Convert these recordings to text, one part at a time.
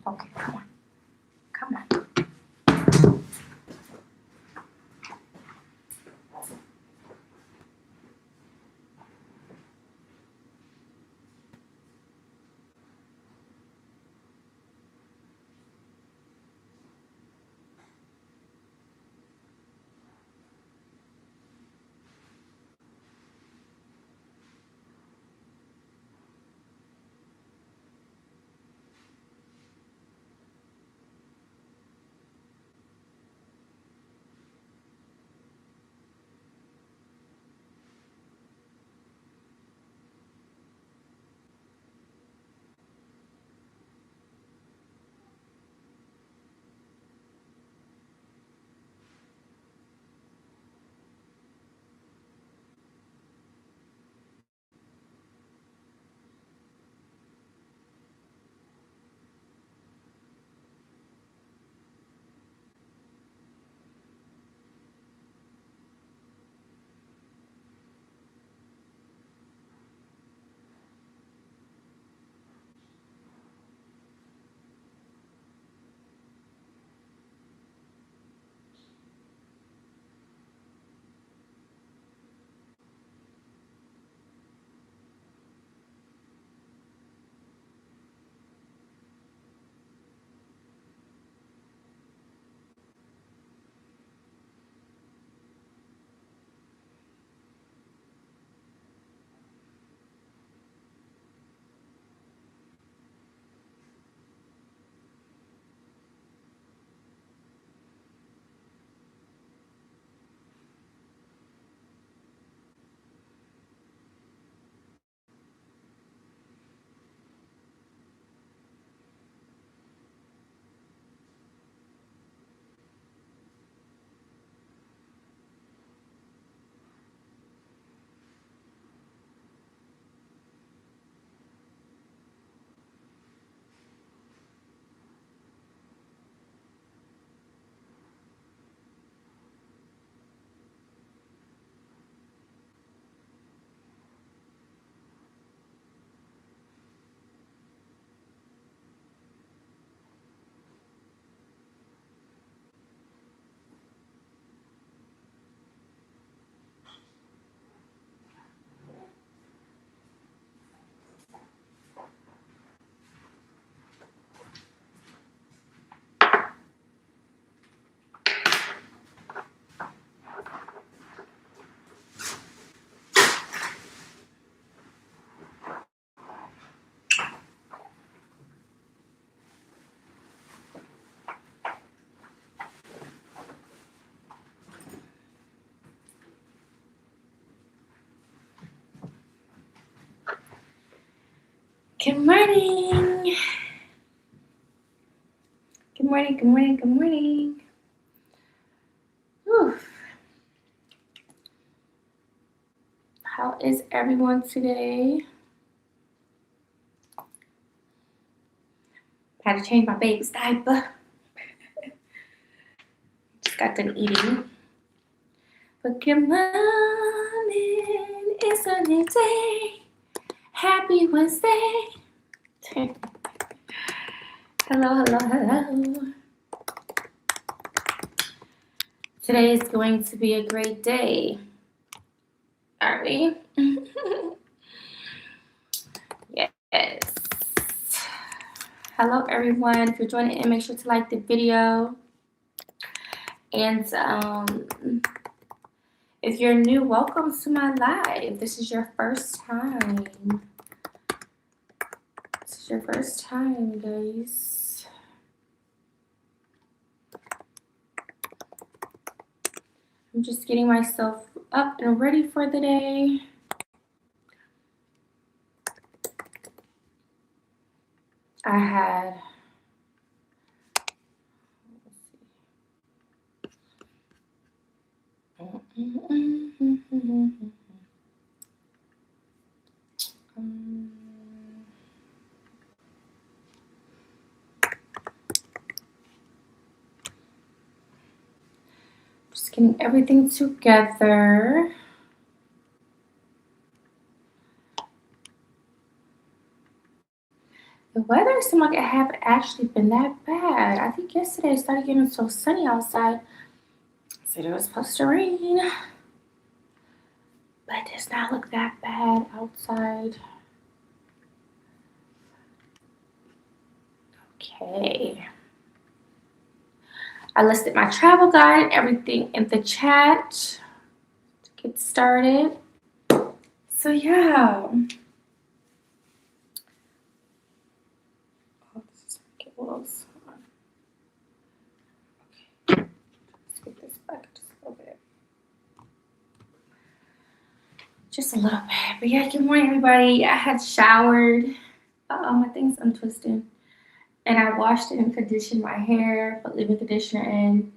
Okay, come on. Come on. Good morning. Good morning, good morning, good morning. Whew. How is everyone today? Had to change my baby's diaper. Just got done eating. But good morning, it's a new day. Happy Wednesday. Hello, hello, hello. Today is going to be a great day. Are we? Yes. Hello, everyone. If you're joining in, make sure to like the video. And if you're new, welcome to my live. This is your first time. This is your first time, guys. I'm just getting myself up and ready for the day. I had, just getting everything together. The weather seemed like it haven't actually been that bad. I think yesterday it started getting so sunny outside. So it was supposed to rain, but it does not look that bad outside. Okay. I listed my travel guide and everything in the chat to get started. So yeah. Oh, this is okay. Let's get this back just a little bit. Just a little bit. But yeah, good morning, everybody. I had showered. My thing's untwisted. And I washed it and conditioned my hair, put leave-in conditioner in.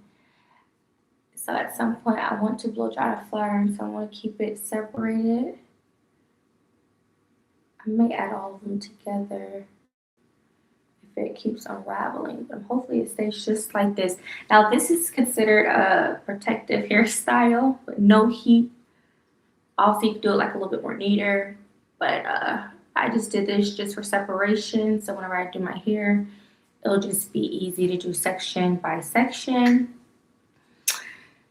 So at some point, I want to blow dry the flower, so I want to keep it separated. I may add all of them together if it keeps unraveling, but hopefully it stays just like this. Now, this is considered a protective hairstyle with no heat. Also, you can do it like a little bit more neater, but I just did this just for separation. So whenever I do my hair, it'll just be easy to do section by section.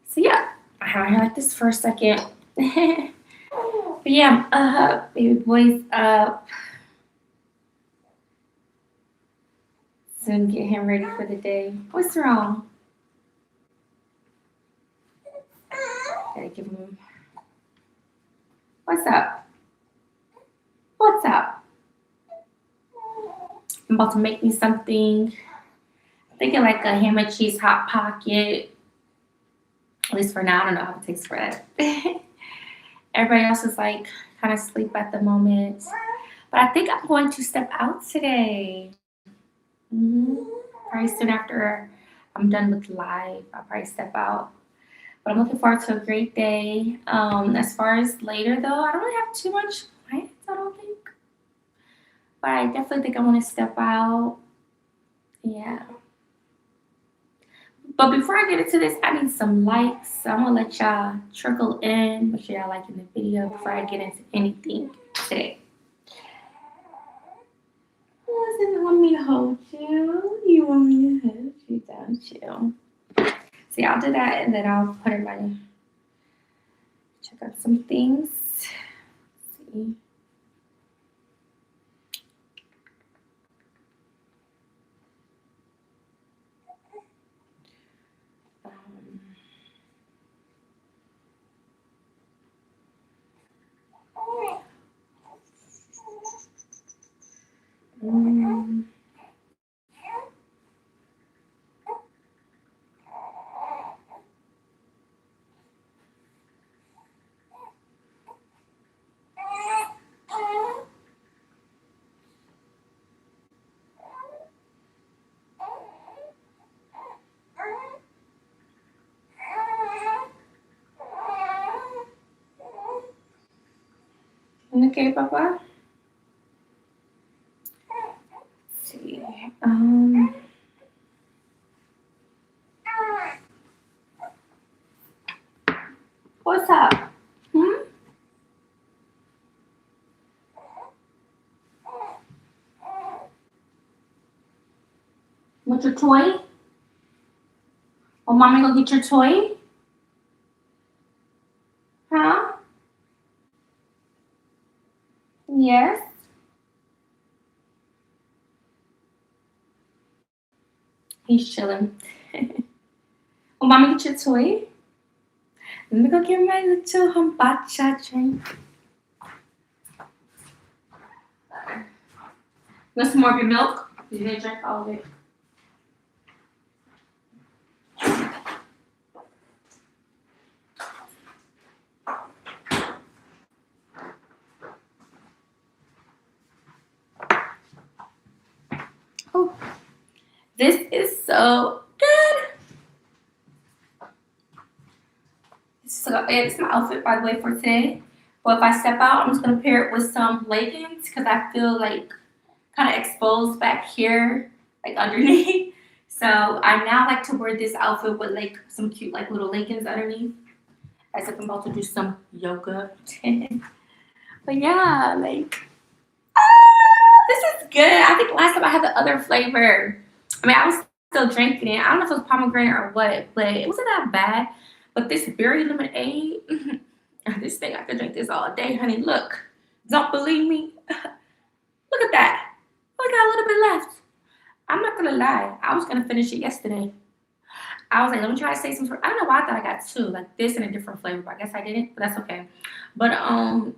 So yeah, I have my hair like this for a second. But yeah, baby boy's up. Soon get him ready for the day. What's wrong? Gotta give him. What's up? What's up? I'm about to make me something. I'm thinking like a ham and cheese hot pocket. At least for now, I don't know how it tastes for that. Everybody else is like kind of asleep at the moment. But I think I'm going to step out today. Probably soon after I'm done with live, I'll probably step out. But I'm looking forward to a great day. As far as later though, I don't really have too much plans, I don't think. But I definitely think I want to step out. Yeah. But before I get into this, I need some likes. So I'm gonna let y'all trickle in. Make sure y'all liking the video before I get into anything today. You want me to hold you? You want me to hold you, don't you? So yeah, I'll do that and then I'll put in my check out some things. Let's see. Okay, Papa. Let's see. What's up? Want your toy? Oh, mommy, go get your toy? Huh? Yes. He's chilling. Oh, mommy, get your toy? Let me go get my little kombucha drink. Want some more of your milk? You didn't drink all of it. Oh, this is so good. It's my outfit, by the way, for today. But if I step out, I'm just going to pair it with some leggings because I feel like kind of exposed back here, like underneath. So I now like to wear this outfit with like some cute like little leggings underneath as if I'm about to do some yoga. But yeah, like, this is good. I think last time I had the other flavor. I mean, I was still drinking it. I don't know if it was pomegranate or what, but it wasn't that bad. But this berry lemonade, this thing, I could drink this all day, honey. Look, don't believe me? Look at that. I got a little bit left. I'm not gonna lie. I was gonna finish it yesterday. I was like, let me try to say some. I don't know why I thought I got two, like this and a different flavor, but I guess I didn't. But that's okay. But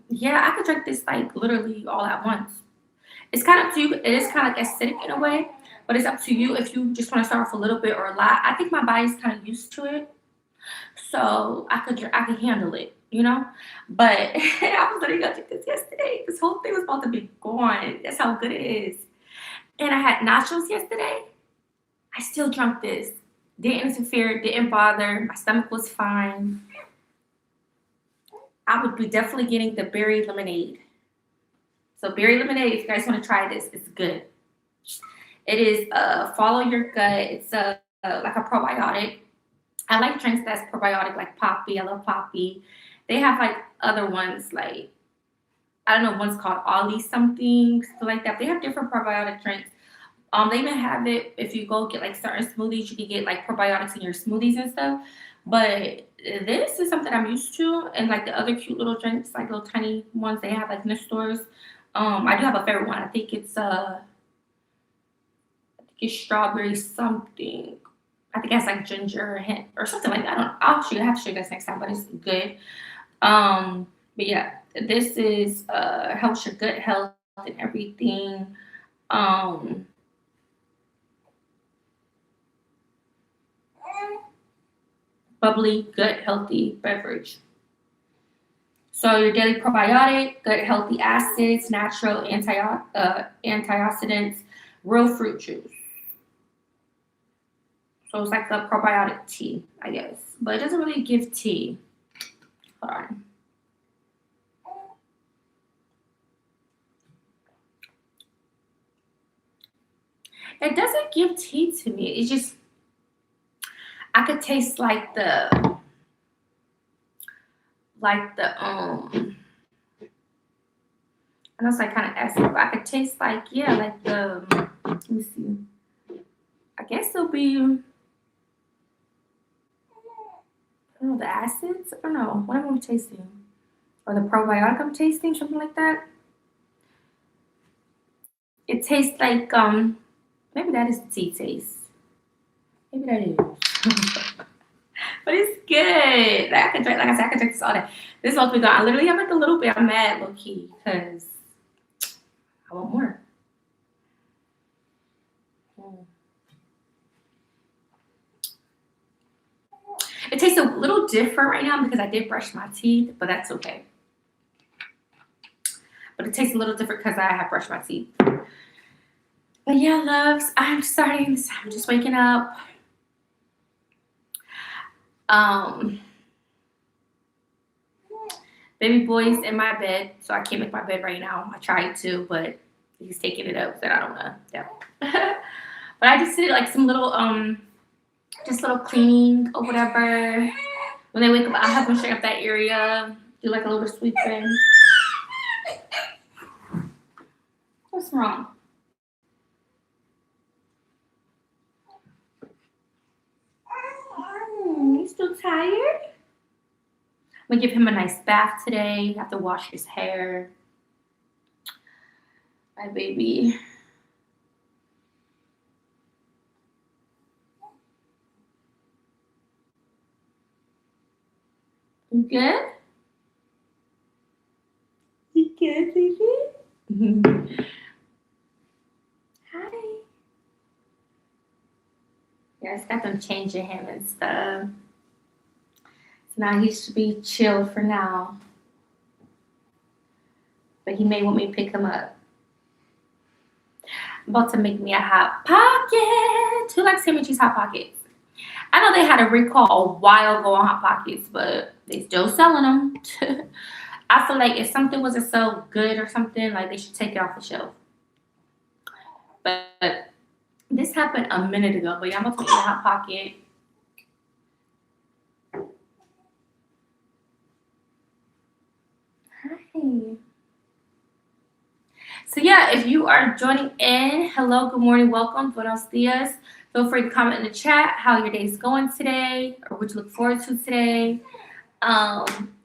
yeah, I could drink this like literally all at once. It's kind of up to you. It is kind of like acidic in a way, but it's up to you if you just want to start off a little bit or a lot. I think my body's kind of used to it, so I could handle it, you know. But I was literally gonna drink this yesterday. This whole thing was about to be gone. That's how good it is. And I had nachos yesterday. I still drank this. Didn't interfere. Didn't bother. My stomach was fine. I would be definitely getting the berry lemonade. So berry lemonade, if you guys want to try this, it's good. It is follow your gut. It's like a probiotic. I like drinks that's probiotic, like Poppy. I love Poppy. They have like other ones, like I don't know, one's called Ollie something, something like that. They have different probiotic drinks. They even have it if you go get like certain smoothies, you can get like probiotics in your smoothies and stuff. But this is something I'm used to, and like the other cute little drinks, like little tiny ones they have like in the stores. I do have a favorite one. I think it's strawberry something. I think it has like ginger hint or something like that. I don't. I have to show you guys next time, but it's good. But yeah, this is helps your gut health and everything. Um, bubbly, gut healthy beverage. So your daily probiotic, gut healthy acids, natural antioxidants, real fruit juice. So it's like a probiotic tea, I guess. But it doesn't really give tea. Hold on. It doesn't give tea to me. It's just I could taste like the I know it's like kind of acid, but I could taste like yeah, like the let me see. I guess it'll be I don't know the acids. I don't know what am I tasting or the probiotic I'm tasting, something like that. It tastes like maybe that is the tea taste. Maybe that is. But it's good. Like I could drink, like I said, I could drink this all day. This is supposed to be gone. I literally have like a little bit. I'm mad, low key, because I want more. Mm. It tastes a little different right now because I did brush my teeth, but that's okay. But it tastes a little different because I have brushed my teeth. But yeah, loves, I'm starting. I'm just waking up. Um, baby boy's in my bed, so I can't make my bed right now. I tried to, but he's taking it up, so I don't know. Yeah. But I just did like some little just little cleaning or whatever. When they wake up, I have them straighten up that area, do like a little sweeping. What's wrong? You still tired? I'm gonna give him a nice bath today. Have to wash his hair. My baby. You good? You good, baby? Hi. Yeah, it's got them changing him and stuff. So now he should be chill for now. But he may want me to pick him up. I'm about to make me a hot pocket. Who likes ham and cheese hot pockets? I know they had a recall a while ago on hot pockets, but they still selling them. I feel like if something wasn't so good or something, like they should take it off the shelf. But this happened a minute ago. But yeah, I'm about to make a hot pocket. Hi. So yeah, if you are joining in, hello, good morning, welcome, buenos dias. Feel free to comment in the chat how your day's going today or what you look forward to today.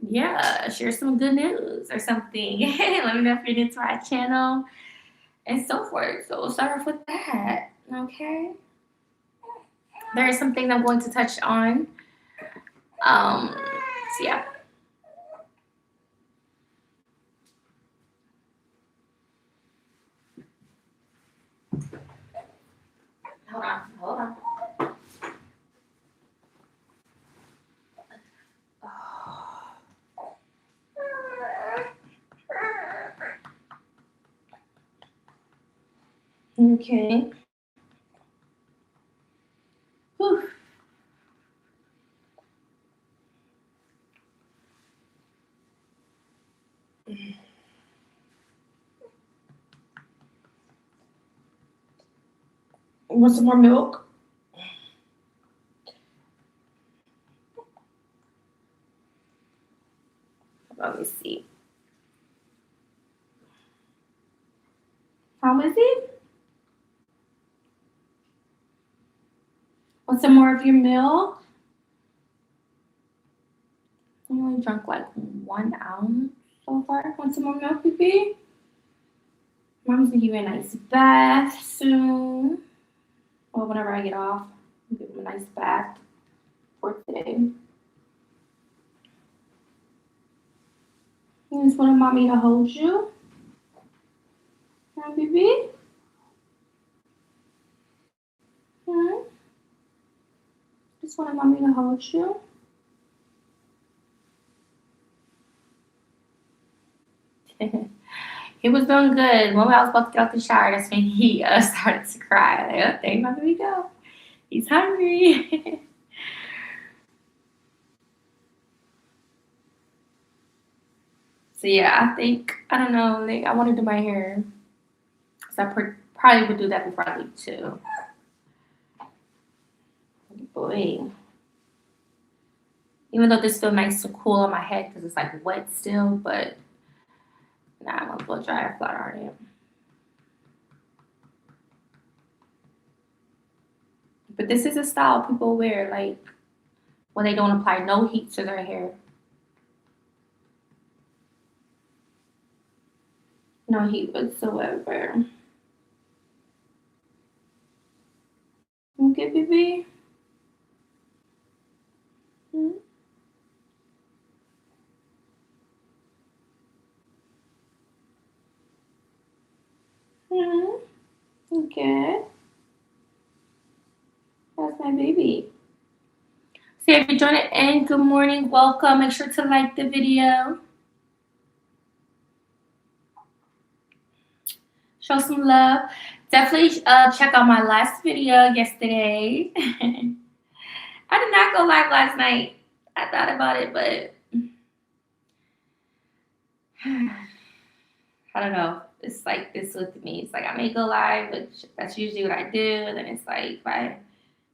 Yeah, share some good news or something. Let me know if you're new to our channel and so forth. So we'll start off with that. Okay. There is something I'm going to touch on. So yeah. Hold on. Okay. Whew. Want some more milk? Let me see. How is it? Want some more of your milk? I only drunk like 1 ounce so far. Want some more milk, baby? Mom's gonna give you a nice bath soon. Or whenever I get off, I'll give him a nice bath for today. You just want mommy to hold you? Huh, baby? Hmm? Just want mommy to hold you? He was doing good. When I was about to get out the shower, that's when he started to cry. Like, oh, there my baby go. He's hungry. So yeah, I don't know. Like, I want to do my hair. So I probably would do that before I leave too. Boy. Even though this feels nice to cool on my head because it's like wet still, but nah, I'm gonna blow dry or flat iron it. But this is a style people wear, like when they don't apply no heat to their hair. No heat whatsoever. Okay, baby. Hmm. Hmm. Okay. That's my baby. So if you joined it in, good morning, welcome. Make sure to like the video. Show some love. Definitely check out my last video yesterday. I did not go live last night. I thought about it, but I don't know. It's like this with me. It's like I may go live, which that's usually what I do. And then it's like if I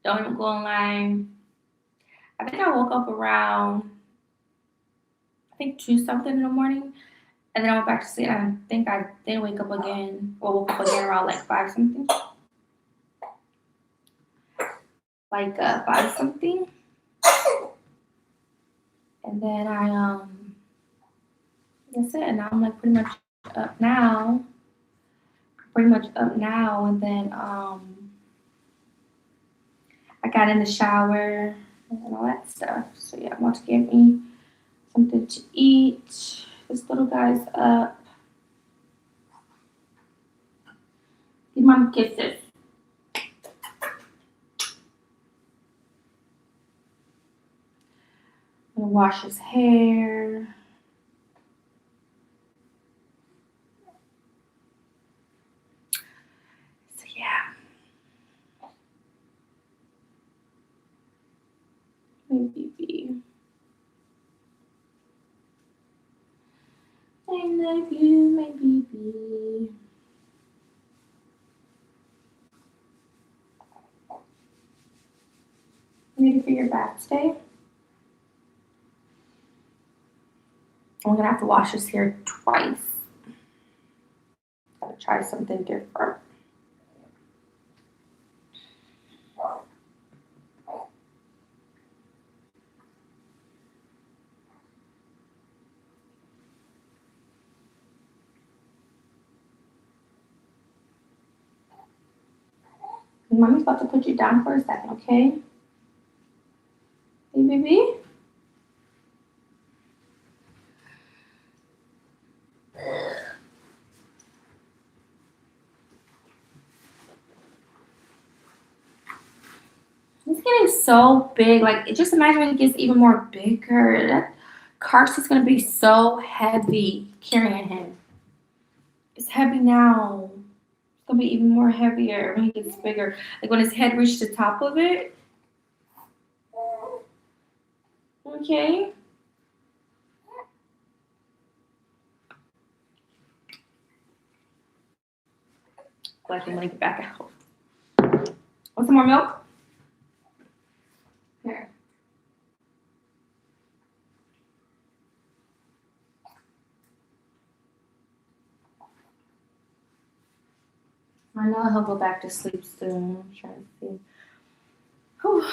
don't even go online. I think I woke up around I think 2 something in the morning. And then I went back to sleep. I think I didn't wake up again. Or woke up again around like 5 something. Like 5 something. And then that's it. And now I'm like pretty much up now. And then I got in the shower and all that stuff. So yeah, I'm about to get me something to eat. This little guy's up. Give mom kisses. I'm gonna wash his hair. So yeah. My baby. I love you, my baby. Ready for your bath today? I'm gonna have to wash his hair twice. I'll try something different. Mommy's about to put you down for a second, okay? Hey, baby. It's getting so big. Like, just imagine when it gets even more bigger. That Carson's gonna be so heavy carrying him. It's heavy now. It's gonna be even more heavier when he gets bigger. Like when his head reaches the top of it. Okay. Like I'm gonna get back out. Want some more milk? Here. I know he'll go back to sleep soon. I'm trying to see. Whew.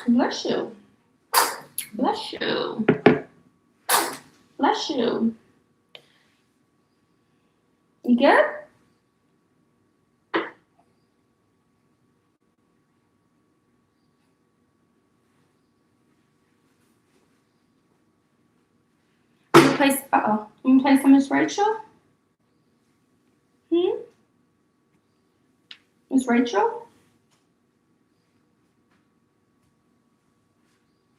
Bless you. Bless you. Bless you. You good? You play, you play some Miss Rachel? Miss Rachel?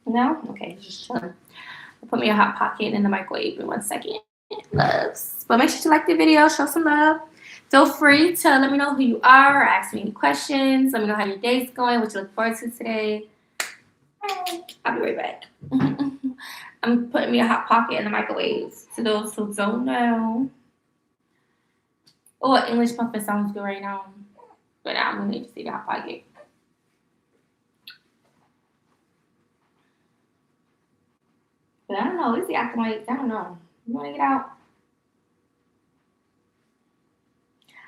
No? Okay, just chilling. I'll put me a hot pocket in the microwave in 1 second. Loves. But make sure to like the video, show some love. Feel free to let me know who you are or ask me any questions. Let me know how your day's going, what you look forward to today. I'll be right back. I'm putting me a hot pocket in the microwave. To those who don't know. Oh, English muffin sounds good right now. But I'm gonna need to see the hot pocket. But I don't know. Is he acting like, I don't know. You wanna get out?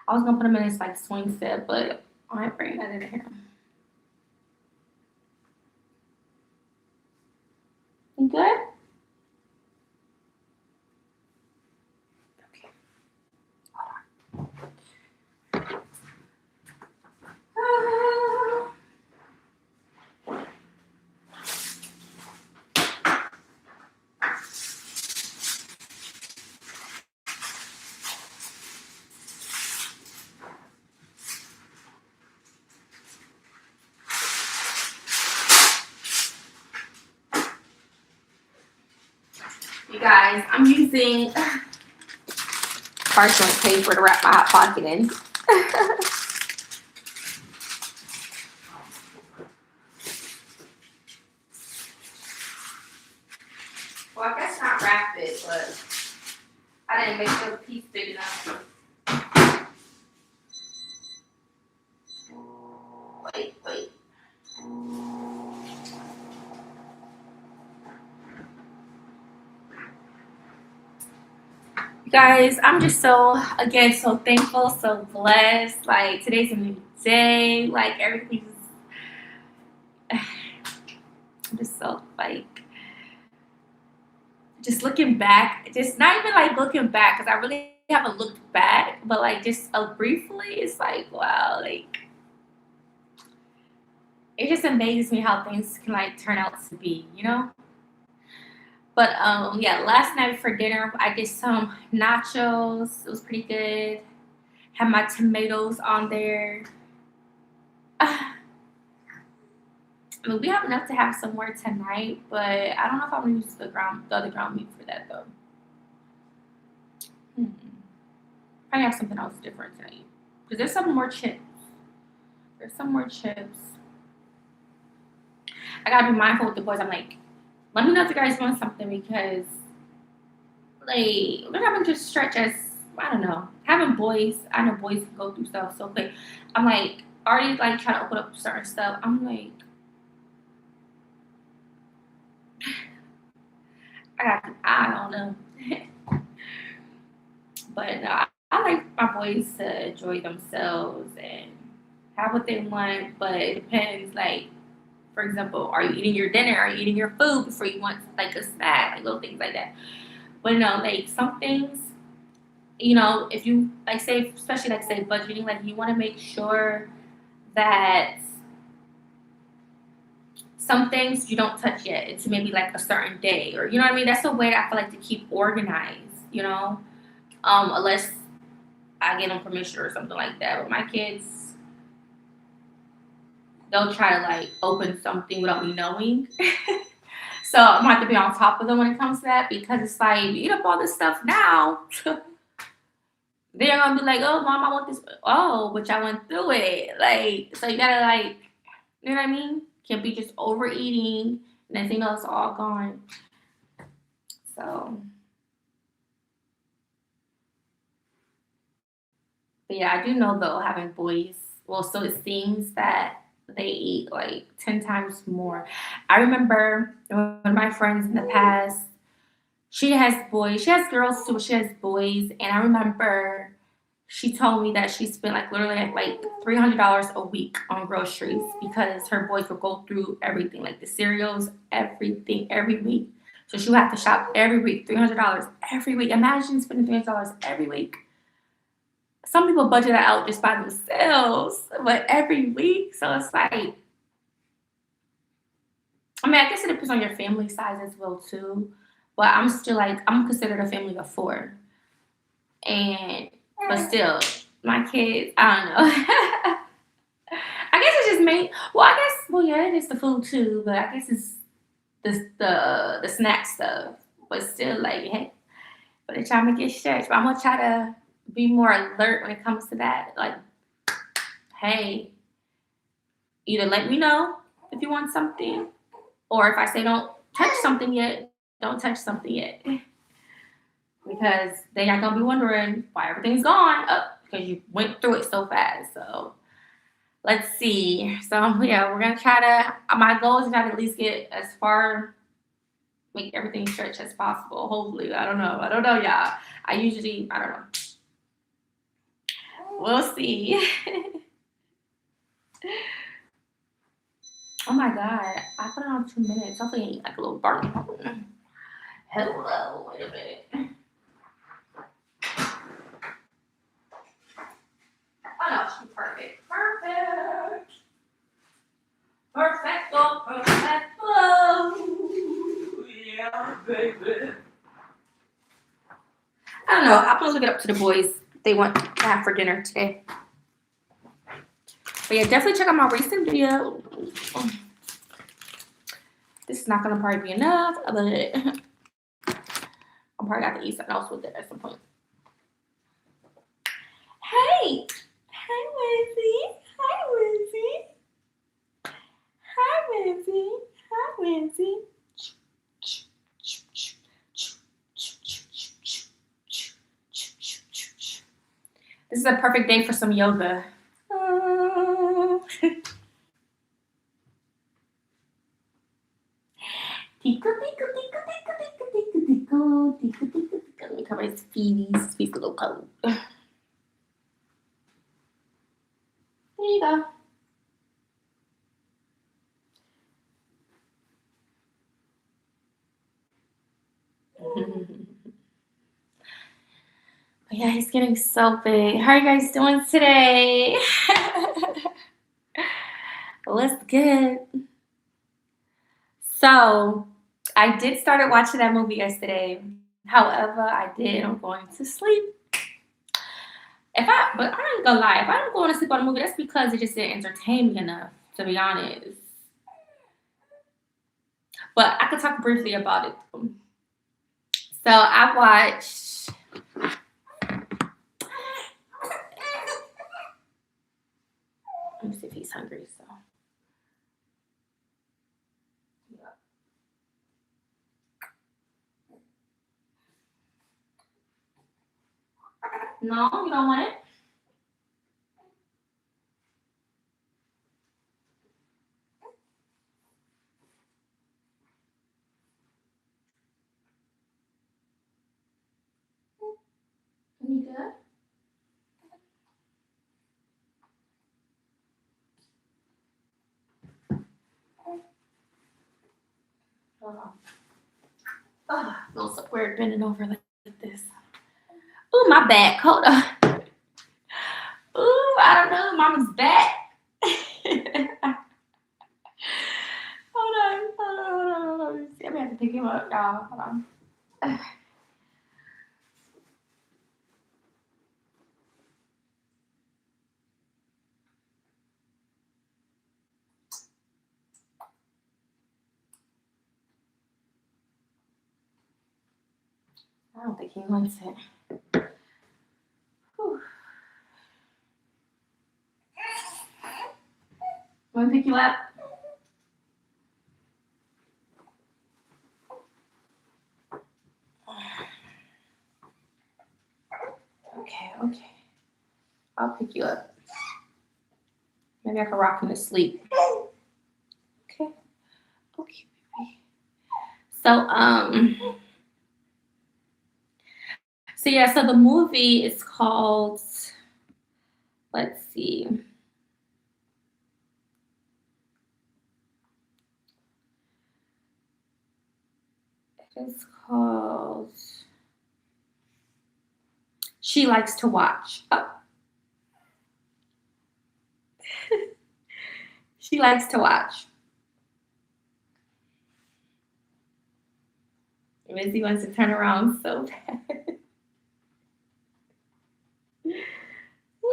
I was gonna put him in his like swing set, but I ain't bringing that in here. You good? Okay. Hold on. You guys, I'm using parchment paper to wrap my hot pocket in. Well, I guess not wrap it, but I didn't make the piece big enough. Wait. You guys, I'm just so thankful, so blessed. Like today's a new day. Like everything's I'm just so like just looking back, just not even like looking back because I really haven't looked back, but like just briefly, it's like wow, like it just amazes me how things can like turn out to be, you know. But yeah, last night for dinner I did some nachos. It was pretty good. Had my tomatoes on there. I mean, we have enough to have some more tonight, but I don't know if I'm gonna use the other ground meat for that though. Hmm. Probably have something else different tonight because there's some more chips. There's some more chips. I gotta be mindful with the boys. I'm like, let me know if you guys want something because, like, we're having to stretch as I don't know. Having boys, I know boys can go through stuff so quick. I'm like already like trying to open up certain stuff. I'm like, I don't know. But no, I like my boys to enjoy themselves and have what they want, but it depends. Like, for example, are you eating your dinner? Are you eating your food before you want like a snack? Like little things like that. But no, like some things, if you like say, especially like say budgeting, like you want to make sure that some things you don't touch yet. It's maybe like a certain day, or you know what I mean. That's a way that I feel like to keep organized. Unless I get them permission or something like that. But my kids, they'll try to like open something without me knowing. So I'm gonna have to be on top of them when it comes to that because it's like you eat up all this stuff now. They're gonna be like, "Oh, mom, I want this." Oh, but y'all went through it. Like, so you gotta like, you know what I mean? Can't be just overeating and then it's all gone. So, but yeah, I do know though having boys. Well, so it seems that they eat like 10 times more. I remember one of my friends in the past. She has boys. She has girls too. But she has boys, and I remember she told me that she spent like literally like $300 a week on groceries because her boys would go through everything, like the cereals, everything, every week. So she would have to shop every week, $300 every week. Imagine spending $300 every week. Some people budget that out just by themselves, but every week. So it's like, I mean, I guess it depends on your family size as well too. But I'm still like, I'm considered a family of four, and but still, my kids, I don't know. I guess it's just me. Well, I guess, well, yeah, it is the food too, but I guess it's the snack stuff. But still, like, hey, but they try to make it stretch. But I'm gonna try to be more alert when it comes to that. Like, hey, either let me know if you want something, or if I say don't touch something yet, don't touch something yet, because they are gonna be wondering why everything's gone up because you went through it so fast. So let's see. So yeah, we're gonna try to. My goal is to try to at least get as far, make everything stretch as possible. Hopefully, I don't know. I don't know, y'all. I don't know. We'll see. Oh my god, I put it on 2 minutes. Hopefully, like a little burn. Hello, wait a minute. Oh no, she's perfect. Perfect. Perfecto, perfecto. Yeah, baby. I don't know. I'm gonna look it up to the boys. They want to have for dinner today. But yeah, definitely check out my recent video. This is not gonna probably be enough, but I'm probably got to eat something else with it at some point. Hey, hi Lindsay. Hi Lindsay. Hi Lindsay. Hi Lindsay. This is a perfect day for some yoga. Let me cover his feet. He's a little cold. There you go. But yeah, he's getting so big. How are you guys doing today? What's good? So, I did started watching that movie yesterday. However, I did. I'm going to sleep. But I ain't gonna lie. If I'm going to sleep on a movie, that's because it just didn't entertain me enough. To be honest, but I could talk briefly about it. So I watched. Let me see if he's hungry. So. No, you don't want it? Hold on. Oh, feels so weird bending over like this. Oh, my back. Hold on. Ooh, I don't know. Mama's back. Hold on. Hold on. Hold on. Hold on. I'm gonna have to pick him up, y'all. Hold on. I don't think he wants it. Whew. Want to pick you up? Okay. Okay. I'll pick you up. Maybe I can rock him to sleep. Okay. Okay, baby. So so yeah, so the movie is called, let's see. It's called She Likes to Watch. Oh, She Likes to Watch. Missy wants to turn around so bad.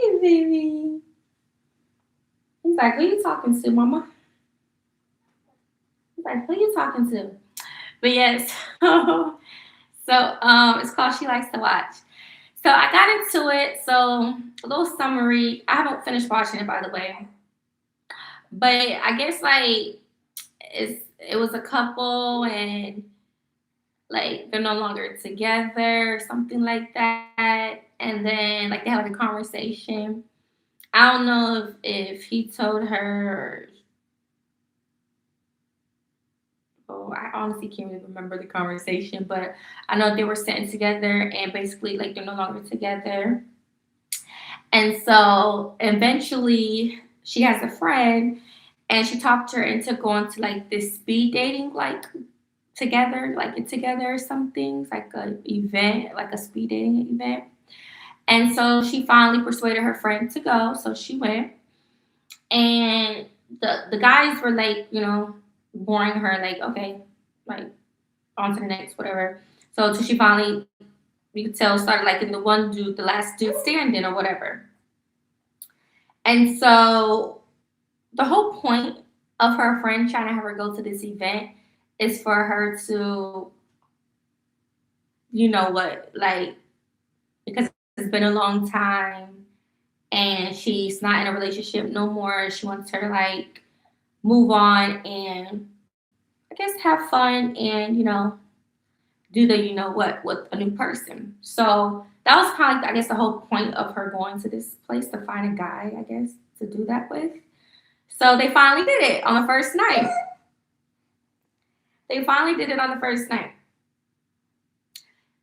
Hey, baby. He's like, who you talking to, mama? He's like, who you talking to? But yes, it's called She Likes to Watch. So I got into it. So a little summary. I haven't finished watching it, by the way. But I guess like it was a couple and like they're no longer together, something like that. And then like they had like a conversation. I don't know if he told her, oh, I honestly can't even remember the conversation, but I know they were sitting together and basically like they're no longer together. And so eventually she has a friend and she talked her into going to like this speed dating like together, like get together or something, like a event, like a speed dating event. And so she finally persuaded her friend to go. So she went, and the guys were like, boring her, like, okay, like on to the next, whatever. So till she finally, you could tell, started like in the one dude, the last dude standing or whatever. And so the whole point of her friend trying to have her go to this event is for her to, you know what, like, because it's been a long time and she's not in a relationship no more. She wants her to like move on and I guess have fun and, do the you know what with a new person. So that was kind of like, I guess, the whole point of her going to this place to find a guy, I guess, to do that with. So they finally did it on the first night. They finally did it on the first night.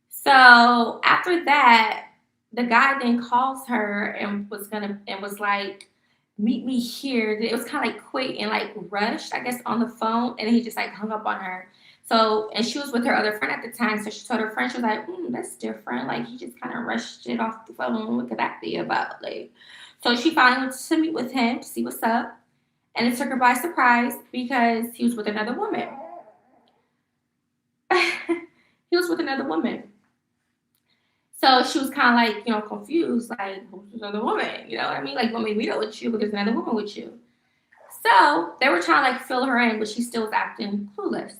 So after that, the guy then calls her and was like, meet me here. It was kind of like quick and like rushed, I guess, on the phone, and then he just like hung up on her. So and she was with her other friend at the time, so she told her friend, she was like, that's different. Like he just kind of rushed it off the phone. What could that be about? Like, so she finally went to meet with him to see what's up, and it took her by surprise because he was with another woman. He was with another woman. So she was kind of like, confused, like, who's this other woman? You know what I mean? Like, let me meet up with you, but there's another woman with you. So they were trying to like fill her in, but she still was acting clueless.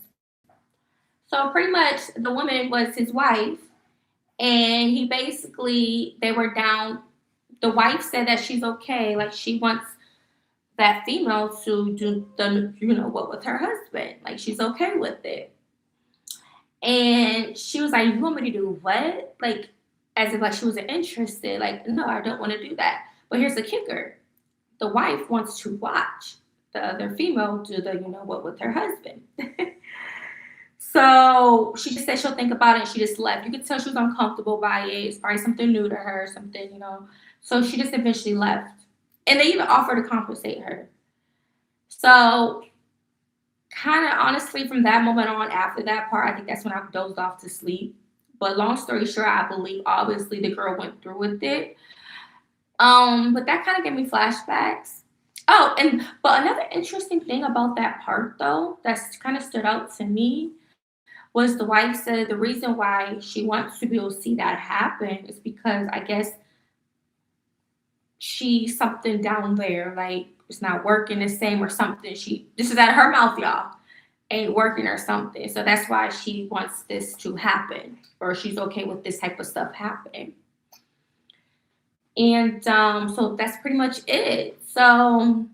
So pretty much the woman was his wife, and he basically, they were down. The wife said that she's okay. Like, she wants that female to do the, what with her husband. Like, she's okay with it. And she was like, you want me to do what? Like, as if like she wasn't interested. Like, no, I don't want to do that. But here's the kicker. The wife wants to watch the other female do the, what with her husband. So she just said she'll think about it and she just left. You could tell she was uncomfortable by it. It's probably something new to her, something. So she just eventually left. And they even offered to compensate her. So kind of honestly, from that moment on, after that part, I think that's when I dozed off to sleep. But long story short, I believe obviously the girl went through with it. But that kind of gave me flashbacks. Oh, and but another interesting thing about that part though, that's kind of stood out to me was the wife said the reason why she wants to be able to see that happen is because I guess she something down there like it's not working the same or something. She this is out of her mouth, y'all. Ain't working or something. So that's why she wants this to happen, or she's okay with this type of stuff happening. And so that's pretty much it. So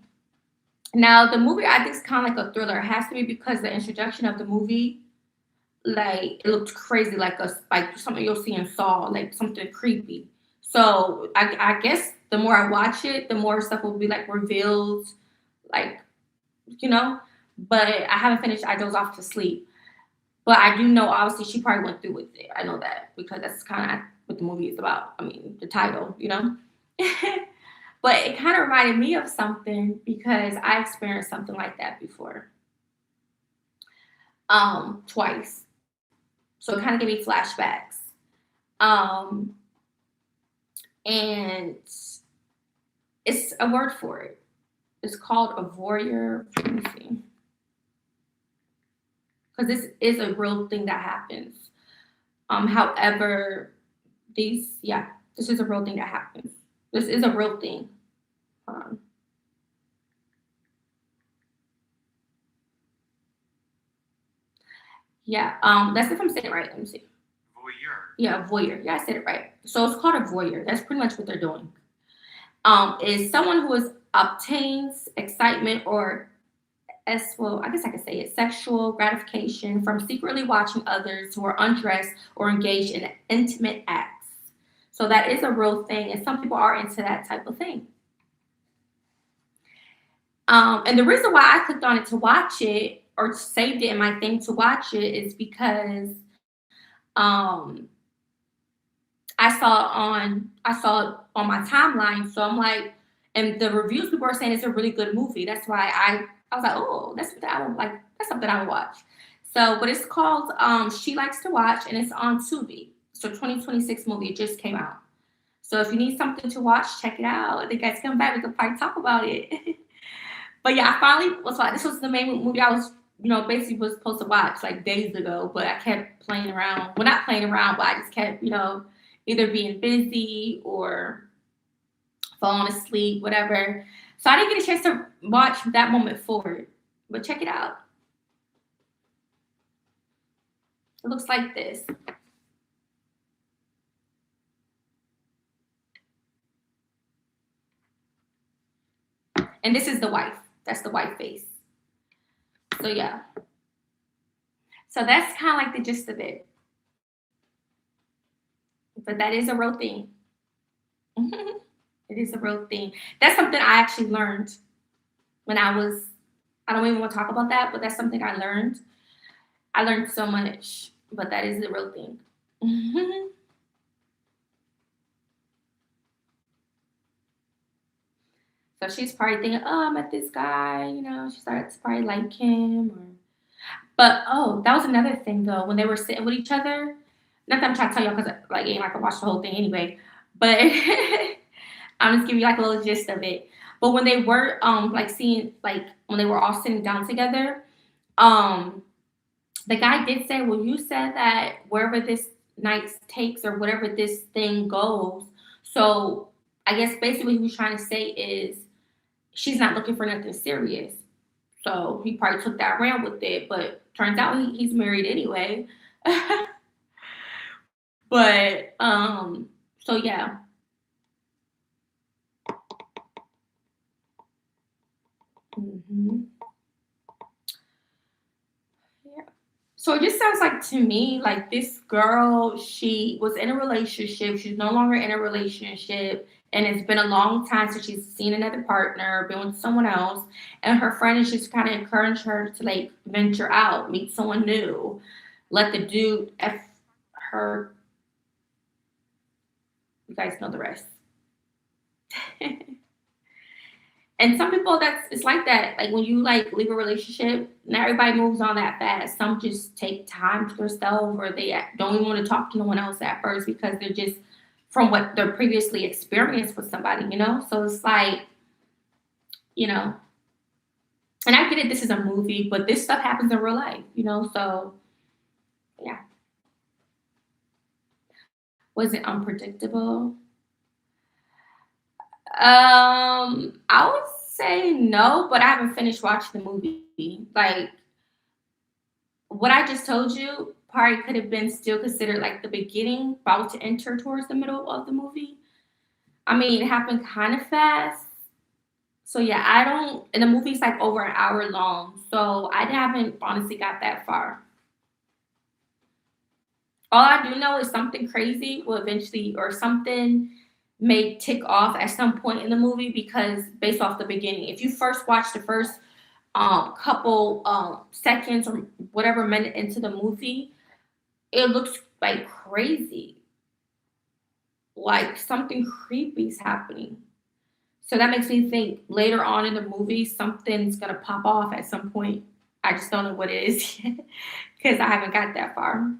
now the movie I think is kind of like a thriller. It has to be because the introduction of the movie, like it looked crazy, like something you'll see in Saw, like something creepy. So I guess the more I watch it, the more stuff will be like revealed, like you know. But I haven't finished. I doze off to sleep. But I do know, obviously, she probably went through with it. I know that because that's kind of what the movie is about. I mean, the title, you know? But it kind of reminded me of something because I experienced something like that before, twice. So it kind of gave me flashbacks. Um, and it's a word for it. It's called a voyeur. Let me see. Because this is a real thing that happens. However, yeah, this is a real thing that happens. This is a real thing. Um, yeah, that's if I'm saying it right. Let me see. Voyeur. Yeah, voyeur. Yeah, I said it right. So it's called a voyeur. That's pretty much what they're doing. Is someone who is obtains excitement or as well, I guess I could say it, sexual gratification from secretly watching others who are undressed or engaged in intimate acts. So that is a real thing, and some people are into that type of thing. And the reason why I clicked on it to watch it or saved it in my thing to watch it is because um, I saw it on my timeline. So I'm like, and the reviews people are saying it's a really good movie. That's why I was like, oh, that's something I would like. That's something I would watch. So, but it's called She Likes to Watch, and it's on Tubi. So 2026 movie, it just came out. So if you need something to watch, check it out. The guys come back, we can probably talk about it. But yeah, I finally was like, this was the main movie I was, basically was supposed to watch like days ago, but I kept playing around. Well, not playing around, but I just kept, either being busy or falling asleep, whatever. So I didn't get a chance to watch that moment forward. But check it out. It looks like this. And this is the wife. That's the wife face. So yeah. So that's kind of like the gist of it. But that is a real thing. It is a real thing. That's something I actually learned when I don't even want to talk about that, but that's something I learned. I learned so much, but that is the real thing. So she's probably thinking, oh, I met this guy, she started to probably like him. But oh, that was another thing though, when they were sitting with each other. Not that I'm trying to tell y'all because like ain't like I watched the whole thing anyway. But I'm just giving you like a little gist of it. But when they were like seeing like when they were all sitting down together, um the guy did say, well, you said that wherever this night takes or whatever this thing goes. So I guess basically what he was trying to say is she's not looking for nothing serious. So he probably took that ran with it, but turns out he's married anyway. But so yeah. Hmm. Yeah. So it just sounds like to me like this girl, she was in a relationship. She's no longer in a relationship. And it's been a long time since she's seen another partner, been with someone else. And her friend is just kind of encouraging her to like venture out, meet someone new, let the dude F her. You guys know the rest. And some people it's like that. Like when you like leave a relationship, not everybody moves on that fast. Some just take time to themselves or they don't even want to talk to no one else at first because they're just from what they're previously experienced with somebody, you know? So it's like, you know, and I get it, this is a movie, but this stuff happens in real life, you know? So yeah. Was it unpredictable? I would say no, but I haven't finished watching the movie. Like what I just told you probably could have been still considered like the beginning, about to enter towards the middle of the movie. I mean, it happened kind of fast. So yeah, I don't, and the movie's like over an hour long. So I haven't honestly got that far. All I do know is something crazy will eventually, or something may tick off at some point in the movie because based off the beginning. If you first watch the first couple seconds or whatever minute into the movie, it looks like crazy, like something creepy is happening. So that makes me think later on in the movie something's gonna pop off at some point. I just don't know what it is yet because I haven't got that far.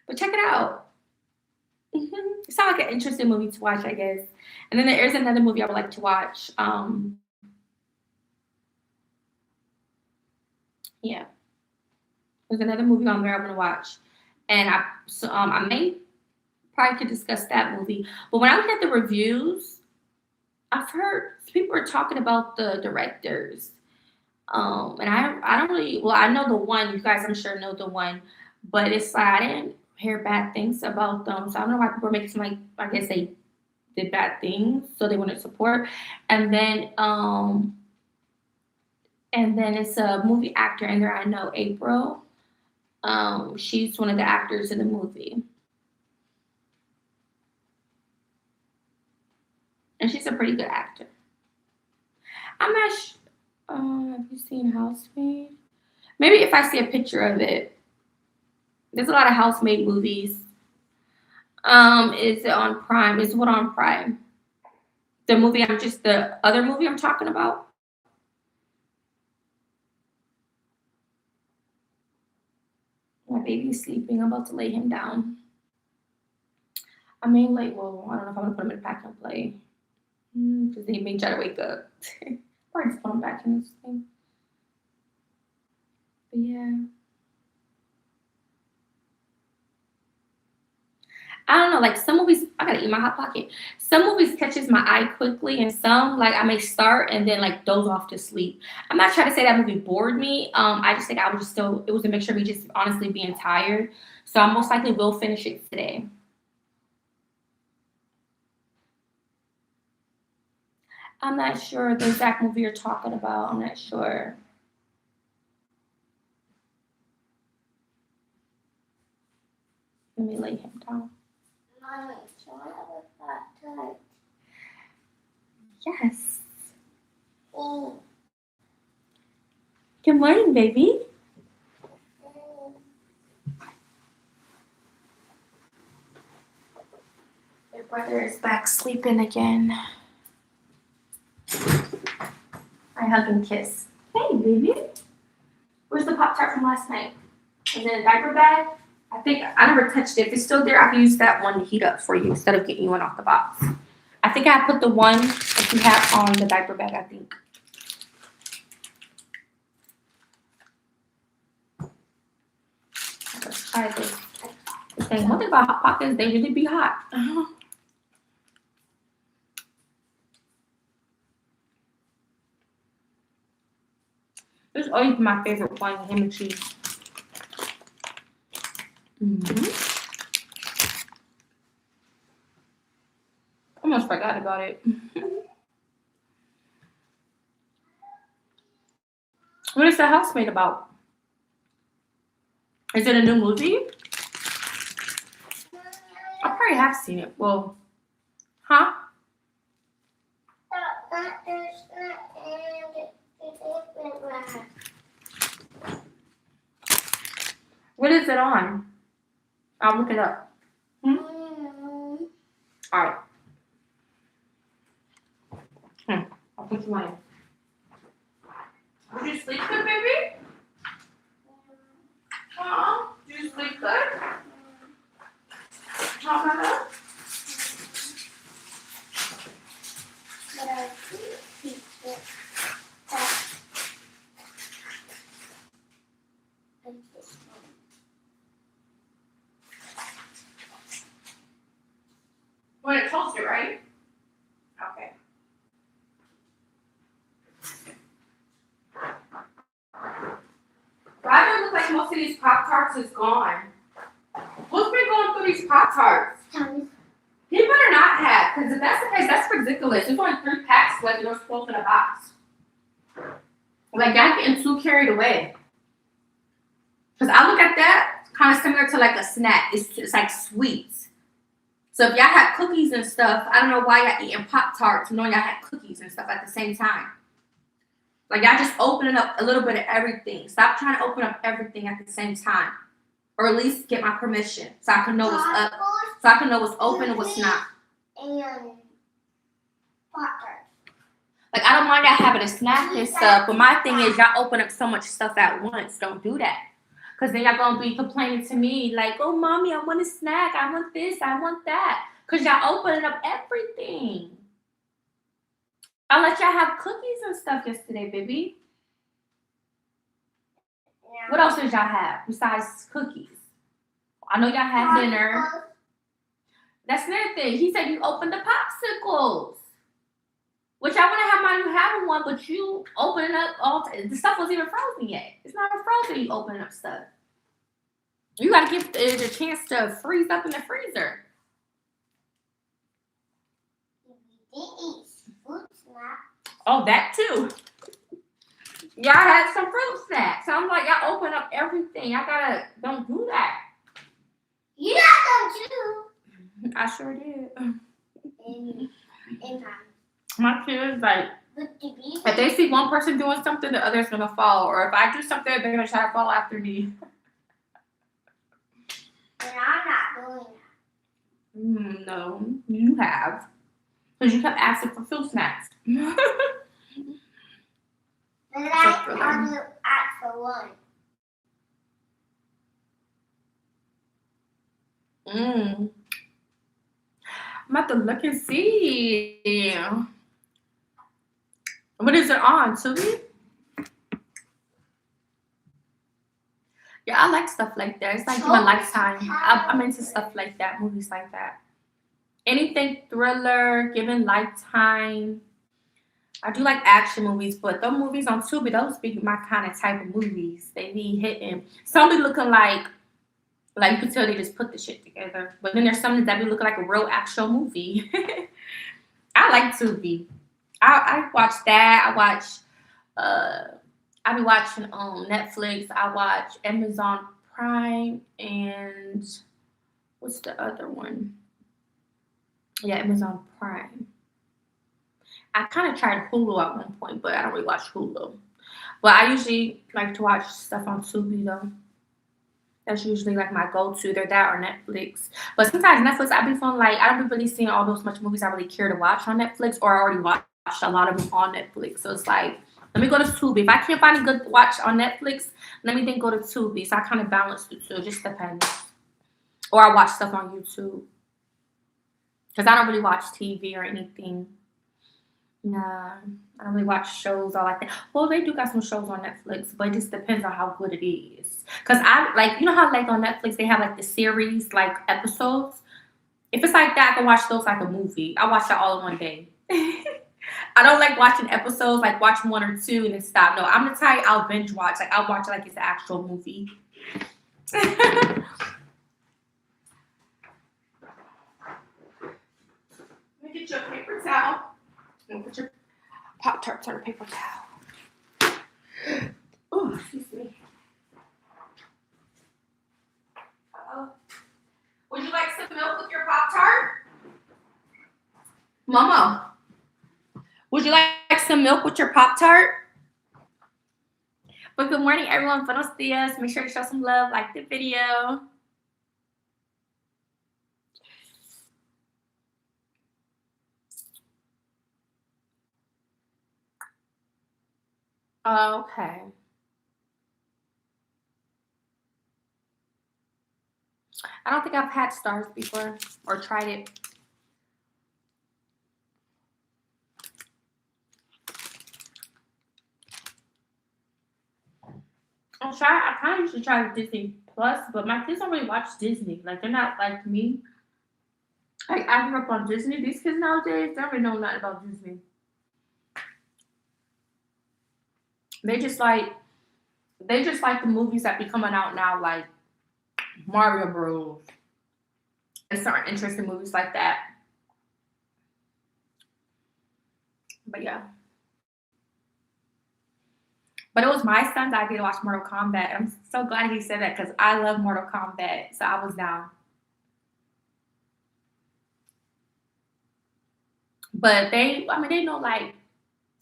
But check it out. It sounds like an interesting movie to watch, I guess. And then there's another movie I would like to watch. Yeah, there's another movie on there I'm gonna watch, and I may probably could discuss that movie. But when I look at the reviews, I've heard people are talking about the directors. And I don't really well I know the one you guys I'm sure know the one, but it's like I didn't hear bad things about them, so I don't know why people are making some like I guess they did bad things, so they want to support. And then it's a movie actor in there I know April. She's one of the actors in the movie, and she's a pretty good actor. I'm not. Have you seen Housemaid? Maybe if I see a picture of it. There's a lot of housemaid movies. Is it on Prime? Is what on Prime? The other movie I'm talking about. My baby's sleeping. I'm about to lay him down. I mean, like, well, I don't know if I'm gonna put him in pack and play because he may try to wake up. Or just put him back in his thing. But yeah. I don't know, like some movies, I gotta eat my hot pocket. Some movies catches my eye quickly, and some like I may start and then like doze off to sleep. I'm not trying to say that movie bored me. I just think I was just still it was a mixture of me just honestly being tired. So I most likely will finish it today. I'm not sure the exact movie you're talking about. I'm not sure. Let me lay him down. Yes. Good morning, baby. Your brother is back sleeping again. I hug and kiss. Hey, baby. Where's the Pop Tart from last night? Was it in a diaper bag? I think I never touched it. If it's still there, I can use that one to heat up for you instead of getting you one off the box. I think I put the one that you have on the diaper bag, I think. Let's try this. One thing about Hot Pockets, they really be hot. This is always my favorite one, ham and cheese. Almost forgot about it. What is the house made about? Is it a new movie? I probably have seen it. Well, huh? What is it on? I'll look it up. All right. I'll put you in. Did you sleep good, baby? Oh, did you sleep good? How about that? When it toast it, right? Okay. Roger looks like most of these Pop-Tarts is gone. Who's been going through these Pop-Tarts? He better not have, because if that's the case, that's ridiculous. There's only 3 packs left and they're supposed in a box. Like, y'all getting too carried away. Because I look at that kind of similar to like a snack. It's like sweets. So if y'all had cookies and stuff, I don't know why y'all eating Pop-Tarts knowing y'all had cookies and stuff at the same time. Like, y'all just opening up a little bit of everything. Stop trying to open up everything at the same time. Or at least get my permission so I can know what's up. So I can know what's open and what's not. And Pop-Tarts. Like, I don't mind y'all having a snack and stuff, but my thing is y'all open up so much stuff at once. Don't do that. Because then y'all going to be complaining to me like, oh, mommy, I want a snack. I want this. I want that. Because y'all opening up everything. I let y'all have cookies and stuff yesterday, baby. Yeah. What else did y'all have besides cookies? I know y'all had dinner. That's another thing. He said you opened the popsicles. Which I wouldn't have mind you having one, but you opening up all the stuff wasn't even frozen yet. It's not even frozen. You opening up stuff. You gotta give it a chance to freeze up in the freezer. We did eat fruit snacks. Oh, that too. Y'all had some fruit snacks. So I'm like, y'all open up everything. Y'all don't do that. You got them too. I sure did. In time. My kids, like, But the baby, if they see one person doing something, the other's gonna follow. Or if I do something, they're gonna try to follow after me. and I'm not doing that. No, you have. Because you kept asking for fruit snacks. But I want to ask for one. I'm about to look and see. What is it on, Tubi? Yeah, I like stuff like that. It's like my lifetime. I'm into stuff like that, movies like that. Anything thriller, given Lifetime. I do like action movies, but those movies on Tubi, those be my kind of type of movies. They be hitting. Some be looking like you can tell they just put the shit together. But then there's some that be looking like a real actual movie. I like Tubi. I watch that. I watch I be watching Netflix. I watch Amazon Prime and what's the other one? Yeah, Amazon Prime. I kind of tried Hulu at one point, but I don't really watch Hulu. But I usually like to watch stuff on Tubi though. That's usually like my go-to. Either that or Netflix. But sometimes Netflix, I be feeling like I don't be really seeing all those much movies I really care to watch on Netflix, or I already watched a lot of them on Netflix. So it's like, let me go to Tubi. If I can't find a good watch on Netflix, let me then go to Tubi. So I kind of balance the two. It just depends. Or I watch stuff on YouTube. Because I don't really watch TV or anything. Nah, I don't really watch shows or like that. Well, they do got some shows on Netflix, but it just depends on how good it is. Because I, like, you know how, like, on Netflix, they have, like, the series, like, episodes? If it's like that, I can watch those like a movie. I watch that all in one day. I don't like watching episodes, like, watch 1 or 2 and then stop. No, I'm the type, I'll binge watch. Like, I'll watch it like it's an actual movie. Let me get you a paper towel. And put your Pop-Tarts on a paper towel. Oh, excuse me. Uh-oh. Would you like some milk with your Pop-Tart? Mama, would you like some milk with your Pop-Tart? But good morning, everyone. Buenos dias. Make sure to show some love, like the video. Okay. I don't think I've had stars before or tried it. I kind of used to try Disney Plus, but my kids don't really watch Disney. Like they're not like me. Like I grew up on Disney. These kids nowadays, they don't really know nothing about Disney. They just like they just like the movies that be coming out now, like Mario Bros. And certain interesting movies like that. But yeah. But it was my son's idea to watch Mortal Kombat. I'm so glad he said that because I love Mortal Kombat. So I was down. But I mean, they know like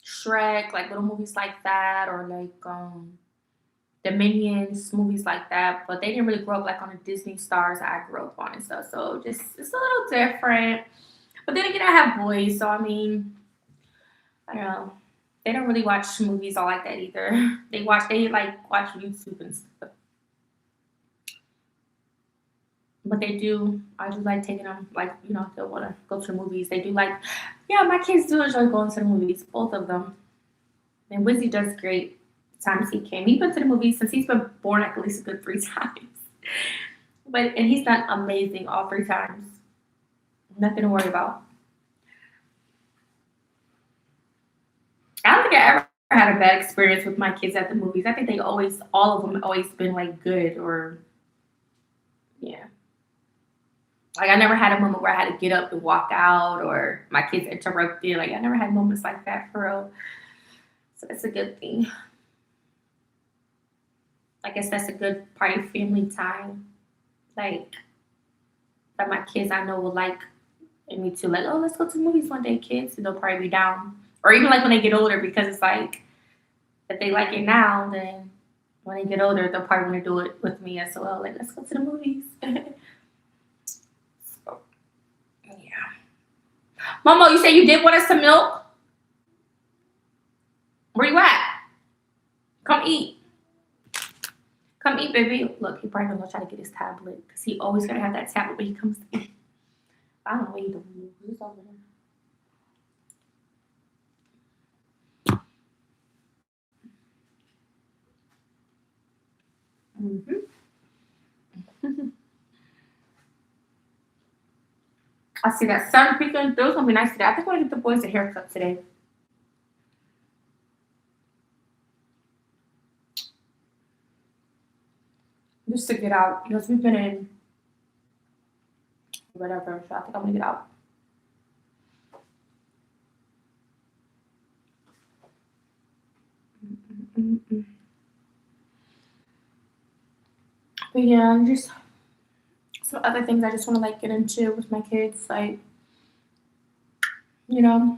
Shrek, like little movies like that, or like the Minions movies like that. But they didn't really grow up like on the Disney stars I grew up on and stuff. So just it's a little different. But then again, I have boys, so I mean, I don't know. They don't really watch movies all like that either. They like watch YouTube and stuff. But they do. I do like taking them, like if they want to go to the movies. They do like, yeah, my kids do enjoy going to the movies, both of them. And Wizzy does great. The times he came, he's been to the movies since he's been born like at least a good 3 times. And he's done amazing all 3 times. Nothing to worry about. I don't think I ever had a bad experience with my kids at the movies. I think all of them, always been like good or yeah. Like I never had a moment where I had to get up and walk out or my kids interrupted. Like I never had moments like that for real. So that's a good thing. I guess that's a good part of family time. Like that my kids I know will like and me too. Like, oh, let's go to the movies one day, kids. And they'll probably be down. Or even like when they get older because it's like if they like it now, then when they get older, they'll probably want to do it with me as well. Like, let's go to the movies. So, yeah. Momo, you say you did want us some milk? Where you at? Come eat. Come eat, baby. Look, he probably gonna try to get his tablet because he always gonna have that tablet when he comes in. I don't know what he doing. He's over there. Mm-hmm. I see that sun peeking through. It's gonna be nice today. I think I'm gonna get the boys a haircut today. Just to get out because we've been in whatever. So I think I'm gonna get out. Mm-mm. But yeah, just some other things I just want to like get into with my kids, like you know,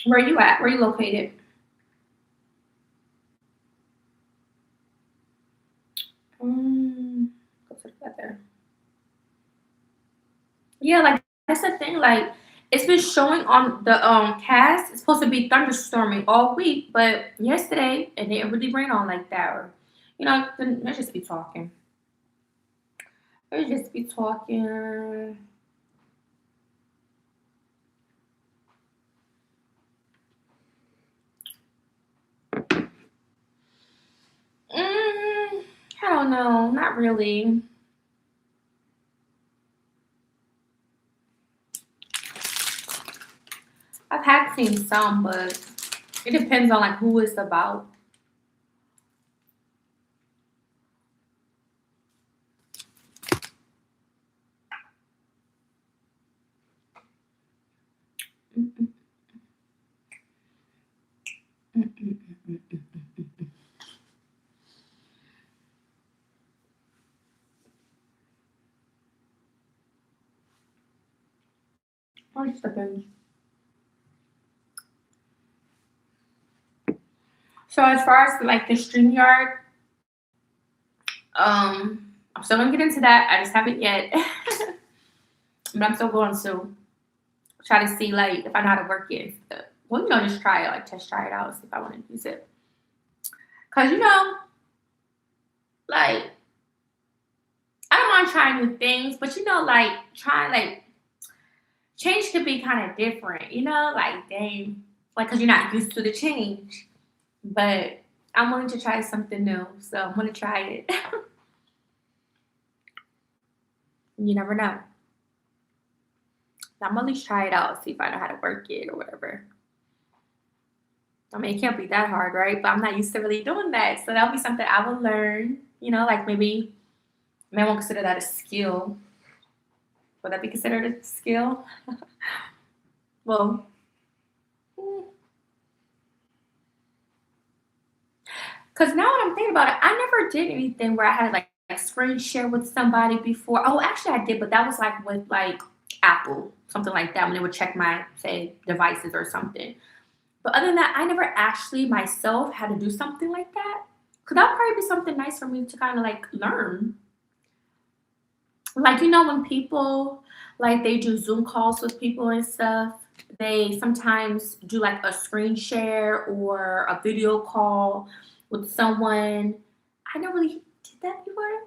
where you at? Where you located? Go to the weather. Yeah, like that's the thing. Like it's been showing on the cast. It's supposed to be thunderstorming all week, but yesterday it didn't really rain on like that. Or let's just be talking. Let's just be talking. Mm, I don't know. Not really. I've had seen some, but it depends on like who it's about. Mm-mm, mm-mm, mm-mm. It just depends. So as far as like the StreamYard, I'm still gonna get into that. I just haven't yet. but I'm still going to try to see like if I know how to work it. Well, just try it, like test try it out, see if I want to use it. Cause like I don't mind trying new things, but like trying like change could be kind of different, like dang, like because you're not used to the change. But I'm willing to try something new, so I'm gonna try it. You never know. I'm gonna at least try it out, see if I know how to work it or whatever. I mean, it can't be that hard, right? But I'm not used to really doing that, so that'll be something I will learn. Like maybe I won't consider that a skill. Would that be considered a skill? Well, because now that I'm thinking about it, I never did anything where I had like screen share with somebody before. Oh, actually, I did, but that was like with like Apple, something like that, when they would check my say devices or something. But other than that, I never actually myself had to do something like that. Could that probably be something nice for me to kind of like learn? Like when people like they do Zoom calls with people and stuff, they sometimes do like a screen share or a video call with someone. I never really did that before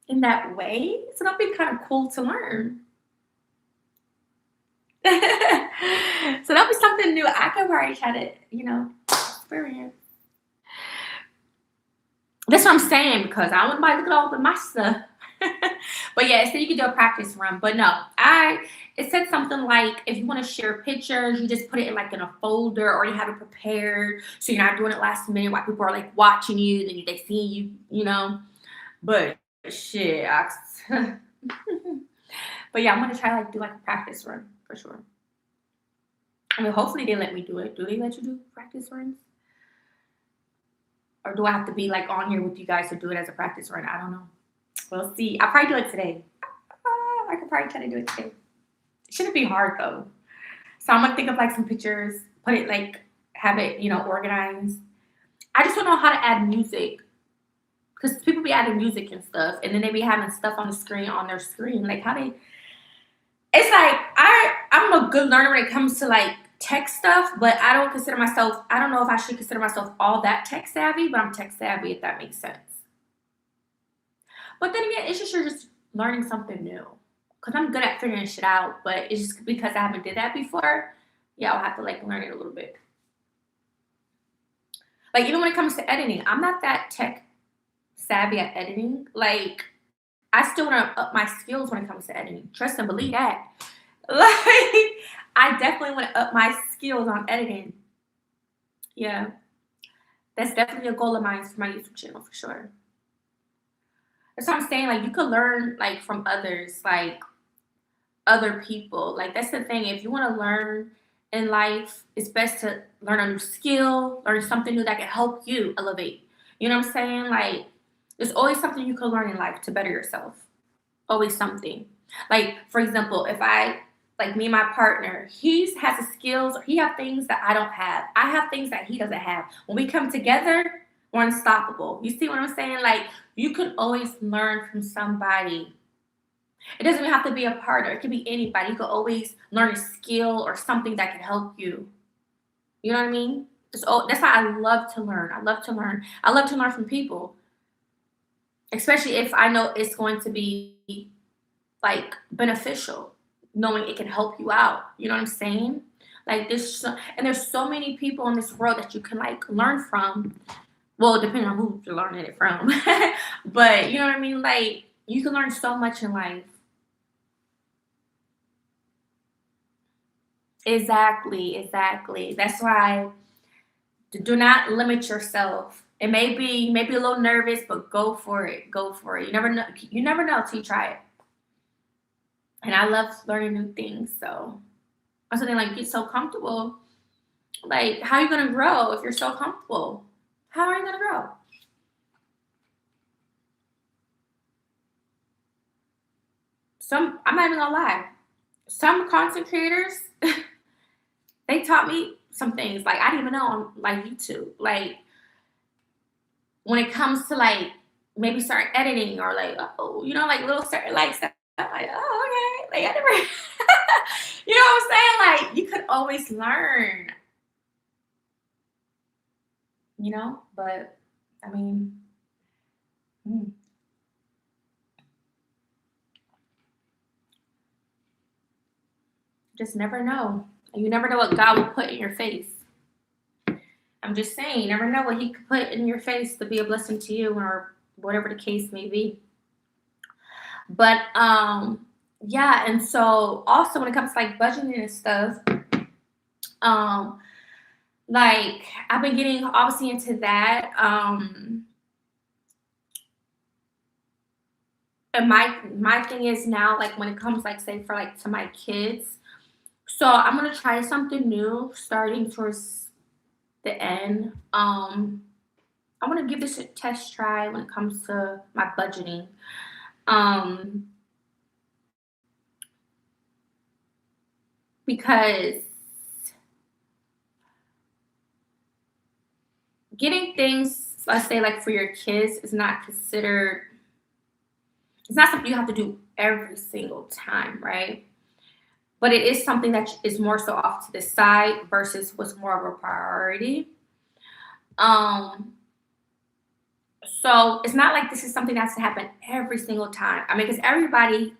in that way, so that'd be kind of cool to learn. So that'd be something new I could probably try to experience. That's what I'm saying because I want nobody looking all over my stuff. But yeah, so you can do a practice run. But no, it said something like if you want to share pictures, you just put it in like in a folder or you have it prepared, so you're not doing it last minute while people are like watching you, then they see you, But shit, but yeah, I'm gonna try like do like a practice run for sure. I mean, hopefully they let me do it. Do they let you do practice runs? Or do I have to be like on here with you guys to do it as a practice run? I don't know. We'll see. I'll probably do it today. I could probably try to do it today. It shouldn't be hard though. So I'm gonna think of like some pictures, put it like have it, organized. I just don't know how to add music. Because people be adding music and stuff, and then they be having stuff on the screen on their screen. Like how they it's like I'm a good learner when it comes to like tech stuff, but I don't know if I should consider myself all that tech savvy, but I'm tech savvy if that makes sense. But then again, it's just you're just learning something new. Cause I'm good at figuring shit out, but it's just because I haven't did that before. Yeah, I'll have to like learn it a little bit. Like even when it comes to editing, I'm not that tech savvy at editing. Like I still want to up my skills when it comes to editing. Trust and believe that. Like I definitely want to up my skills on editing. Yeah, that's definitely a goal of mine for my YouTube channel for sure. That's what I'm saying. Like you could learn like from others, like other people. Like that's the thing. If you want to learn in life, it's best to learn a new skill, learn something new that can help you elevate. You know what I'm saying? Like there's always something you can learn in life to better yourself. Always something. Like for example, if I like me and my partner, he has the skills, he have things that I don't have. I have things that he doesn't have. When we come together, we're unstoppable. You see what I'm saying? Like you can always learn from somebody. It doesn't even have to be a partner. It could be anybody. You could always learn a skill or something that can help you. You know what I mean? That's why I love to learn. I love to learn. I love to learn from people, especially if I know it's going to be like beneficial, knowing it can help you out. You know what I'm saying? Like and there's so many people in this world that you can like learn from. Well, depending on who you're learning it from, but you know what I mean. Like you can learn so much in life. Exactly, exactly. That's why do not limit yourself. It may be you may be a little nervous, but go for it. Go for it. You never know. You never know till you try it. And I love learning new things. So I'm something like get so comfortable. Like how are you gonna grow if you're so comfortable? How are you gonna grow? I'm not even gonna lie. Some content creators they taught me some things like I didn't even know on like YouTube. Like when it comes to like maybe start editing or like like little certain like stuff I'm like, oh, okay. Like, I never, you know what I'm saying? Like, you could always learn, but I mean, mm, just never know. You never know what God will put in your face. I'm just saying, you never know what He could put in your face to be a blessing to you, or whatever the case may be. But yeah, and so also when it comes to like budgeting and stuff, um, like I've been getting obviously into that. And my thing is now, like when it comes like say for like to my kids, so I'm gonna try something new starting towards the end. I want to give this a test try when it comes to my budgeting. Um, because getting things, let's say like for your kids, is not considered. It's not something you have to do every single time, right? But it is something that is more so off to the side versus what's more of a priority. Um, so it's not like this is something that has to happen every single time. I mean, because everybody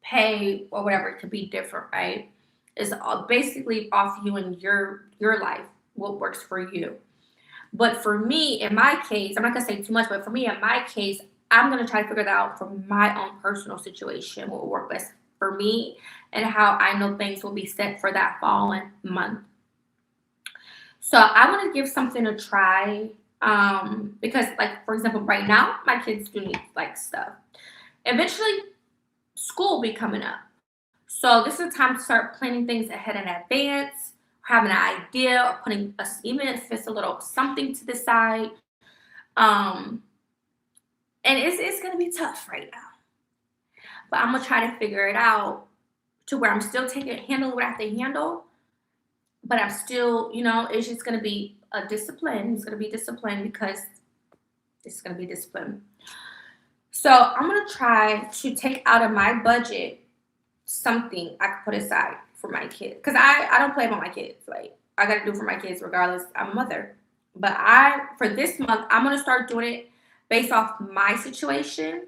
pay or whatever it could be different, right? It's all basically off you and your life, what works for you. But for me, in my case, I'm not gonna say too much, but for me, in my case, I'm gonna try to figure it out from my own personal situation, what will work best for me, and how I know things will be set for that following month. So I want to give something a try, because, like for example, right now my kids do need like stuff. Eventually, school will be coming up. So this is the time to start planning things ahead in advance, having an idea, or putting a, even if it's a little something to the side. Um, and it's gonna be tough right now, but I'm gonna try to figure it out to where I'm still taking handling what I have to handle, but I'm still, it's just gonna be a discipline. It's gonna be discipline because it's gonna be discipline. So I'm gonna try to take out of my budget something I could put aside for my kids. Because I don't play about my kids. Like I gotta do for my kids regardless. I'm a mother. But I for this month, I'm gonna start doing it based off my situation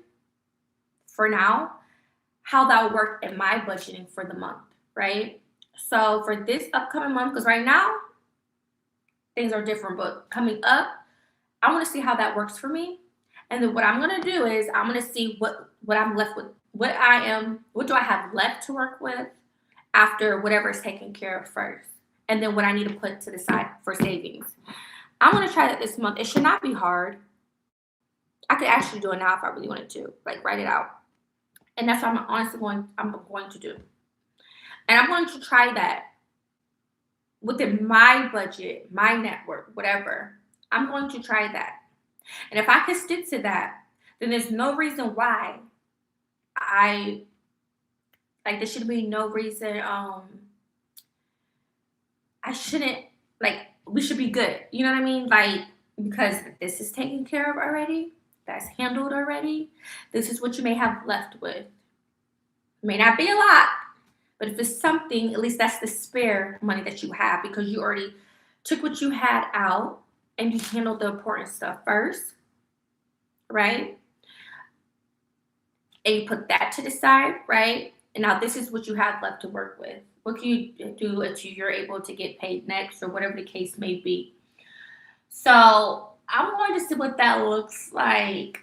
for now, how that will work in my budgeting for the month, right? So for this upcoming month, because right now things are different, but coming up, I want to see how that works for me. And then what I'm gonna do is I'm gonna see what I'm left with, what do I have left to work with after whatever is taken care of first, and then what I need to put to the side for savings. I'm gonna try that this month. It should not be hard. I could actually do it now if I really wanted to, like write it out. And that's what I'm going to do. And I'm going to try that within my budget, my network, whatever. I'm going to try that. And if I can stick to that, then there's no reason why I there should be no reason I shouldn't, like, we should be good. You know what I mean? Like, because this is taken care of already, that's handled already. This is what you may have left with. May not be a lot, but if it's something, at least that's the spare money that you have because you already took what you had out and you handled the important stuff first, right? And you put that to the side, right? And now this is what you have left to work with. What can you do until you're able to get paid next or whatever the case may be? So I'm going to see what that looks like.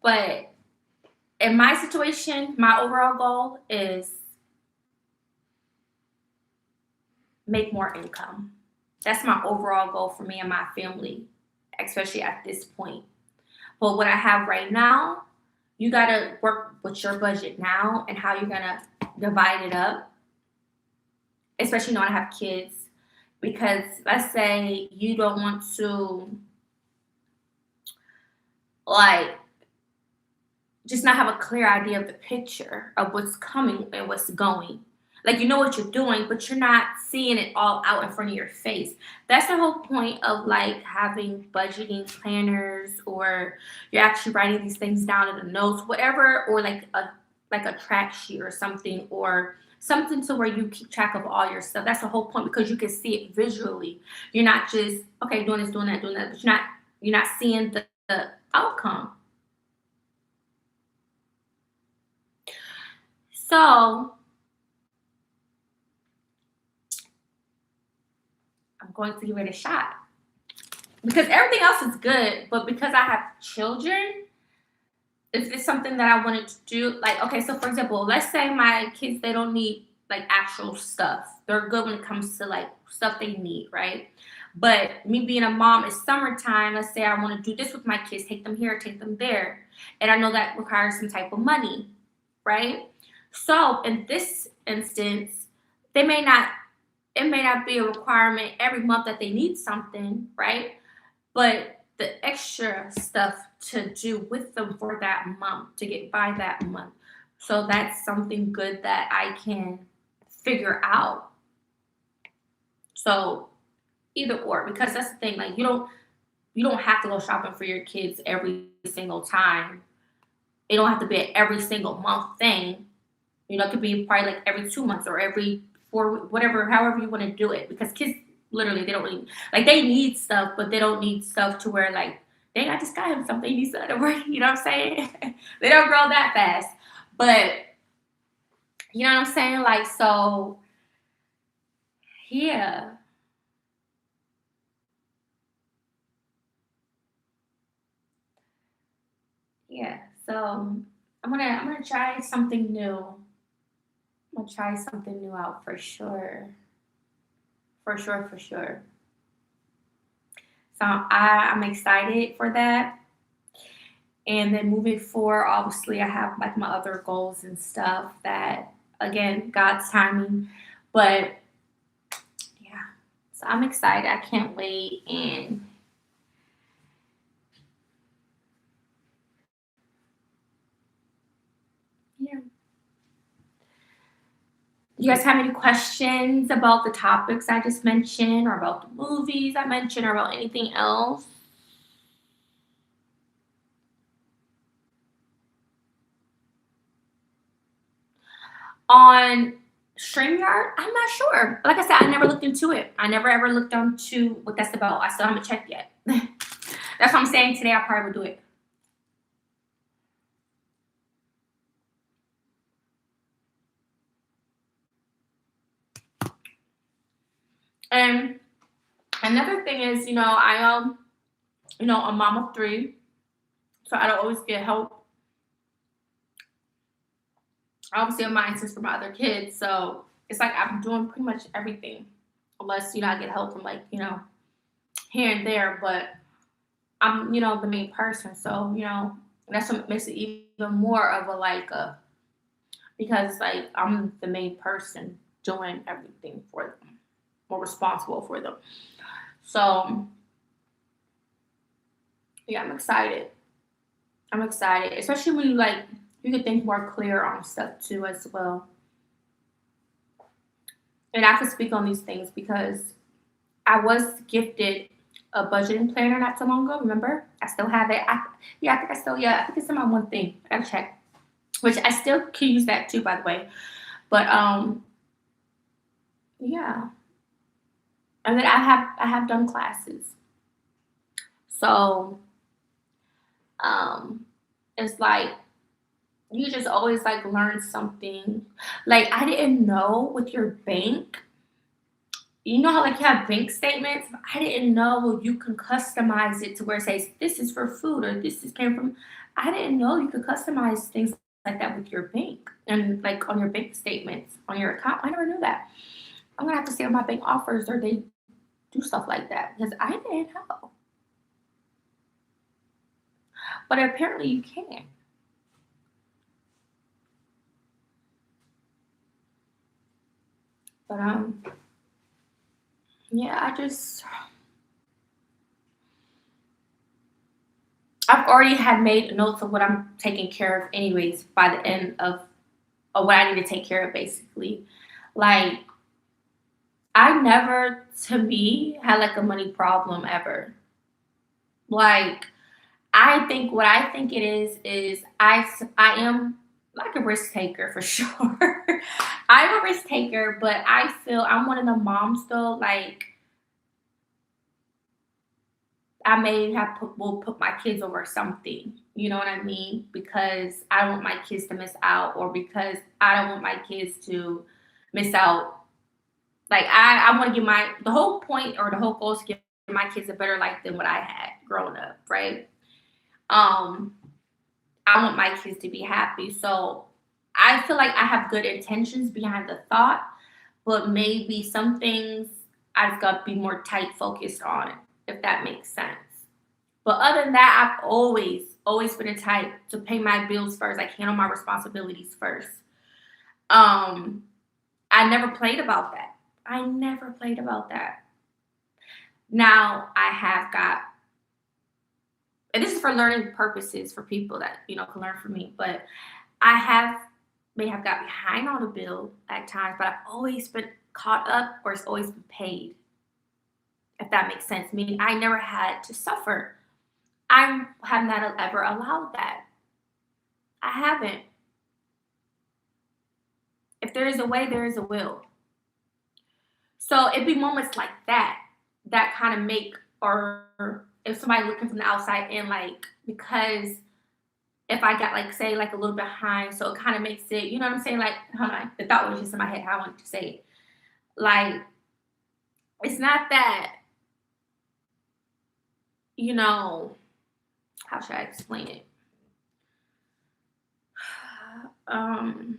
But in my situation, my overall goal is make more income. That's my overall goal for me and my family, especially at this point. But what I have right now, you got to work with your budget now and how you're going to divide it up, especially knowing I have kids. Because let's say you don't want to, like, just not have a clear idea of the picture of what's coming and what's going. Like you know what you're doing, but you're not seeing it all out in front of your face. That's the whole point of like having budgeting planners, or you're actually writing these things down in the notes, whatever, or like a track sheet or something, or something to where you keep track of all your stuff. That's the whole point because you can see it visually. You're not just okay doing this, doing that, but you're not seeing the outcome. So I'm going to give it a shot because everything else is good, but because I have children, if it's something that I wanted to do, like okay, so for example, let's say my kids they don't need like actual stuff. They're good when it comes to like stuff they need, right? But me being a mom, it's summertime. Let's say I want to do this with my kids, take them here, take them there, and I know that requires some type of money, right? So in this instance, they may not. It may not be a requirement every month that they need something, right? But the extra stuff to do with them for that month to get by that month. So that's something good that I can figure out. So either or, because that's the thing, like you don't have to go shopping for your kids every single time. It don't have to be an every single month thing. It could be probably like every 2 months or every four, whatever, however you want to do it. Because kids literally they don't really like they need stuff, but they don't need stuff to where like dang, I just got him something. He needs something to wear. You know what I'm saying? They don't grow that fast. But you know what I'm saying? Like so, yeah, yeah. So I'm gonna try something new. I'm gonna try something new out for sure. For sure, for sure. So I'm excited for that. And then moving forward, obviously, I have like my other goals and stuff that, again, God's timing. But yeah, so I'm excited. I can't wait. And yeah, you guys have any questions about the topics I just mentioned, or about the movies I mentioned, or about anything else? On StreamYard, I'm not sure. Like I said, I never looked into it. I never ever looked into what that's about. I still haven't checked yet. That's what I'm saying today. I probably will do it. And another thing is, I a mom of three, so I don't always get help. I obviously have my answers for my other kids, so it's like I'm doing pretty much everything, unless I get help from like here and there. But I'm the main person, so that's what makes it even more of a like a because like I'm the main person doing everything for them, more responsible for them. So yeah, I'm excited. I'm excited, especially when you can think more clear on stuff too as well. And I can speak on these things because I was gifted a budgeting planner not so long ago. Remember, I still have it. Yeah, I think I still I think it's in my one thing. I gotta check. Which I still can use that too, by the way. But yeah, and then I have done classes, so um, it's like you just always like learn something. Like I didn't know with your bank, how like you have bank statements. I didn't know you can customize it to where it says this is for food or this is came from. I didn't know you could customize things like that with your bank and like on your bank statements on your account. I never knew that. I'm gonna have to see what my bank offers or they do stuff like that because I didn't know. But apparently you can. But yeah, I've already had made notes of what I'm taking care of anyways by the end of what I need to take care of basically. Like, I never, to me, had like a money problem ever. Like, I think what I think it is I am like a risk taker for sure. I'm a risk taker, but I feel I'm one of the moms though. Like, I may have will put my kids over something. You know what I mean? Because I don't want my kids to miss out, or because I don't want my kids to miss out. Like, I want to give my the whole point or the whole goal is to give my kids a better life than what I had growing up, right? Um, I want my kids to be happy. So I feel like I have good intentions behind the thought, but maybe some things I've got to be more tight focused on, if that makes sense. But other than that, I've always been a type to pay my bills first, like handle my responsibilities first. Um, I never played about that. I never played about that. Now I have got, and this is for learning purposes for people that can learn from me. But I may have got behind on a bill at times, but I've always been caught up or it's always been paid. If that makes sense, meaning I never had to suffer. I have not ever allowed that. I haven't. If there is a way, there is a will. So it'd be moments like that that kind of make, or if somebody looking from the outside in, like, because if I got like say like a little behind, so it kind of makes it, you know what I'm saying? Like, hold on, the thought was just in my head how I wanted to say it. Like, it's not that, you know, how should I explain it? Um,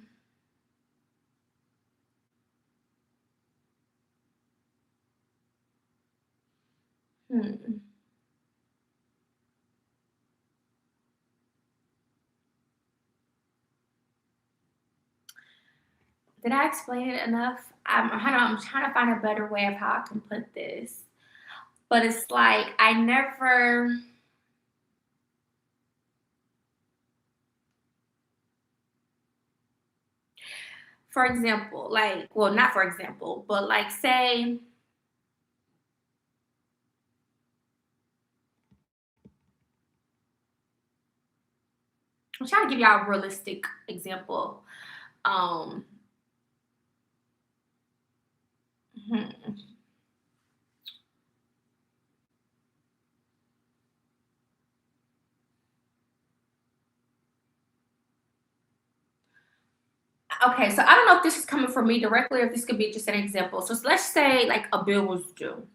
hmm. Did I explain it enough? I'm trying to find a better way of how I can put this. But it's like I never, for example, like, well, not for example, but like say, I'm trying to give y'all a realistic example. Um, hmm. Okay, so I don't know if this is coming from me directly or if this could be just an example. So let's say like a bill was due.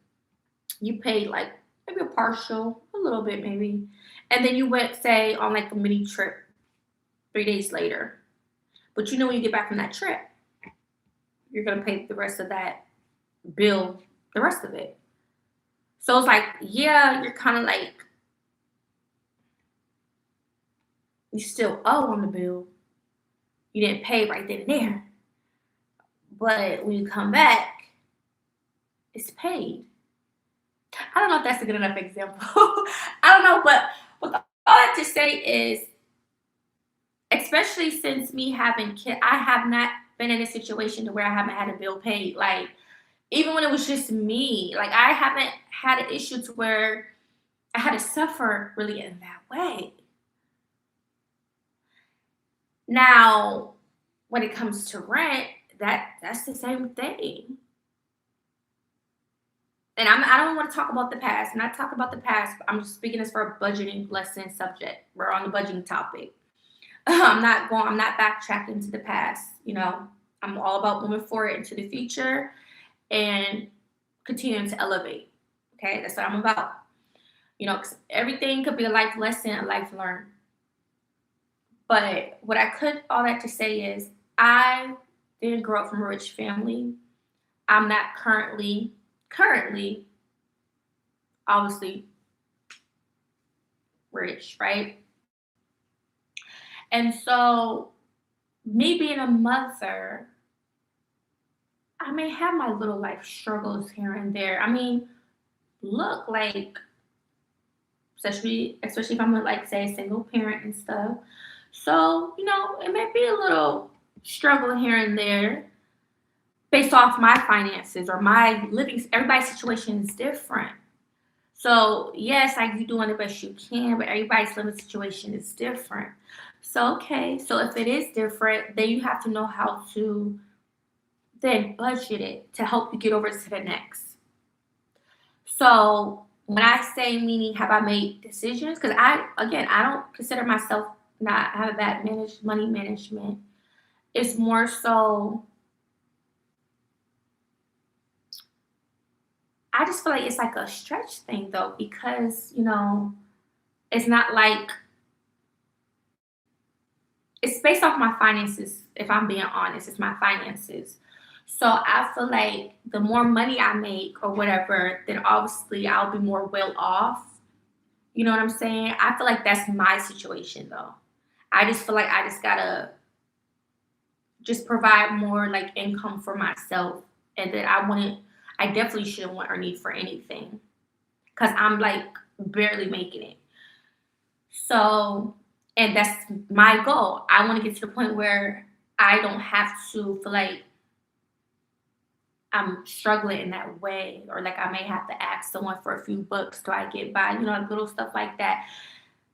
You paid like maybe a partial, a little bit maybe, and then you went say on like a mini trip 3 days later. But you know when you get back from that trip, you're gonna pay the rest of that bill, the rest of it. So it's like, yeah, you're kind of like you still owe on the bill. You didn't pay right then and there, but when you come back, it's paid. I don't know if that's a good enough example. I don't know, but all I have to say is, especially since me having kids, I have not been in a situation to where I haven't had a bill paid. Like, even when it was just me, like I haven't had an issue to where I had to suffer really in that way. Now, when it comes to rent, that's the same thing. And I don't want to talk about the past. I'm not talking about the past, but I'm just speaking as for a budgeting lesson subject. We're on the budgeting topic. I'm not backtracking to the past. I'm all about moving forward into the future and continuing to elevate. Okay, that's what I'm about. 'Cause everything could be a life lesson, a life learned. But what I could all that to say is I didn't grow up from a rich family. I'm not currently obviously rich, right? And so me being a mother, I may have my little life struggles here and there. I mean, look, like, especially if I'm like say a single parent and stuff. So, it may be a little struggle here and there. based off my finances or my living. Everybody's situation is different. So yes, like you doing the best you can, but everybody's living situation is different. So okay, so if it is different, then you have to know how to then budget it to help you get over to the next. So when I say meaning have I made decisions, because I don't consider myself not have a bad money management. It's more so I just feel like it's like a stretch thing though, because it's not like it's based off my finances. If I'm being honest, it's my finances. So I feel like the more money I make or whatever, then obviously I'll be more well off. You know what I'm saying? I feel like that's my situation though. I just feel like I just gotta just provide more like income for myself, and that I definitely shouldn't want or need for anything because I'm like barely making it. So, and that's my goal. I want to get to the point where I don't have to feel like I'm struggling in that way, or like I may have to ask someone for a few bucks till I get by, like little stuff like that.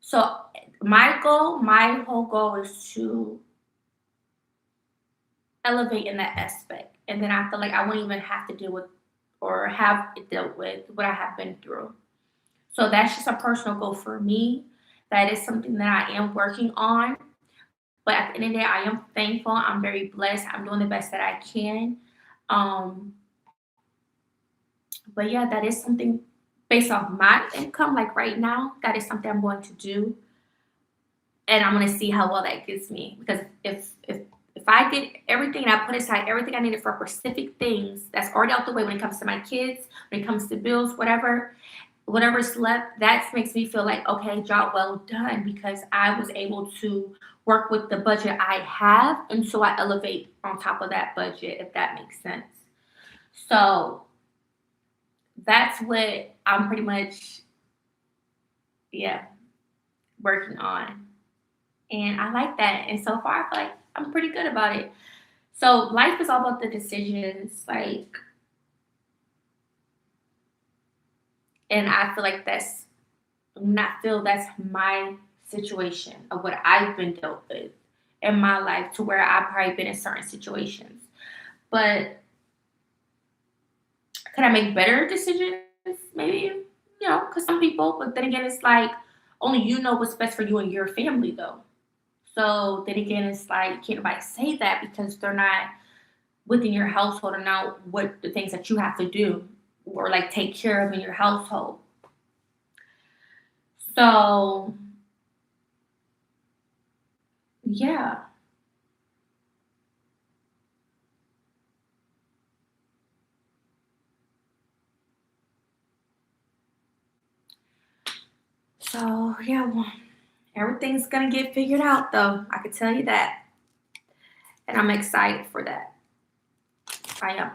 So, my whole goal is to elevate in that aspect. And then I feel like I won't even have to deal with or have it dealt with what I have been through. So that's just a personal goal for me. That is something that I am working on. But at the end of the day, I am thankful. I'm very blessed. I'm doing the best that I can. Um, but yeah, that is something based off my income. Like right now, that is something I'm going to do, and I'm going to see how well that gets me. Because if I get everything and I put aside everything I needed for specific things that's already out the way when it comes to my kids, when it comes to bills, whatever's left, that makes me feel like, okay, job well done, because I was able to work with the budget I have, and so I elevate on top of that budget, if that makes sense. So that's what I'm pretty much, yeah, working on. And I like that. And so far, I feel like I'm pretty good about it. So life is all about the decisions, like, and I feel like that's my situation of what I've been dealt with in my life, to where I've probably been in certain situations. But could I make better decisions? Maybe, because some people, but then again, it's like only you know what's best for you and your family, though. So then again, it's like, can't nobody say that because they're not within your household and know what the things that you have to do or like take care of in your household. So, yeah. So, yeah, well, everything's gonna get figured out, though. I can tell you that. And I'm excited for that. I am.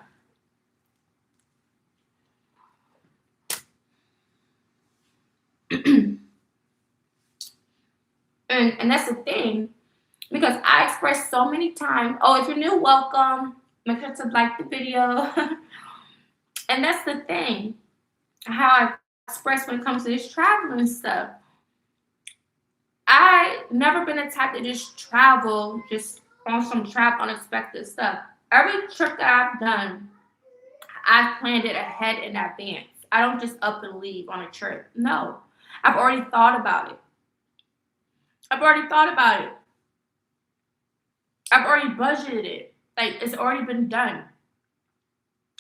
And that's the thing, because I expressed so many times, oh, if you're new, welcome. Make sure to like the video. And that's the thing, how I express when it comes to this traveling stuff. I never been the type to just travel just on some unexpected stuff. Every trip that I've done, I've planned it ahead in advance. I don't just up and leave on a trip. No, I've already thought about it. I've already thought about it. I've already budgeted it. Like, it's already been done.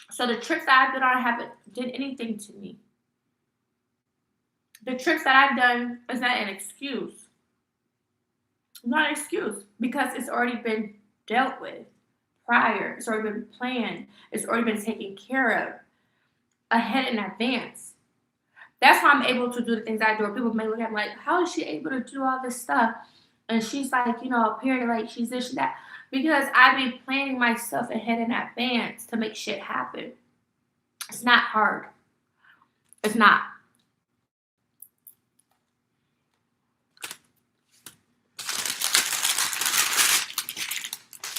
So the trips that I've been on haven't did anything to me. The trips that I've done is not an excuse. Not an excuse, because it's already been dealt with prior. It's already been planned. It's already been taken care of ahead in advance. That's why I'm able to do the things I do. People may look at me like, how is she able to do all this stuff? And she's like, apparently like she's this, that. Because I be planning my stuff ahead in advance to make shit happen. It's not hard. It's not.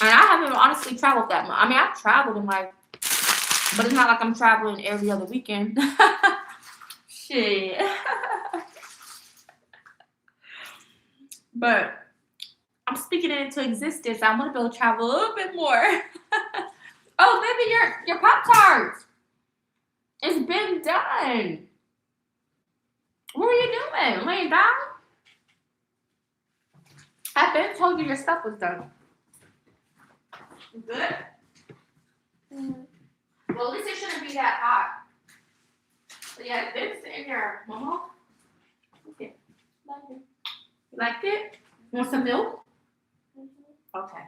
And I haven't honestly traveled that much. I mean, I've traveled in life, but it's not like I'm traveling every other weekend. Shit. But I'm speaking it into existence. I'm gonna be able to travel a little bit more. Oh, baby, your Pop Tarts. It's been done. What are you doing? Laying down? I've been told you your stuff was done. You good? Well, at least it shouldn't be that hot. But yeah, it's been sitting here, Mama. Okay. You liked it? You want some milk? Okay.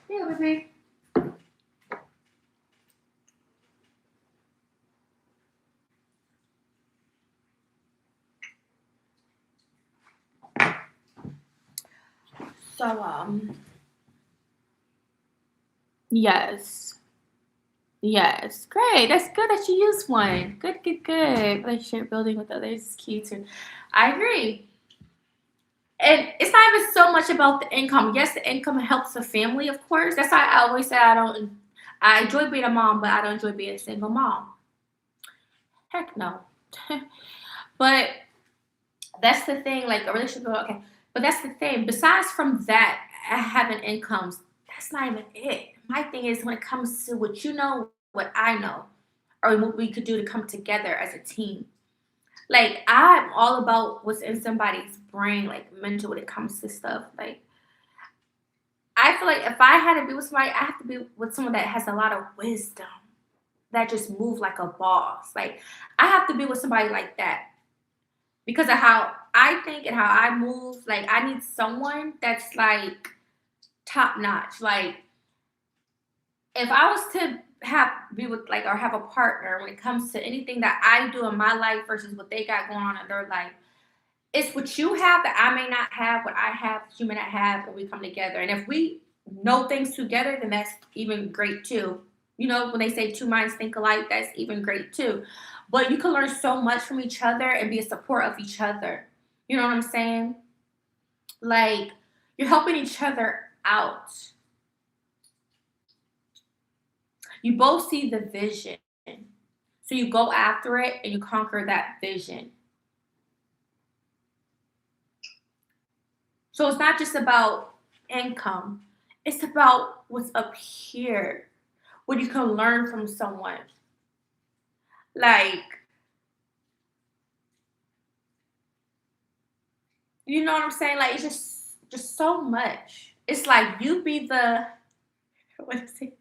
Here, baby. So, yes. Yes. Great. That's good that you used one. Good, good, good. Relationship building with others is key too. I agree. And it's not even so much about the income. Yes, the income helps the family, of course. That's why I always say I enjoy being a mom, but I don't enjoy being a single mom. Heck no. But that's the thing, like a relationship, okay. But that's the thing. Besides from that, having incomes, that's not even it. My thing is when it comes to what you know, what I know, or what we could do to come together as a team. Like I'm all about what's in somebody's brain, like mental when it comes to stuff. Like I feel like if I had to be with somebody, I have to be with someone that has a lot of wisdom, that just move like a boss. Like I have to be with somebody like that because of how I think and how I move. Like I need someone that's like top notch. Like if I was to be with like or have a partner when it comes to anything that I do in my life versus what they got going on in their life, it's what you have that I may not have, what I have that you may not have, and we come together. And if we know things together, then that's even great too. You know, when they say two minds think alike, that's even great too. But you can learn so much from each other and be a support of each other. You know what I'm saying? Like you're helping each other out. You both see the vision. So you go after it and you conquer that vision. So it's not just about income, it's about what's up here, what you can learn from someone. Like, you know what I'm saying? Like it's just so much. It's like you be the what is it?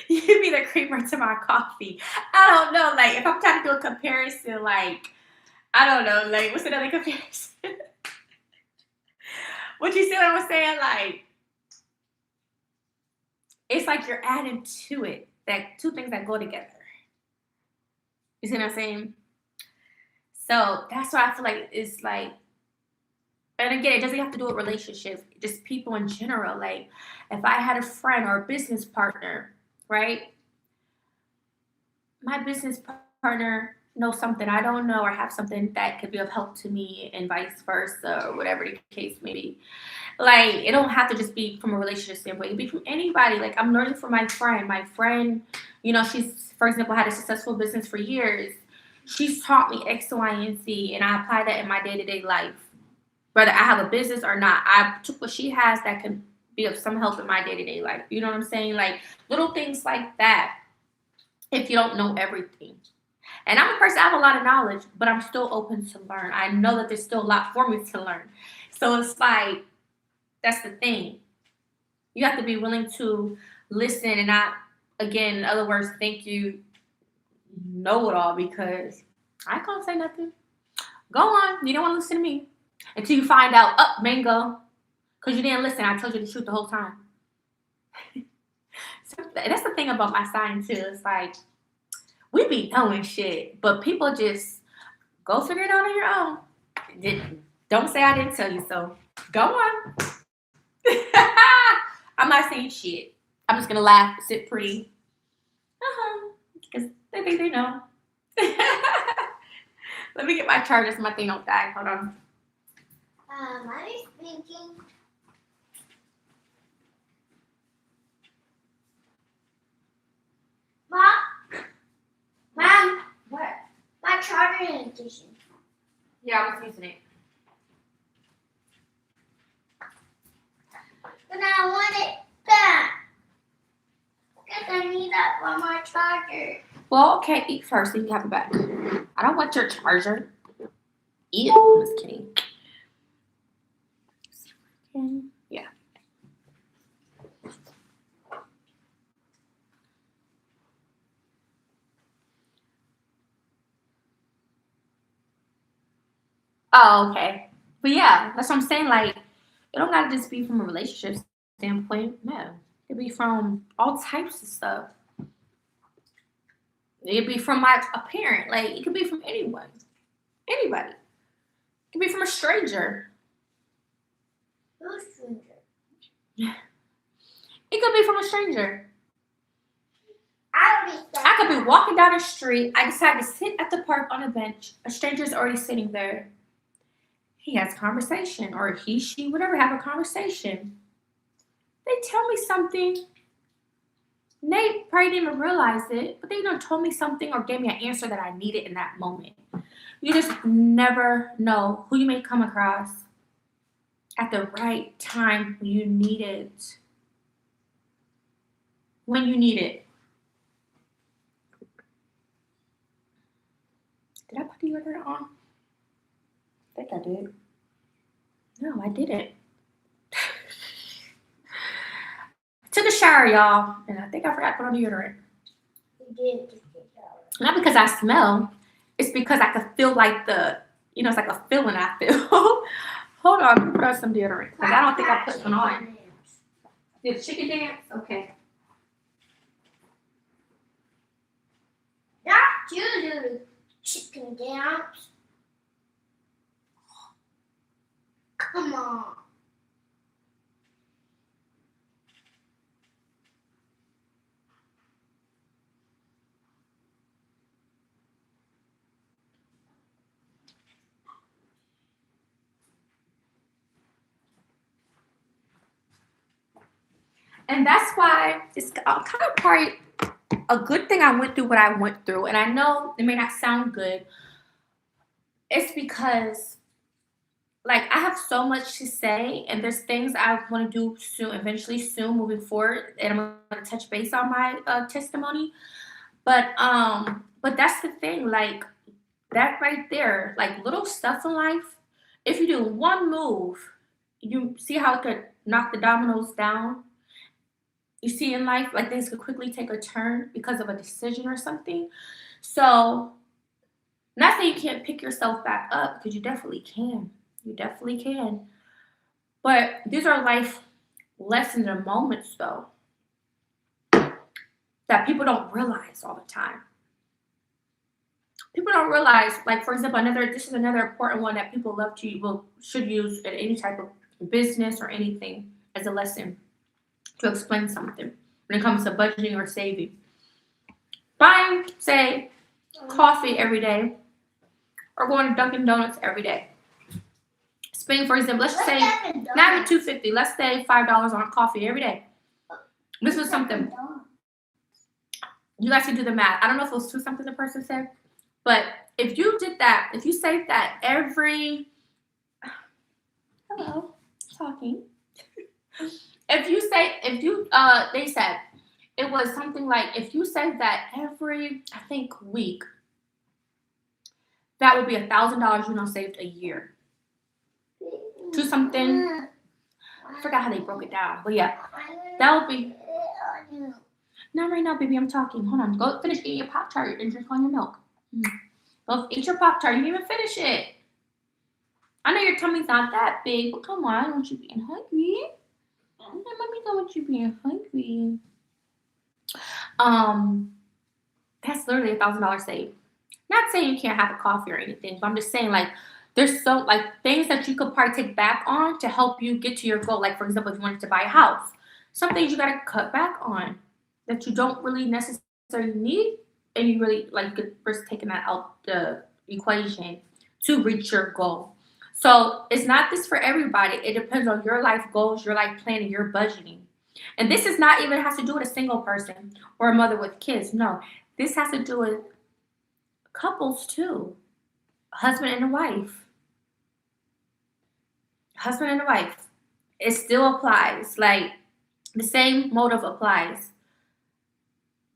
You be the creamer to my coffee. I don't know. Like if I'm trying to do a comparison, like I don't know, like what's another comparison? What you see what I'm saying? Like it's like you're adding to it. That two things that go together. You see what I'm saying? So that's why I feel like it's like, and again, it doesn't have to do with relationships, just people in general. Like, if I had a friend or a business partner, right? My business partner knows something I don't know, or have something that could be of help to me, and vice versa, or whatever the case may be. Like, it don't have to just be from a relationship standpoint. It can be from anybody. Like, I'm learning from my friend. My friend, you know, she's, for example, had a successful business for years. She's taught me X, Y, and Z, and I apply that in my day to day life. Whether I have a business or not, I took what she has that can be of some help in my day to day life. You know what I'm saying? Like, little things like that, if you don't know everything. And I'm a person, I have a lot of knowledge, but I'm still open to learn. I know that there's still a lot for me to learn. So it's like, that's the thing. You have to be willing to listen and not, again, in other words, think you know it all because I can't say nothing. Go on. You don't want to listen to me until you find out, mango, because you didn't listen. I told you the truth the whole time. So that's the thing about my sign, too. It's like, we be knowing shit, but people just Go figure it out on your own. Don't say I didn't tell you so. Go on. I'm not saying shit. I'm just gonna laugh, sit pretty. Because they think they know. Let me get my charger so my thing don't die. Hold on. I was thinking. Mom, What? my charger edition. Yeah, I was using it. But I want it back. Because I need that for my charger. Well, okay, eat first, so you can have it back. I don't want your charger. Ew, I'm just kidding. Yeah. Oh, okay. But yeah, that's what I'm saying. Like, it don't gotta just be from a relationship standpoint. No, it could be from all types of stuff. It could be from like a parent. Like, it could be from anyone, anybody. It could be from a stranger. Who's stranger? It could be from a stranger. I I could be walking down the street. I decide to sit at the park on a bench. A stranger's already sitting there. He has a conversation, or he, she, whatever, have a conversation. They tell me something. They probably didn't even realize it, but they told me something or gave me an answer that I needed in that moment. You just never know who you may come across at the right time when you need it. When you need it. Did I put the deodorant on? I think I did. No, I didn't. Took a shower, y'all, and I think I forgot to put on deodorant. You did just get out. Not because I smell, it's because I could feel like it's like a feeling I feel. Hold on, let me put on some deodorant, because I don't think I put one on. Did the chicken dance? Okay. Not you do the chicken dance. Come on. And that's why it's kind of probably a good thing I went through what I went through. And I know it may not sound good. It's because, like, I have so much to say, and there's things I want to do soon, eventually soon, moving forward. And I'm going to touch base on my testimony. But that's the thing, like that right there, like little stuff in life. If you do one move, you see how it could knock the dominoes down. You see in life, like things could quickly take a turn because of a decision or something. So, not saying you can't pick yourself back up because you definitely can. You definitely can. But these are life lessons or moments, though, that people don't realize all the time. People don't realize, like for example, this is another important one that people should use in any type of business or anything as a lesson to explain something when it comes to budgeting or saving. Buying, say, coffee every day or going to Dunkin' Donuts every day. Spending, for example, let's say not even $2.50. Let's say $5 on coffee every day. This was something. You guys can do the math. I don't know if it was two something the person said, but if you did that, if you saved that every hello, talking. They said it was something like if you saved that every, I think, week, that would be $1,000 saved a year. To something. I forgot how they broke it down, but yeah, that would be. Not right now, baby. I'm talking. Hold on. Go finish eating your Pop-Tart and drink all your milk. Go eat your Pop-Tart. You didn't even finish it. I know your tummy's not that big, but come on. Don't you being hungry? Mommy don't want you being hungry. That's literally $1,000 saved. Not saying you can't have a coffee or anything, but I'm just saying like there's so like things that you could partake back on to help you get to your goal. Like for example, if you wanted to buy a house, some things you gotta cut back on that you don't really necessarily need, and you really like you could first taking that out the equation to reach your goal. So it's not this for everybody. It depends on your life goals, your life planning, your budgeting. And this is not even has to do with a single person or a mother with kids. No, this has to do with couples too, husband and a wife, husband and a wife. It still applies. Like the same motive applies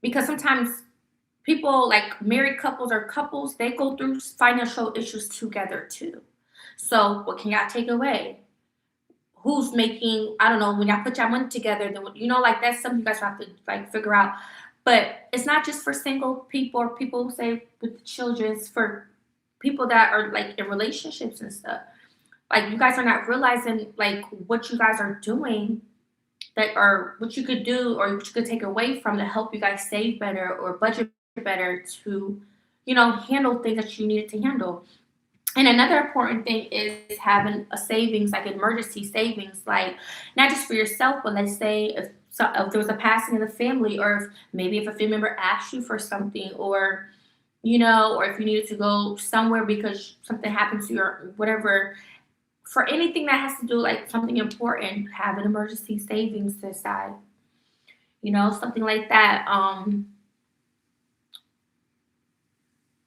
because sometimes people like married couples or couples they go through financial issues together too. So what can y'all take away? Who's making? I don't know. When y'all put your money together, then like that's something you guys have to like figure out. But it's not just for single people or people who say with children. It's for people that are like in relationships and stuff. Like you guys are not realizing like what you guys are doing that or what you could do or what you could take away from to help you guys save better or budget better to handle things that you needed to handle. And another important thing is having a savings, like emergency savings, like not just for yourself, but let's say if there was a passing in the family, or maybe if a family member asked you for something, or if you needed to go somewhere because something happened to you or whatever, for anything that has to do like something important, have an emergency savings to the side, something like that.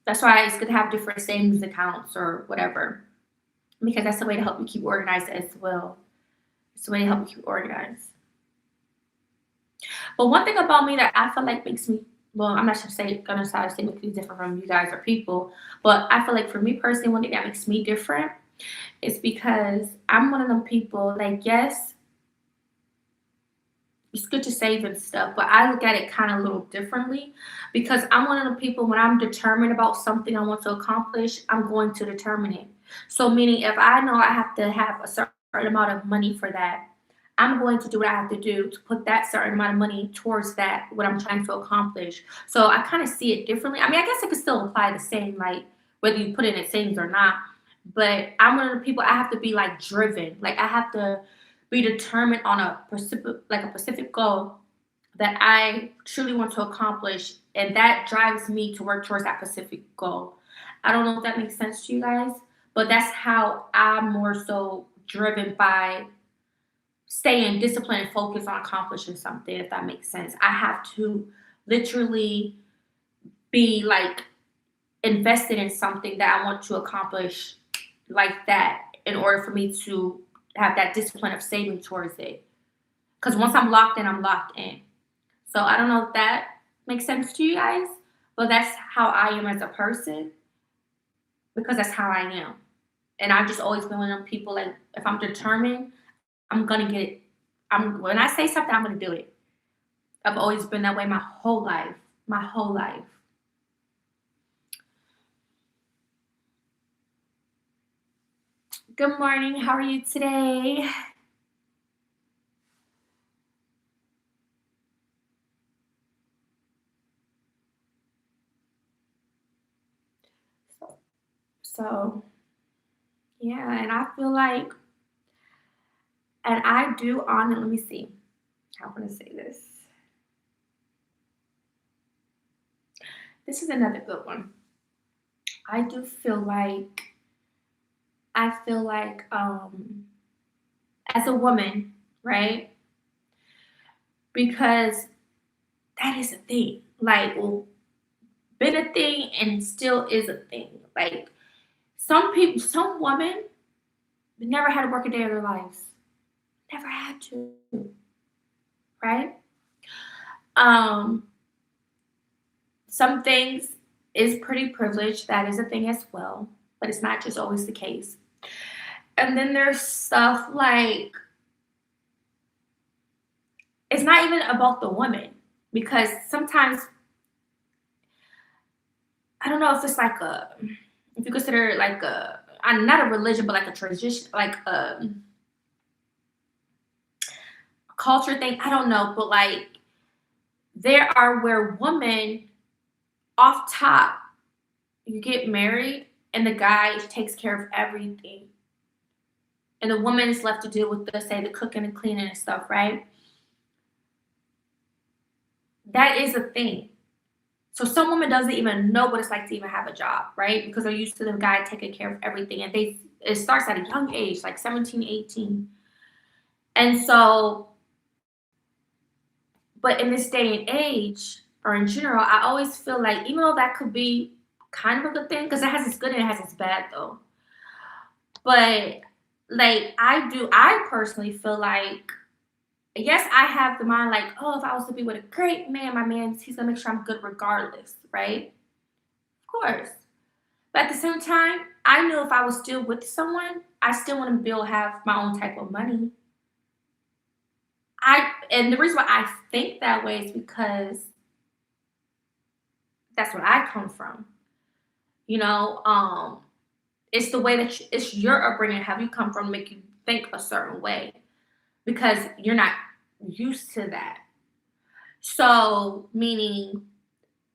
That's why it's good to have different savings accounts or whatever, because that's the way to help you keep organized as well. It's the way to help you keep organized. But one thing about me that I feel like makes me, well, I'm not gonna say makes me different from you guys or people, but I feel like for me personally, one thing that makes me different is because I'm one of them people like, yes, it's good to save and stuff, but I look at it kind of a little differently because I'm one of the people when I'm determined about something I want to accomplish, I'm going to determine it. So, meaning if I know I have to have a certain amount of money for that, I'm going to do what I have to do to put that certain amount of money towards that, what I'm trying to accomplish. So, I kind of see it differently. I mean, I guess it could still apply the same, like whether you put it in savings or not. But I'm one of the people I have to be like driven. Like I have to be determined on a specific goal that I truly want to accomplish, and that drives me to work towards that specific goal. I don't know if that makes sense to you guys, but that's how I'm more so driven by staying disciplined and focused on accomplishing something, if that makes sense. I have to literally be like invested in something that I want to accomplish like that in order for me to have that discipline of saving towards it. Because once I'm locked in, I'm locked in. So I don't know if that makes sense to you guys, but that's how I am as a person because that's how I am. And I've just always been one of them people like if I'm determined, I'm gonna get it. I'm when I say something, I'm gonna do it. I've always been that way my whole life. My whole life. Good morning. How are you today? So yeah, and I feel like, and I do honor. Let me see. How can I say this? This is another good one. I do feel like as a woman, right? Because that is a thing. Like, well, been a thing and still is a thing. Like some people, some women never had to work a day of their lives. Never had to, right? Um, some things is pretty privileged. That is a thing as well, but it's not just always the case. And then there's stuff like it's not even about the woman because sometimes I don't know if it's like a if you consider it like a not a religion but like a tradition like a culture thing. I don't know, but like there are where women off top you get married and the guy takes care of everything. And the woman is left to deal with the say the cooking and cleaning and stuff, right? That is a thing. So some woman doesn't even know what it's like to even have a job, right? Because they're used to the guy taking care of everything. And it starts at a young age, like 17, 18. And so, but in this day and age, or in general, I always feel like even though that could be kind of a good thing, because it has its good and it has its bad though. But like I personally feel like yes, I have the mind like, oh, if I was to be with a great man, my man, he's gonna make sure I'm good regardless, right? Of course. But at the same time, I knew if I was still with someone, I still want to be able to have my own type of money. And the reason why I think that way is because that's what I come from. You know, it's the way that it's your upbringing, have you come from, make you think a certain way because you're not used to that. So, meaning,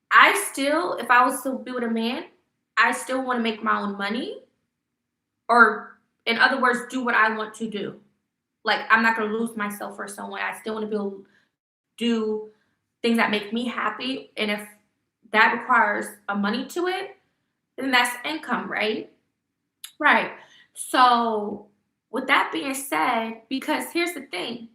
I still, if I was to be with a man, I still want to make my own money, or in other words, do what I want to do. Like, I'm not going to lose myself for someone. I still want to be able to do things that make me happy. And if that requires a money to it, then that's income, right? Right. So, with that being said, because here's the thing,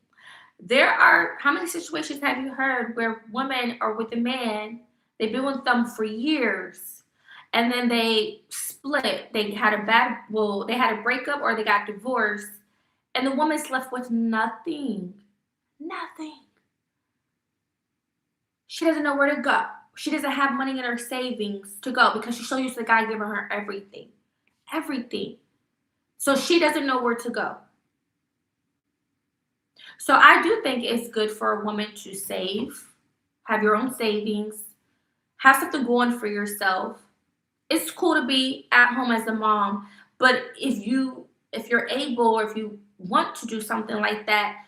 there are how many situations have you heard where women are with a man, they've been with them for years, and then they split. They had they had a breakup or they got divorced, and the woman's left with nothing. Nothing. She doesn't know where to go. She doesn't have money in her savings to go because she's so used to the guy giving her everything. Everything. So she doesn't know where to go. So I do think it's good for a woman to save, have your own savings, have something going for yourself. It's cool to be at home as a mom, but if you're able or if you want to do something like that,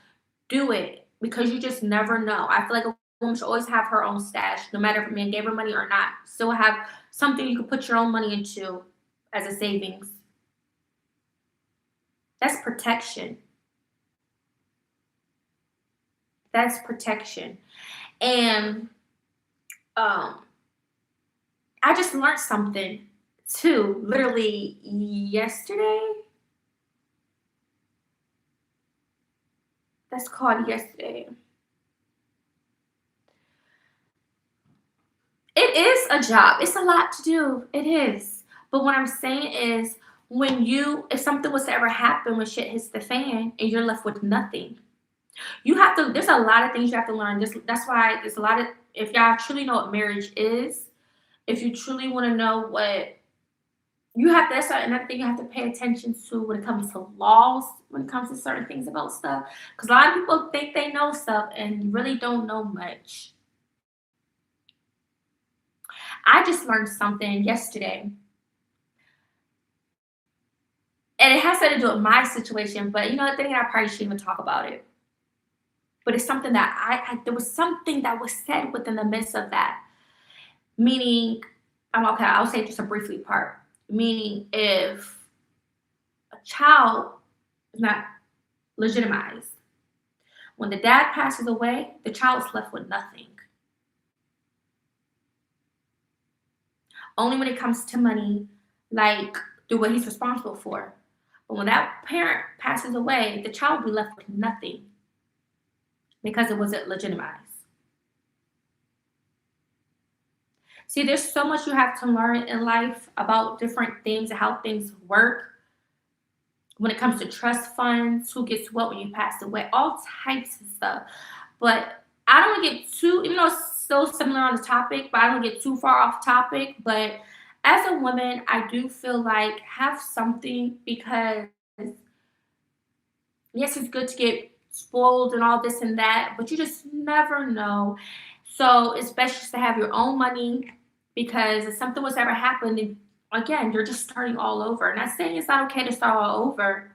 do it because you just never know. I feel like a woman should always have her own stash, no matter if a man gave her money or not. Still have something you can put your own money into as a savings. That's protection. That's protection. And um I just learned something too, literally yesterday. That's called yesterday. It is a job. It's a lot to do. It is. But what I'm saying is if something was to ever happen when shit hits the fan and you're left with nothing, there's a lot of things you have to learn. That's why there's a lot of, if y'all truly know what marriage is, if you truly want to know what you have to, that's another thing you have to pay attention to when it comes to laws, when it comes to certain things about stuff. Because a lot of people think they know stuff and really don't know much. I just learned something yesterday, and it has something to do with my situation. But you know, I think I probably shouldn't even talk about it. But it's something that there was something that was said within the midst of that. Meaning, I'm okay. I'll say just a briefly part. Meaning, if a child is not legitimized, when the dad passes away, the child is left with nothing. Only when it comes to money, like do what he's responsible for. But when that parent passes away, the child will be left with nothing because it wasn't legitimized. See, there's so much you have to learn in life about different things and how things work when it comes to trust funds, who gets what when you pass away, all types of stuff. But I don't want to get too, even though it's so similar on the topic, but I don't get too far off topic. But as a woman, I do feel like have something because yes, it's good to get spoiled and all this and that, but you just never know. So it's best just to have your own money because if something was ever happening, again, you're just starting all over. Not saying it's not okay to start all over,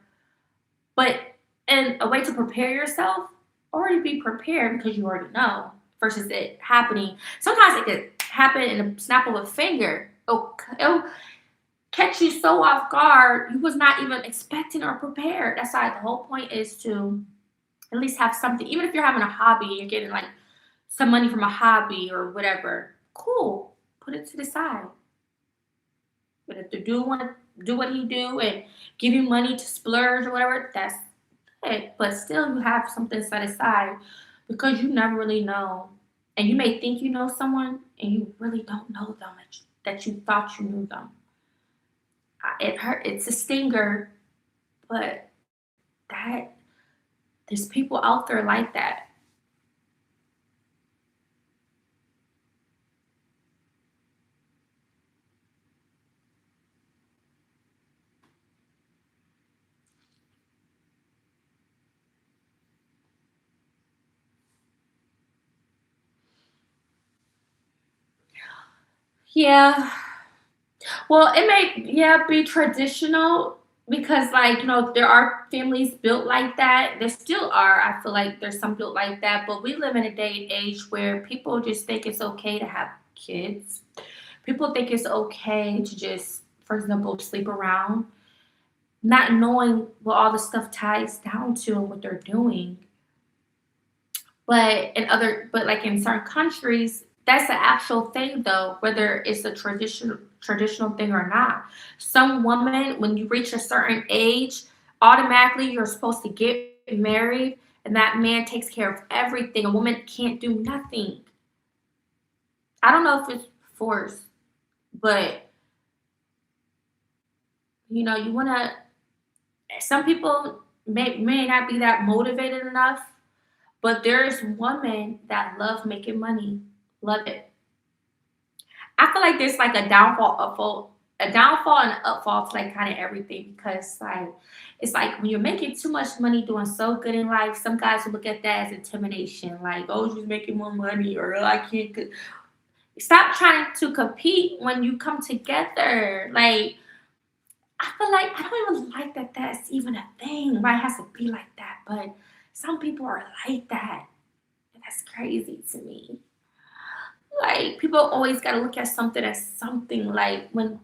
but in a way to prepare yourself, already be prepared because you already know versus it happening. Sometimes it could happen in a snap of a finger It'll catch you so off guard. You was not even expecting or prepared. That's why the whole point is to at least have something. Even if you're having a hobby, you're getting like some money from a hobby or whatever. Cool. Put it to the side. But if the dude want to do what he do and give you money to splurge or whatever, that's it. But still, you have something set aside because you never really know. And you may think you know someone and you really don't know them that you thought you knew them. It hurt. It's a stinger, but that there's people out there like that. Yeah. Well, it may, yeah, be traditional because, like, there are families built like that. There still are. I feel like there's some built like that, but we live in a day and age where people just think it's okay to have kids. People think it's okay to just, for example, sleep around, not knowing what all the stuff ties down to and what they're doing. But like in certain countries, that's an actual thing though, whether it's a traditional thing or not. Some woman, when you reach a certain age, automatically you're supposed to get married, and that man takes care of everything. A woman can't do nothing. I don't know if it's forced, but you wanna. Some people may not be that motivated enough, but there's women that love making money, love it. I feel like there's like a downfall and an upfall to like kind of everything because like it's like when you're making too much money doing so good in life, some guys will look at that as intimidation, like, oh, she's making more money, or oh, I can't. Stop trying to compete when you come together. Like I feel like I don't even like that. That's even a thing. Why it has to be like that? But some people are like that. And that's crazy to me. Like people always got to look at something as something like why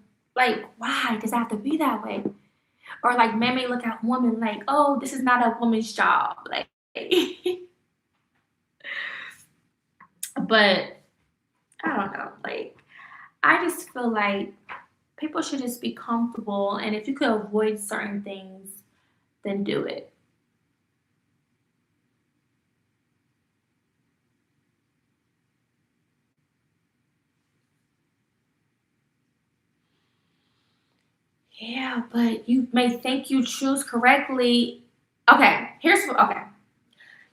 does it have to be that way? Or like men may look at women like, oh, this is not a woman's job. Like, but I don't know. Like I just feel like people should just be comfortable, and if you could avoid certain things, then do it. Yeah, but you may think you choose correctly. Okay, okay.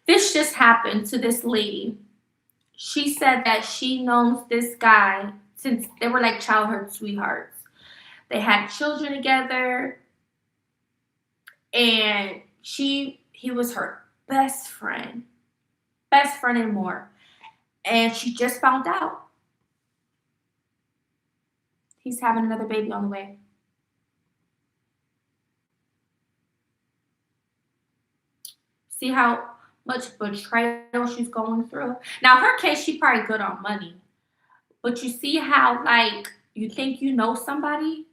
This just happened to this lady. She said that she knows this guy since they were like childhood sweethearts. They had children together, and he was her best friend and more. And she just found out he's having another baby on the way. See how much betrayal she's going through. Now, her case, she probably good on money, but you see how like you think you know somebody,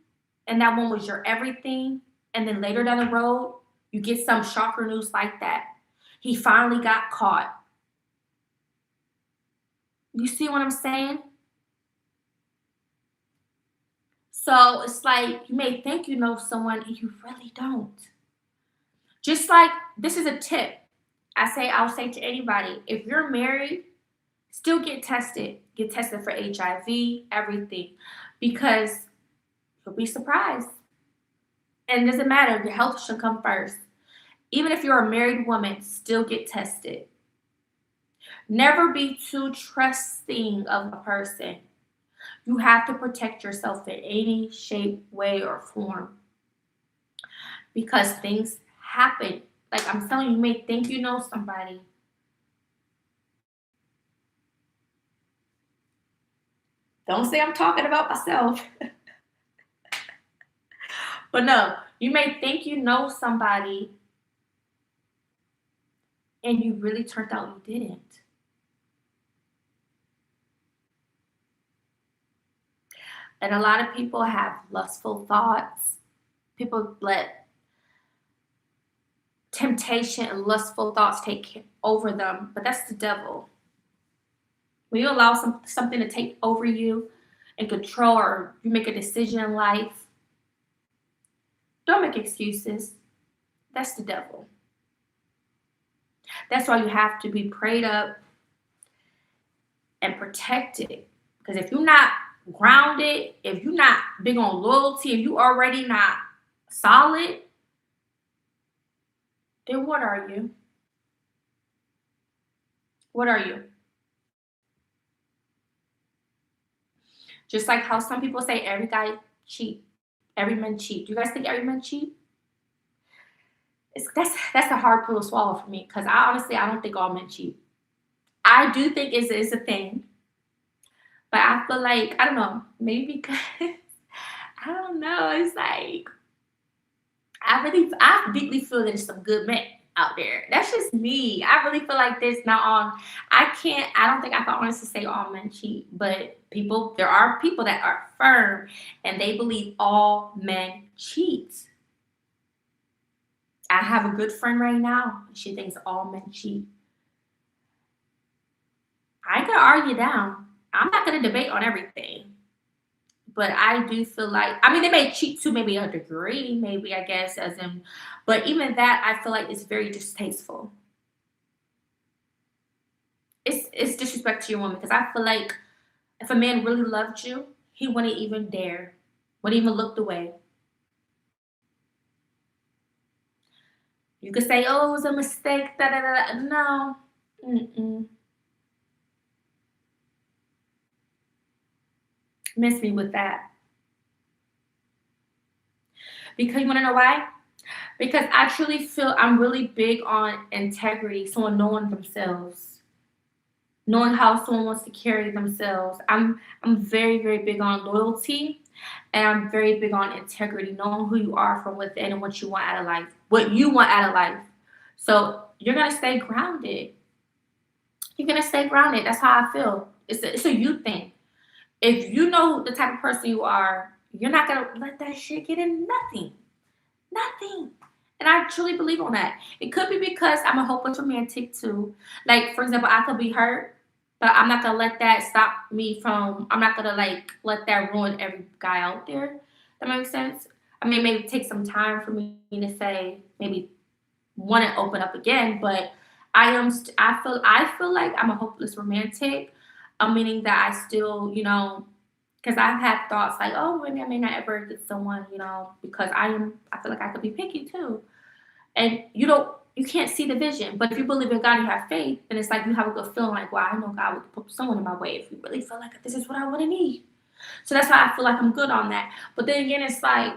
and that one was your everything, and then later down the road, you get some shocker news like that. He finally got caught. You see what I'm saying? So it's like you may think you know someone and you really don't. Just like this is a tip. I'll say to anybody, if you're married, still get tested. Get tested for HIV, everything. Because you'll be surprised. And it doesn't matter, your health should come first. Even if you're a married woman, still get tested. Never be too trusting of a person. You have to protect yourself in any shape, way, or form because things happen. Like I'm telling you, you may think you know somebody. Don't say I'm talking about myself. But no, you may think you know somebody and you really turned out you didn't. And a lot of people have lustful thoughts. People let temptation and lustful thoughts take over them, but that's the devil. When you allow something to take over you and control, or you make a decision in life, don't make excuses. That's the devil. That's why you have to be prayed up and protected. Because if you're not grounded, if you're not big on loyalty, if you already not solid, then what are you? What are you? Just like how some people say every guy cheat, every man cheat. Do you guys think every man cheat? That's a hard pill to swallow for me because I don't think all men cheat. I do think it's a thing, but I feel like I don't know, maybe because I don't know. It's like I deeply feel that there's some good men out there. That's just me. I really feel like there's not on. I don't think I can honestly say all men cheat, but there are people that are firm and they believe all men cheat. I have a good friend right now. She thinks all men cheat. I ain't gonna argue down. I'm not gonna debate on everything. But I do feel like they may cheat to maybe a degree, maybe I guess as in, but even that I feel like is very distasteful. It's disrespect to your woman because I feel like if a man really loved you, he wouldn't even dare, wouldn't even look away. You could say, "Oh, it was a mistake." Da da da. Da. No, mm-mm. Miss me with that because you want to know why? Because I truly feel I'm really big on integrity, someone knowing themselves, knowing how someone wants to carry themselves. I'm very, very big on loyalty and I'm very big on integrity, knowing who you are from within and what you want out of life. What you want out of life. So you're gonna stay grounded. You're gonna stay grounded. That's how I feel. It's a you thing. If you know the type of person you are, you're not gonna let that shit get in nothing. Nothing. And I truly believe on that. It could be because I'm a hopeless romantic too. Like, for example, I could be hurt, but I'm not gonna let that stop me from, I'm not gonna like let that ruin every guy out there. That makes sense? Maybe take some time for me to say, maybe want to open up again, but I feel like I'm a hopeless romantic, meaning that I still, because I've had thoughts like, oh, maybe I may not ever get someone, because I feel like I could be picky too. And you can't see the vision. But if you believe in God and you have faith, then it's like you have a good feeling like, wow, I know God would put someone in my way if you really feel like this is what I want to need. So that's why I feel like I'm good on that. But then again, it's like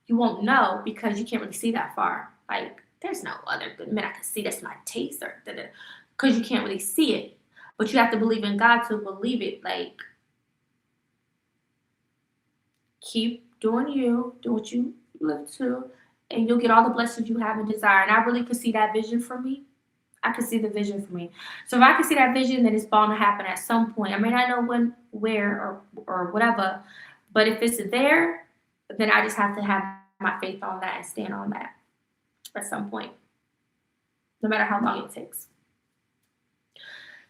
you won't know because you can't really see that far. Like, there's no other good men I can see that's my taste or because you can't really see it. But you have to believe in God to believe it. Like, keep doing you, do what you live to, and you'll get all the blessings you have and desire. And I really could see that vision for me. I could see the vision for me. So if I can see that vision, then it's bound to happen at some point. I may not know when, where, or whatever, but if it's there, then I just have to have my faith on that and stand on that at some point, no matter how long it takes.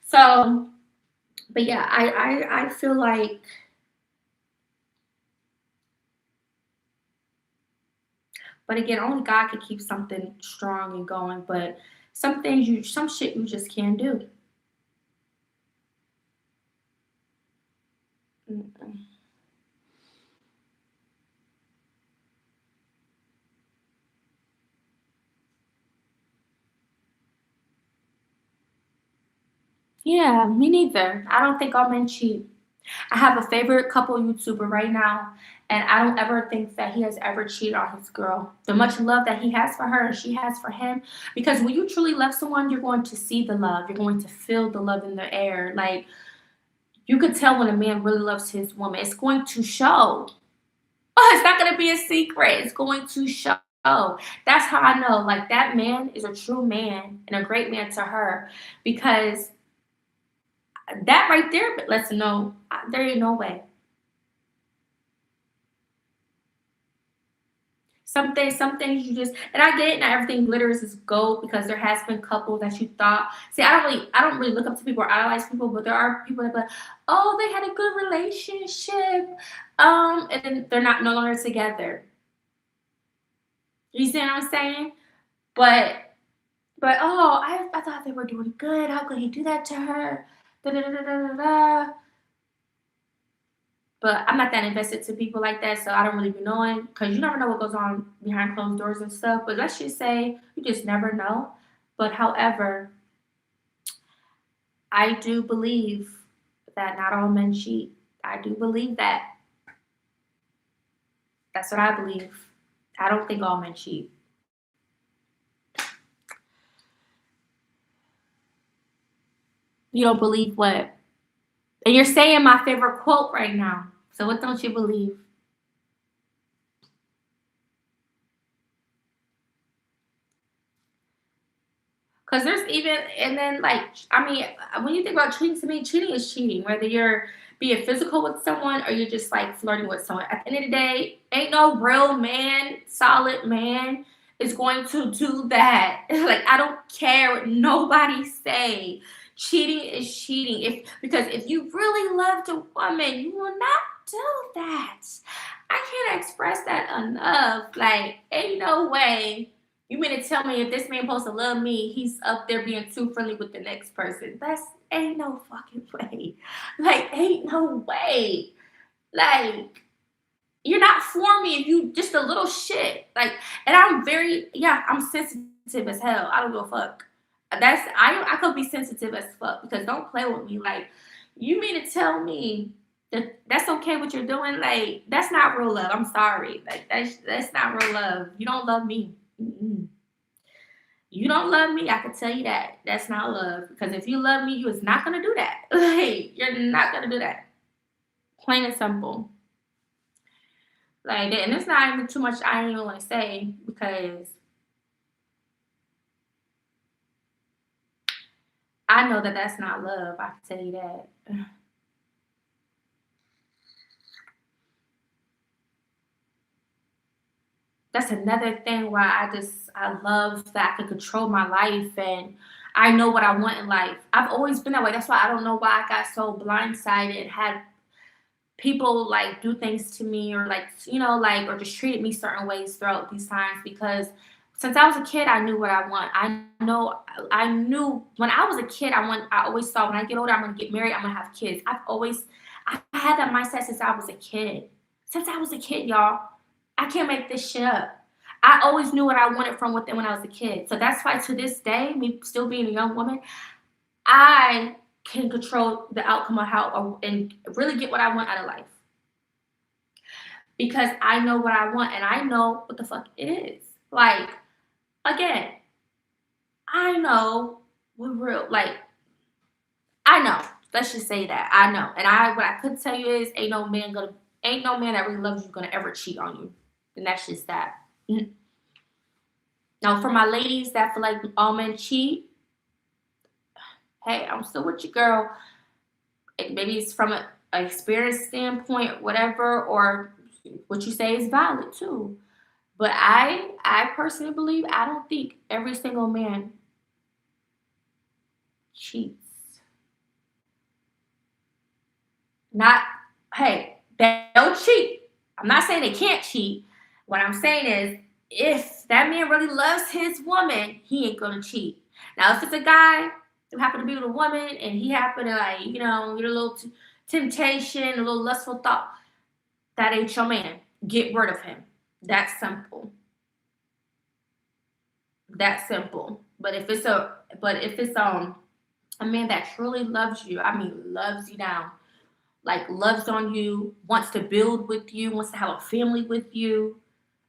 So, but yeah, I feel like, but again, only God can keep something strong and going. But some shit you just can't do. Mm-mm. Yeah, me neither. I don't think all men cheat. I have a favorite couple YouTuber right now, and I don't ever think that he has ever cheated on his girl. The much love that he has for her and she has for him. Because when you truly love someone, you're going to see the love. You're going to feel the love in the air. Like, you could tell when a man really loves his woman. It's going to show. Oh, it's not going to be a secret. It's going to show. That's how I know. Like, that man is a true man and a great man to her because That right there lets them know there ain't no way. Some things you just, and I get it, not everything glitters is gold because there has been couples that you thought. See, I don't really look up to people or idolize people, but there are people that be like, oh, they had a good relationship, and then they're not no longer together. You see what I'm saying? But oh, I thought they were doing good. How could he do that to her? Da da da da da da. But I'm not that invested to people like that, so I don't really be knowing because you never know what goes on behind closed doors and stuff. But let's just say you just never know. But however, I do believe that not all men cheat. I do believe that. That's what I believe. I don't think all men cheat. You don't believe what? And you're saying my favorite quote right now. So what don't you believe? Because there's even, and then like, I mean, when you think about cheating, to me, cheating is cheating, whether you're being physical with someone or you're just like flirting with someone. At the end of the day, ain't no real man, solid man is going to do that. Like, I don't care what nobody say. Cheating is cheating. Because if you really loved a woman, you will not do that. I can't express that enough. Like, ain't no way you mean to tell me if this man supposed to love me, he's up there being too friendly with the next person? That's ain't no fucking way. Like, ain't no way. Like, you're not for me if you just a little shit. Like, and I'm sensitive as hell. I don't give a fuck. I could be sensitive as fuck because don't play with me. Like, you mean to tell me that that's okay what you're doing? Like, that's not real love. I'm sorry. Like, that's not real love. You don't love me. Mm-mm. You don't love me, I can tell you that. That's not love. Because if you love me, you is not gonna do that. Like, you're not gonna do that. Plain and simple. Like, and it's not even too much I don't even want to say because I know that that's not love. I can tell you that. That's another thing why I love that I can control my life and I know what I want in life. I've always been that way. That's why I don't know why I got so blindsided, had people like do things to me or like like or just treated me certain ways throughout these times because since I was a kid I knew what I want. I knew when I was a kid I always thought when I get older I'm gonna get married, I'm gonna have kids. I had that mindset since I was a kid. Since I was a kid, y'all. I can't make this shit up. I always knew what I wanted from within when I was a kid. So that's why to this day, me still being a young woman, I can control the outcome of how and really get what I want out of life because I know what I want and I know what the fuck it is. Like again, I know what real like I know. Let's just say that I know, and what I could tell you is ain't no man that really loves you gonna ever cheat on you, and that's just that. Mm. Now, for my ladies that feel like all men cheat, hey, I'm still with you, girl. Maybe it's from a experience standpoint, whatever, or what you say is valid too. But I personally believe I don't think every single man cheats. Not hey, they don't cheat. I'm not saying they can't cheat. What I'm saying is if that man really loves his woman, he ain't gonna cheat. Now, if it's a guy who happened to be with a woman and he happened to like, get a little temptation, a little lustful thought, that ain't your man. Get rid of him. That's simple. That's simple. But if it's a man that truly loves you, I mean loves you down, like loves on you, wants to build with you, wants to have a family with you,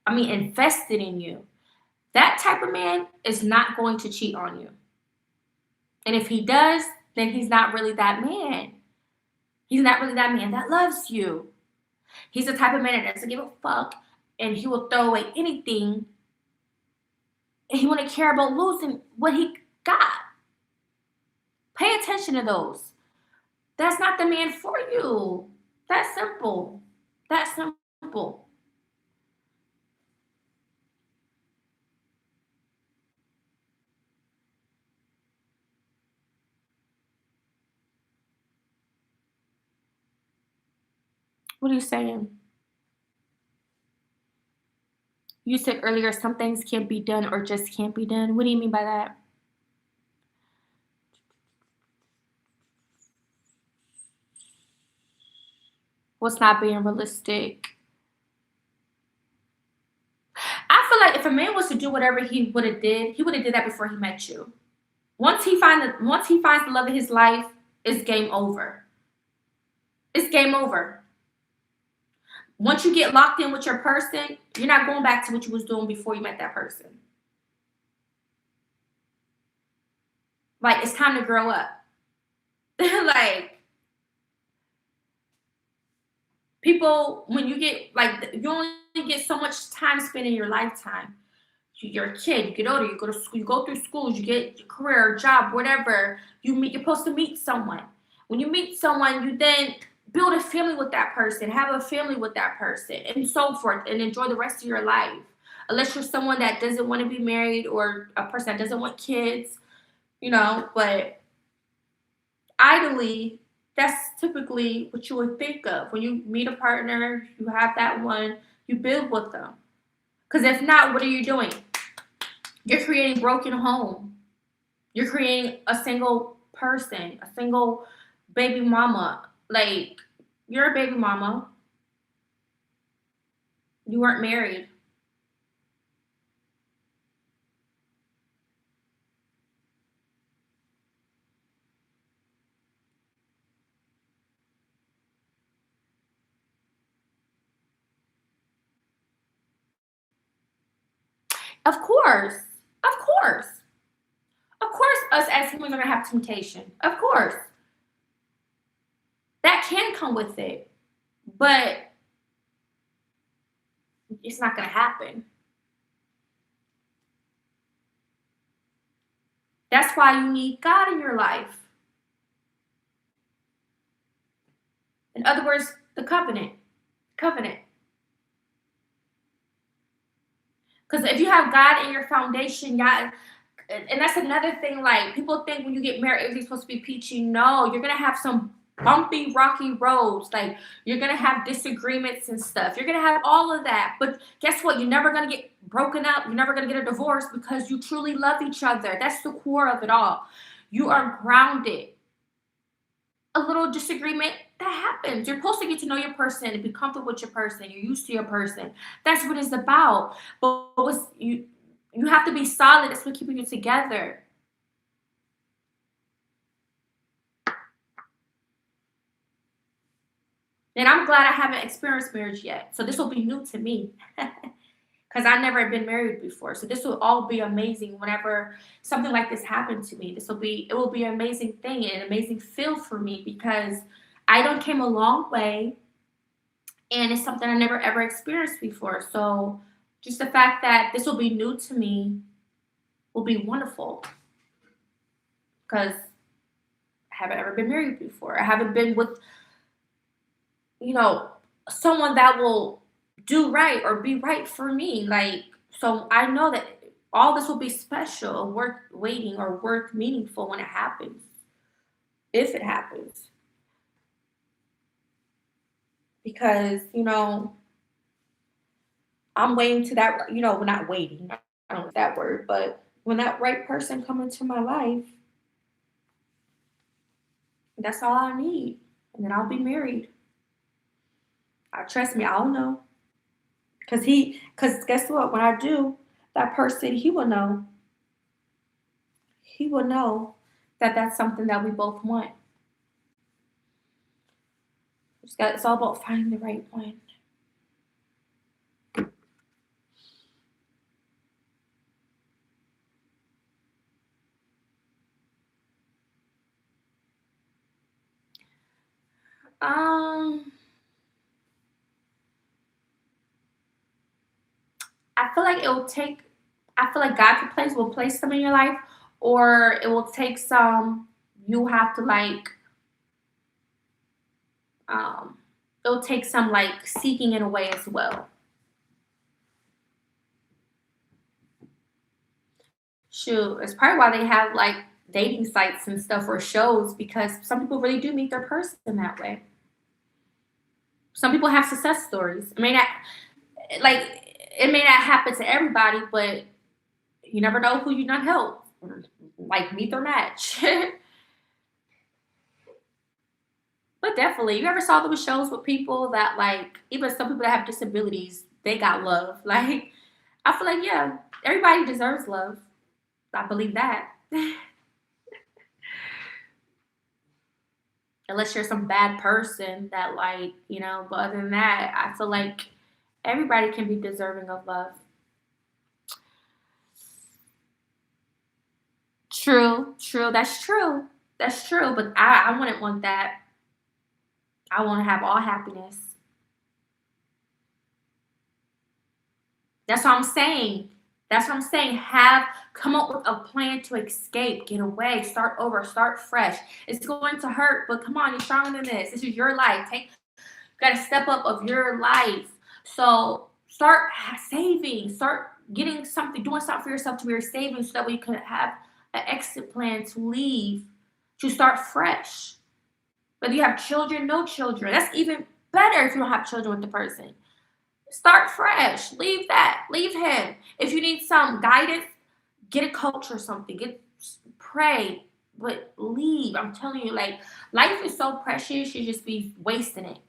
I mean invested in you. That type of man is not going to cheat on you. And if he does, then he's not really that man. He's not really that man that loves you. He's the type of man that doesn't give a fuck and he will throw away anything and he wouldn't care about losing what he got. Pay attention to those. That's not the man for you. That's simple. That's simple. What are you saying? You said earlier some things can't be done or just can't be done. What do you mean by that? What's not being realistic? I feel like if a man was to do whatever he would have did that before he met you. Once he finds the love of his life, it's game over. It's game over. Once you get locked in with your person, you're not going back to what you was doing before you met that person. Like it's time to grow up. Like people, when you get like you only get so much time spent in your lifetime. You're a kid, you get older, you go to school, you go through schools, you get your career, job, whatever. You're supposed to meet someone. When you meet someone, you then build a family with that person, have a family with that person, and so forth, and enjoy the rest of your life. Unless you're someone that doesn't want to be married or a person that doesn't want kids, but ideally, that's typically what you would think of. When you meet a partner, you have that one, you build with them. Because if not, what are you doing? You're creating broken home. You're creating a single person, a single baby mama. Like, you're a baby mama. You weren't married. Of course. Of course. Of course, us as humans are going to have temptation. Of course. That can come with it. But it's not going to happen. That's why you need God in your life. In other words, the covenant. Covenant. Because if you have God in your foundation, God, and that's another thing. Like people think when you get married, everything's supposed to be peachy. No, you're gonna have some bumpy, rocky roads. Like you're gonna have disagreements and stuff. You're gonna have all of that. But guess what? You're never gonna get broken up. You're never gonna get a divorce because you truly love each other. That's the core of it all. You are grounded. A little disagreement that happens. You're supposed to get to know your person and be comfortable with your person. You're used to your person. That's what it's about. But you have to be solid. That's what keeping you together. And I'm glad I haven't experienced marriage yet. So this will be new to me. Because I never been married before. So this will all be amazing whenever something like this happens to me. It will be an amazing thing and an amazing feel for me because I don't came a long way and it's something I never ever experienced before. So just the fact that this will be new to me will be wonderful because I haven't ever been married before. I haven't been with, you know, someone that will do right or be right for me. Like, so I know that all this will be special, worth waiting or worth meaningful when it happens, if it happens. Because, I'm waiting to that, we're not waiting. I don't know that word, but when that right person come into my life, that's all I need. And then I'll be married. Trust me, I'll know. Cause guess what? When I do, that person, he will know. He will know that that's something that we both want. It's all about finding the right one. Um, I feel like it will take. I feel like God will place some in your life, or it will take some. You have to like Um, it'll take some like seeking in a way as well. Shoot, it's probably why they have like dating sites and stuff or shows because some people really do meet their person that way. Some people have success stories. I mean, like it may not happen to everybody, but you never know who you not help. Like meet their match. But definitely, you ever saw those shows with people that like even some people that have disabilities, they got love. Like I feel like yeah, everybody deserves love. I believe that. Unless you're some bad person that like, but other than that, I feel like everybody can be deserving of love. True, true, that's true. That's true, but I wouldn't want that. I want to have all happiness. That's what I'm saying. That's what I'm saying. Come up with a plan to escape, get away, start over, start fresh. It's going to hurt, but come on, you're stronger than this. This is your life. Got to step up of your life. So start saving, start getting something, doing something for yourself to where you're saving so that we could have an exit plan to leave, to start fresh. Whether you have children, no children, that's even better if you don't have children with the person. Start fresh. Leave that. Leave him. If you need some guidance, get a coach or something. Pray, but leave. I'm telling you, like life is so precious. You just be wasting it.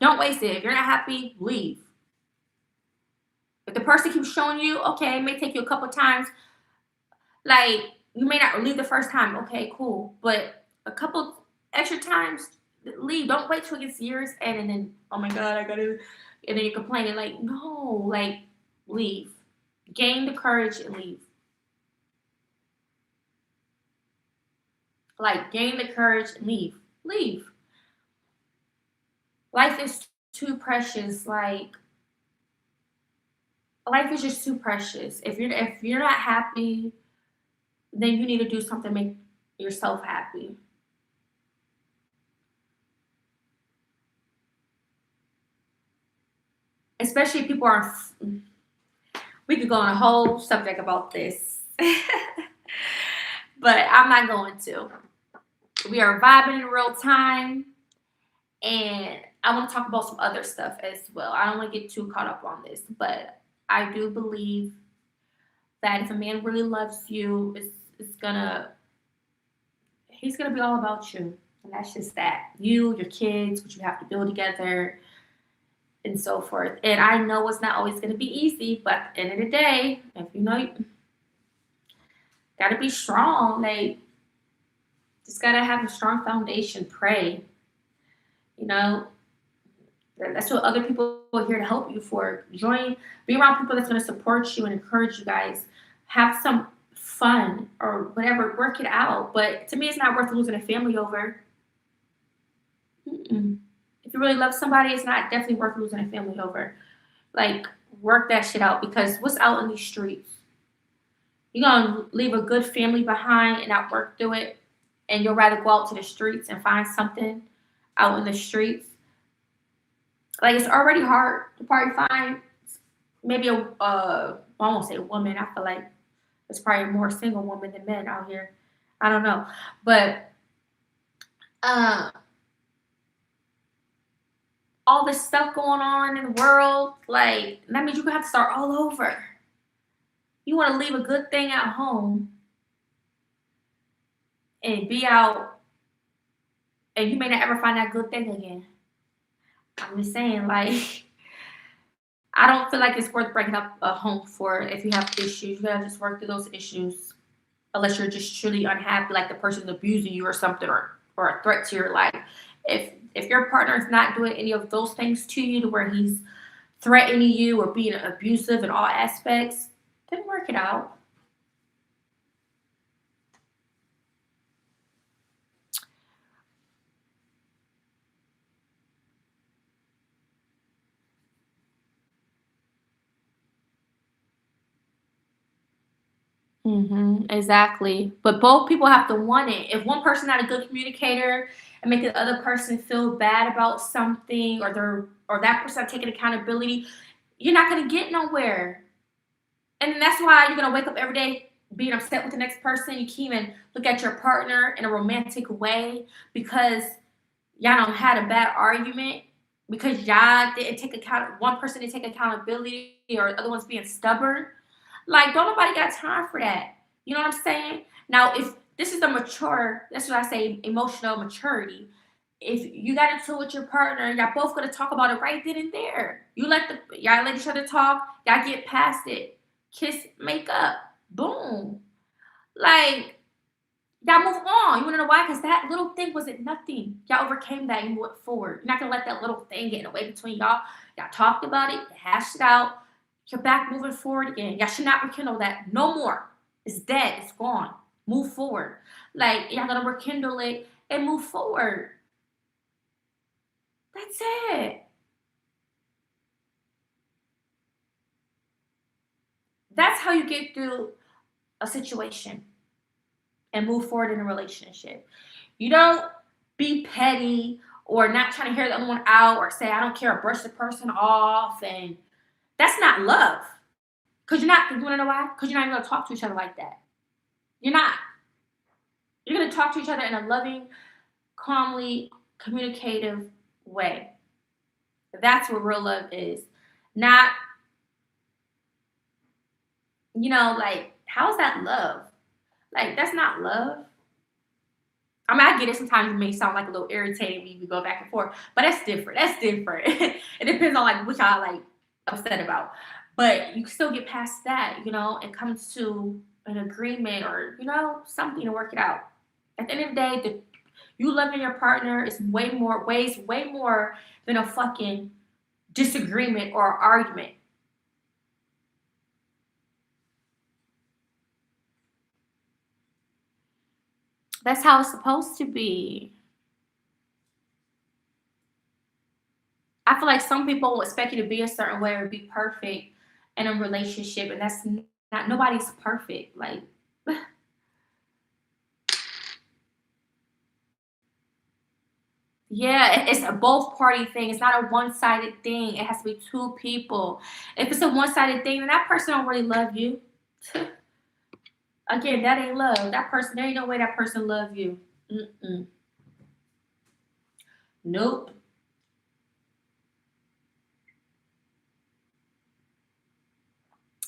Don't waste it. If you're not happy, leave. If the person keeps showing you, okay, it may take you a couple times. Like you may not leave the first time. Okay, cool. But a couple extra times, leave. Don't wait till it gets years and then oh my god, I gotta and then you're complaining. Like, no, like leave. Gain the courage and leave. Like gain the courage and leave. Leave. Life is too precious. Like life is just too precious. If you're not happy, then you need to do something to make yourself happy. Especially if people are. We could go on a whole subject about this, but I'm not going to. We are vibing in real time, and I want to talk about some other stuff as well. I don't want to get too caught up on this, but I do believe that if a man really loves you, it's gonna he's gonna be all about you, and that's just that you, your kids, what you have to build together, and so forth. And I know it's not always gonna be easy, but at the end of the day, if you know you gotta be strong, like just gotta have a strong foundation. Pray, you know, that's what other people are here to help you for. Be around people that's going to support you and encourage you guys. Have some fun or whatever, work it out. But to me, it's not worth losing a family over. Mm-mm. If you really love somebody, it's not definitely worth losing a family over. Like, work that shit out because what's out in these streets? You're going to leave a good family behind and not work through it. And you'll rather go out to the streets and find something out in the streets. Like it's already hard to probably find maybe I won't say woman. I feel like there's probably more single women than men out here. I don't know, but uh, all this stuff going on in the world, like that means you have to start all over. You want to leave a good thing at home and be out, and you may not ever find that good thing again. I'm just saying, like I don't feel like it's worth breaking up a home for if you have issues. You gotta just work through those issues. Unless you're just truly unhappy, like the person's abusing you or something, or a threat to your life. If your partner is not doing any of those things to you, to where he's threatening you or being abusive in all aspects, then work it out. Exactly. But both people have to want it. If one person not a good communicator and making the other person feel bad about something, or that person not taking accountability, you're not gonna get nowhere. And that's why you're gonna wake up every day being upset with the next person. You can't even look at your partner in a romantic way because y'all don't had a bad argument because y'all didn't take account. One person didn't take accountability, or the other one's being stubborn. Like, don't nobody got time for that. You know what I'm saying? Now, if this is the mature, that's what I say, emotional maturity. If you got into it with your partner, y'all both gonna talk about it right then and there. Y'all let each other talk, y'all get past it. Kiss, make up, boom. Like, y'all move on. You wanna know why? Because that little thing wasn't nothing. Y'all overcame that and went forward. You're not gonna let that little thing get in the way between y'all. Y'all talked about it, hashed it out. You're back moving forward again. Y'all should not rekindle that no more. It's dead. It's gone. Move forward. Like, y'all gonna rekindle it and move forward. That's it. That's how you get through a situation and move forward in a relationship. You don't be petty or not trying to hear the other one out or say, I don't care, or brush the person off. And that's not love. Because you're not, you want to know why? Because you're not even going to talk to each other like that. You're not. You're going to talk to each other in a loving, calmly communicative way. That's what real love is. Not, like, how's that love? Like, that's not love. I mean, I get it. Sometimes it may sound like a little irritating when we go back and forth, but that's different. That's different. It depends on like what y'all like upset about. But you can still get past that, and come to an agreement or something to work it out. At the end of the day, you loving your partner is way more than a fucking disagreement or argument. That's how it's supposed to be. I feel like some people expect you to be a certain way or be perfect in a relationship, and that's not, nobody's perfect. Like, yeah, it's a both party thing. It's not a one sided thing. It has to be two people. If it's a one sided thing, then that person don't really love you. Again, that ain't love. That person, there ain't no way that person love you. Mm-mm. Nope.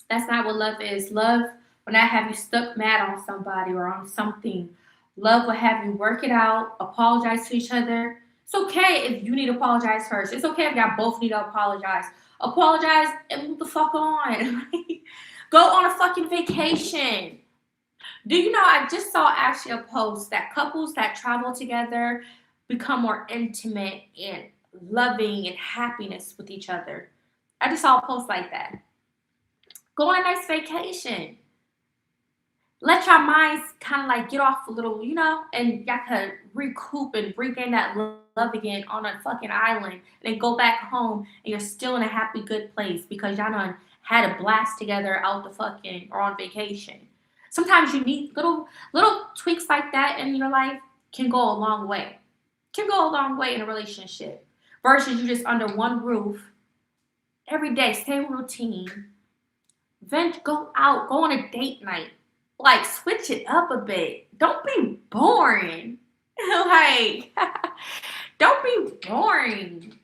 That's not what love is. Love will not have you stuck mad on somebody or on something. Love will have you work it out, apologize to each other. It's okay if you need to apologize first. It's okay if y'all both need to apologize. Apologize and move the fuck on. Go on a fucking vacation. Do you know, I just saw actually a post that couples that travel together become more intimate and loving and happiness with each other. I just saw a post like that. Go on a nice vacation. Let your minds kind of like get off a little, and y'all could recoup and regain that love again on a fucking island, and then go back home and you're still in a happy, good place because y'all done had a blast together out the fucking or on vacation. Sometimes you need little tweaks like that in your life can go a long way. Can go a long way in a relationship versus you just under one roof every day, same routine. Vent, go out, go on a date night. Like, switch it up a bit. Don't be boring. Like, don't be boring.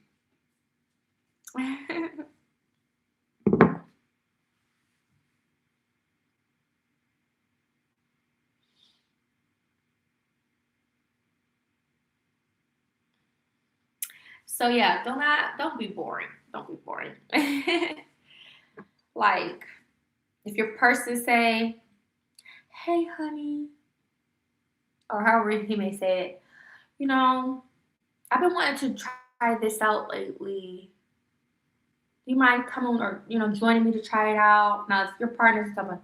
So yeah, don't be boring. Don't be boring. Like, if your person say, "Hey, honey," or however he may say it, you know, I've been wanting to try this out lately. Do you mind coming or joining me to try it out? Now, if your partner's coming,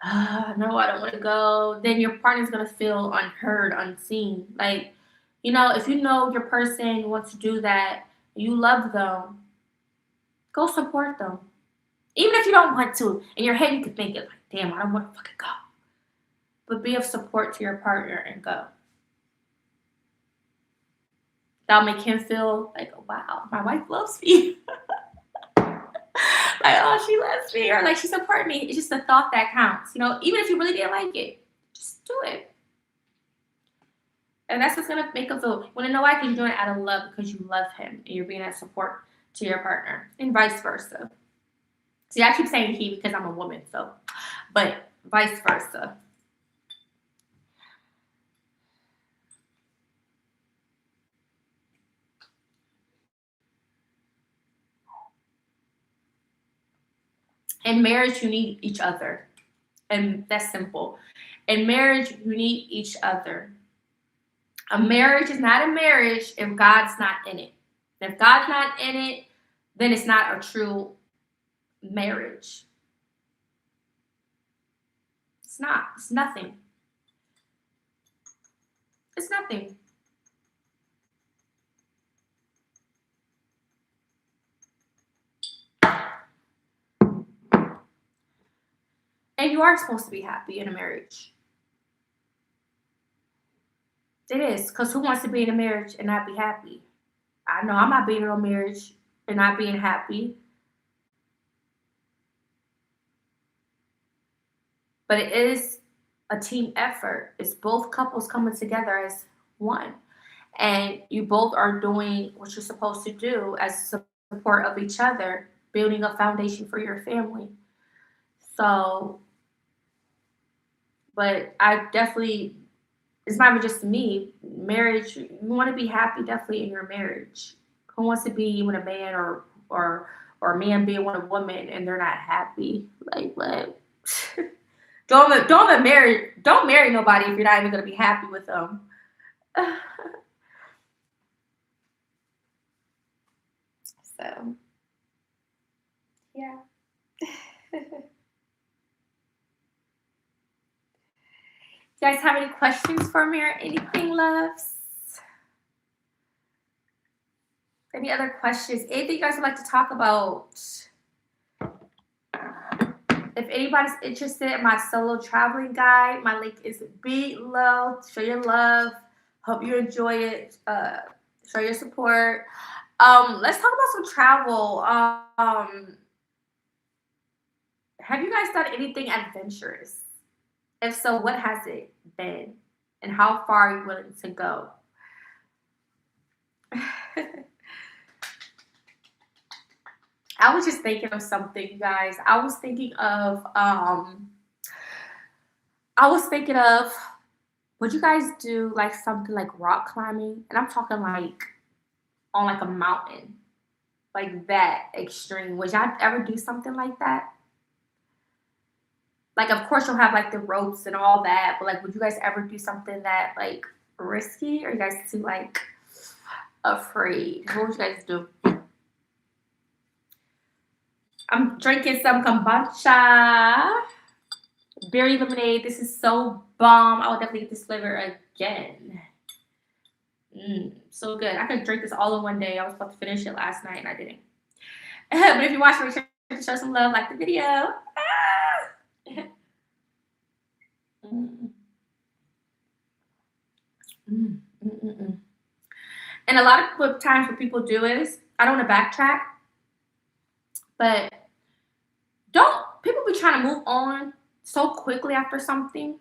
no, I don't want to go, then your partner's gonna feel unheard, unseen. Like, if you know your person wants to do that, you love them, go support them. Even if you don't want to, in your head you could think it like, damn, I don't want to fucking go. But be of support to your partner and go. That'll make him feel like, oh, wow, my wife loves me. Like, oh, she loves me, or like she supports me. It's just the thought that counts. Even if you really didn't like it, just do it. And that's what's gonna make him feel. When know I can do it out of love because you love him and you're being a support to your partner, and vice versa. See, I keep saying he because I'm a woman, but vice versa. In marriage, you need each other, and that's simple. In marriage, you need each other. A marriage is not a marriage if God's not in it. If God's not in it, then it's not a true marriage. It's not. It's nothing. It's nothing. And you are supposed to be happy in a marriage. It is. Because who wants to be in a marriage and not be happy? I know I'm not being in a marriage and not being happy. But it is a team effort. It's both couples coming together as one. And you both are doing what you're supposed to do as support of each other, building a foundation for your family. So, but I definitely, it's not even just me. Marriage, you want to be happy definitely in your marriage. Who wants to be with a man or a man being with a woman and they're not happy? Like what? Don't marry nobody if you're not even gonna be happy with them. So yeah. You guys have any questions for me or anything, loves? Any other questions? Anything you guys would like to talk about? If anybody's interested in my solo traveling guide, my link is below. Show your love. Hope you enjoy it. Show your support. Let's talk about some travel. Have you guys done anything adventurous? If so, what has it been? And how far are you willing to go? I was just thinking of something, you guys. Would you guys do like something like rock climbing? And I'm talking like on like a mountain, like that extreme. Would y'all ever do something like that? Like, of course, you'll have like the ropes and all that, but like, would you guys ever do something that like risky? Or are you guys too like afraid? What would you guys do? I'm drinking some kombucha, berry lemonade. This is so bomb. I will definitely get this flavor again. So good. I could drink this all in one day. I was about to finish it last night and I didn't. But if you watch, make sure to show some love, like the video. And a lot of times what people do is, I don't want to backtrack, but don't people be trying to move on so quickly after something?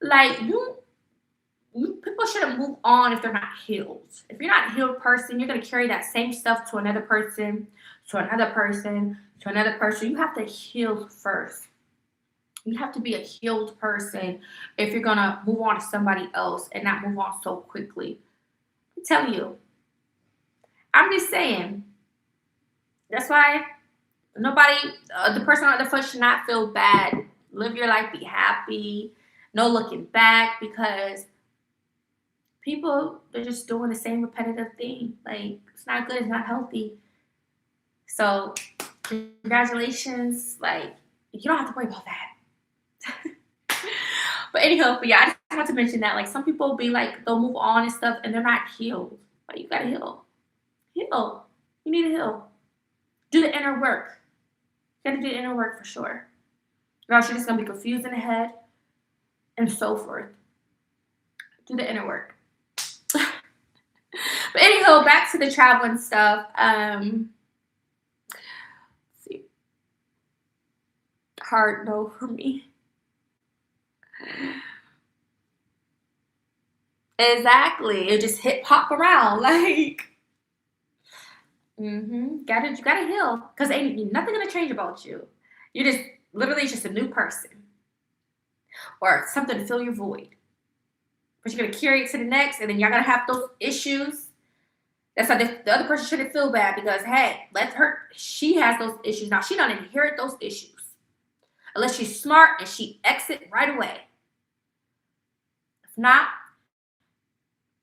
Like people shouldn't move on if they're not healed. If you're not a healed person, you're gonna carry that same stuff to another person, to another person, to another person. You have to heal first. You have to be a healed person if you're gonna move on to somebody else and not move on so quickly. I'm telling you. I'm just saying. That's why the person on the foot should not feel bad. Live your life, be happy, no looking back, because people are just doing the same repetitive thing. Like, it's not good, it's not healthy. So, congratulations. Like, you don't have to worry about that. But anyhow, yeah, I just want to mention that. Like, some people be like, they'll move on and stuff, and they're not healed. Like, you gotta heal. Heal. You need to heal. Do the inner work. You gotta do the inner work for sure. Or else you're just gonna be confused in the head and so forth. Do the inner work. anyhow, back to the traveling stuff. Let's see, hard no for me. Exactly. It just hip hop around like. You gotta heal because ain't nothing gonna change about you. You're just literally just a new person or something to fill your void. But you're gonna carry it to the next, and then y'all gonna have those issues. That's why the other person shouldn't feel bad because hey, let her. She has those issues now. She don't inherit those issues unless she's smart and she exit right away. If not,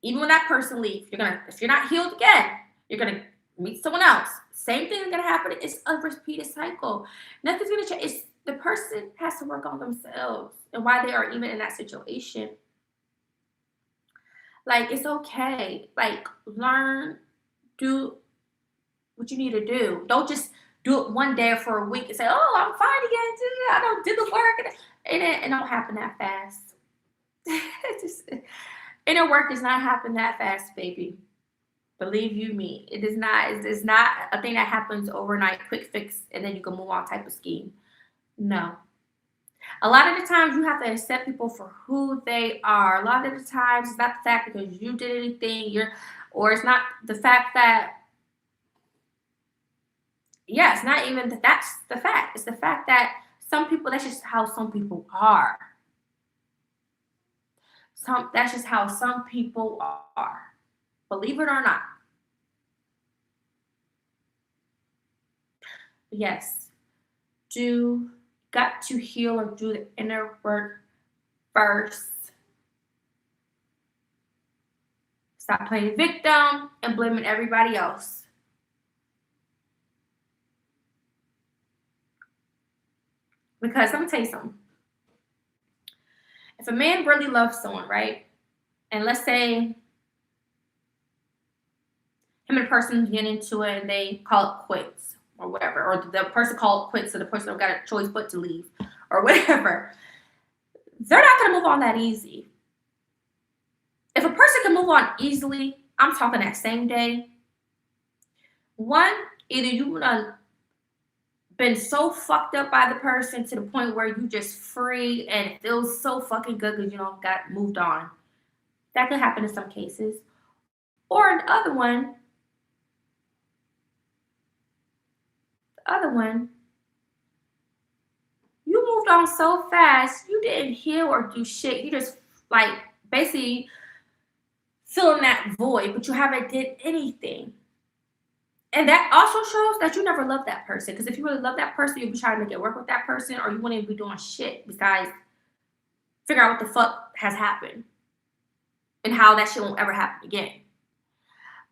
even when that person leaves, if you're not healed again, you're gonna meet someone else. Same thing is gonna happen. It's a repeated cycle. Nothing's gonna change. It's the person has to work on themselves and why they are even in that situation. Like it's okay. Like learn, do what you need to do. Don't just do it one day or for a week and say, "Oh, I'm fine again. I don't did the work," and it don't happen that fast. Just, inner work does not happen that fast, baby. Believe you me, it is not. It's not a thing that happens overnight, quick fix, and then you can move on type of scheme. No. A lot of the times you have to accept people for who they are. A lot of the times it's not the fact because you did anything, or it's not the fact that, yeah, it's not even that that's the fact. It's the fact that some people, that's just how some people are. That's just how some people are. Believe it or not. Yes. Do got to heal or do the inner work first. Stop playing victim and blaming everybody else. Because let me tell you something. If a man really loves someone, right? And let's say him and the person get into it and they call it quits or whatever, or the person called it quits, so the person don't got a choice but to leave or whatever. They're not gonna move on that easy. If a person can move on easily, I'm talking that same day. One, either you would have been so fucked up by the person to the point where you just free and it feels so fucking good because you know got moved on. That could happen in some cases. Or the other one, you moved on so fast, you didn't heal or do shit. You just like basically filling that void, but you haven't did anything. And that also shows that you never loved that person. Because if you really love that person, you'll be trying to make it work with that person, or you wouldn't even be doing shit besides figure out what the fuck has happened and how that shit won't ever happen again.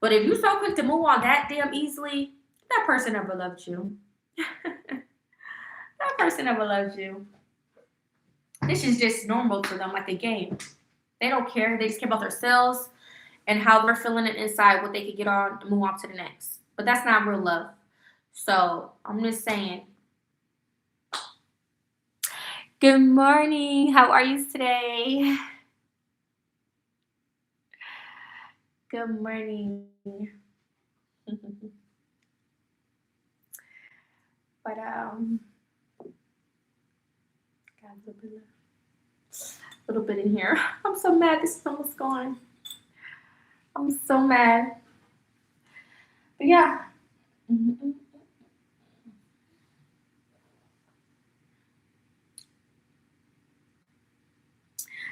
But if you so quick to move on that damn easily, that person never loved you. That person never loved you. This is just normal to them, like a game. They don't care. They just care about themselves and how they're feeling it inside, what they could get on and move on to the next. But that's not real love. So I'm just saying. Good morning. How are you today? Good morning. But got a little bit in here. I'm so mad this is almost gone. I'm so mad. But yeah. And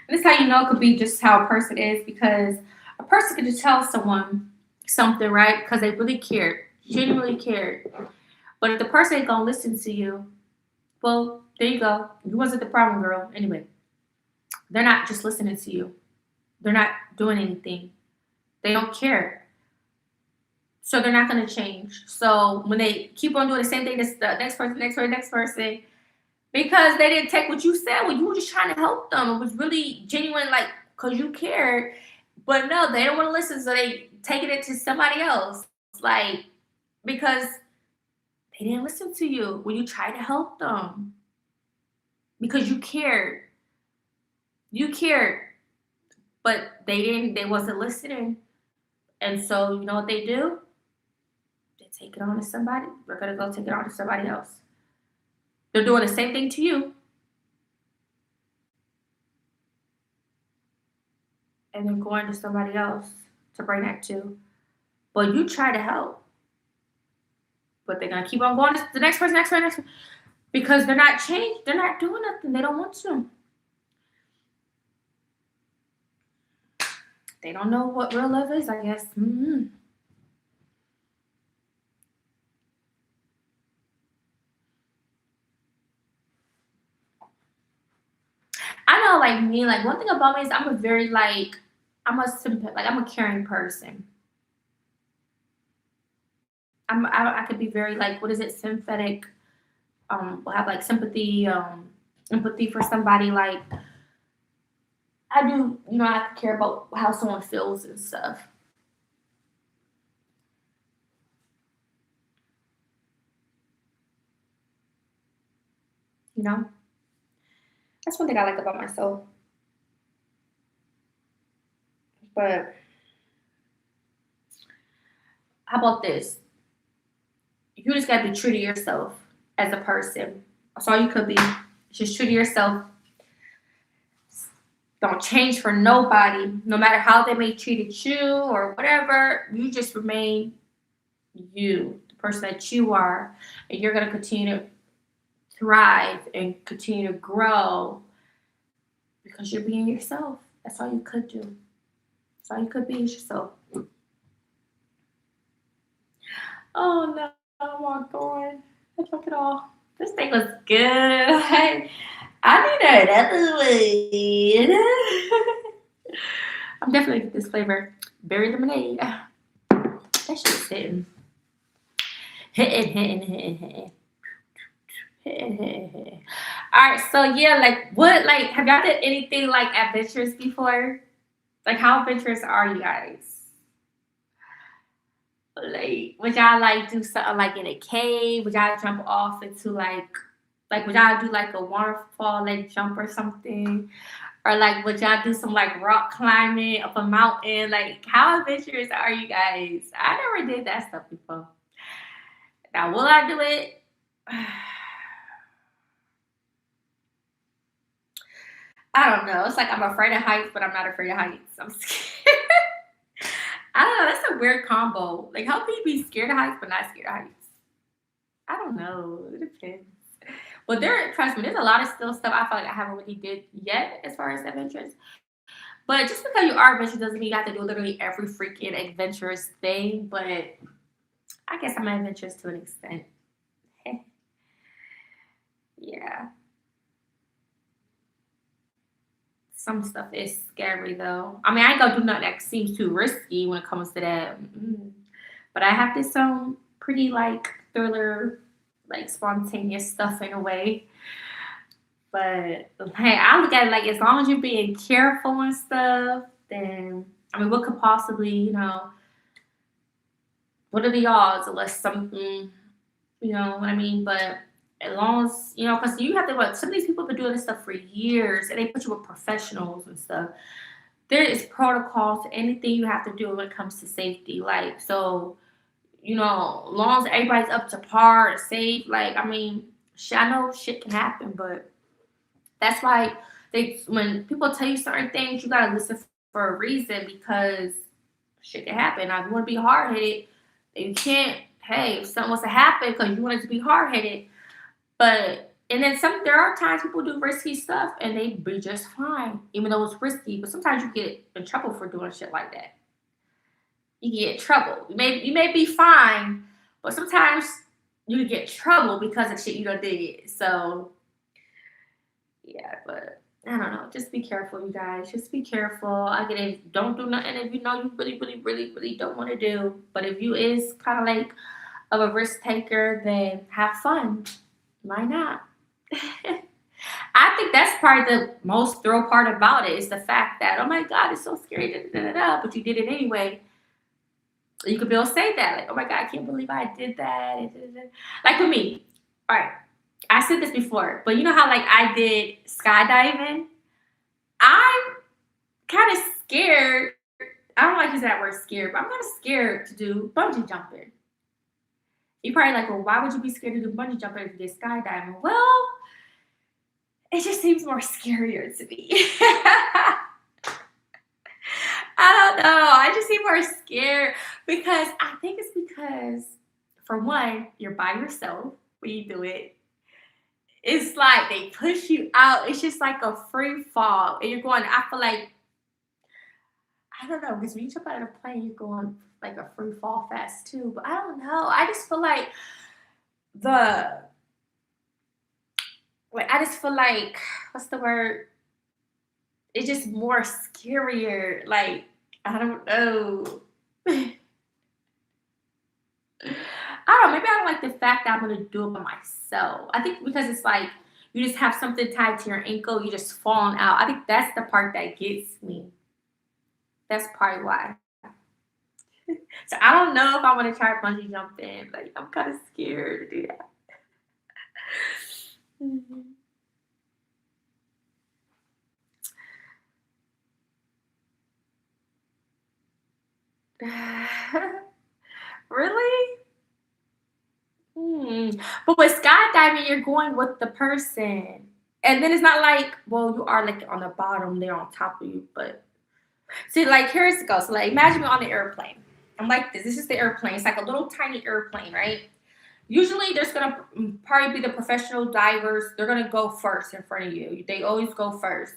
this is how you know it could be just how a person is, because a person could just tell someone something, right? Because they really cared, genuinely cared. But if the person ain't gonna listen to you, well, there you go. You wasn't the problem, girl. Anyway, they're not just listening to you. They're not doing anything. They don't care. So they're not gonna change. So when they keep on doing the same thing as the next person, because they didn't take what you said when you were just trying to help them. It was really genuine, like, because you cared. But no, they don't want to listen, so they taking it to somebody else. Like, because they didn't listen to you when you tried to help them. Because you cared. You cared. But they wasn't listening. And so, you know what they do? They take it on to somebody. They're going to go take it on to somebody else. They're doing the same thing to you, and then going to somebody else to bring that to. But you try to help, but they're going to keep on going to the next person, next person, next person, because they're not changed. They're not doing nothing. They don't want to. They don't know what real love is, I guess. I know, like me, like one thing about me is I'm a very like I'm a caring person. I could be very like what is it sympathetic, will have like sympathy, empathy for somebody. Like I do, I care about how someone feels and stuff. You know, that's one thing I like about myself. But how about this? You just gotta be true to yourself as a person. That's all you could be. Just true to yourself. Don't change for nobody, no matter how they may treated you or whatever. You just remain you, the person that you are, and you're gonna continue to thrive and continue to grow because you're being yourself. That's all you could do. That's all you could be is yourself. Oh no, I'm all going. Look at all. This thing was good. I need another one. I'm definitely gonna get this flavor. Berry lemonade. That shit's hitting. Hitting, hitting, hitting, hitting. Hitting, hitting, hitting. Alright, so yeah, like what like have y'all did anything like adventurous before? Like how adventurous are you guys? Like would y'all like do something like in a cave? Would y'all jump off into like would y'all do like a waterfall like jump or something? Or like would y'all do some like rock climbing up a mountain? Like how adventurous are you guys? I never did that stuff before. Now will I do it? I don't know. It's like I'm afraid of heights, but I'm not afraid of heights. I'm scared. I don't know. That's a weird combo. Like, how can you be scared of heights but not scared of heights? I don't know. It depends. But trust me, there's a lot of still stuff I feel like I haven't really did yet as far as adventures. But just because you are adventurous doesn't mean you have to do literally every freaking adventurous thing. But I guess I'm adventurous to an extent. Yeah. Some stuff is scary though. I mean, I ain't gonna do nothing that seems too risky when it comes to that. But I have this pretty like thriller, like spontaneous stuff in a way. But hey, I look at it like as long as you're being careful and stuff, then I mean, what could possibly, what are the odds unless something, you know what I mean? But as long as because you have to what some of these people have been doing this stuff for years, and they put you with professionals and stuff. There is protocol to anything you have to do when it comes to safety. Like so, long as everybody's up to par and safe. Like I mean, I know shit can happen, but that's why when people tell you certain things, you gotta listen for a reason because shit can happen. Now, if you want to be hard headed, you can't. Hey, if something wants to happen because you want it to be hard headed, but and then there are times people do risky stuff and they be just fine, even though it's risky. But sometimes you get in trouble for doing shit like that. You get in trouble. You may be fine, but sometimes you get in trouble because of shit you done did. So yeah, but I don't know. Just be careful, you guys. Just be careful. I get it. Don't do nothing if you know you really, really, really, really don't want to do. But if you is kind of like of a risk taker, then have fun. Why not? I think that's probably the most thrill part about it is the fact that, oh my God, it's so scary, da, da, da, da, but you did it anyway. You could be able to say that, like, oh my God, I can't believe I did that. Da, da, da. Like for me, all right, I said this before, but you know how like I did skydiving? I'm kind of scared. I don't like using that word scared, but I'm not scared to do bungee jumping. You're probably like, well, why would you be scared to do bungee jumping if you did skydiving? Well, it just seems more scarier to me. I don't know. I just seem more scared because I think it's because, for one, you're by yourself when you do it. It's like they push you out. It's just like a free fall. And you're going, I feel like, I don't know, because when you jump out of a plane, you're going like a free fall fast too. But I don't know. I just feel like the, I just feel like, what's the word? It's just more scarier. Like, I don't know. I don't know. Maybe I don't like the fact that I'm gonna do it by myself. I think because it's like you just have something tied to your ankle, you just falling out. I think that's the part that gets me. That's probably why. So I don't know if I want to try bungee jumping. Like I'm kind of scared to do that. Really? Hmm. But with skydiving, you're going with the person. And then it's not like, well, you are like on the bottom, they're on top of you. But see, like, here's it goes. So, like, imagine me on the airplane. I'm like this. This is the airplane. It's like a little tiny airplane, right? Usually, there's gonna probably be the professional divers. They're gonna go first in front of you. They always go first,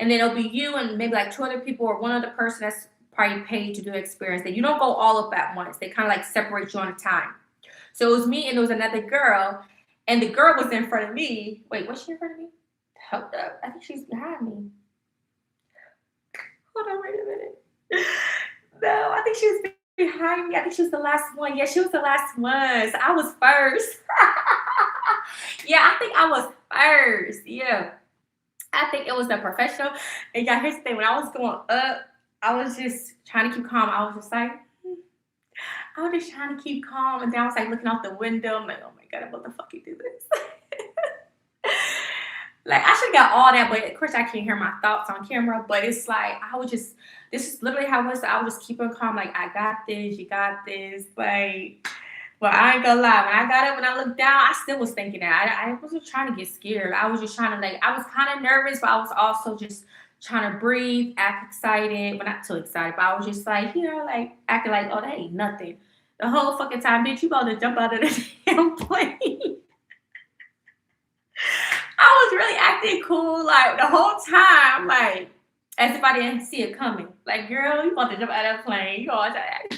and then it'll be you and maybe like two other people or one other person that's probably paid to do experience. That you don't go all up at once. They kind of like separate you on a time. So it was me and there was another girl, and the girl was in front of me. Wait, was she in front of me? Hold up. I think she's behind me. Hold on, wait a minute. No, I think she was behind me. I think she was the last one. Yeah, she was the last one. So I was first. Yeah, I think I was first. Yeah. I think it was the professional. And yeah, here's the thing. When I was going up, I was just trying to keep calm. I was just like, I was just trying to keep calm. And then I was like looking out the window. I'm like, oh my God, I'm about to fucking do this. Like I should have got all that, but of course I can't hear my thoughts on camera. But it's like I was just this is literally how it was. I was just keeping calm, like I got this, you got this. Like, well, I ain't gonna lie. When I got up, when I looked down, I still was thinking that. I wasn't trying to get scared. I was just trying to like I was kind of nervous, but I was also just trying to breathe, act excited, but not too excited. But I was just like, like acting like, oh, that ain't nothing. The whole fucking time, bitch, you about to jump out of the damn plane. I was really acting cool, like the whole time, like as if I didn't see it coming. Like, girl, you about to jump out of a plane. You all that.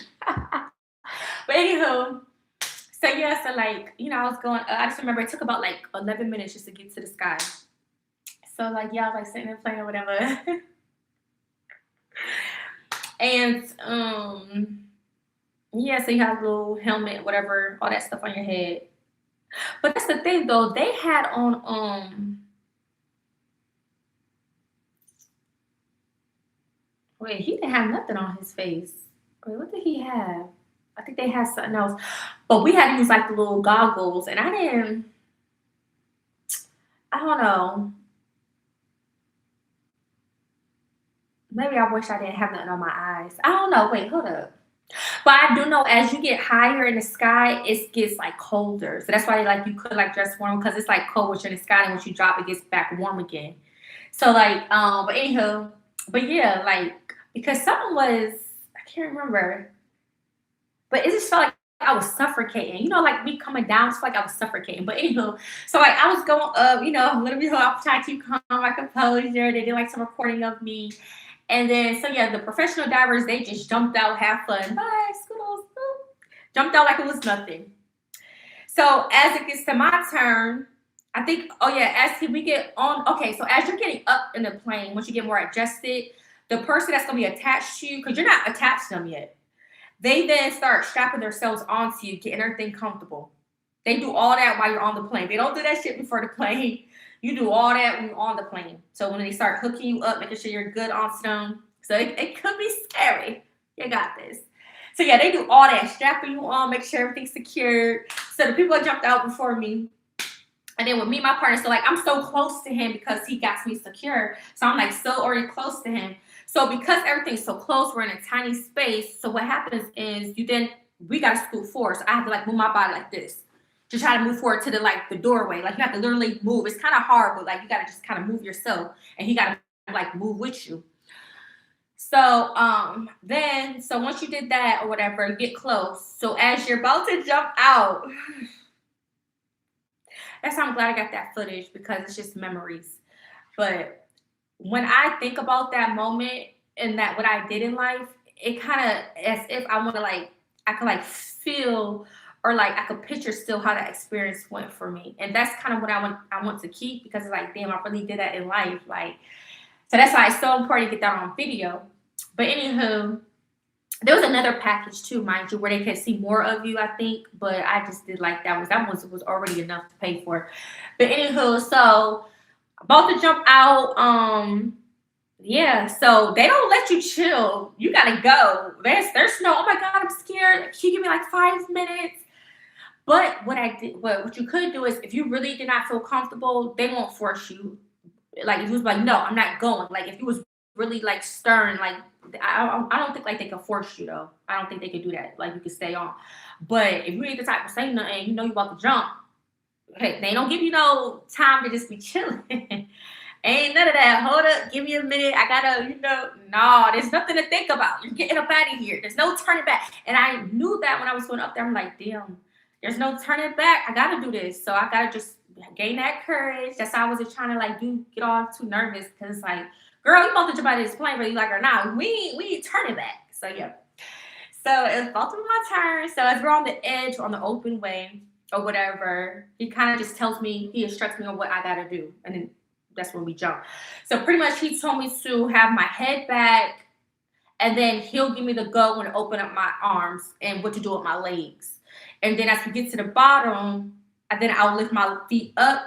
But anywho, so yeah, so like, I was going, I just remember it took about like 11 minutes just to get to the sky. So like, yeah, I was like sitting in the plane or whatever. And yeah, so you have a little helmet, whatever, all that stuff on your head. But that's the thing though, they had on wait, he didn't have nothing on his face. Wait, what did he have? I think they had something else. But we had to use like the little goggles and I don't know. Maybe I wish I didn't have nothing on my eyes. I don't know. Wait, hold up. But I do know as you get higher in the sky, it gets like colder. So that's why like you could like dress warm because it's like cold when you're in the sky and once you drop it gets back warm again. So like but anywho, but yeah, like because something was I can't remember, but it just felt like I was suffocating. Like me coming down, it's like I was suffocating. But anywho, so like I was going up, literally I was trying to keep calm, my composure. They did like some recording of me. And then, so yeah, the professional divers, they just jumped out, have fun. Bye, scoodles. Jumped out like it was nothing. So as it gets to my turn, I think, oh yeah, we get on, okay, so as you're getting up in the plane, once you get more adjusted, the person that's going to be attached to you, because you're not attached to them yet, they then start strapping themselves onto you, getting everything comfortable. They do all that while you're on the plane. They don't do that shit before the plane. You do all that when you're on the plane. So when they start hooking you up, making sure you're good on stone. So it could be scary. You got this. So yeah, they do all that, strapping you on, make sure everything's secured. So the people that jumped out before me, and then with me, my partner, so like I'm so close to him because he got me secure. So I'm like so already close to him. So because everything's so close, we're in a tiny space. So what happens is we gotta scoot forward. So I have to like move my body like this to try to move forward to the doorway. Like you have to literally move. It's kind of hard, but like you gotta just kind of move yourself, and he gotta like move with you. So so once you did that or whatever, you get close. So as you're about to jump out, that's how I'm glad I got that footage because it's just memories. But when I think about that moment and that what I did in life, it kind of as if I want to like I could like feel or like I could picture still how that experience went for me, and that's kind of what I want to keep because it's like damn I really did that in life like so that's why it's so important to get that on video. But anywho, there was another package too, mind you, where they could see more of you, I think. But I just did like that was already enough to pay for. But anywho, so about to jump out. Yeah, so they don't let you chill. You gotta go. There's no, oh my god, I'm scared. Can you give me like 5 minutes? But what you could do is if you really did not feel comfortable, they won't force you. Like if you was like, no, I'm not going. Like if you was really like stern, like I don't think like they can force you though. I don't think they could do that. Like you could stay on. But if you ain't the type to say nothing, you know you about to jump. Hey, they don't give you no time to just be chilling. Ain't none of that. Hold up, give me a minute. I gotta, no, there's nothing to think about. You're getting up out of here. There's no turning back. And I knew that when I was going up there. I'm like, damn, there's no turning back. I gotta do this. So I gotta just gain that courage. That's why I wasn't trying to like get all too nervous because it's like, girl, you about to jump out of this plane, whether you like it or not. We ain't turning back. So yeah. So it's about to be my turn. So as we're on the edge, on the open way or whatever, he kind of just he instructs me on what I gotta do. And then that's when we jump. So pretty much he told me to have my head back and then he'll give me the go when to open up my arms and what to do with my legs. And then as we get to the bottom, and then I'll lift my feet up.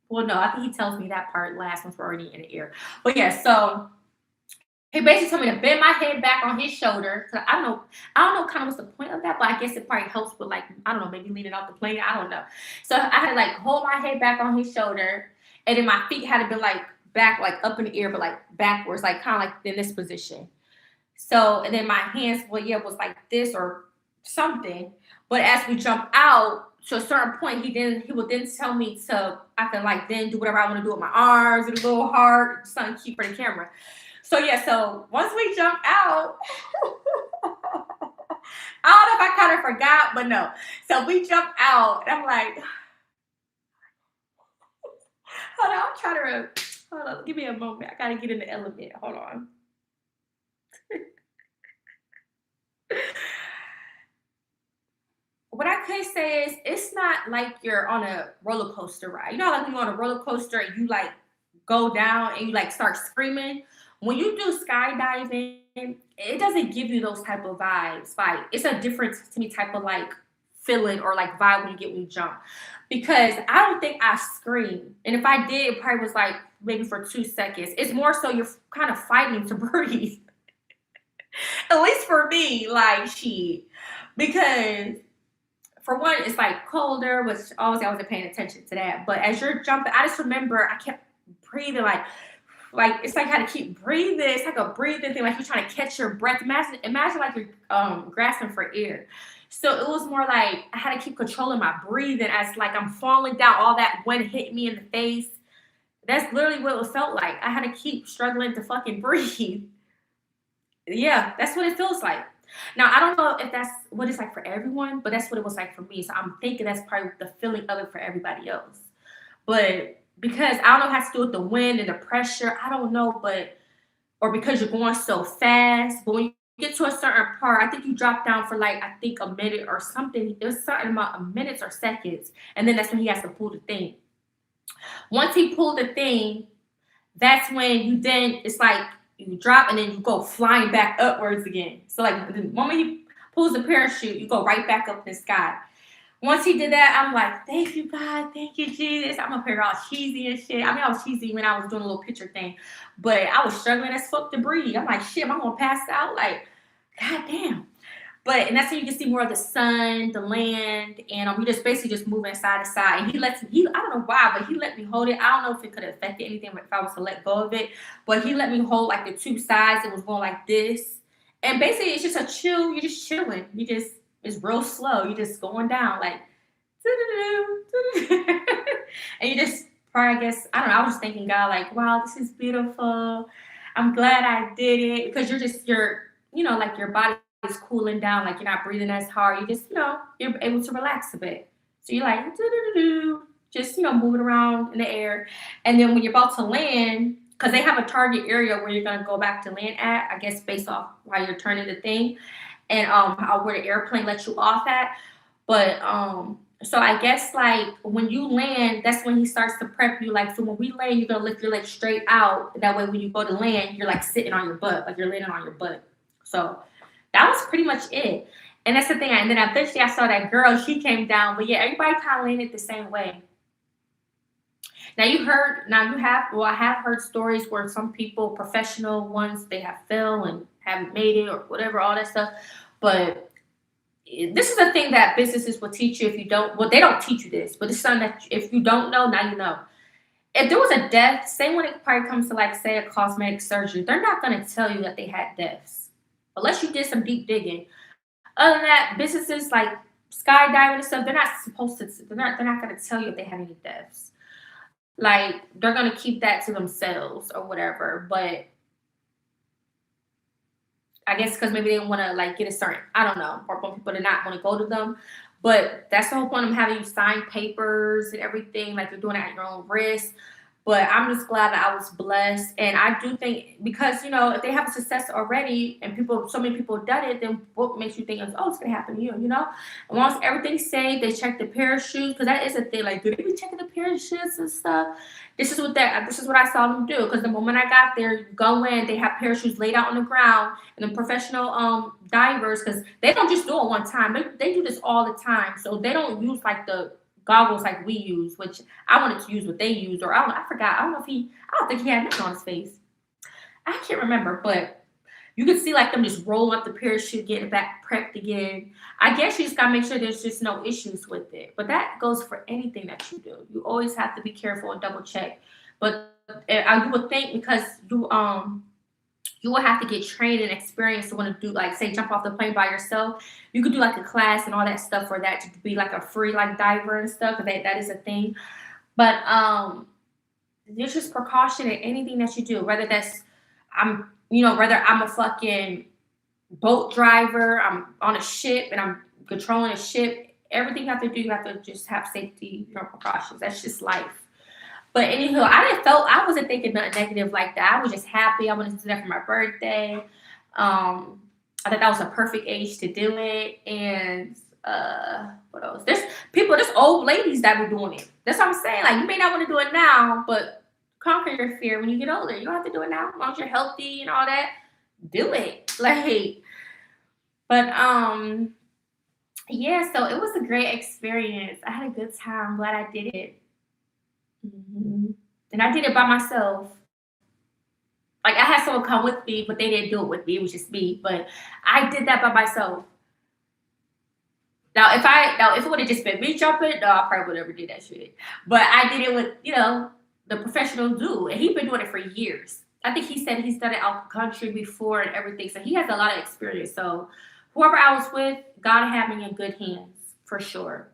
Well, no, I think he tells me that part last once we're already in the air. But yeah, so he basically told me to bend my head back on his shoulder. So I don't know kind of what's the point of that, but I guess it probably helps with like, I don't know, maybe leaning off the plane. I don't know. So I had to like hold my head back on his shoulder. And then my feet had to be like back, like up in the air, but like backwards, like kind of like in this position. So, and then my hands, was like this or something. But as we jump out to a certain point, he would then tell me I can like then do whatever I want to do with my arms and a little heart, something cute for the camera. So yeah, so once we jump out, I don't know if I kind of forgot, but no. So we jump out, and I'm like, hold on, give me a moment. I gotta get in the element. Hold on. What I could say is it's not like you're on a roller coaster ride. You know, like when you're on a roller coaster and you like go down and you like start screaming. When you do skydiving, it doesn't give you those type of vibes. Like it's a different to me type of like feeling or like vibe when you jump. Because I don't think I screamed. And if I did, it probably was like maybe for 2 seconds. It's more so you're kind of fighting to breathe. At least for me, like shit. Because for one, it's like colder, which obviously I wasn't paying attention to that. But as you're jumping, I just remember I kept breathing like it's like how to keep breathing. It's like a breathing thing, like you're trying to catch your breath. Imagine like you're grasping for air. So it was more like I had to keep controlling my breathing as like I'm falling down. All that wind hit me in the face. That's literally what it felt like. I had to keep struggling to fucking breathe. Yeah, that's what it feels like. Now I don't know if that's what it's like for everyone, but that's what it was like for me. So I'm thinking that's probably the feeling of it for everybody else. But because I don't know how to do with the wind and the pressure, I don't know, or because you're going so fast, but when you get to a certain part, I think you drop down for like I think a minute or something. It was a certain amount of minutes or seconds, and then that's when he has to pull the thing. Once he pulled the thing, that's when it's like you drop and then you go flying back upwards again. So like the moment he pulls the parachute, you go right back up in the sky. Once he did that, I'm like, thank you, God. Thank you, Jesus. I'm up here all cheesy and shit. I mean, I was cheesy when I was doing a little picture thing, but I was struggling as fuck to breathe. I'm like, shit, am I going to pass out? Like, God damn. But and that's how you can see more of the sun, the land, and we just basically just moving side to side. And he I don't know why, but he let me hold it. I don't know if it could have affected anything if I was to let go of it, but he let me hold like the two sides. It was going like this, and basically it's just a chill. You're just chilling. You just it's real slow. You're just going down like, and you just probably I guess I don't know. I was just thanking God like, wow, this is beautiful. I'm glad I did it because like your body is cooling down, like you're not breathing as hard. You just, you're able to relax a bit. So you're like, just, moving around in the air. And then when you're about to land, because they have a target area where you're going to go back to land at, I guess based off while you're turning the thing and where the airplane lets you off at. But so I guess like when you land, that's when he starts to prep you. Like so when we land, you're gonna lift your legs straight out. That way when you go to land, you're like sitting on your butt, like you're landing on your butt. So that was pretty much it. And that's the thing. And then eventually I saw that girl, she came down. But yeah, everybody kind of landed the same way. I have heard stories where some people, professional ones, they have fell and haven't made it or whatever, all that stuff. But this is a thing that businesses will teach you if you don't. Well, they don't teach you this, but it's something that if you don't know, now you know. If there was a death, say when it probably comes to like say a cosmetic surgery, they're not going to tell you that they had deaths unless you did some deep digging. Other than that, businesses like skydiving and stuff, they're not supposed to. They're not going to tell you if they had any deaths. Like they're going to keep that to themselves or whatever. But I guess because maybe they want to like get a certain, I don't know, or for people to not want to go to them. But that's the whole point of having you sign papers and everything, like you're doing it at your own risk. But I'm just glad that I was blessed. And I do think because, if they have a success already and so many people have done it, then what makes you think, oh, it's going to happen to you? And once everything's safe, they check the parachutes, because that is a thing. Like, do they be checking the parachutes and stuff? This is what I saw them do. Because the moment I got there, you go in, they have parachutes laid out on the ground, and the professional divers, because they don't just do it one time. They do this all the time. So they don't use like the goggles like we use, which I wanted to use what they use, or I forgot. I don't think he had nothing on his face. I can't remember, but you can see like them just roll up the parachute, getting it back prepped again. I guess you just gotta make sure there's just no issues with it. But that goes for anything that you do. You always have to be careful and double check. But you would think because you will have to get trained and experience to want to do like say jump off the plane by yourself. You could do like a class and all that stuff for that to be like a free like diver and stuff. That is a thing. But there's just precaution in anything that you do. Whether I'm a fucking boat driver, I'm on a ship and I'm controlling a ship. Everything you have to do, you have to just have safety, precautions. That's just life. But anywho, I wasn't thinking nothing negative like that. I was just happy. I wanted to do that for my birthday. I thought that was a perfect age to do it. And what else? There's old ladies that were doing it. That's what I'm saying. Like you may not want to do it now, but conquer your fear when you get older. You don't have to do it now. As long as you're healthy and all that, do it. But yeah, so it was a great experience. I had a good time. I'm glad I did it. And I did it by myself. Like I had someone come with me, but they didn't do it with me. It was just me. But I did that by myself. Now if it would have just been me jumping, no, I probably would never did that shit. But I did it with the professional dude, and he's been doing it for years. I think he said he's done it out the country before and everything, so he has a lot of experience. So whoever I was with, God had me in good hands for sure.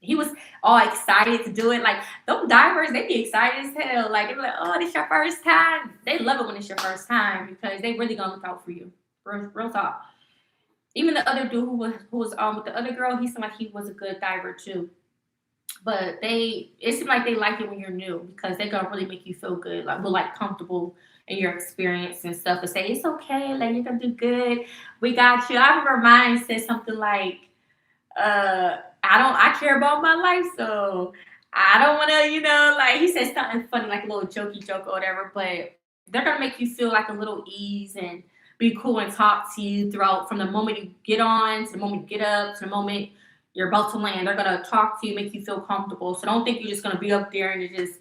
He was all excited to do it. Like those divers, they be excited as hell. Like they be like, "Oh, this your first time." They love it when it's your first time because they really gonna look out for you. Real talk. Even the other dude who was with the other girl, he seemed like he was a good diver too. But it seemed like they like it when you're new because they're gonna really make you feel good, like feel like comfortable in your experience and stuff. And say it's okay, like you're gonna do good. We got you. I remember mine said something like, I care about my life, so I don't wanna, like he said something funny, like a little jokey joke or whatever, but they're gonna make you feel like a little ease and be cool and talk to you throughout from the moment you get on to the moment you get up to the moment you're about to land. They're gonna talk to you, make you feel comfortable. So don't think you're just gonna be up there and you're just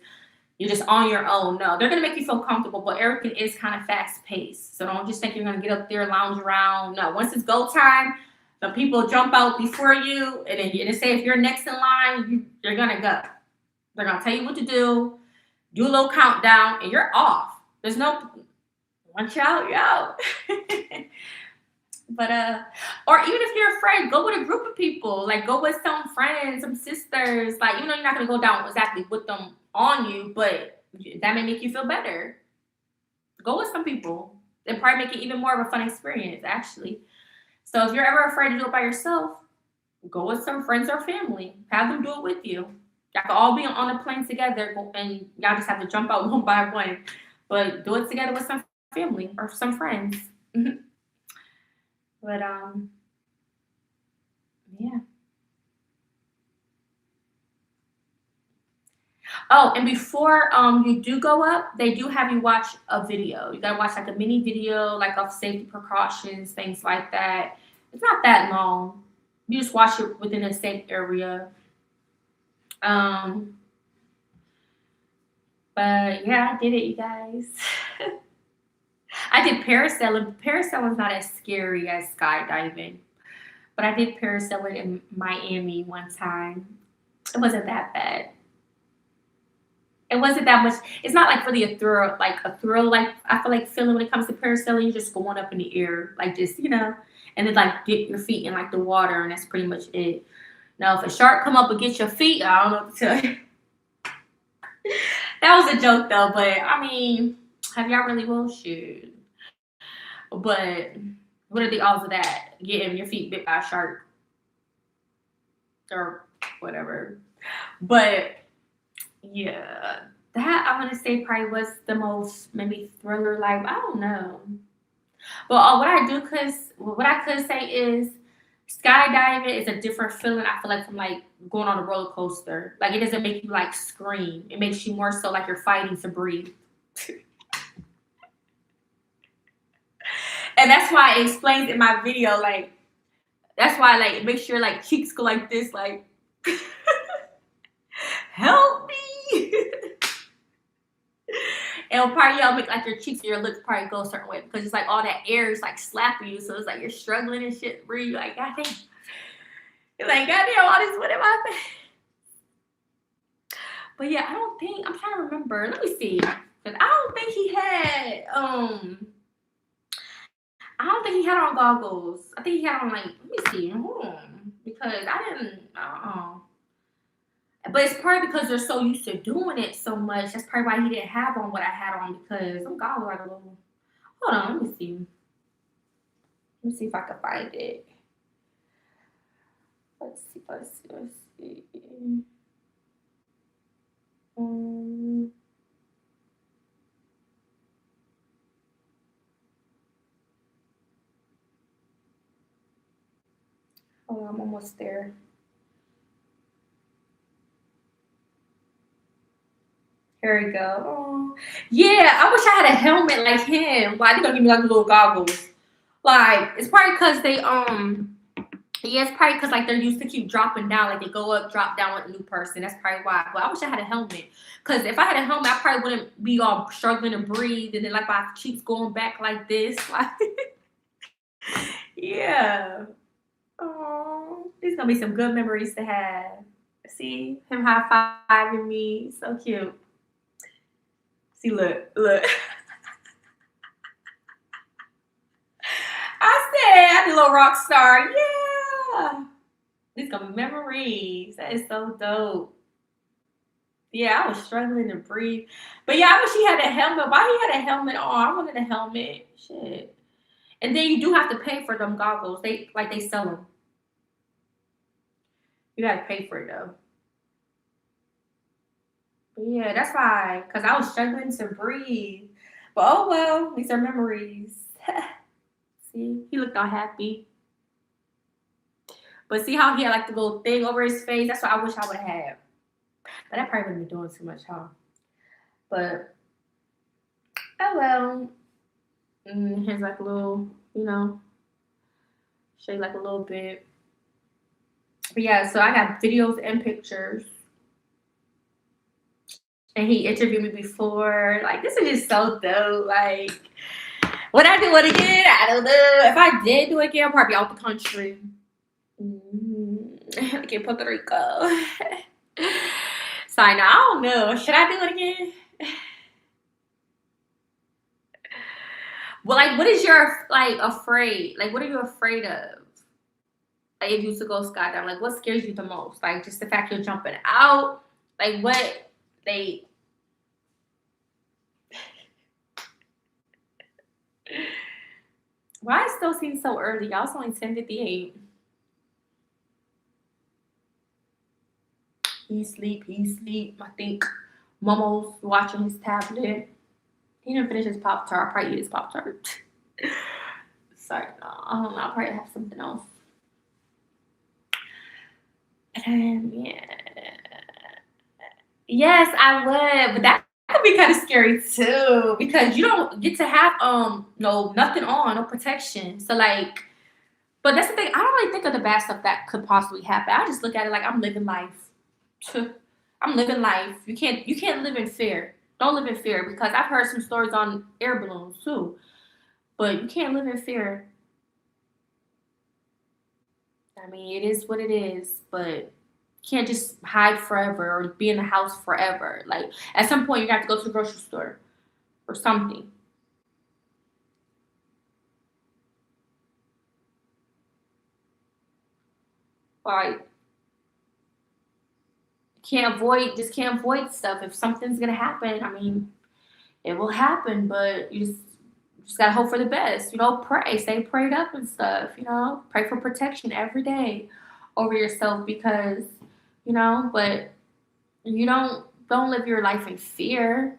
You're just on your own. No, they're gonna make you feel comfortable, but everything is kind of fast paced. So don't just think you're gonna get up there, lounge around. No, once it's go time, the people jump out before you, and then you say if you're next in line, you're gonna go. They're gonna tell you what to do a little countdown, and you're off. There's no once you're out, you're out. But or even if you're afraid, go with a group of people. Like go with some friends, some sisters. Like you know you're not gonna go down exactly with them on you, but that may make you feel better. Go with some people. It probably make it even more of a fun experience, actually. So if you're ever afraid to do it by yourself, go with some friends or family. Have them do it with you. Y'all can all be on the plane together, and y'all just have to jump out one by one. But do it together with some family or some friends. But yeah. Oh, and before you do go up, they do have you watch a video. You gotta watch like a mini video, like of safety precautions, things like that. It's not that long. You just watch it within a safe area. Um, but yeah, I did it, you guys. I did parasailing. Parasailing's not as scary as skydiving, but I did parasailing in Miami one time. It wasn't that bad. It wasn't that much. It's not like really a thrill. Like I feel like feeling when it comes to parasailing, you're just going up in the air, like just and then like dip your feet in like the water, and that's pretty much it. Now, if a shark come up and get your feet, I don't know what to tell you. That was a joke though, but I mean, have y'all really will shoot? But what are the odds of that? Getting your feet bit by a shark or whatever. But yeah, that I want to say probably was the most maybe thriller like I don't know. But what I could say is skydiving is a different feeling. I feel like from like going on a roller coaster. Like it doesn't make you like scream. It makes you more so like you're fighting to breathe. And that's why it explains in my video like that's why like it makes sure like cheeks go like this like help me. It'll probably make like your cheeks or your lips probably go a certain way because it's like all that air is like slapping you, so it's like you're struggling and shit. Breathe like goddamn. You're like goddamn, all this what am I? But yeah, I don't think I'm trying to remember. Let me see, because I don't think he had I don't think he had on goggles. I think he had on like let me see, because I didn't. But it's probably because they're so used to doing it so much. That's probably why he didn't have on what I had on because I'm God like a little. Hold on, let me see. Let me see if I can find it. Let's see. Um, Hold on, I'm almost there. Here we go. Oh, yeah, I wish I had a helmet like him. Like, they're gonna give me like little goggles. Like, it's probably because they yeah, it's probably because like they're used to keep dropping down, like they go up, drop down with a new person. That's probably why. But I wish I had a helmet. Cause if I had a helmet, I probably wouldn't be all struggling to breathe and then like my cheeks going back like this. Like yeah. Oh, these gonna be some good memories to have. See him high fiving me, so cute. See, look. I said, I'm a little rock star. Yeah. These gonna be memories. That is so dope. Yeah, I was struggling to breathe. But yeah, I wish he had a helmet. Why he had a helmet on? I wanted a helmet. Shit. And then you do have to pay for them goggles. They sell them. You gotta pay for it though. But yeah, that's why. Cause I was struggling to breathe. But oh well, these are memories. See, he looked all happy. But see how he had like the little thing over his face? That's what I wish I would have had. But I probably wouldn't be doing too much, huh? But oh well. Here's like a little, show you like a little bit. But yeah, so I got videos and pictures. And he interviewed me before. Like, this is just so dope. Like, would I do it again? I don't know. If I did do it again, I'd probably be out the country. Like in Puerto Rico. So I know, I don't know. Should I do it again? Well, like, what is your like afraid? Like, what are you afraid of? Like, if you used to go skydiving, like, what scares you the most? Like, just the fact you're jumping out. Like, what they. Why it still seems so early? Y'all, it's only 10:58. He sleep. He sleep. I think Momo's watching his tablet. He didn't finish his Pop Tart. I'll probably eat his Pop Tart. Sorry, no, I don't know. I'll probably have something else. Yeah. Yes, I would, but that could be kind of scary too because you don't get to have no nothing on, no protection. So like, but that's the thing. I don't really think of the bad stuff that could possibly happen. I just look at it like I'm living life. I'm living life. You can't live in fear. Don't live in fear because I've heard some stories on air balloons too. But you can't live in fear. I mean, it is what it is, but you can't just hide forever or be in the house forever. Like at some point, you have to go to the grocery store or something. Like can't avoid stuff. If something's gonna happen, I mean, it will happen, but you just gotta hope for the best. Pray, stay prayed up and stuff. Pray for protection every day over yourself because but you don't live your life in fear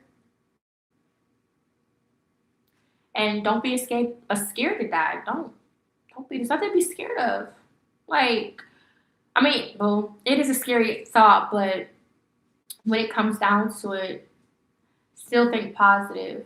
and don't be scared to die. Don't be there's nothing to be scared of. Like I mean, well, it is a scary thought, but when it comes down to it, still think positive.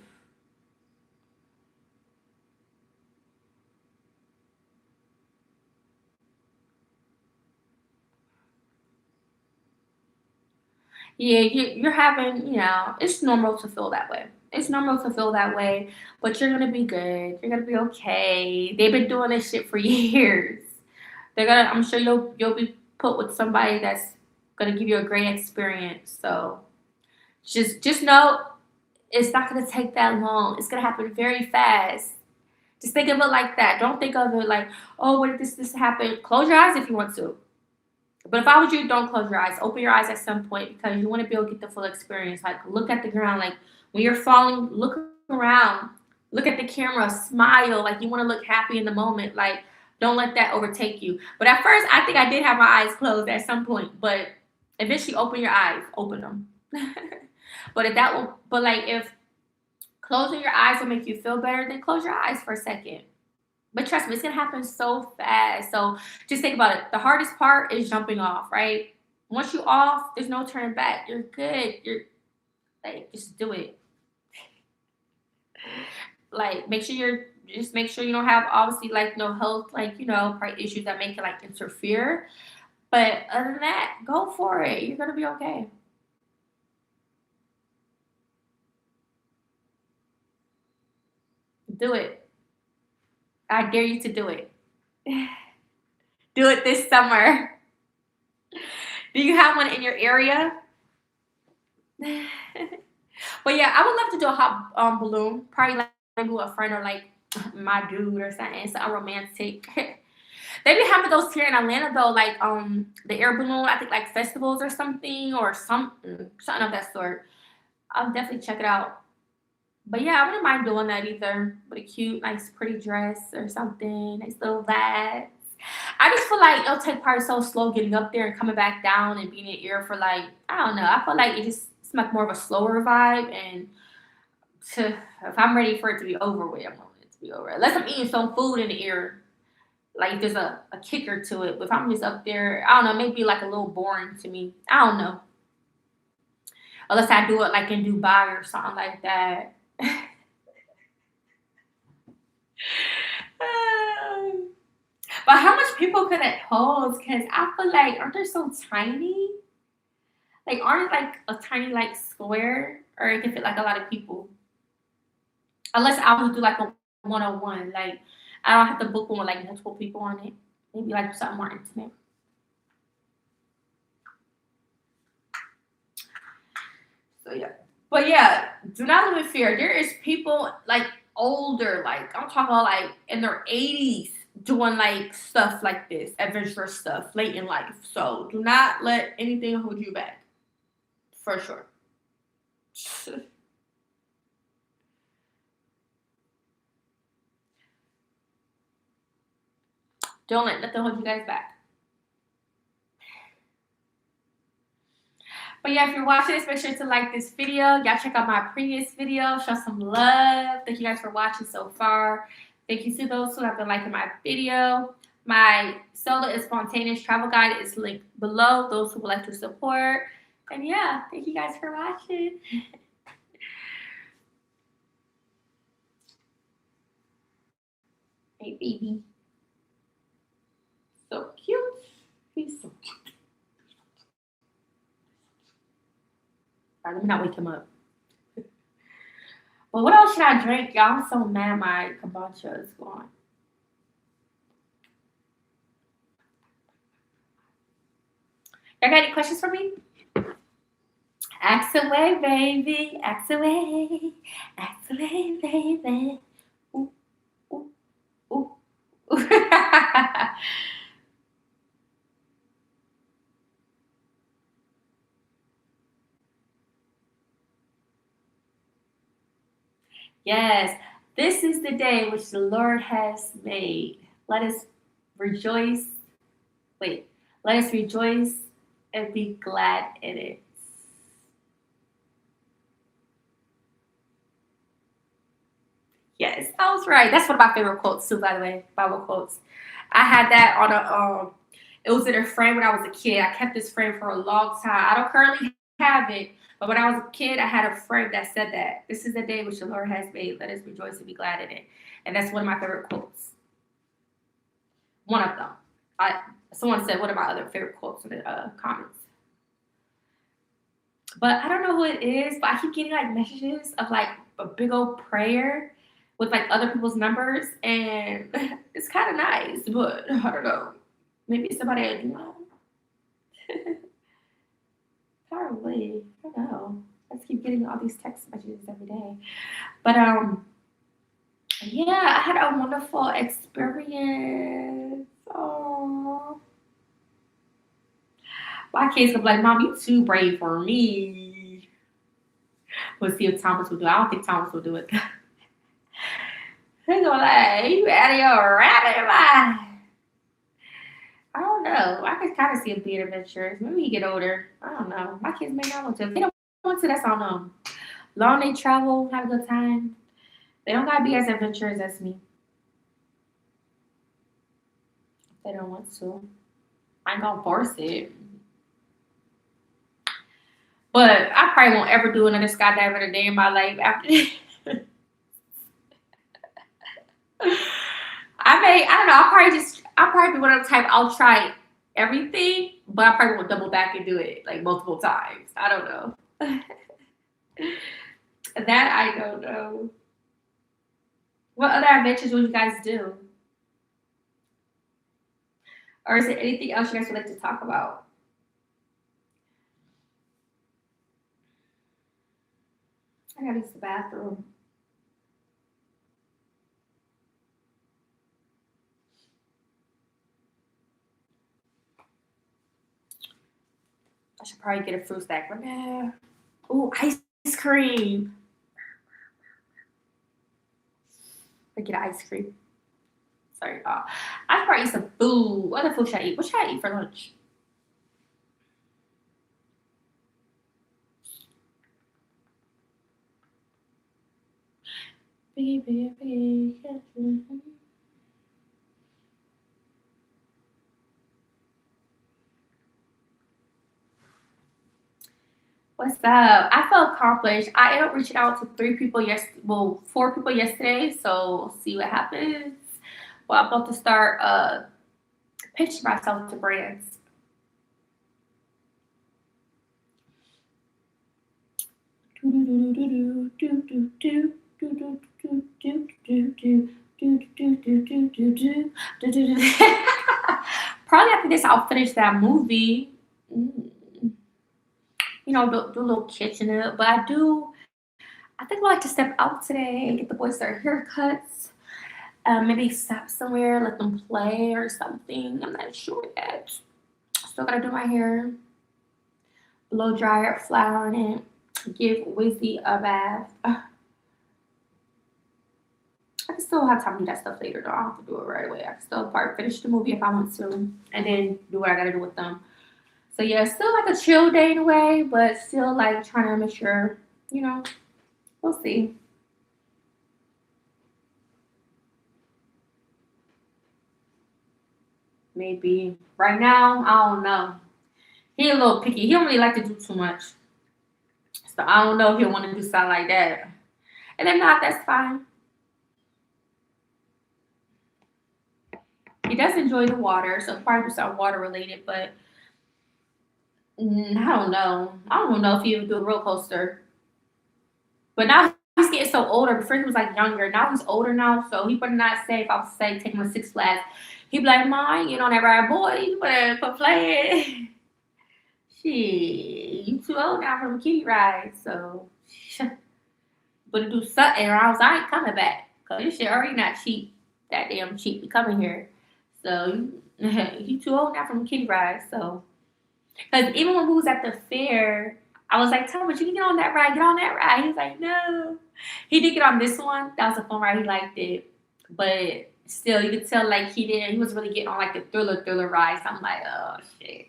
Yeah, you're having, it's normal to feel that way. It's normal to feel that way, but you're gonna be good. You're gonna be okay. They've been doing this shit for years. I'm sure you'll be put with somebody that's gonna give you a great experience. So just know it's not gonna take that long. It's gonna happen very fast. Just think of it like that. Don't think of it like, oh, what if this happen? Close your eyes if you want to. But if I was you, don't close your eyes. Open your eyes at some point because you want to be able to get the full experience. Like look at the ground. Like when you're falling, look around. Look at the camera. Smile. Like you want to look happy in the moment. Like don't let that overtake you. But at first, I think I did have my eyes closed at some point. But eventually, open your eyes. Open them. But if closing your eyes will make you feel better, then close your eyes for a second. But trust me, it's gonna happen so fast. So just think about it. The hardest part is jumping off, right? Once you off, there's no turning back. You're good. You're like just do it. Like make sure you don't have obviously like no health like probably issues that make it like interfere. But other than that, go for it. You're gonna be okay. Do it. I dare you to do it. Do it this summer. Do you have one in your area? But yeah, I would love to do a hot balloon. Probably like maybe with a friend or like my dude or something. Something romantic. They be having those here in Atlanta though, like the air balloon. I think like festivals or something or something of that sort. I'll definitely check it out. But yeah, I wouldn't mind doing that either. With a cute, nice, pretty dress or something. Nice little vest. I just feel like it'll take part so slow getting up there and coming back down and being in the air for like I don't know. I feel like it's like more of a slower vibe and to if I'm ready for it to be over with, I'm ready to be over. Unless I'm eating some food in the air, like there's a kicker to it. But if I'm just up there, I don't know, maybe like a little boring to me. I don't know. Unless I do it like in Dubai or something like that. But how much people could it hold? Because I feel like aren't they so tiny? Like ours is like a tiny like square, or it can fit like a lot of people. Unless I would do like a 101, like I don't have to book one with like multiple people on it. Maybe like something more intimate. So yeah. But yeah, do not live in fear. There is people like older, like I'm talking about like in their 80s doing like stuff like this, adventurous stuff late in life. So do not let anything hold you back. For sure. Don't let nothing hold you guys back. But yeah, if you're watching this, make sure to like this video. Y'all check out my previous video. Show some love. Thank you guys for watching so far. Thank you to those who have been liking my video. My solo and spontaneous travel guide is linked below. Those who would like to support. And yeah, thank you guys for watching. Hey, baby. So cute. He's so cute. All right, let me not wake him up. But what else should I drink? Y'all, I'm so mad my kombucha is gone. Y'all got any questions for me? Ask away, baby. Ask away. Ask away, baby. Ooh, ooh, ooh. Yes, this is the day which the Lord has made. Let us rejoice. Wait, let us rejoice and be glad in it. Yes, I was right. That's one of my favorite quotes too, by the way. Bible quotes. I had that on it was in a frame when I was a kid. I kept this frame for a long time. I don't currently have it, but when I was a kid, I had a frame that said that this is the day which the Lord has made. Let us rejoice and be glad in it. And that's one of my favorite quotes. One of them. Someone said one of my other favorite quotes in the comments. But I don't know who it is, but I keep getting like messages of like a big old prayer with like other people's numbers, and it's kind of nice, but I don't know. Maybe it's somebody I do know. Probably. I don't know. I just keep getting all these text messages every day. But yeah, I had a wonderful experience. Oh, my kids gonna be like, Mom, you too brave for me. We'll see if Thomas will do it. I don't think Thomas will do it. He's gonna like, you out of your rabbit mind. I don't know. I could kind of see him being adventurous. Maybe he get older. I don't know. My kids may not want to. If they don't want to, that's on them. Long they travel, have a good time. They don't gotta be as adventurous as me. If they don't want to. I ain't gonna force it. But I probably won't ever do another skydiving a day in my life after this. I don't know, I'll probably be one of the type, I'll try everything, but I probably won't double back and do it like multiple times. I don't know. That I don't know. What other adventures would you guys do? Or is there anything else you guys would like to talk about? I gotta use the bathroom. I should probably get a fruit snack right now. Ooh, ice cream. I get ice cream. Sorry, I should probably eat some food. What other food should I eat? What should I eat for lunch? Baby. What's up? I felt accomplished. I ended up reaching out to 4 people yesterday. So we'll see what happens. Well, I'm about to start pitching myself to brands. Probably after this, I'll finish that movie. Mm, do a little kitchen up. But I think I like to step out today, get the boys their haircuts. Maybe stop somewhere, let them play or something. I'm not sure yet. Still gotta do my hair, blow dryer, flour in it, give Wizzy a bath. I can still have time to do that stuff later, though. I don't have to do it right away. I can still part finish the movie if I want to, and then do what I gotta do with them. So yeah, still like a chill day in a way, but still like trying to make sure, you know, we'll see. Maybe right now, I don't know. He a little picky. He don't really like to do too much, so I don't know if he'll want to do something like that. And if not, that's fine. He does enjoy the water, so probably do something water related. But I don't know. I don't know if he would do a roller coaster. But now he's getting so older. Before he was like younger. Now he's older now, so he better not say if I was say take him to Six Flags. He'd be like, "Mom, you know that ride, boy. You better quit playing." Shit, you too old now for the kiddie ride, so better do something or else I ain't coming back. Cause this shit already not cheap. That damn cheap to coming here. So you too old now from the kiddie ride, so because even when we was at the fair, I was like, Thomas, you can get on that ride, get on that ride. He was like, no. He did get on this one. That was a fun ride. He liked it. But still, you could tell like he was really getting on like the thriller ride. So I'm like, oh shit.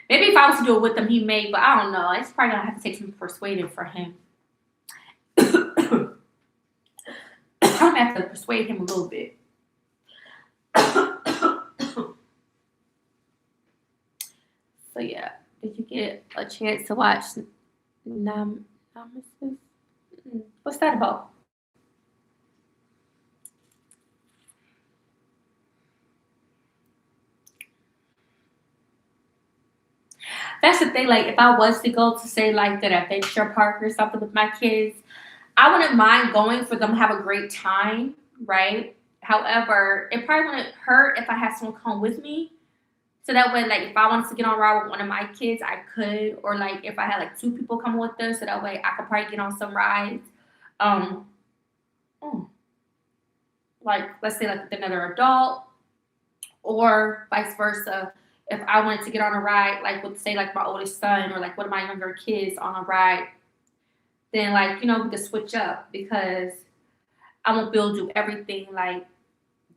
Maybe if I was to do it with him, he may, but I don't know. It's probably gonna have to take some persuading for him. I'm gonna have to persuade him a little bit. So yeah, did you get a chance to watch Nemesis? What's that about? That's the thing. Like, if I was to go to say like an adventure park or something with my kids, I wouldn't mind going for them to have a great time, right? However, it probably wouldn't hurt if I had someone come with me. So that way, like, if I wanted to get on a ride with one of my kids, I could. Or like, if I had like two people come with us, so that way I could probably get on some rides. Um, mm, like, let's say like with another adult, or vice versa. If I wanted to get on a ride, like with say like my oldest son or like one of my younger kids on a ride, then like we could switch up because I won't be able to do everything like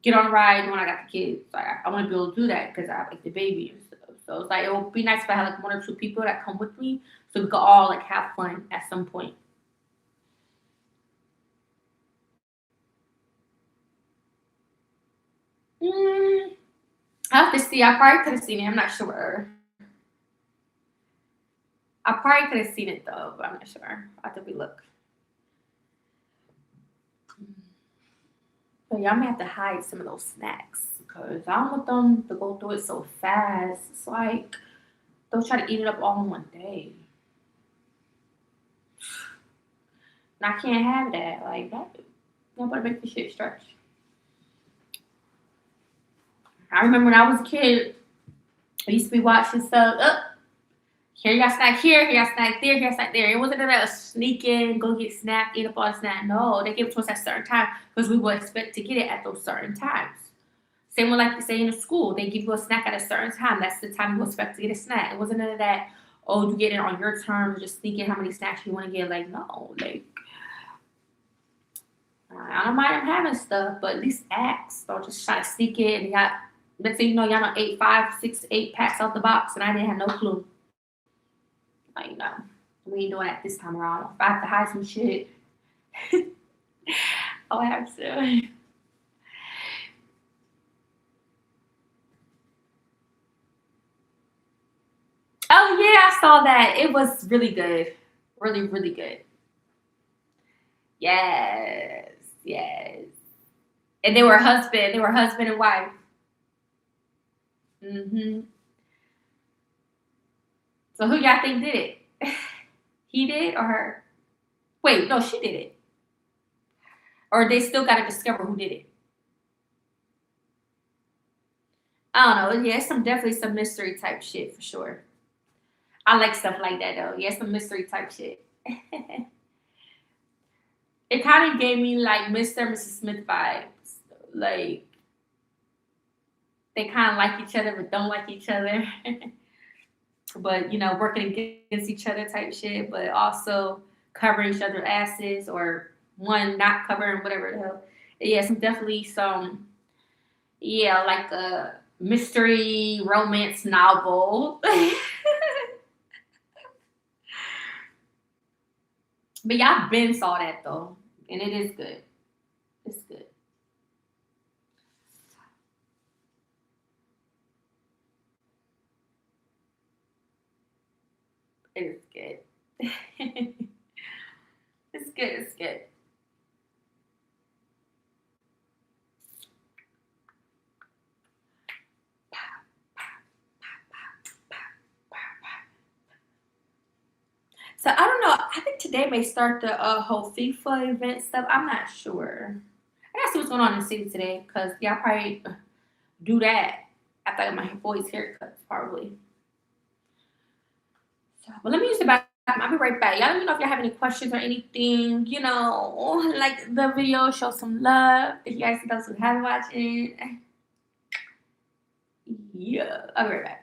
get on a ride when I got the kids. Like I want to be able to do that because I have like the baby and stuff. So it's like it would be nice if I had like one or two people that come with me so we could all like have fun at some point. Mm, I have to see. I probably could have seen it. I'm not sure. I probably could have seen it though, but I'm not sure. I have to be look. But yeah, I'm gonna have to hide some of those snacks because I don't want them to go through it so fast. It's like they'll try to eat it up all in one day. And I can't have that. Like that nobody make the shit stretch. I remember when I was a kid, I used to be watching stuff. Here you got snack here, here you got snack there, here you got snack there. It wasn't that sneak in, go get snack, eat up all the snack. No, they give it to us at certain time because we would expect to get it at those certain times. Same with like say in the school, they give you a snack at a certain time. That's the time you expect to get a snack. It wasn't none of that. Oh, you get it on your terms, just sneak in how many snacks you want to get. Like no, like I don't mind them having stuff, but at least ask. Don't just try to sneak it and got. Let's say y'all know ate 5, 6, 8 packs out the box, and I didn't have no clue. Like no, we ain't doing that this time around. If I have to hide some shit, I'll have to. Oh yeah, I saw that. It was really good. Really, really good. Yes, yes. And they were husband and wife. Hmm. So who y'all think did it? He did or her? Wait, no, she did it. Or they still got to discover who did it. I don't know. Yeah, it's definitely some mystery type shit for sure. I like stuff like that though. Yeah, some mystery type shit. It kind of gave me like Mr. and Mrs. Smith vibes. Like they kind of like each other but don't like each other. But working against each other type shit, but also covering each other's asses or one not covering whatever the hell. Yeah, definitely some like a mystery romance novel. But y'all been saw that though, and it is good. It's good. It is good. It's good. It's good. So I don't know. I think today may start the whole FIFA event stuff. I'm not sure. I gotta see what's going on in the city today because y'all probably do that after I get my boys' haircuts, probably. So, but let me use the bathroom. I'll be right back. Y'all let me know if y'all have any questions or anything. Like the video, show some love. If you guys see those who haven't watched it, yeah, I'll be right back.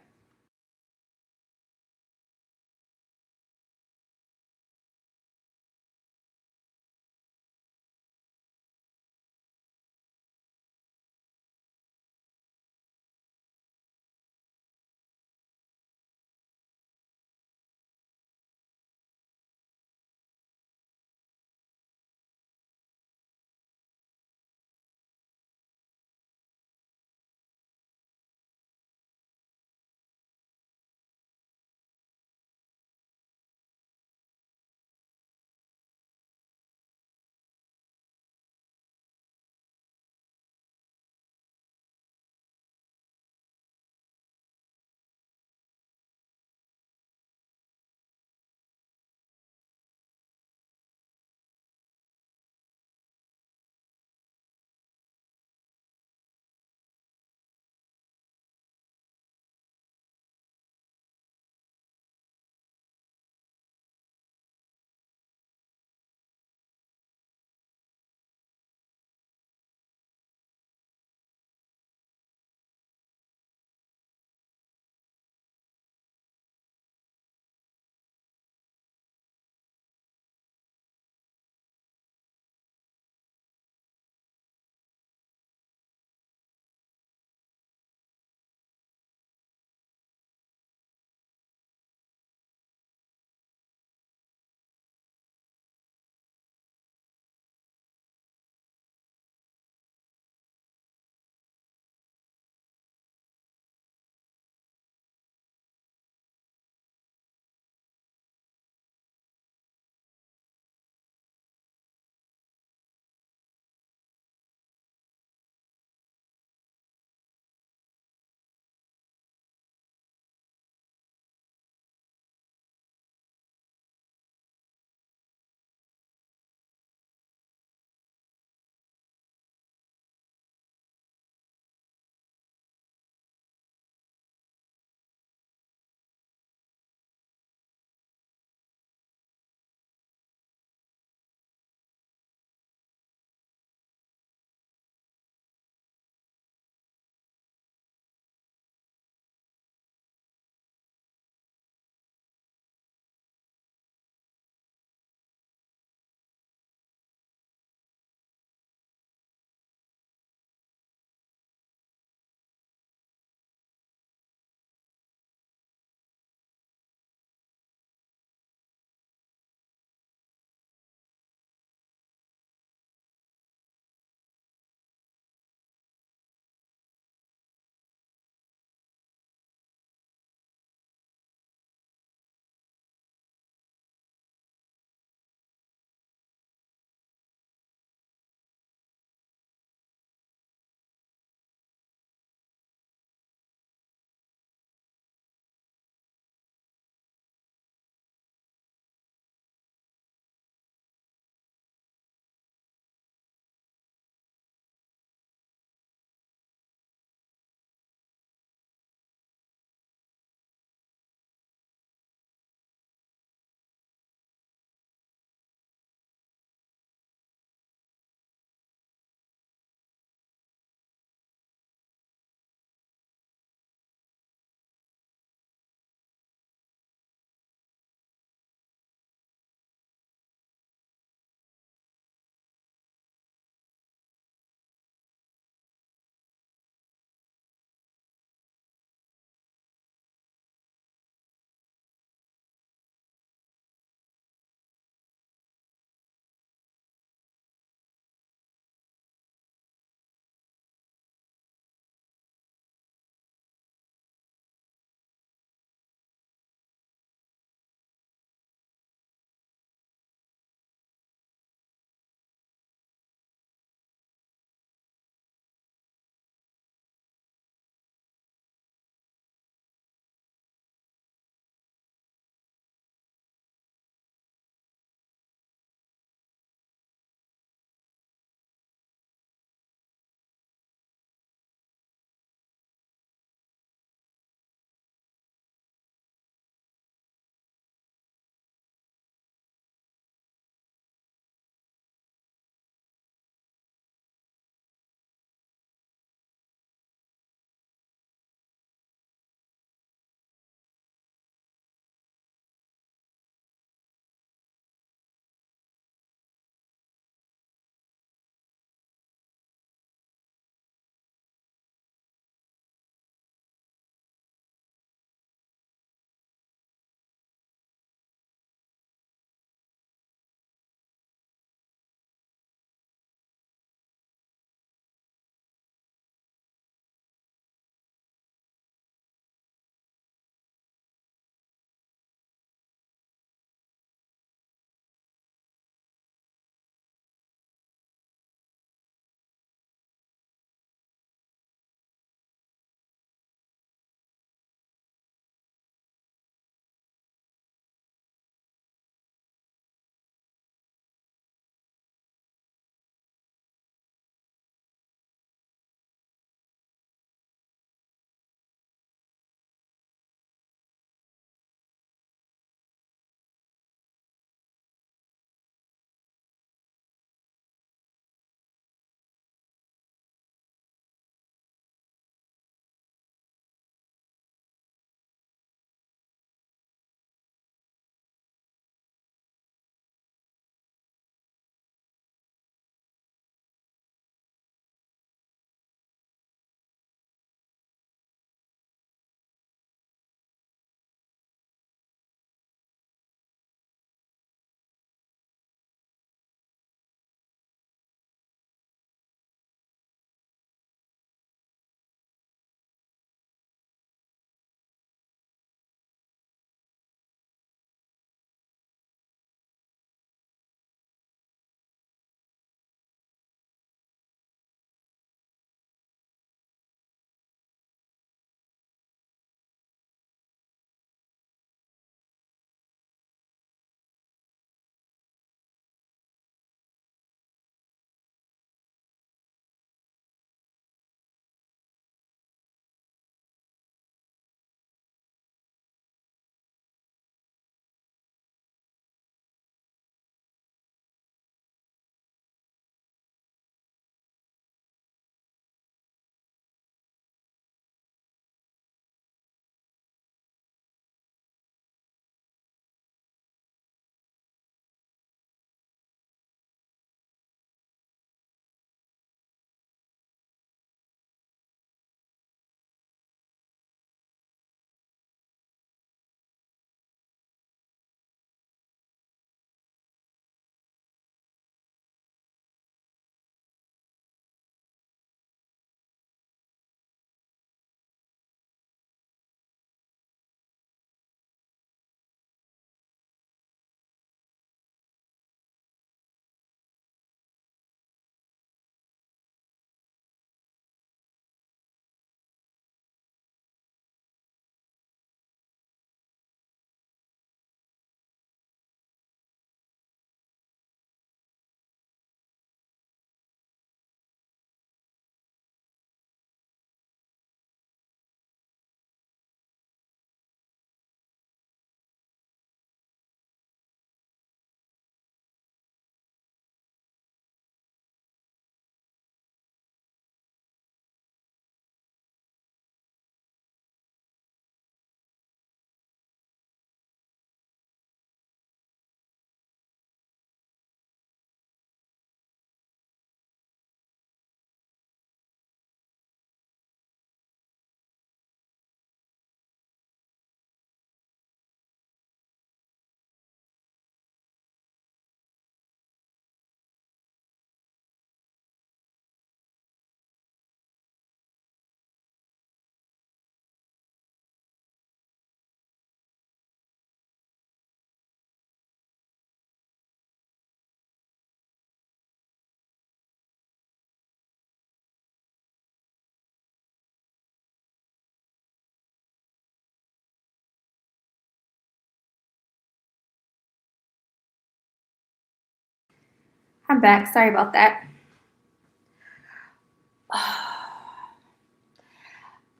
I'm back. Sorry about that.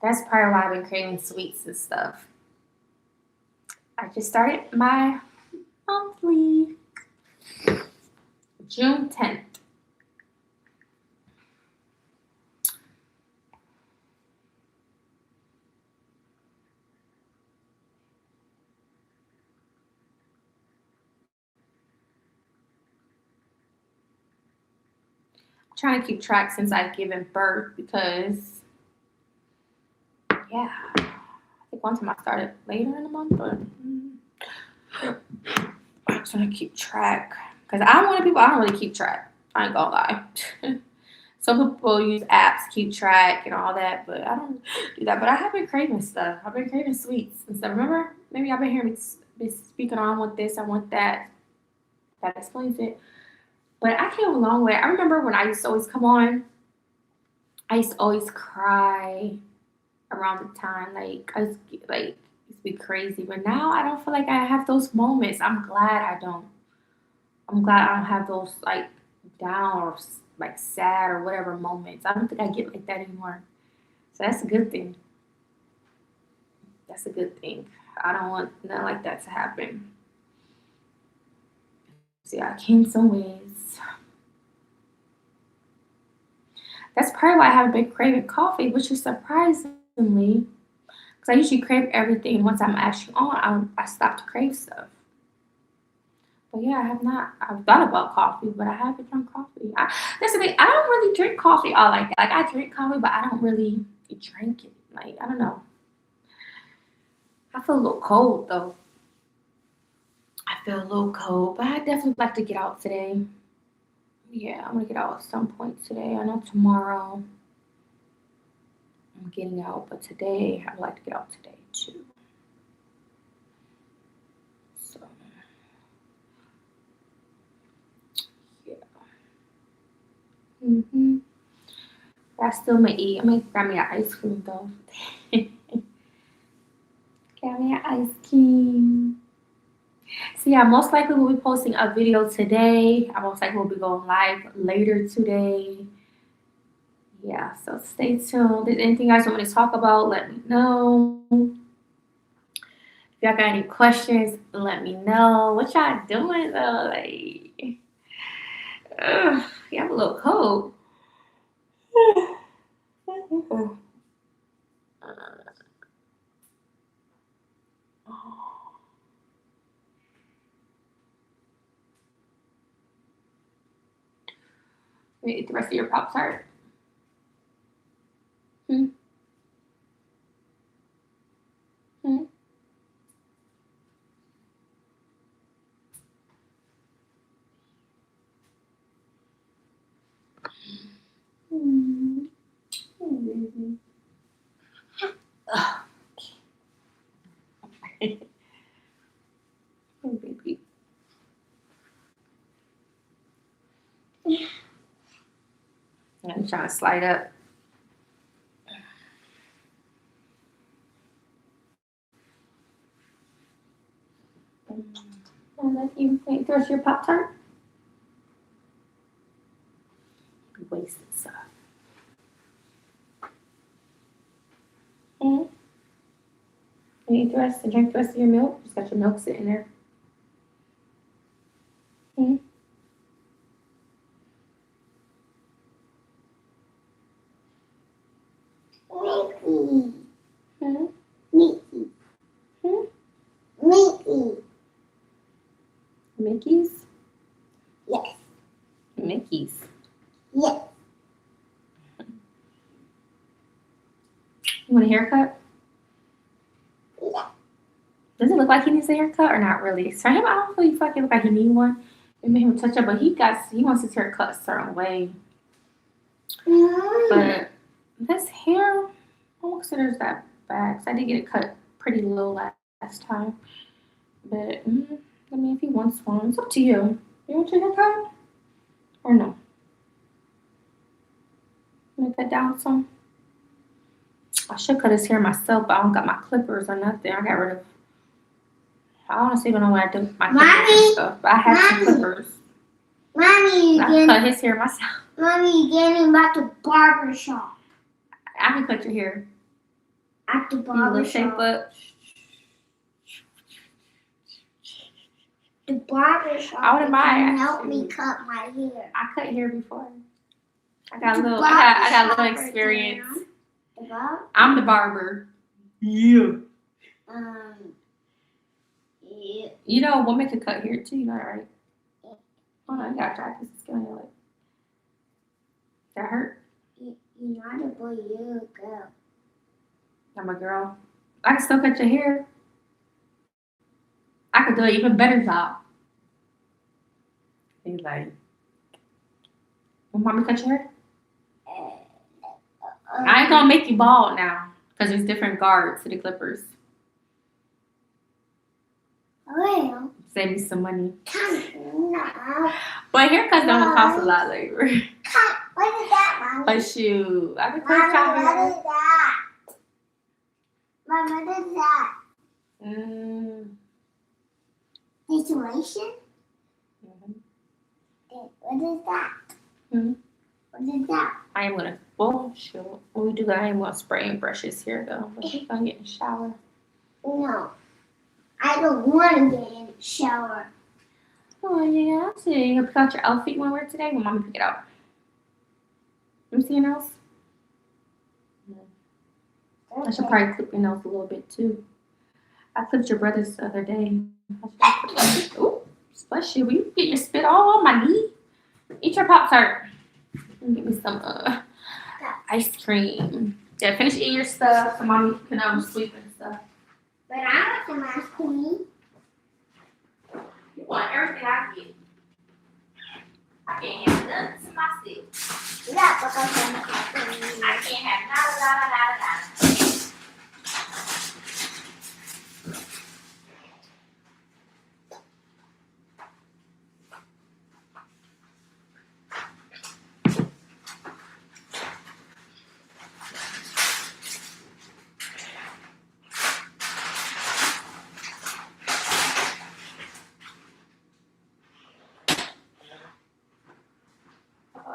That's probably why I've been craving sweets and stuff. I just started my monthly June 10th. I'm trying to keep track since I've given birth because, yeah, I think one time I started later in the month, but I'm trying to keep track because I'm one of the people I don't really keep track. I ain't gonna lie. Some people use apps to keep track and all that, but I don't do that. But I have been craving stuff. I've been craving sweets and stuff. Remember, maybe I've been hearing me be speaking on. I want this, I want that. That explains it. But I came a long way. I remember when I used to always come on. I used to always cry around the time. Like I used to like used to be crazy. But now I don't feel like I have those moments. I'm glad I don't. I'm glad I don't have those like down or like sad or whatever moments. I don't think I get like that anymore. So that's a good thing. That's a good thing. I don't want nothing like that to happen. See, I came some ways. That's probably why I haven't been craving coffee, which is surprisingly, because I usually crave everything. Once I'm actually on, I stop to crave stuff. But yeah, I have not. I've thought about coffee, but I haven't drunk coffee. That's the thing. I don't really drink coffee all like that. Like I drink coffee, but I don't really drink it. Like I don't know. I feel a little cold though. I feel a little cold, but I definitely like to get out today. Yeah, I'm gonna get out at some point today. I know tomorrow I'm getting out, but today I would like to get out today too. So yeah. I still may eat. I'm gonna grab me an ice cream though. Grab me an ice cream. So yeah, most likely we'll be posting a video today. I most likely will be going live later today. Yeah, so stay tuned. If anything you guys want me to talk about, let me know. If y'all got any questions, let me know. What y'all doing though? Like, yeah, I'm a little cold. You eat the rest of your Pop Tart. Hmm. Hmm. Hmm. Hmm. Ugh. Oh, baby. I'm trying to slide up. And then you eat the rest of your Pop Tart. You wasted stuff. Hmm. You eat the rest and drink the rest of your milk. Just got your milk sitting there. Hmm. Mickey. Hmm. Mickey. Hmm. Mickey. Mickey's. Yes. Mickey's. Yes. You want a haircut? Yes. Does it look like he needs a haircut or not really? For him, I don't really feel like he look like he need one. It made him touch up, but he wants his hair cut a certain way. But this hair, I don't consider that bad. 'Cause I did get it cut pretty low last time. But I mean, if he wants one, it's up to you. You want your hair cut or no? Make that down some. I should cut his hair myself, but I don't got my clippers or nothing. I got rid of. I honestly don't know what I do with my clippers and Mommy. stuff. But I have some Mommy. clippers. Mommy, you I can getting, cut his hair myself. Mommy, you getting at the barber shop. I can cut your hair. At the You barber little shape shop. up. The barber shop. I wouldn't you can mind, help me actually. cut my hair. I cut hair before. I got a The little. barber I got a little shop experience. again. The barber? I'm the barber. Yeah. Yeah. You know, a woman can cut hair too. You know that, right? Hold on, I gotta try this. It's gonna like. That hurt. You're not a boy, you're a girl. I'm a girl. I can still cut your hair. I could do an even better job. He's like, "Will mommy cut your hair?" I ain't gonna make you bald now because there's different guards to the clippers. Well, Save me some money. no. But haircuts don't cost a lot of labor. What is that, Mommy? But shoot, I can cut Mommy, your what hair. is that? Mom, what is that? Situation? What is that? Hmm. What is that? I am gonna. Well, shoot. When we do that, I am gonna spray and brush his hair though. But we're gonna get in the shower. No. I don't want to get in the shower. Oh yeah, I see. You pick out your outfit you wanna wear today. Well, mommy pick it out. You see your nails? I should probably clip your nails a little bit too. I clipped your brother's the other day. Ooh, bless you. Will you get your spit all on my knee? Eat your Pop-Tart. And get me some ice cream. Yeah, finish eating your stuff so mommy can sleep and stuff. But I want some ice cream. You want everything I get. I can't have nothing to myself. Yeah, but I want ice cream. I can't have nada.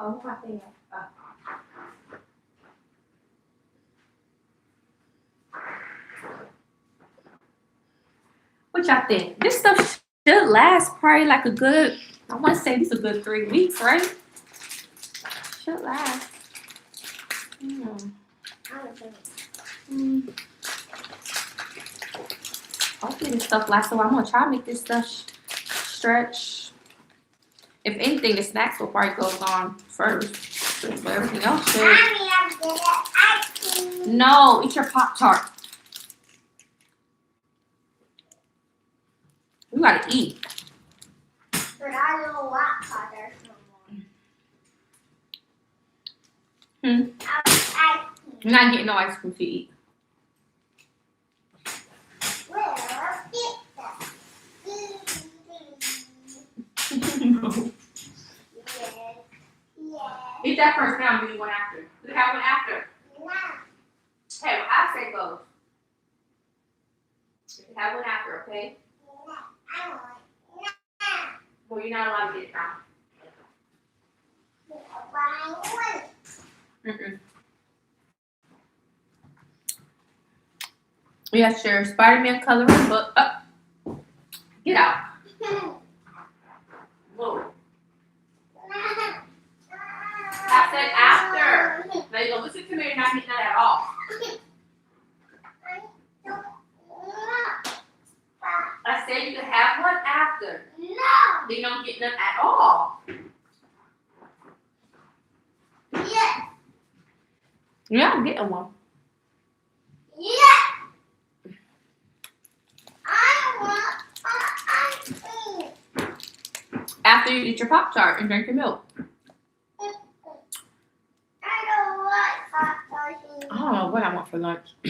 Oh, I think. What y'all think? This stuff should last probably like a good, I want to say this a good 3 weeks, right? Should last. Hopefully this stuff lasts a while. I'm going to try to make this stuff stretch. If anything, the snacks will probably go on first. But everything else should. Mommy, I'm good at ice cream. No, eat your Pop-Tart. You gotta eat. But I don't want Potters no more. Ice cream. You're not getting no ice cream to eat. Well, let's get that. Yes. Eat that first, now I'm doing one after. We have one after. No. Hey, well, I say go. You can have one after, okay? No. I want. Well, you're not allowed to get it now. No. But I want. Yes, your Spider-Man coloring book. Up. Get out. Whoa. I said after. Now you go listen to me. You're not getting that at all. I said you can have one after. No. Then you don't get none at all. Yes. Yeah, I'm getting one. Yes. I want ice cream. After you eat your Pop-Tart and drink your milk. I don't like Pop-Tarts anymore. I don't know what I want for lunch. I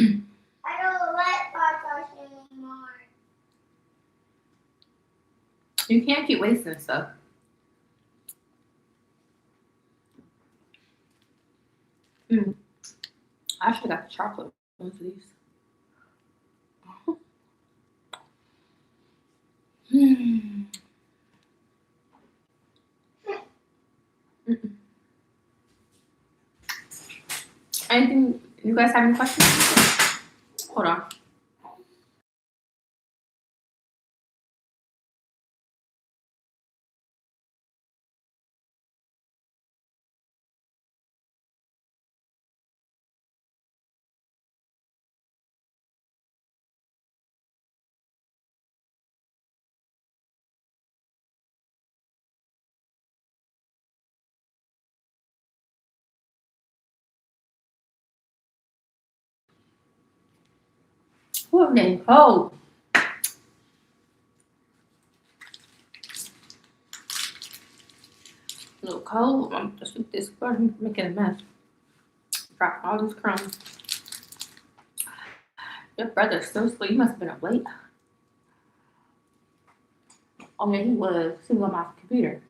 don't like Pop-Tarts anymore. You can't keep wasting stuff. I should have got the chocolate ones of these. Mm-mm. Anything? You guys have any questions? Hold on. Oh, I'm getting cold. A little cold. I'm just with this button, making a mess. Drop all these crumbs. Your brother's still asleep. He must have been up late. Oh yeah, he was. He was on my computer.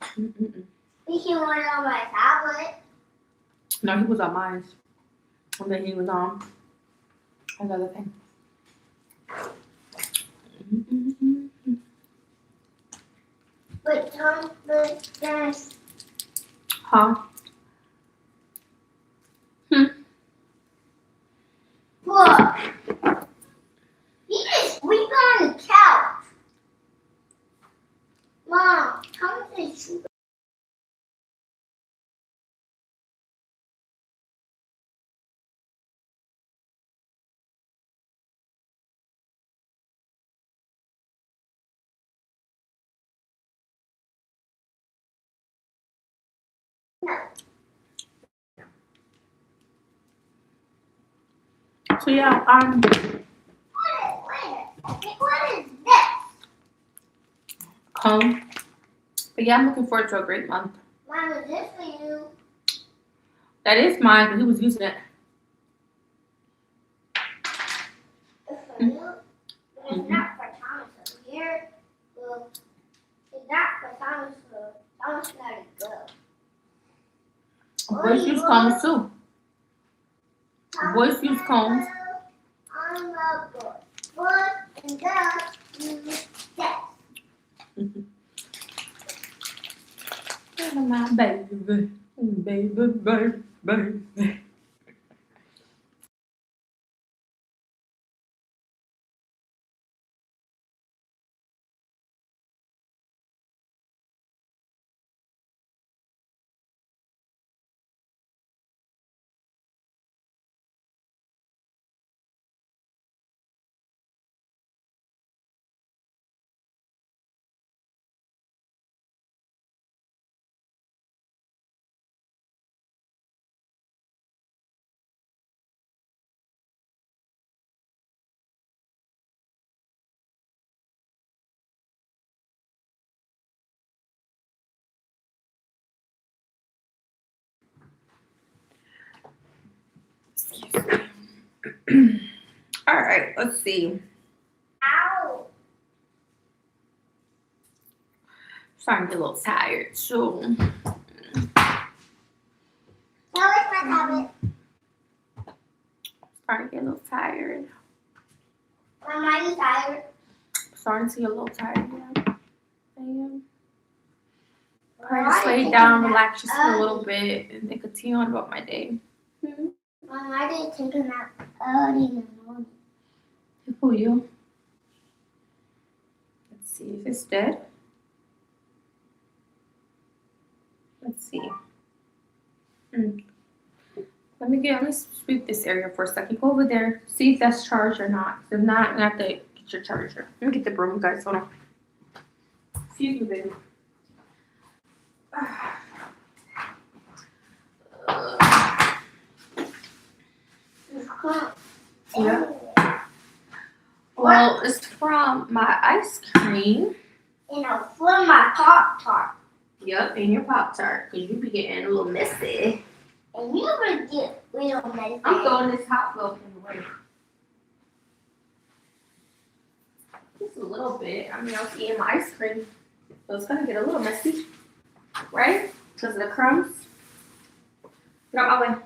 Mm-mm-mm. We can order on my tablet. No, he was on mine. And then he was on another thing. Mm-mm-mm. But Tom, there's Huh? look. He just sleep on the couch. Mom, Tom is sleep. So yeah, What is this? but yeah, I'm looking forward to a great month. Mom, is this for you? That is mine, but he was using it. It's for you. But it's not for Thomas. So here, well, it's not for Thomas. So Thomas gotta go. Boys use combs too. Boys use combs. On the board. Boys and girls use this. My baby, baby. Excuse me. All right, let's see. Ow. Starting to get a little tired, so Now where's my tablet? starting to get a little tired. Mom, are you tired? Starting to get a little tired. Yeah, I am. Why I just are you lay taking down, that relax just for a early? little bit, and then continue on about my day. Mom, why are you taking that early in the morning? Who you? Let's see if it's dead. Let's see. Let me sweep this area for a second. Go over there, see if that's charged or not. If not, you have to get your charger. Let me get the broom, guys. Hold on. Excuse me, baby. Yeah. Well, it's from my ice cream. You know, from my Pop-Tart. Yep, and your Pop Tart, because you be getting a little messy. And you would get real messy. I'm throwing this hot milk in the way. Just a little bit. I mean, I was eating my ice cream, so it's gonna get a little messy, right? Because of the crumbs. Get out my way.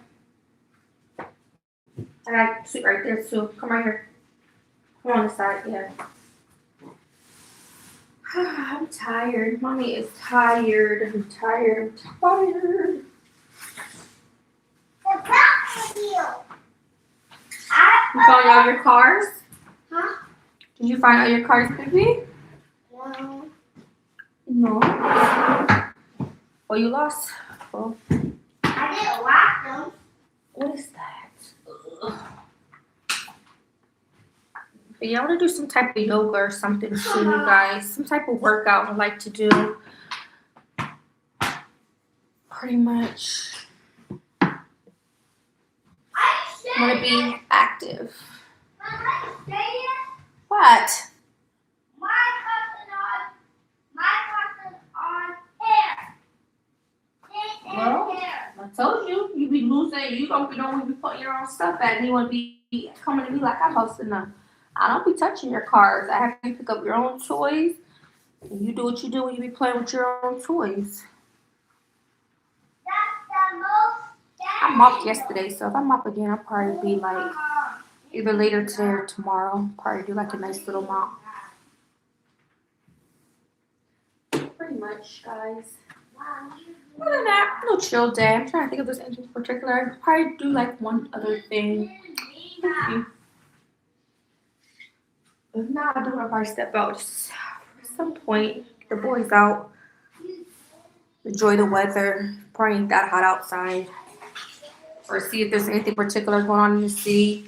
I got sweet right there too. Come right here. Come on this side, yeah. I'm tired. Mommy is tired. I'm tired. I'm tired. The Batmobile. You found all your cars? Huh? Did you find all your cars, baby? No. No. Oh, you lost? Oh, I didn't lock them. what is that? Ugh. But yeah, I want to do some type of yoga or something soon, you guys. Some type of workout I like to do. Pretty much. I want to be active. What? My cousin on hair. Well, I told you, you be losing. You don't be putting your own stuff at, and you want to be coming to me like I'm hosting them. I don't be touching your cars. I have you pick up your own toys, and you do what you do when you be playing with your own toys. That's the most. I mopped yesterday, so if I mop again, I'll probably be like either later today or tomorrow. Probably do like a nice little mop. Pretty much, guys. Other than that, no chill day. I'm trying to think of this anything particular. I could probably do like one other thing. If not, I do want to probably step out just at some point. Get the boys out. Enjoy the weather. Probably ain't that hot outside. Or see if there's anything particular going on in the city.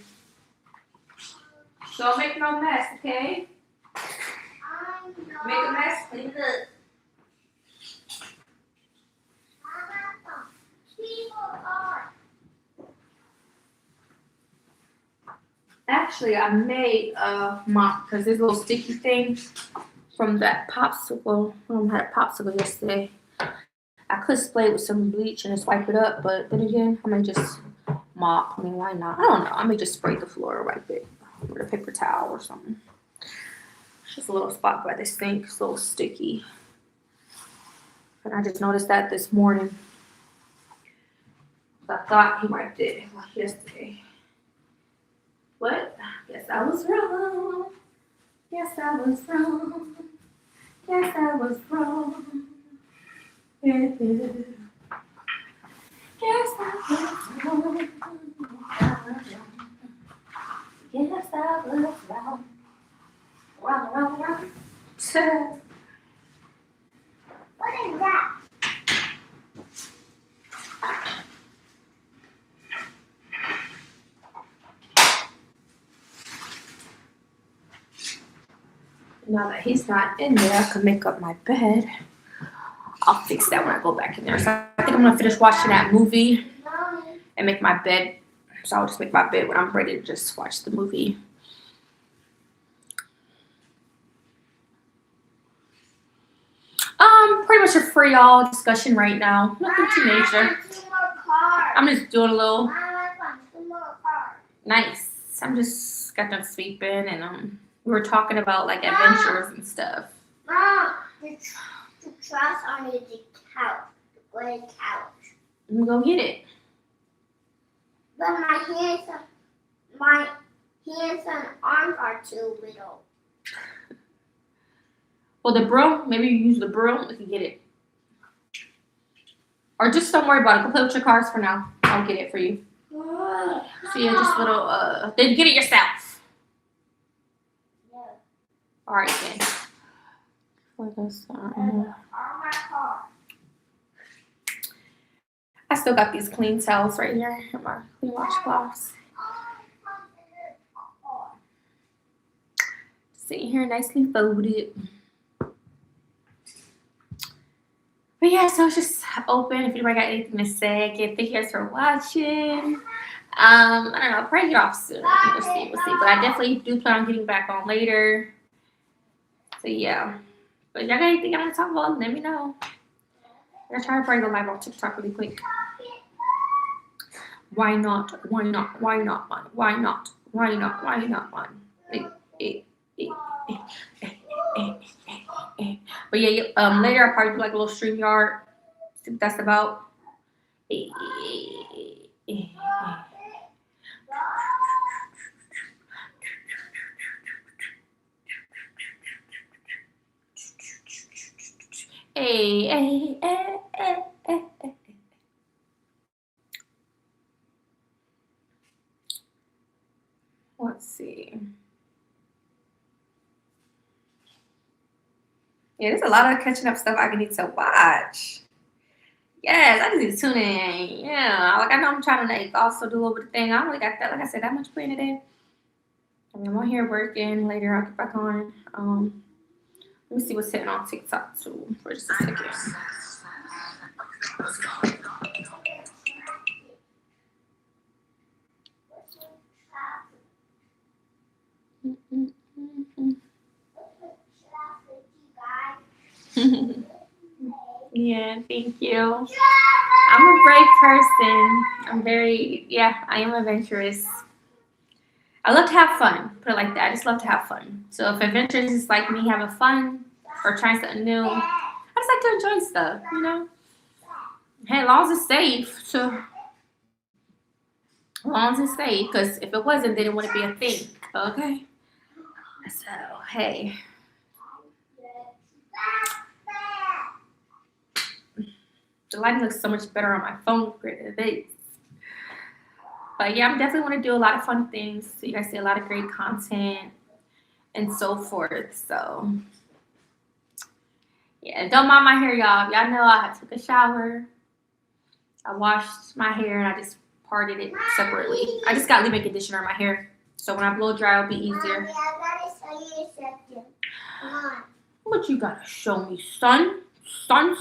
Don't make no mess, okay? Make a mess, clean it up. Actually, I made a mop because this little sticky thing from that popsicle. I had a popsicle yesterday. I could spray it with some bleach and just wipe it up, but then again, I might just mop. I mean, why not? I don't know. I may just spray the floor or wipe it with a paper towel or something. It's just a little spot by the sink. It's a little sticky. And I just noticed that this morning. I thought he wiped it yesterday. What? Yes, I was wrong. Yes, I was wrong. Yes, I was wrong. Yes, I was wrong. Yes, I was wrong. Wrong. What is that? Now that he's not in there, I can make up my bed. I'll fix that when I go back in there. So I think I'm gonna finish watching that movie and make my bed. So I'll just make my bed when I'm ready to just watch the movie. Pretty much a free all discussion right now. Nothing too major. I'm just doing a little nice. I'm just got done sleeping and we were talking about like adventures and stuff. Mom, the trash under the couch, the gray couch. I'm gonna go get it. But my hands and arms are too little. Well, the broom, maybe you use the broom if you get it. Or just don't worry about it. Go play with your cars for now. I'll get it for you. So yeah, just a little, then get it yourself. Yeah. All right then. For this, I still got these clean towels right here in my clean washcloths. Sitting here nicely folded. But yeah, so it's just open. If anybody got anything to say, again, thank you guys for watching. I don't know, I'll probably get off soon. We'll see. But I definitely do plan on getting back on later. So yeah. But if y'all got anything y'all want to talk about, let me know. I'm gonna try to probably go live on TikTok really quick. Why not? Why not? Why not one? Why not? Why not? Why not one? But yeah, later I'll probably do like a little StreamYard. See what that's about. Hey, hey, hey, hey, hey, hey. Let's see. Yeah, there's a lot of catching up stuff I need to watch. Yes, I just need to tune in. Yeah, like I know I'm trying to like also do a little bit of thing. I only got that, like I said, that much planned today. I mean, I'm on here working. Later, I'll get back on. Let me see what's hitting on TikTok too for just a second. Yeah, thank you. I'm a brave person. I am adventurous. I love to have fun. Put it like that. I just love to have fun. So if adventures is like me having fun or trying something new, I just like to enjoy stuff, you know? Hey, as long as it's safe, so as long as it's safe, because if it wasn't, then it wouldn't be a thing. Okay? So, hey. The lighting looks so much better on my phone than this. But yeah, I'm definitely want to do a lot of fun things. So you guys see a lot of great content and so forth. So yeah, don't mind my hair, y'all. Y'all know I took a shower. I washed my hair and I just parted it separately. I just got leave-in conditioner in my hair. So when I blow dry, it'll be easier. Mommy, I gotta show you something. Come on. What you gotta show me, son? Son?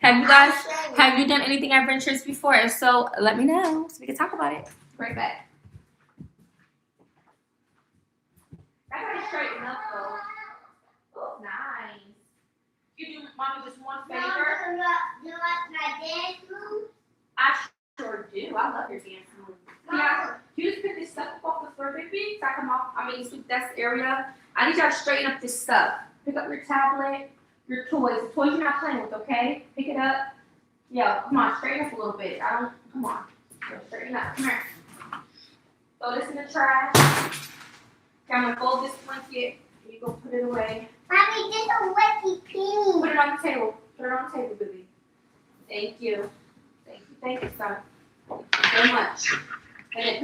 Have you done anything adventurous before? If so, let me know so we can talk about it. Right back. I gotta straighten up though. Oh, nice. You do mommy just one favor? You like my dance move? I sure do. I love your dance moves. Yeah. You just pick this stuff up off the floor, baby. So I come off. Sweep desk area. I need y'all to straighten up this stuff. Pick up your tablet, your toys. The toys you're not playing with, okay? Pick it up. Yeah, come on, straighten up a little bit. Come on. Straighten up. Come here. Throw this in the trash. Okay, I'm gonna fold this blanket. You go put it away. Mommy, this is a wetty pee. Put it on the table. Put it on the table, baby. Thank you. Thank you, son. Thank you so much. And then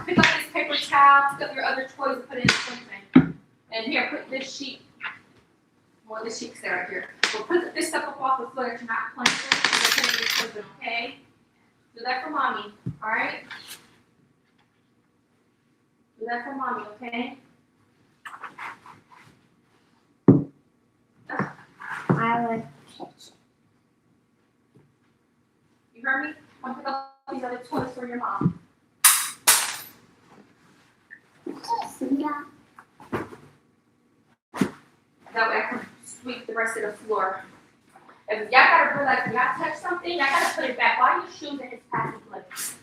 pick up this paper towel, pick up your other toys and put it in something. And here, put this sheet. Well, this sheet's there right here. We'll put this stuff up off the floor that you're not playing with. And then put it in your toys, okay? Do that for mommy, alright? Do that for mommy, okay? I would catch You heard me? I'm gonna pick up these other toys for your mom. Yeah. That way I can sweep the rest of the floor. If y'all gotta realize when y'all touch something, y'all gotta put it back. Why are your shoes in his packing place?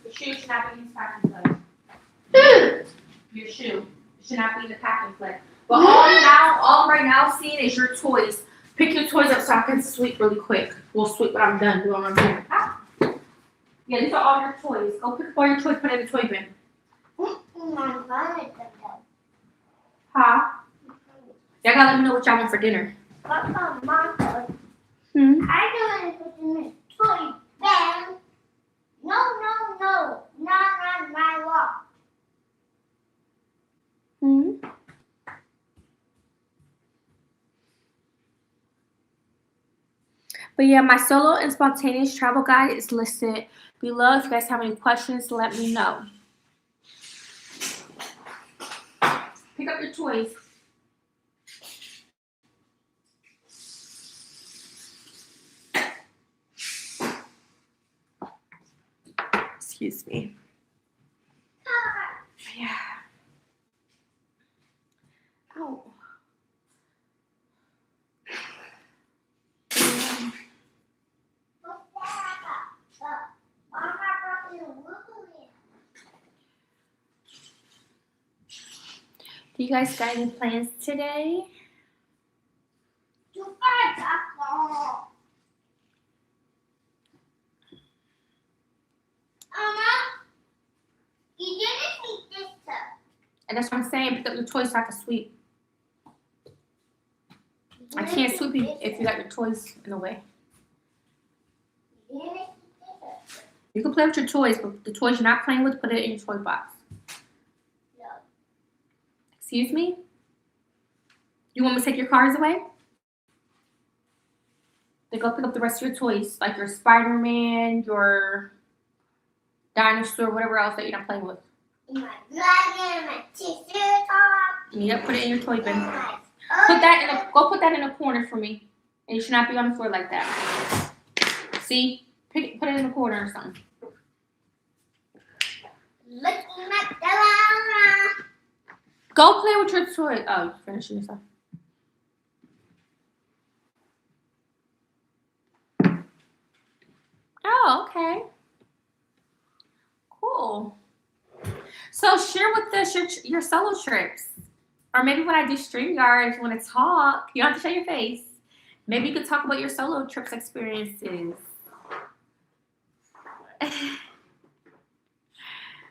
Your shoes should not be in his packing place. Your shoe should not be in the packing place. But all right now seeing is your toys. Pick your toys up so I can sweep really quick. We'll sweep when I'm done doing what I'm doing. Yeah, these are all your toys. Go pick up all your toys, put it in the toy bin. Huh? Y'all gotta let me know what y'all want for dinner. Papa, Mama, Hmm? I don't want to put in this toy bag. No. Not on my wall. Hmm? But yeah, my solo and spontaneous travel guide is listed below. If you guys have any questions, let me know. Pick up your toys. Excuse me. Yeah. Oh. Do you guys got any plans today? You didn't eat this stuff. And that's what I'm saying. Pick up your toys so I can sweep. can't sweep it if you got your toys in the way. You can play with your toys, but the toys you're not playing with, put it in your toy box. No. Excuse me? You want me to take your cars away? Then go pick up the rest of your toys, like your Spider-Man, your dinosaur, whatever else that you're not playing with. My dragon, my Triceratops. Yep, put it in your toy bin. My Go put that in a corner for me. And you should not be on the floor like that. See? Put it in a corner or something. looking at the llama. Go play with your toy. Oh, you finished your stuff. Oh, okay. Cool. So share with us your solo trips. Or maybe when I do StreamYard, if you want to talk, you don't have to show your face. Maybe you could talk about your solo trips experiences.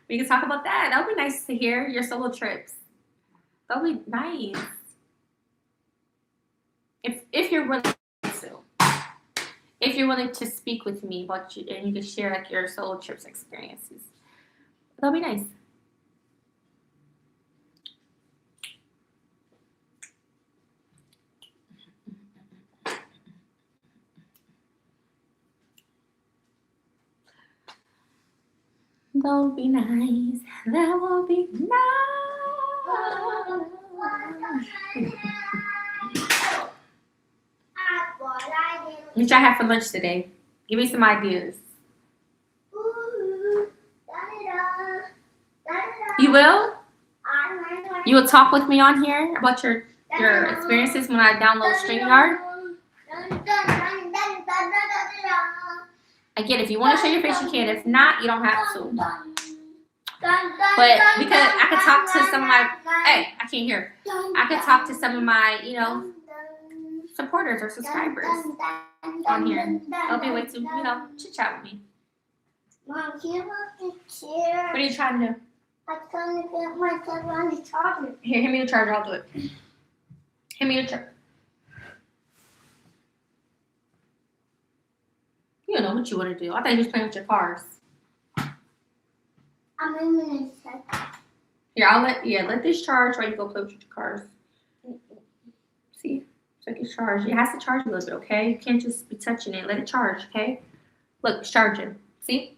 We can talk about that. That would be nice to hear, your solo trips. That would be nice. If you're willing to. If you're willing to speak with me about you and you can share like your solo trips experiences. That'll be nice. That will be nice. That will be nice. What y'all have for lunch today? Give me some ideas. You will? You will talk with me on here about your experiences when I download StreamYard? Again, if you want to show your face, you can. If not, you don't have to. But because I could talk to some of my, hey, I can't hear. I could talk to some of my, supporters or subscribers on here. It'll be a way to, chit chat with me. Mom, can you look the chair? What are you trying to do? I'm trying to get myself on the charger. Here, hand me the charger. I'll do it. Hand me the charger. You don't know what you want to do. I thought you was playing with your cars. I'm in the second. Here, let this charge while you go play with your cars. See? So it can charge. It has to charge a little bit, okay? You can't just be touching it. Let it charge, okay? Look, it's charging. See?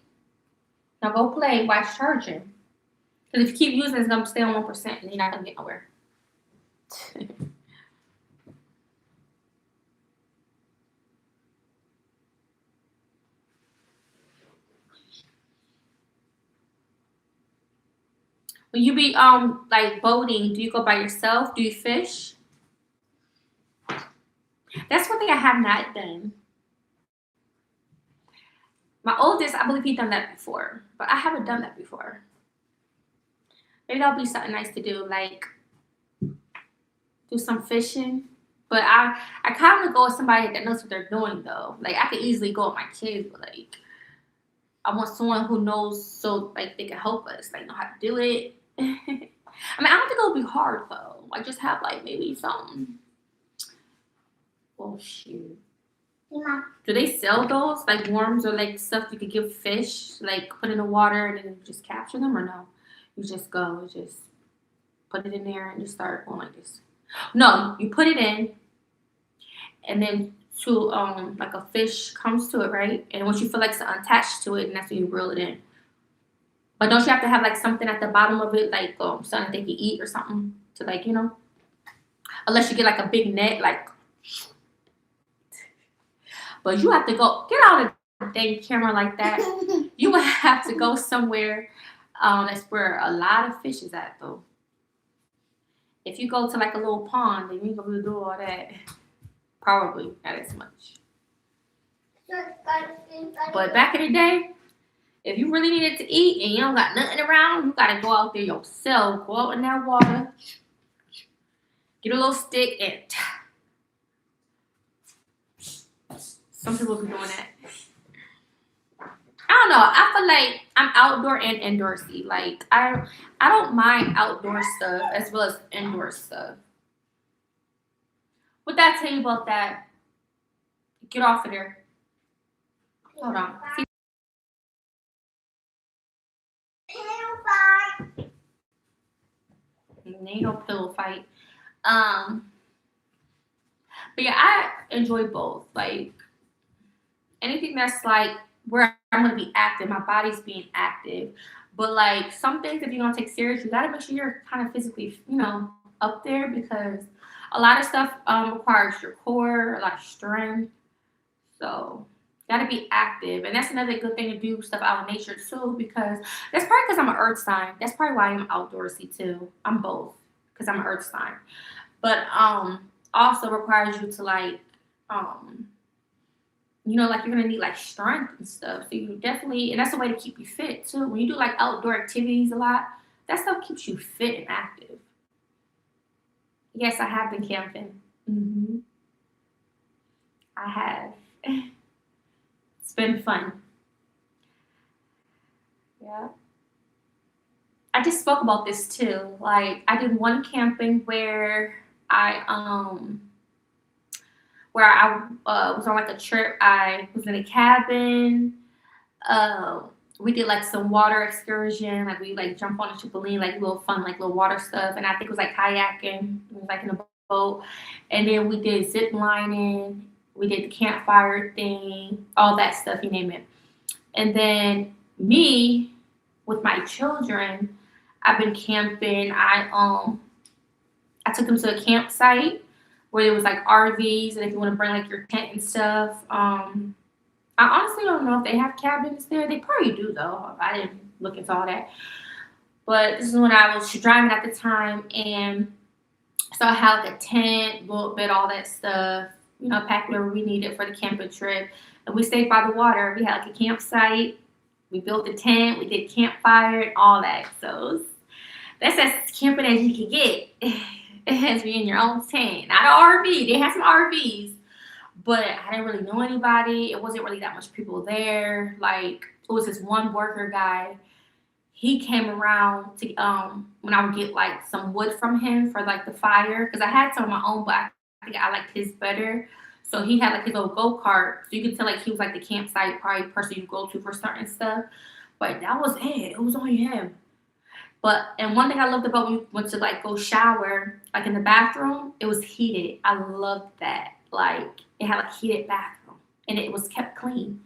Now go play while it's charging. Because if you keep using it, it's going to stay on 1% and you're not going to get nowhere. When you be like boating, do you go by yourself? Do you fish? That's one thing I have not done. My oldest, I believe he's done that before, but I haven't done that before. Maybe that'll be something nice to do, like do some fishing. But I kind of go with somebody that knows what they're doing, though. Like I could easily go with my kids, but like I want someone who knows, so like they can help us, like know how to do it. I mean, I don't think it'll be hard though. Like just have like maybe some. Oh shoot. Yeah. Do they sell those like worms or like stuff you could give fish, like put in the water and then you just capture them, or no? You just put it in there and just start going like this. No, you put it in, and then like a fish comes to it, right? And once you feel like it's attached to it, and that's when you reel it in. But don't you have to have like something at the bottom of it, like something that they can eat or something to like unless you get like a big net, like. But you have to go get out of the dang camera like that. You would have to go somewhere that's where a lot of fish is at, though. If you go to like a little pond, then you ain't gonna do all that. Probably not as much. But back in the day, if you really needed to eat and you don't got nothing around, you gotta go out there yourself. Go out in that water, get a little stick, and some people be doing that. I don't know. I feel like I'm outdoor and indoorsy. Like I don't mind outdoor stuff as well as indoor stuff. What did I tell you about that? Get off of there. Hold on. Pillow fight. Ain't no pillow fight. Um, but yeah, I enjoy both. Like anything that's like where I'm gonna be active, my body's being active. But like some things, if you're gonna take serious, you gotta make sure you're kind of physically, up there because a lot of stuff requires your core, a lot of strength. So gotta be active, and that's another good thing to do stuff out in nature too. Because that's probably because I'm an Earth sign. That's probably why I'm outdoorsy too. I'm both because I'm an Earth sign, but also requires you to like um like you're gonna need like strength and stuff. So you definitely, and that's a way to keep you fit too. When you do like outdoor activities a lot, that stuff keeps you fit and active. Yes, I have been camping. I have. It's been fun. Yeah. I just spoke about this too. Like I did one camping I um where I was on like a trip. I was in a cabin. Uh, we did like some water excursion. Like we like jump on a trampoline, like little fun, like little water stuff. And I think it was like kayaking. It was like in a boat. And then we did zip lining. We did the campfire thing, all that stuff, you name it. And then me with my children, I've been camping. I took them to a campsite where there was like RVs and if you want to bring like your tent and stuff. I honestly don't know if they have cabins there. They probably do though. I didn't look into all that. But this is when I was driving at the time, and so I had like a tent, little bit, all that stuff. Packed whatever we needed for the camping trip, and we stayed by the water. We had like a campsite. We built a tent. We did campfire and all that. So that's as camping as you can get. It has to be in your own tent, not an RV. They had some RVs, but I didn't really know anybody. It wasn't really that much people there. Like it was this one worker guy. He came around to when I would get like some wood from him for like the fire because I had some of my own, but I think I liked his better. So he had like his old go kart, so you could tell like he was like the campsite probably person you go to for certain stuff. But that was it. It was only him. But and one thing I loved about when we went to like go shower, like in the bathroom, it was heated. I loved that. Like it had like heated bathroom and it was kept clean.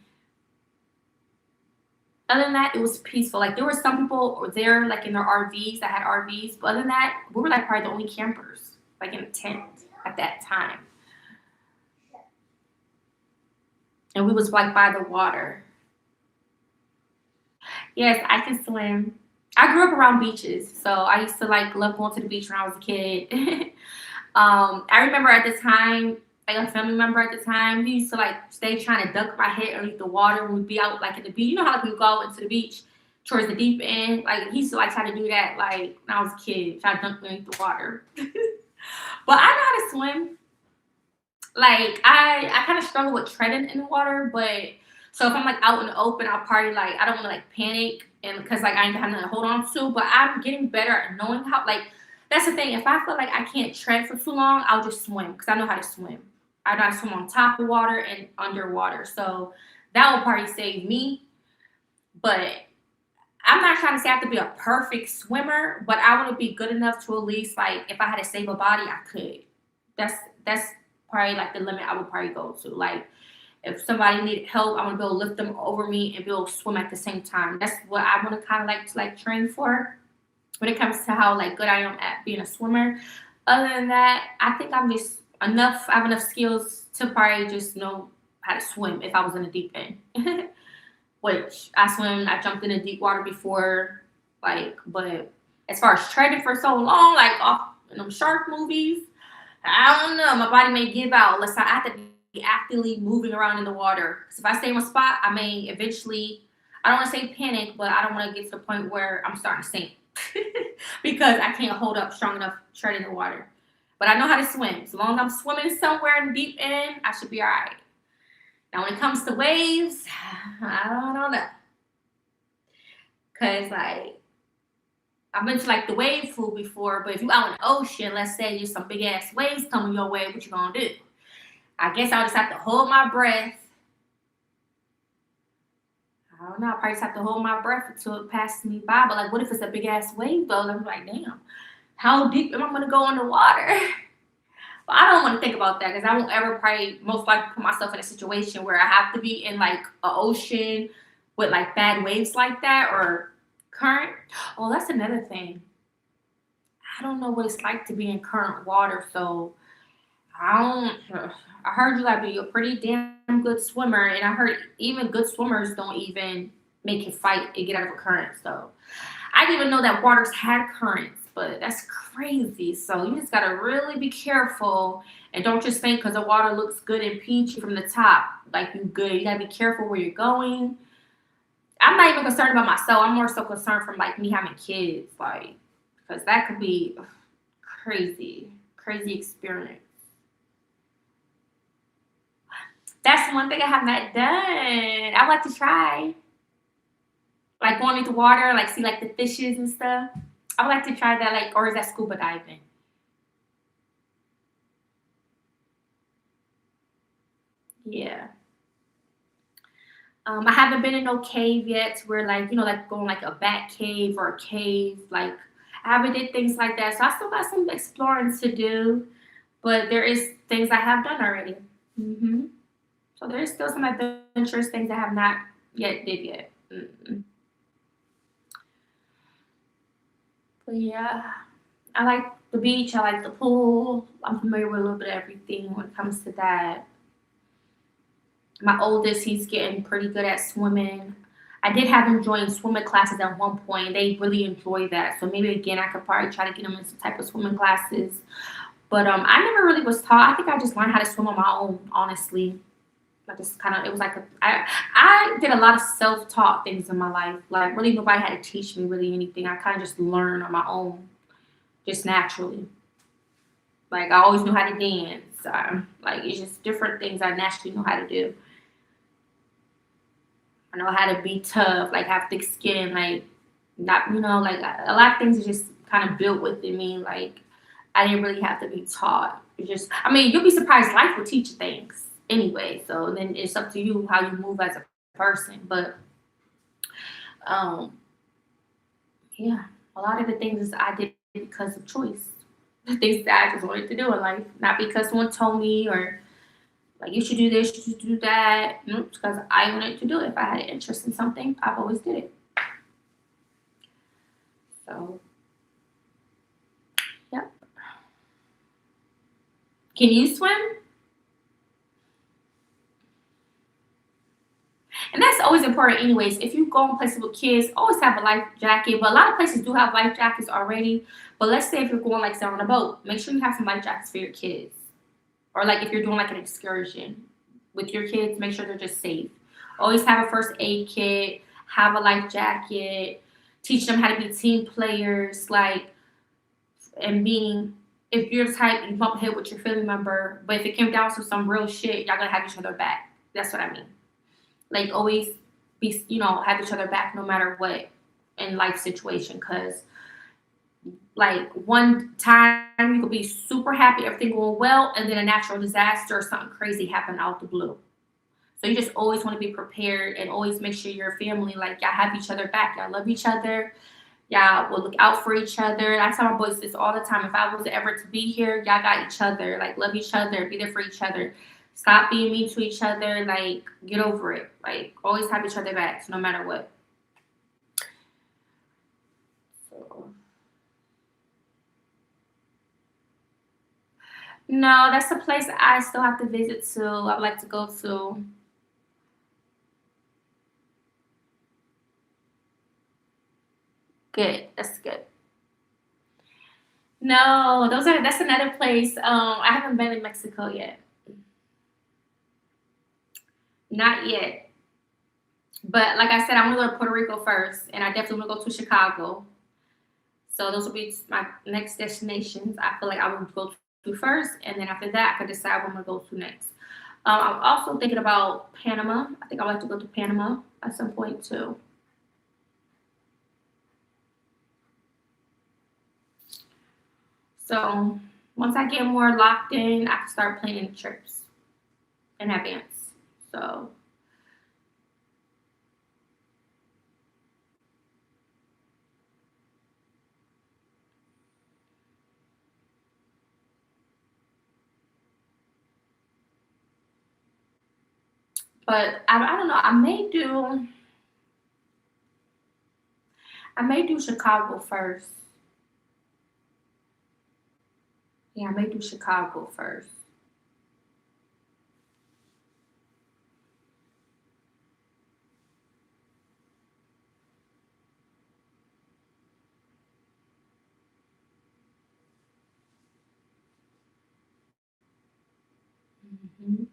Other than that, it was peaceful. Like there were some people there like in their RVs that had RVs, but other than that, we were like probably the only campers, like in a tent at that time. And we was like by the water. Yes, I can swim. I grew up around beaches, so I used to like love going to the beach when I was a kid. I remember at the time, like a family member at the time, he used to like stay trying to dunk my head underneath the water when we'd be out like in the beach. You know how like we go out into the beach towards the deep end? Like he used to like try to do that like when I was a kid, try to dunk me underneath the water. But I know how to swim. Like I kind of struggle with treading in the water, but so if I'm like out in the open, I'll probably like I don't want to like panic and because like I ain't got nothing to hold on to. But I'm getting better at knowing how. Like that's the thing. If I feel like I can't tread for too long, I'll just swim because I know how to swim. I know how to swim on top of water and underwater, so that will probably save me. But I'm not trying to say I have to be a perfect swimmer, but I want to be good enough to at least like if I had to save a body, I could. That's probably like the limit I would probably go to. Like if somebody needed help, I want to be able to lift them over me and be able to swim at the same time. That's what I want to kind of like to like train for when it comes to how like good I am at being a swimmer. Other than that, I think I'm just enough. I have enough skills to probably just know how to swim if I was in the deep end. Which I swim, I jumped in the deep water before, like, but as far as training for so long, like off in them shark movies, I don't know. My body may give out unless I have to be actively moving around in the water. Because if I stay in one spot, I may eventually, I don't want to say panic, but I don't want to get to the point where I'm starting to sink because I can't hold up strong enough treading the water. But I know how to swim. So long as I'm swimming somewhere in the deep end, I should be all right. Now, when it comes to waves, I don't know. Because, like, I've been to like the wave pool before, but if you out in the ocean, let's say there's some big ass waves coming your way, what you gonna do? I guess I'll just have to hold my breath. I don't know. I probably just have to hold my breath until it passes me by. But like, what if it's a big ass wave though? I'm like, damn, how deep am I gonna go underwater? But I don't want to think about that because I won't ever probably most likely put myself in a situation where I have to be in like an ocean with like bad waves like that or current. Oh, that's another thing. I don't know what it's like to be in current water, so I don't. I heard you gotta be a pretty damn good swimmer, and I heard even good swimmers don't even make it fight and get out of a current. So I didn't even know that waters had currents, but that's crazy. So you just gotta really be careful and don't just think because the water looks good and peachy from the top, like you good. You gotta be careful where you're going. I'm not even concerned about myself. I'm more so concerned from like me having kids, like because that could be crazy, crazy experience. That's one thing I have not done. I would like to try, like going into water, like see like the fishes and stuff. I would like to try that, like, or is that scuba diving? Yeah. I haven't been in no cave yet where like, like going like a bat cave or a cave. Like I haven't did things like that. So I still got some exploring to do, but there is things I have done already. So there is still some adventurous things I have not yet did yet. But yeah, I like the beach. I like the pool. I'm familiar with a little bit of everything when it comes to that. My oldest, he's getting pretty good at swimming. I did have him join swimming classes at one point. They really enjoy that. So maybe again, I could probably try to get him in some type of swimming classes. But I never really was taught. I think I just learned how to swim on my own, honestly. I just kind of, it was like, I did a lot of self taught things in my life. Like, really, nobody had to teach me really anything. I kind of just learned on my own, just naturally. Like, I always knew how to dance. Like, it's just different things I naturally know how to do. I know how to be tough, like have thick skin, like not, like a lot of things are just kind of built within me. Like I didn't really have to be taught. It's just, I mean, you'll be surprised. Life will teach you things anyway. So then it's up to you how you move as a person. But um, yeah, a lot of the things I did because of choice. The things that I just wanted to do in life, not because someone told me or like you should do this, you should do that. Nope, because I wanted to do it. If I had an interest in something, I've always did it. So, yeah. Can you swim? And that's always important, anyways. If you go in places with kids, always have a life jacket. But a lot of places do have life jackets already. But let's say if you're going like say on a boat, make sure you have some life jackets for your kids. Or like if you're doing like an excursion with your kids, make sure they're just safe. Always have a first aid kit, have a life jacket, teach them how to be team players, like and being if you're the type you bump head with your family member, but if it came down to some real shit, y'all gonna have each other back. That's what I mean. Like always be have each other back no matter what in life situation because like one time you could be super happy everything going well and then a natural disaster or something crazy happen out the blue. So you just always want to be prepared and always make sure your family like y'all have each other back, y'all love each other, y'all will look out for each other. I tell my boys this all the time. If I was ever to be here, y'all got each other. Like love each other, be there for each other. Stop being mean to each other. Like get over it. Like always have each other back, no matter what. So, no, that's a place I still have to visit to. I'd like to go to. Good. That's good. No, that's another place. I haven't been in Mexico yet. Not yet. But like I said, I'm gonna go to Puerto Rico first, and I definitely want to go to Chicago. So those will be my next destinations. I feel like I would go to first, and then after that, I could decide where I'm gonna go to next. I'm also thinking about Panama. I think I'd like to go to Panama at some point too. So once I get more locked in, I can start planning trips in advance. So, but I don't know. I may do Chicago first. Yeah, I may do Chicago first. Mhm.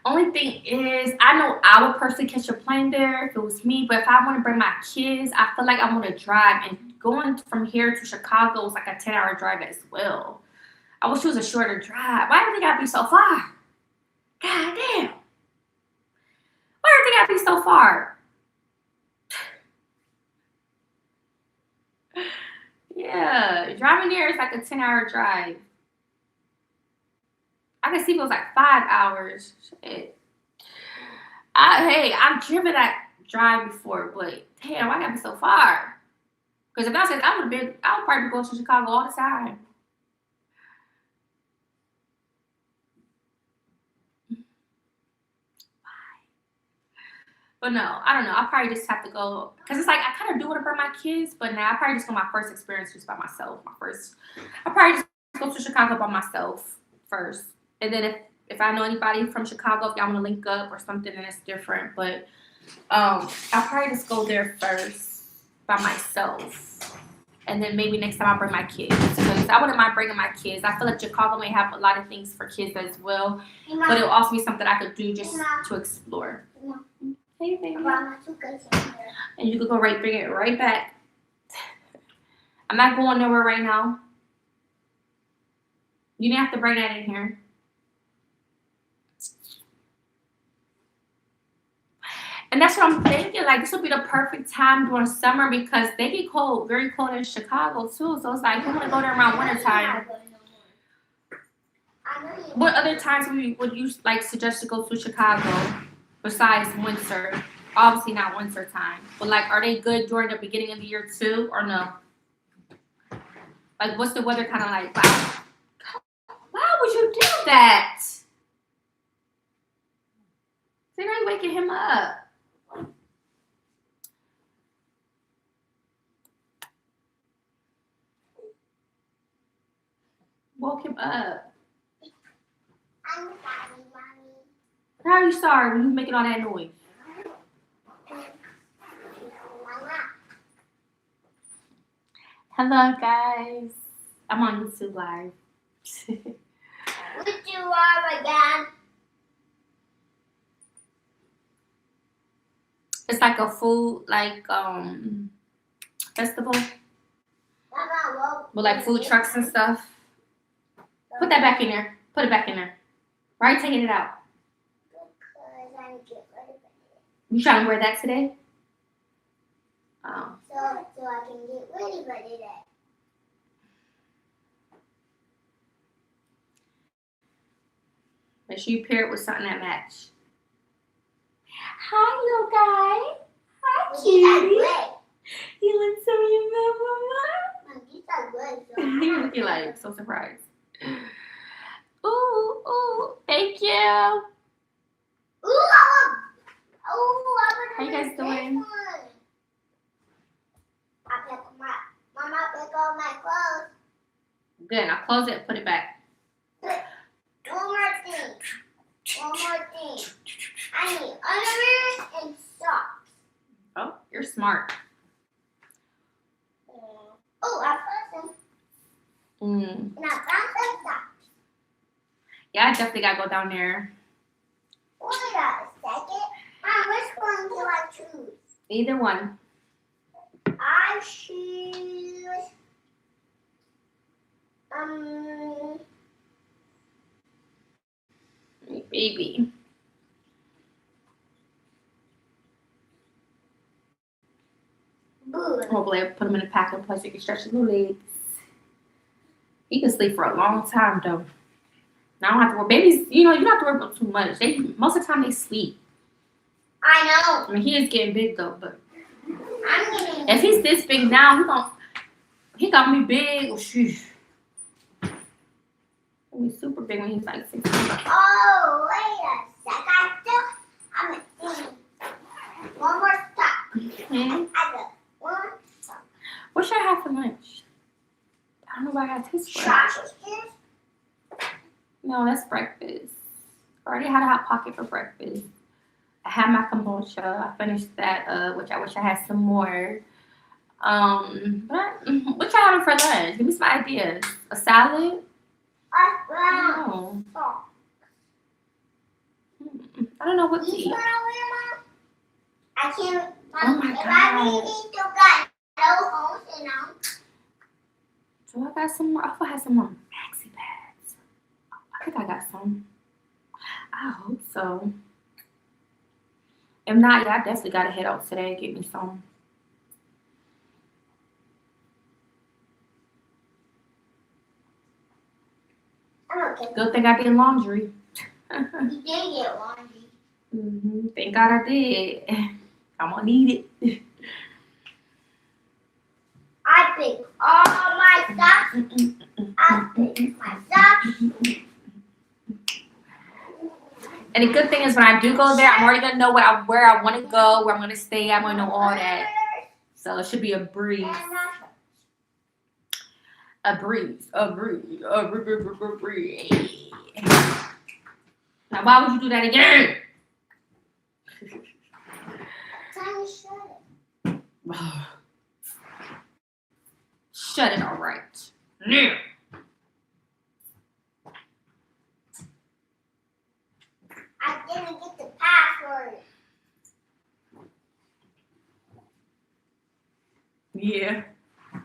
Only thing is, I know I would personally catch a plane there if it was me, but if I want to bring my kids, I feel like I want to drive. And going from here to Chicago is like a 10-hour drive as well. I wish it was a shorter drive. Why do they gotta be so far? God damn. Why do they gotta be so far? Yeah, driving there is like a 10-hour drive. I can see if it was like 5 hours. Shit. Hey, I've driven that drive before, but damn, why gotta be so far? Because if I said I would probably go to Chicago all the time. But no, I don't know. I probably just have to go because it's like I kind of do it for my kids, but now I probably just go my first experience just by myself. I probably just go to Chicago by myself first, and then if I know anybody from Chicago, if y'all want to link up or something, then it's different. But I'll probably just go there first by myself, and then maybe next time I'll bring my kids because I wouldn't mind bringing my kids. I feel like Chicago may have a lot of things for kids as well, but it'll also be something I could do just to explore. Hey, baby. And you could go bring it right back. I'm not going nowhere right now. You didn't have to bring that in here. And that's what I'm thinking. Like, this would be the perfect time during summer because they get cold, very cold in Chicago too. So it's like, we want to go there around winter time. What other times would you like suggest to go to Chicago besides winter? Obviously not winter time, but like, are they good during the beginning of the year too, or no? Like, what's the weather kind of like? Wow, why would you do that? They're not waking him up. Woke him up. I'm sorry, Mommy. How are you sorry when you making all that noise? Hello, guys. I'm on YouTube Live. Would you are again? It's like a food festival with like food trucks and stuff. Put that back in there. Put it back in there. Why are you taking it out? Because I'm getting rid of it. You trying to wear that today? Oh. So I can get ready for today. Make sure you pair it with something that match. Hi, little guy. Hi, cutie. You look so Mom, these are good. So You're looking like so surprised. Ooh, thank you. How you guys doing? Mama, pick up my clothes. Good. Now close it. Put it back. One more thing. I need underwear and socks. Oh, you're smart. Oh, I found some. And I found some socks. Yeah, I definitely gotta go down there. Wait a second. Which one do I choose? Either one. I choose Baby. blue. him over there, put him in a packing place so he can stretch his little legs. He can sleep for a long time though. Now I don't have to worry. Babies, you don't have to worry about too much. Most of the time they sleep. I know. I mean, he is getting big though, but I'm getting. if he's this big now, he got me big. Oh, sheesh. He's super big when he's like 16. Oh, wait a second. I'm thinking. One more stop. Mm-hmm. I got one stop. What should I have for lunch? I don't know what I got taste for. Sausages. No, that's breakfast. I already had a hot pocket for breakfast. I had my kombucha. I finished that, which I wish I had some more. What y'all having for lunch? Give me some ideas. A salad? Brown. Oh. I don't know what to You eat. wanna wear, Mom? I can't. Oh my if God. I really still got no holes in them. So I got some more. I thought I had some more maxi pads. I think I got some. I hope so. If not, yeah, I definitely gotta head out today and get me some. I'm okay. Good thing I did laundry. You did get laundry. Thank God I did. I'm gonna need it. I picked all my stuff. I picked my stuff. And the good thing is when I do go there, I'm already gonna know where I want to go, where I'm gonna stay. I'm gonna know all that, so it should be a breeze. A breeze. Now, why would you do that again? Time to shut it. Shut it, all right. Now. I didn't get the password. Yeah.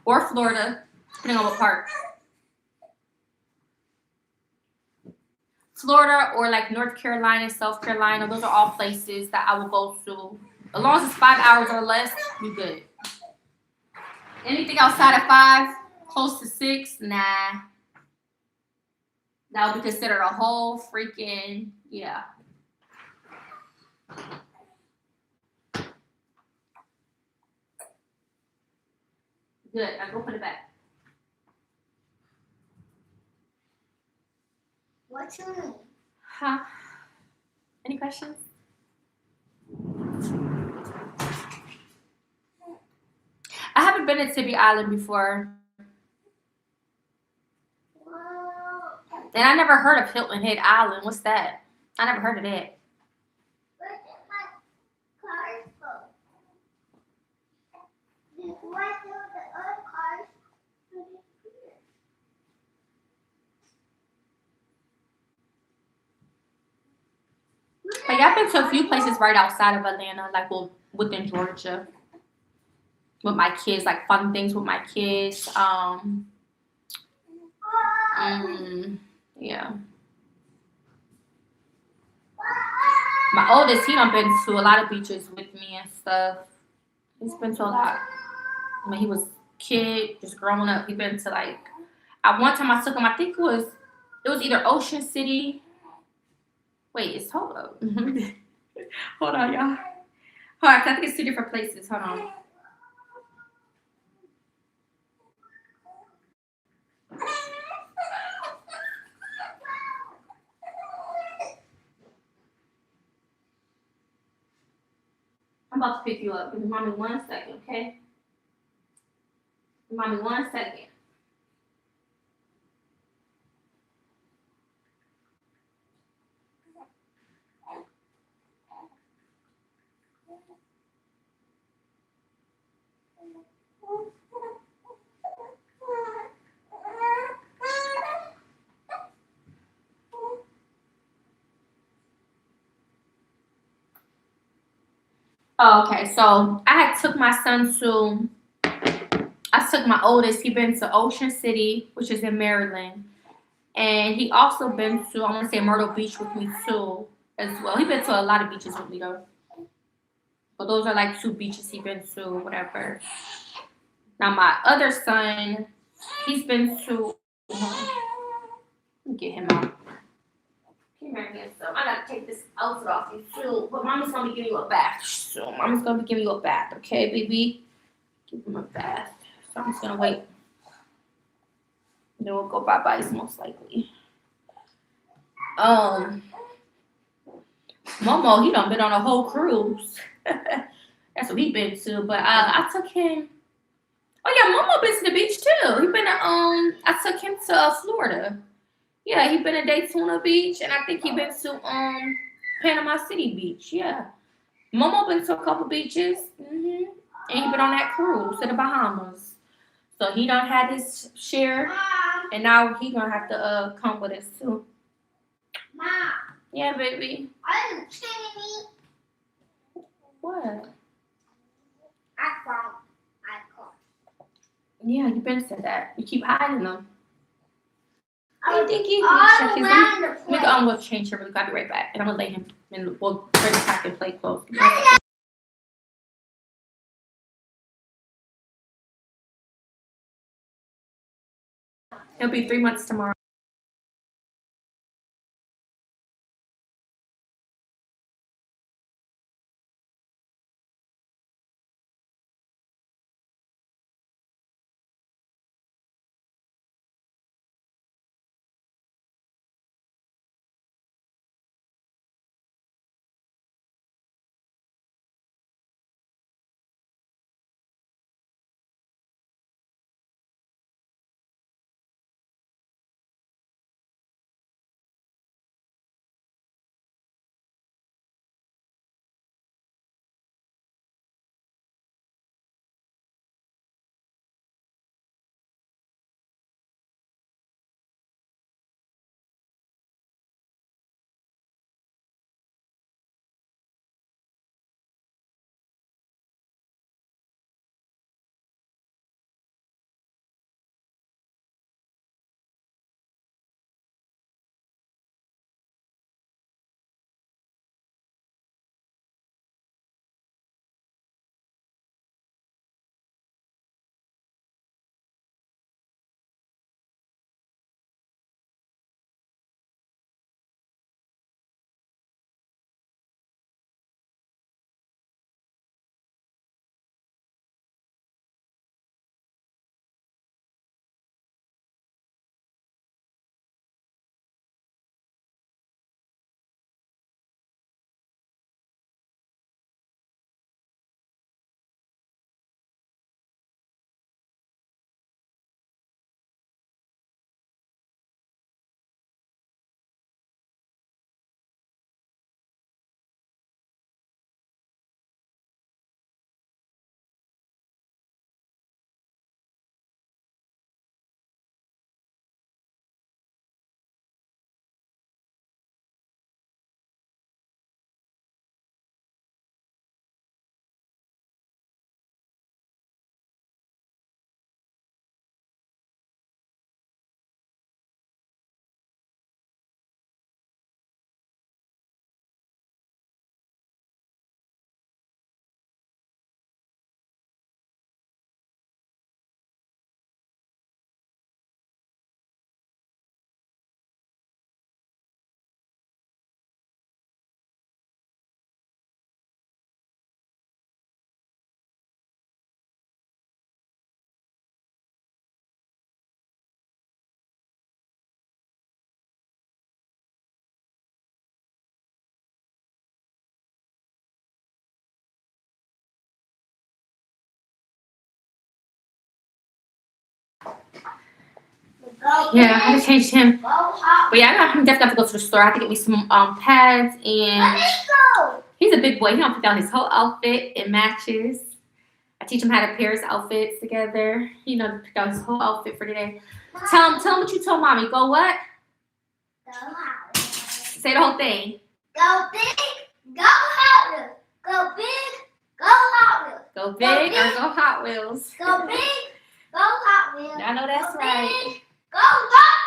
Or Florida, depending on what part. Florida or like North Carolina, South Carolina, those are all places that I will go to. As long as it's 5 hours or less, we good. Anything outside of 5, close to 6, nah. That would be considered a whole freaking, yeah. Good, now go put it back. What's your name? Huh? Any questions? I haven't been to Tibby Island before. Whoa. And I never heard of Hilton Head Island. What's that? I never heard of that. Where did my cars go? Before I threw the other cars, But yeah, I've been to a few places right outside of Atlanta, like within Georgia. With my kids, like fun things with my kids. Yeah. My oldest, he done been to a lot of beaches with me and stuff. He's been to a lot. When he was a kid, just growing up, he been to like. One time I took him. I think it was either Ocean City. Wait, hold up. Hold on, y'all. Hold on, 'cause I think it's 2 different places. Hold on. I'm about to pick you up. Give me mommy 1 second, okay? Give mommy 1 second. Oh, okay, so I took my oldest, he been to Ocean City, which is in Maryland. And he also been to, I want to say Myrtle Beach with me too, as well. He been to a lot of beaches with me though. But those are like 2 beaches he been to, whatever. Now my other son, he's been to. Let me get him out. Come here, so I gotta take this outfit off you too. But mommy's gonna be giving you a bath. So mommy's gonna be giving you a bath, okay, baby? Give him a bath. So I'm just gonna wait. Then we'll go bye-byes most likely. Momo, he done been on a whole cruise. That's what he been to. But I took him. Oh yeah, Momo been to the beach too. He been to I took him to Florida. Yeah, he been to Daytona Beach, and I think he been to Panama City Beach. Yeah, Momo been to a couple beaches. And he been on that cruise to the Bahamas. So he done had his share, Mom, and now he gonna have to come with us too. Mom, Yeah, baby. are you kidding me? What? I found my car. Yeah, you been to that. You keep hiding them. I Hey, Dinky. all Check his around the Let me place. go. I'm gonna change her really quick. I'll be right back, and I'm gonna lay him, and we'll bring it back and play close. He'll be 3 months tomorrow. Yeah, I had to change him. Go hot. But yeah, I'm definitely have to go to the store. I have to get me some pads, and Let's go. he's a big boy. He don't pick out his whole outfit. It matches. I teach him how to pair his outfits together. To pick out his whole outfit for today. Tell him what you told mommy. Go what? Go hot. Say the whole thing. Go big. Go hot wheels. Go big. Go hot wheels. Go big or go Hot Wheels. Go big. Go hot wheels. I know that's Go right. big. Go hot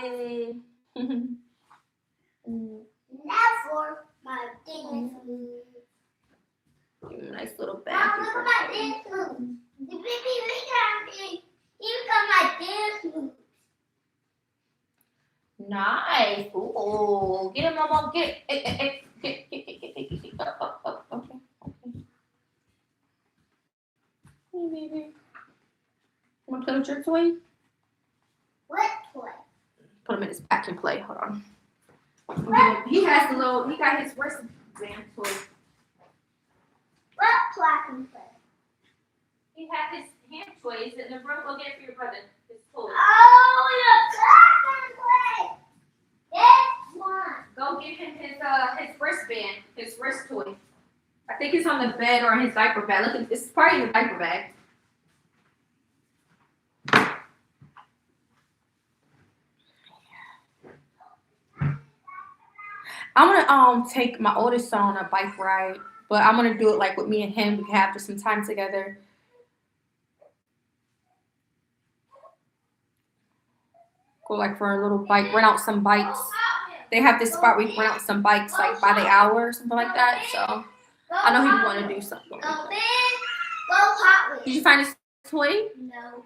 wheels. Yay! Now for my thing. Give him a nice little Mom, bath. look at my dance moves. The baby, look at me. Look at my dance moves. Nice. Ooh, get him, Mama. Get. Up. Okay. Hey, baby. You want to play with your toy? What toy? Put him in his back and play. Hold on. He got his wristband toy. What toy I can play? He had his hand toys in the room. Go get it for your brother. His toy. Oh, the toy I can play. This one. Go get him his wristband, his wrist toy. I think it's on the bed or in his diaper bag. Look, it's probably in the diaper bag. I'm gonna take my oldest son on a bike ride, but I'm gonna do it like with me and him. We can have some time together. Go like for a little bike, rent out some bikes. They have this spot where you can rent out some bikes like by the hour or something like that. So I know he would want to do something like Go that. big. Go Hot Wheels. Did you find his toy? No.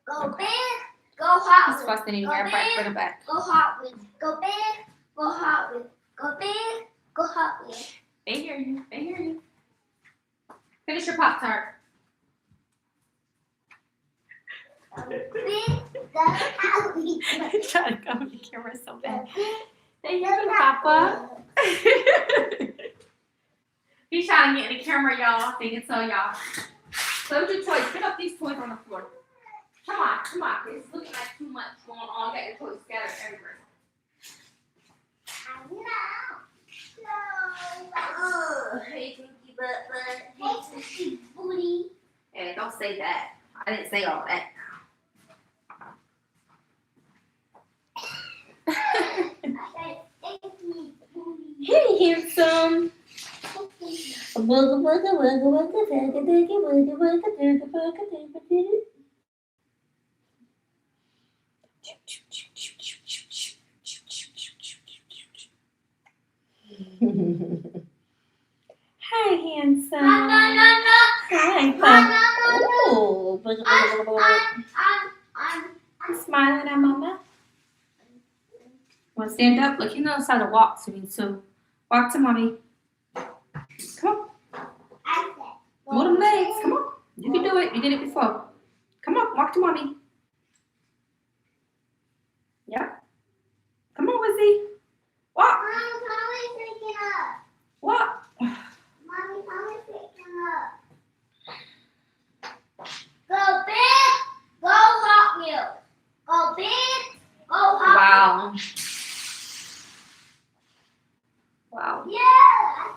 Go big. Go Hot He's Wheels. fussing in here. Bring it back. Go Hot Wheels. Go big. Go Hot Wheels. Go big. Go Hot Wheels. They hear you. They hear you. Finish your Pop-Tart. Go big. Go Hot Wheels. Trying to come on the camera so bad. Go big. They hear you, Papa. He's trying to get in the camera, y'all. They can tell y'all. Play with your toys. Pick up these toys on the floor. Come on. It's looking like too much going on. You got your toys scattered everywhere. No. Hey, Pinky Butt. Hey, Pinky Booty. Hey, don't say that. I didn't say all that. Hey, handsome. Hi, handsome. Hi, Papa. I'm smiling at Mama. Want to stand up? Look, he knows how to walk to me, so walk to Mommy. Come on. Move them legs. Come on. You can do it. You did it before. Come on. Walk to Mommy. Yeah. Come on, Wizzy. Walk. Walk. Go big, go Hot Wheels. Go big, go Hot Wheels. Wow. Yeah, I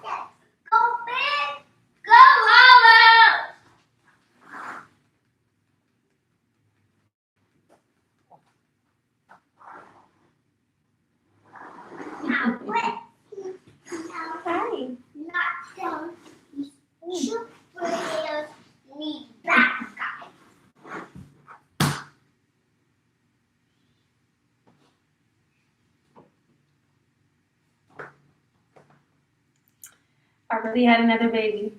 said go big, go Hot Wheels. Now wait. Hi. Not some superheroes need that guy. I really had another baby.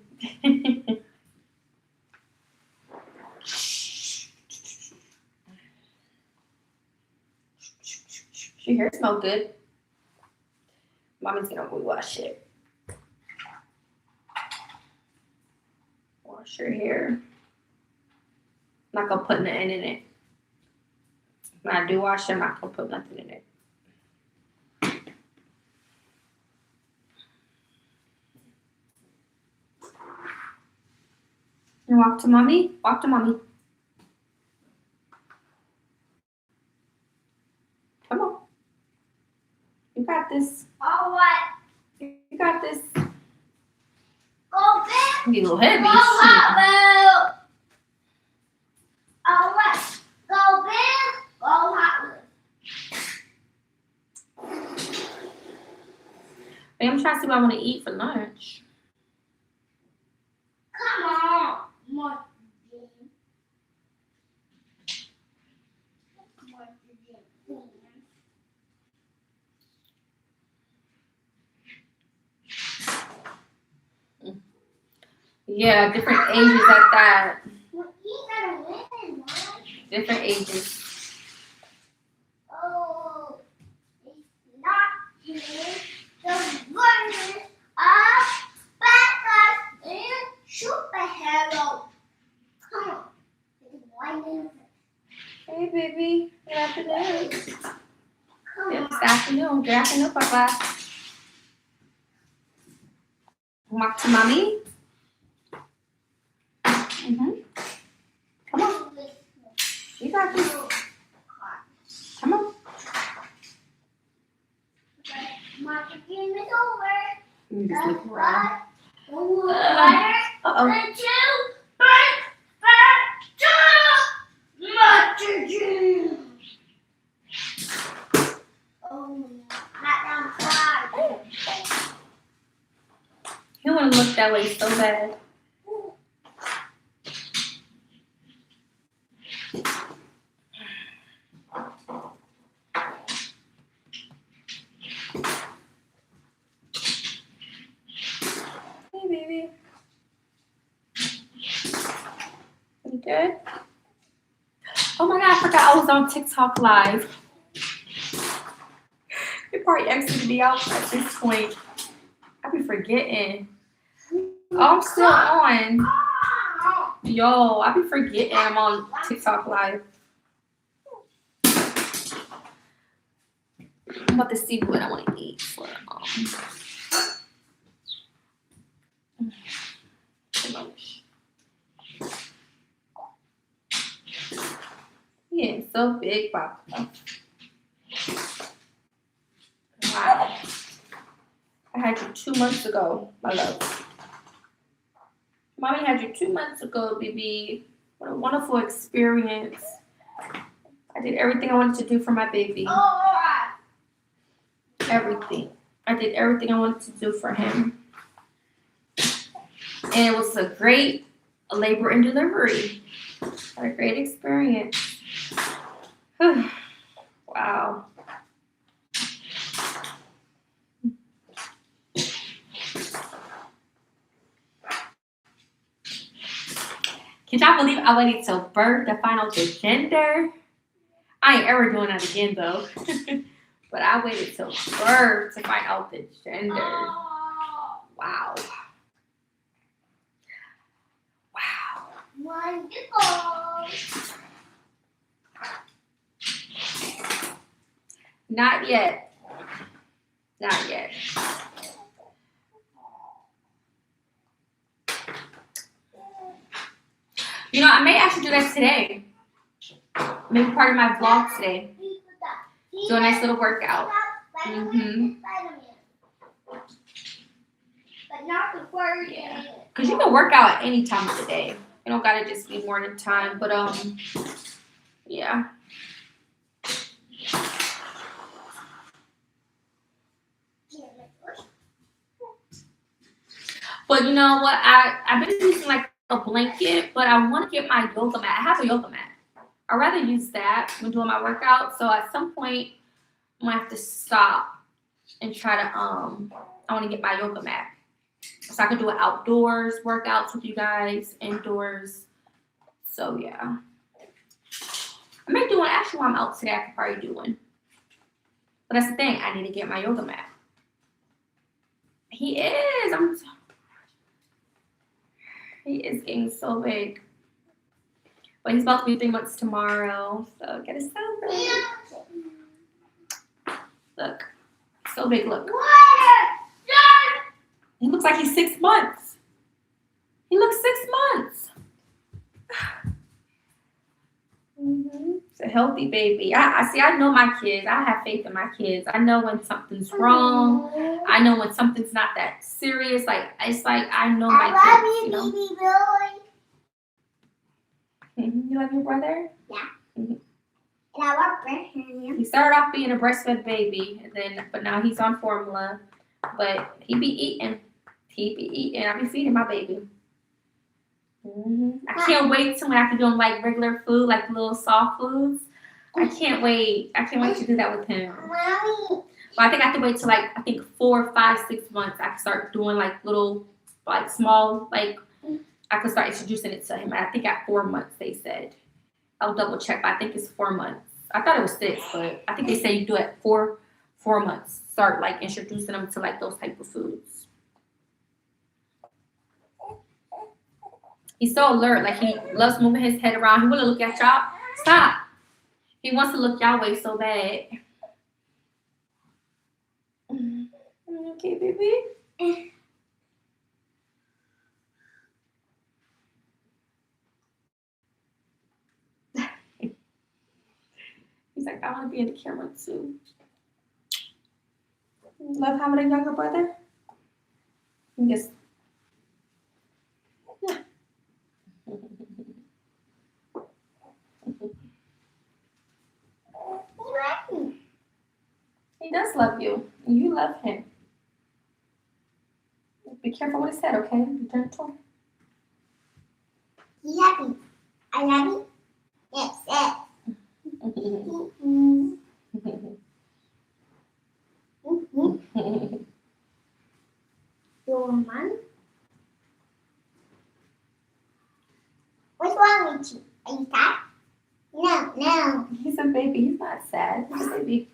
Your hair smells good. Mommy's gonna wash it. Wash your hair. I'm not gonna put nothing in it. When I do wash it, I'm not gonna put nothing in it. You walk to Mommy? Walk to Mommy. Come on. You got this. All right, You got this. go big, You a little heavy. go Hot Wheels. All right, go big, go Hot Wheels. Hey, I'm trying to see what I want to eat for lunch. Come on, more. Yeah, different ages at that. He gotta win, Mom. Different ages. Oh, it's not here. The version of Batman and superhero. Come on. It's white. Hey, baby. Good afternoon. Come Good on. afternoon. Good afternoon, Papa. Walk to mommy. Come on. You got this. Come on. My game is over. You just look around. Uh-oh. Uh-oh. He want to look that way so bad. Hey, baby. You good? Oh my God, I forgot I was on TikTok live. You probably exited me out at this point. I be forgetting. Oh, I'm still on. Yo, I be forgetting I'm on TikTok live. I'm about to see what I want to eat for lunch. Yeah, so big, Papa. Wow. I had you 2 months ago, my love. Mommy had you 2 months ago, baby. What a wonderful experience. I did everything I wanted to do for my baby. Everything. I did everything I wanted to do for him. And it was a great labor and delivery. What a great experience. Wow. Can y'all believe I waited till birth to find out the gender? I ain't ever doing that again though. But I waited till birth to find out the gender. Wow. Wow. Wonderful. Not yet. Not yet. You know, I may actually do that today. Maybe part of my vlog today. Do a nice little workout. But not the word. Yeah. Because you can work out at any time of the day. You don't gotta just be morning time. But yeah. But you know what? I've been using like a blanket, but I want to get my yoga mat. I have a yoga mat. I'd rather use that when doing my workout. So at some point, I'm gonna have to stop and try to I want to get my yoga mat so I can do it outdoors workouts with you guys, indoors. So yeah, I may do one actually while I'm out today. I could probably do one. But that's the thing. I need to get my yoga mat. He is. He is getting so big. But he's about to be 3 months tomorrow. So get it celebrate. Look. So big, look. He looks like he's 6 months. He looks 6 months. It's a healthy baby. I see, I know my kids. I have faith in my kids. I know when something's wrong. I know when something's not that serious. Like, it's like I know my kids, you know? Baby boy. You love your brother? Yeah. Mhm. And I love breastfeeding. He started off being a breastfed baby, but now he's on formula. But he be eating. I be feeding my baby. I can't wait till when I can do him like regular food, like little soft foods. I can't wait. I can't wait to do that with him. Mommy. But I think I have to wait till like 4, 5, 6 months. I can start doing like little, like small, like I could start introducing it to him. I think at 4 months they said. I'll double check, but I think it's 4 months. I thought it was 6, but I think they say you do it at 4 months. Start like introducing them to like those type of foods. He's so alert, like he loves moving his head around. He wanna look at y'all. Stop. He wants to look y'all way so bad. Okay, baby. He's like, I want to be in the camera too. Love having a younger brother. Yes. He does love you. And you love him. Be careful what he said, okay? Be gentle. You happy? I love you. Yes, yes. Your mom? What's wrong with you? Are you sad? No, no. He's a baby. He's not sad. He's a baby.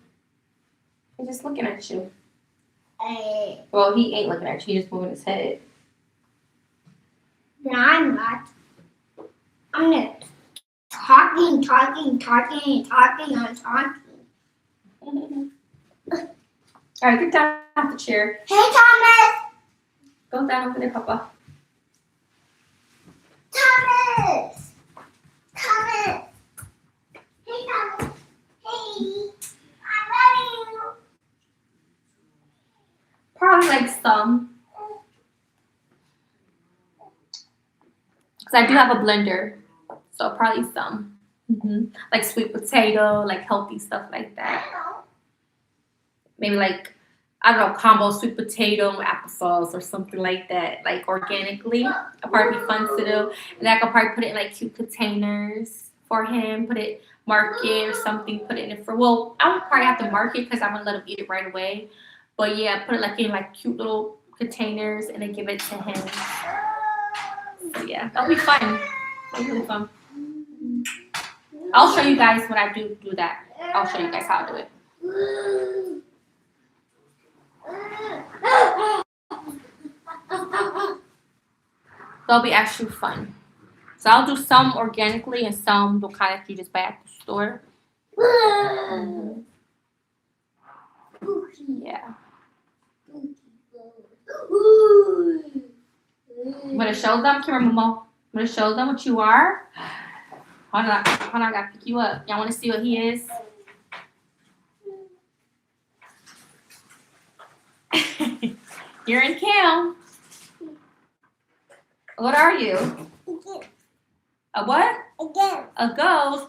He's just looking at you. Well, he ain't looking at you. He's just moving his head. But I'm not. I'm not talking. I'm talking. All right, get down off the chair. Hey, Thomas! Go down over there, Papa. Thomas! Thomas! Hey, Thomas! Hey! I love you! Probably like some. Because I do have a blender. So probably some. Like sweet potato, like healthy stuff like that. Maybe like, I don't know, combo sweet potato and applesauce or something like that. Like organically. It'll probably be fun to do. And I could probably put it in like cute containers for him. Mark it or something. Put it in it for, well, I would probably have to mark it because I'm going to let him eat it right away. But yeah, put it like in like cute little containers and then give it to him. So yeah, that'll be fun. That'll be really fun. I'll show you guys when I do that. I'll show you guys how to do it. That'll be actually fun. So I'll do some organically and some the kind that you just buy at the store. Yeah. I'm gonna show them. Come here, Momo. I'm gonna show them what you are. Hold on, I gotta pick you up. Y'all wanna see what he is? You're in Cam. What are you? A what? A ghost.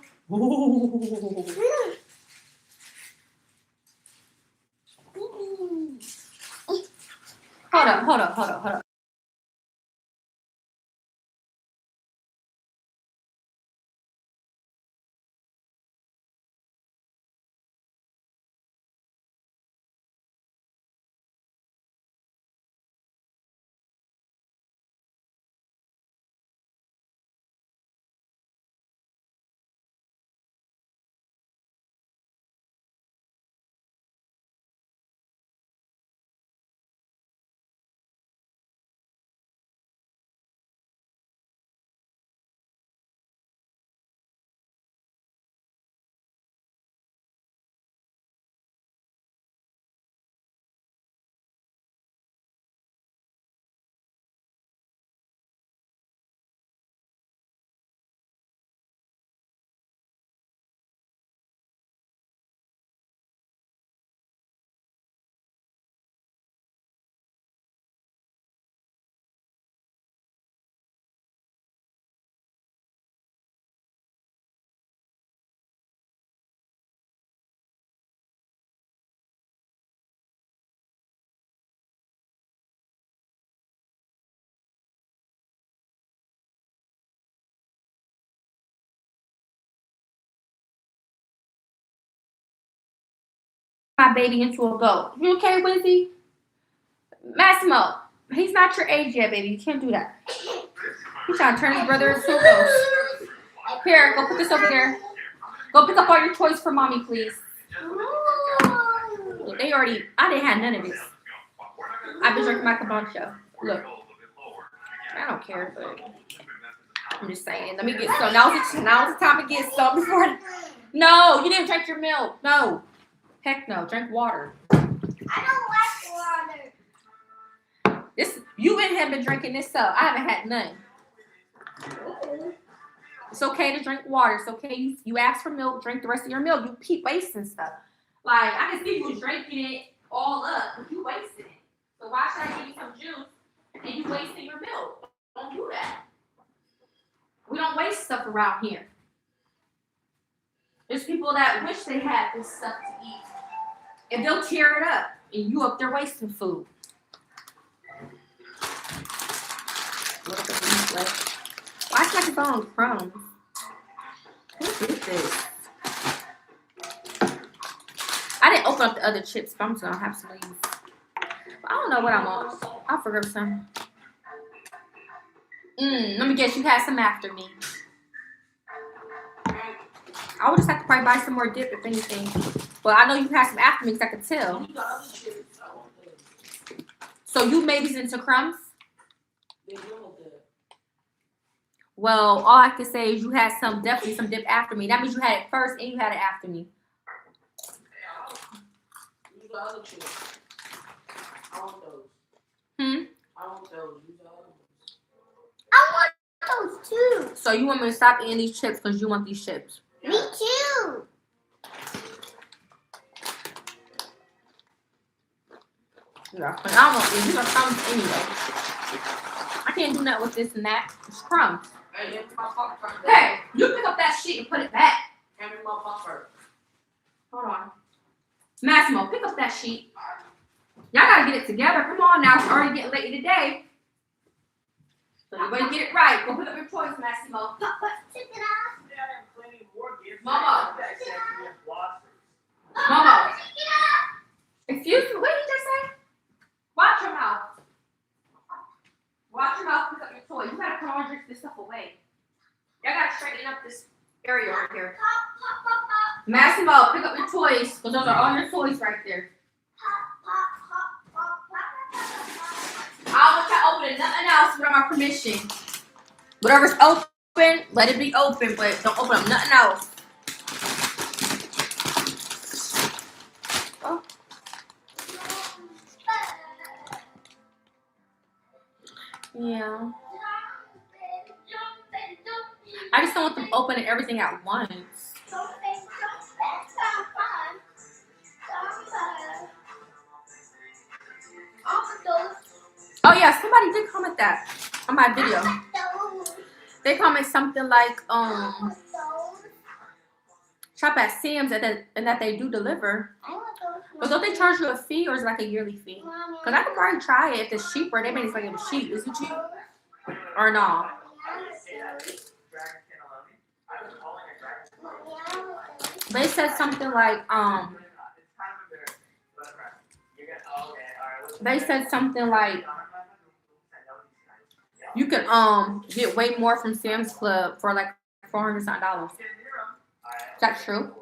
Hold up. My baby into a goat. You okay, Wizzy? Massimo, he's not your age yet, baby. You can't do that. He's trying to turn his brother into a ghost. Here, go put this over there. Go pick up all your toys for mommy, please. Look, they already, I didn't have none of this. I've been drinking my kombucha. Look, I don't care, but I'm just saying. Let me get some. Now's the time to get some before. No, you didn't drink your milk. No. Heck no. Drink water. I don't like water. This, you and him been drinking this up. I haven't had none. It's okay to drink water. It's okay. You ask for milk, drink the rest of your milk. You keep wasting stuff. Like, I can see you was drinking it all up, but you wasted it. So why should I give you some juice and you wasting your milk? Don't do that. We don't waste stuff around here. There's people that wish they had this stuff to eat. And they'll tear it up. And you up there wasting food. Why is my phone crumbs? What is this? I didn't open up the other chips, but I'm just gonna have some of these. I don't know what I want. I'll figure out some. Let me guess, you had some after me. I would just have to probably buy some more dip if anything. Well, I know you had some after me because I could tell. So you made these into crumbs? Well, all I can say is you had definitely some dip after me. That means you had it first and you had it after me. Use the other chips. I want those. I want those. Use the other ones. I want those too. So you want me to stop eating these chips because you want these chips? Me too. Yeah, but I don't want these are crumbs anyway. I can't do nothing with this and that. It's crumbs. Hey, give me my popcorn. Hey, you pick up that shit and put it back. Give me my popcorn. Hold on. Massimo, pick up that sheet. Y'all gotta get it together. Come on now. It's already getting late in the day. So you better get it right. Go pick up your toys, Massimo. Check it out. Mama. Oh, Mama. check it out. Excuse me, what did you just say? Watch your mouth. Watch your mouth, pick up your toys. You gotta put all this stuff away. Y'all gotta straighten up this area over here. Pop, pop, pop, pop. Massimo, pick up your toys. Because those are all your toys right there. I don't want y'all opening nothing else without my permission. Whatever's open, let it be open, but don't open up nothing else. Oh. Yeah. I just don't want them opening everything at once. Oh yeah, somebody did comment that on my video. They comment something like, shop at Sam's and that they do deliver. But don't they charge you a fee or is it like a yearly fee? Because I could probably try it if it's cheaper. They made it like it was cheap. Is it cheap? Or no? They said something like, you can get way more from Sam's Club for like $400 something. Is that true?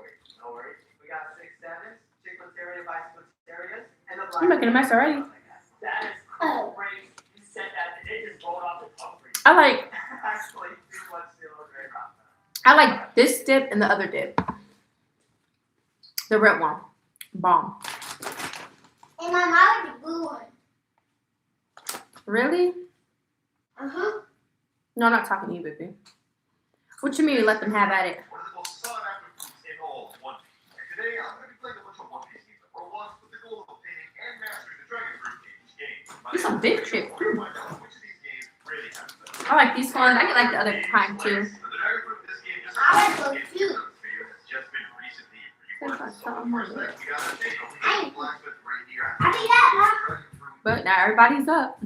I'm making a mess already. I like this dip and the other dip. The red one. Bomb. And my mom the blue one. Really? Uh-huh. No, I'm not talking to you, baby. What you mean you let them have at it? These some big chips. I like these ones. I get like the other kind too. I like those too. I think that, Mom. But now everybody's up.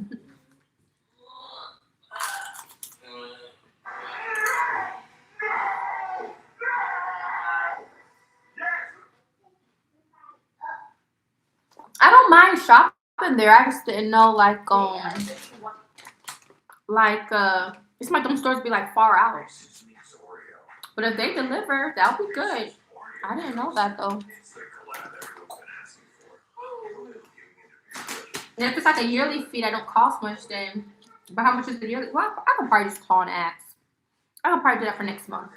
I don't mind shopping there. I just didn't know like It's like them stores be like far out. But if they deliver, that'll be good. I didn't know that though. And if it's like a yearly fee that don't cost much, then. But how much is the yearly? Well, I could probably just call and ask. I could probably do that for next month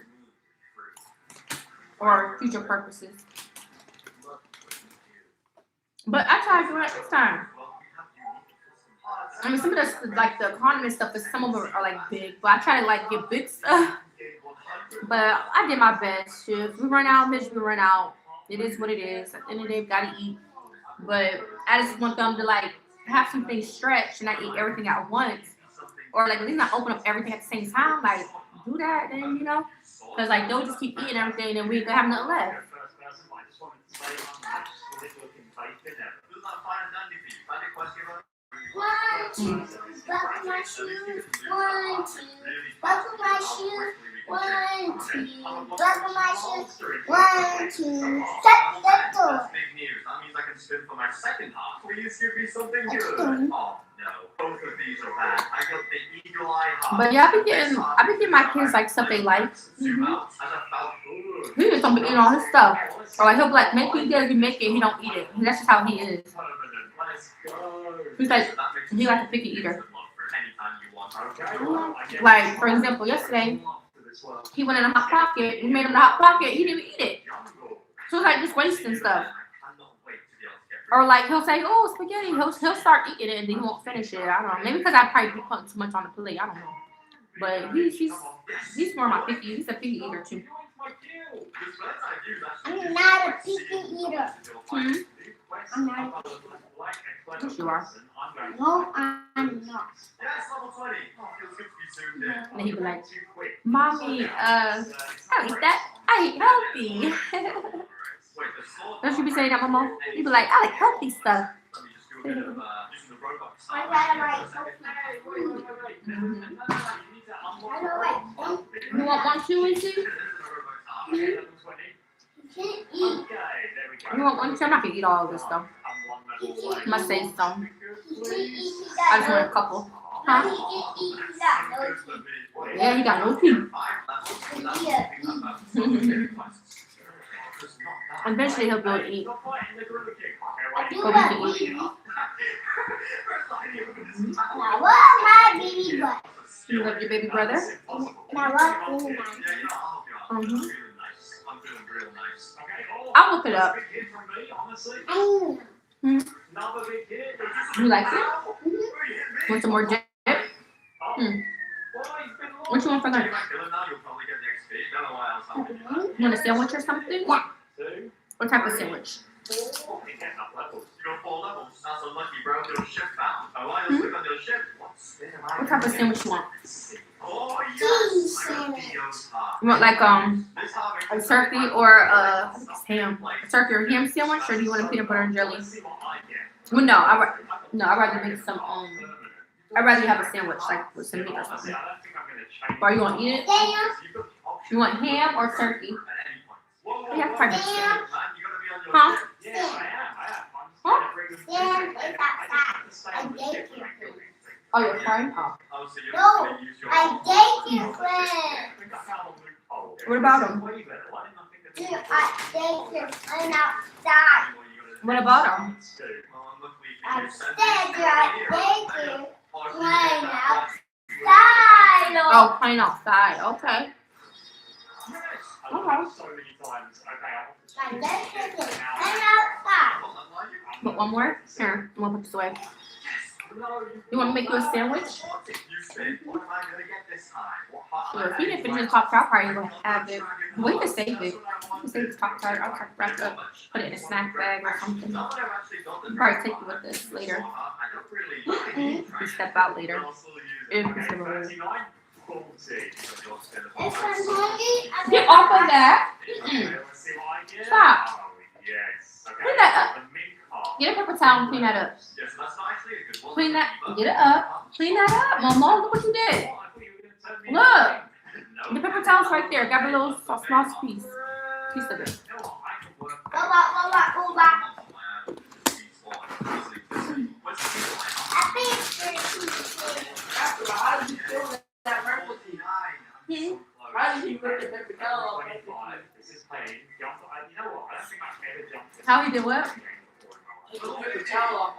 or future purposes. But I try to do it this time. I mean, some of the like the condiment stuff, is some of them are like big, but I try to like get big stuff. But I did my best. If we run out, bitch, we run out. It is what it is. At the end of the day, we gotta eat. But I just want them to like have some things stretched and not eat everything at once, or like at least not open up everything at the same time. Like do that, then you know, because like they'll just keep eating everything, and we have nothing left. 1, 2, buckle my shoes. 1, 2, buckle my shoes. 1, 2, buckle my shoes. 1, 2, shut the door. Big news. That means I can spin for my second half. Please give me something good. Oh no, both of these are bad. I got the eagle eye half. But yeah, I be getting my kids like stuff they like. He just don't be eating all his stuff. Or like he'll be like, make me good, you make it, he don't eat it. That's just how he is. He's like, he like a picky eater. Like, for example, yesterday, he went in a Hot Pocket, we made him the Hot Pocket, he didn't even eat it. So it's like just wasting stuff. Or like he'll say, oh, spaghetti, he'll start eating it and then he won't finish it. I don't know. Maybe because I probably be putting too much on the plate, I don't know. But he's more my picky, he's a picky eater too. I'm not a picky eater. Hmm? I'm not a picky eater. Yes, you are. No, I'm not. And he'd be like, Mommy, I eat that. I eat healthy. Don't you be saying that, Mama? You be like, I like healthy stuff. I gotta like food. I don't like You want one too, Lucy? you can't eat. You want one too? I'm not gonna eat all of this though. You can't I must say some. You can't eat. I just want a couple. Huh? He can't eat. He got no teeth. Yeah, he got no teeth. Eventually he'll be able to eat. I do But we love can eat. baby. And I love my baby butt. You love your baby brother? And I love being nice. Mm-hmm. I'll look it up. I know. You like it? Want some more dip? What you want for lunch? You want a sandwich or something? Yeah. What type of sandwich? What type of sandwich you want? Cheese sandwich. You want like a turkey or I think it's ham? A turkey or ham sandwich, or do you want a peanut butter and jelly? Well, no, I'd rather make some I'd rather you have a sandwich like with some meat or something. Or you want to eat it? Damn. You want ham or turkey? Yeah, probably Damn. Huh? Huh? Damn, it's outside. I date your friend. Oh, you're fine? Oh. No, I date your friend. What about him? Dude, I date your friend outside. What about him? I said I date you playing outside. Oh, playing outside. Okay. Okay. I date you playing outside. But one more? Here, I'm gonna put this away. You want me to make you a sandwich? Sure. If you didn't finish the Pop Tart, probably gonna have it. We can save it. We can save this Pop Tart. I'll try to wrap it up, put it in a snack bag or something. I'll probably take it with us later. We step out later. If we step out later. If I'm hungry, Get off of that. Stop. Clean that up. Get a paper towel and clean that up. Clean that. Get it up. Clean that up, Mama. Look what you did. Look. The paper towel's right there. Got a little small piece of it. go back. I think it's pretty. How he did what? He took the towel off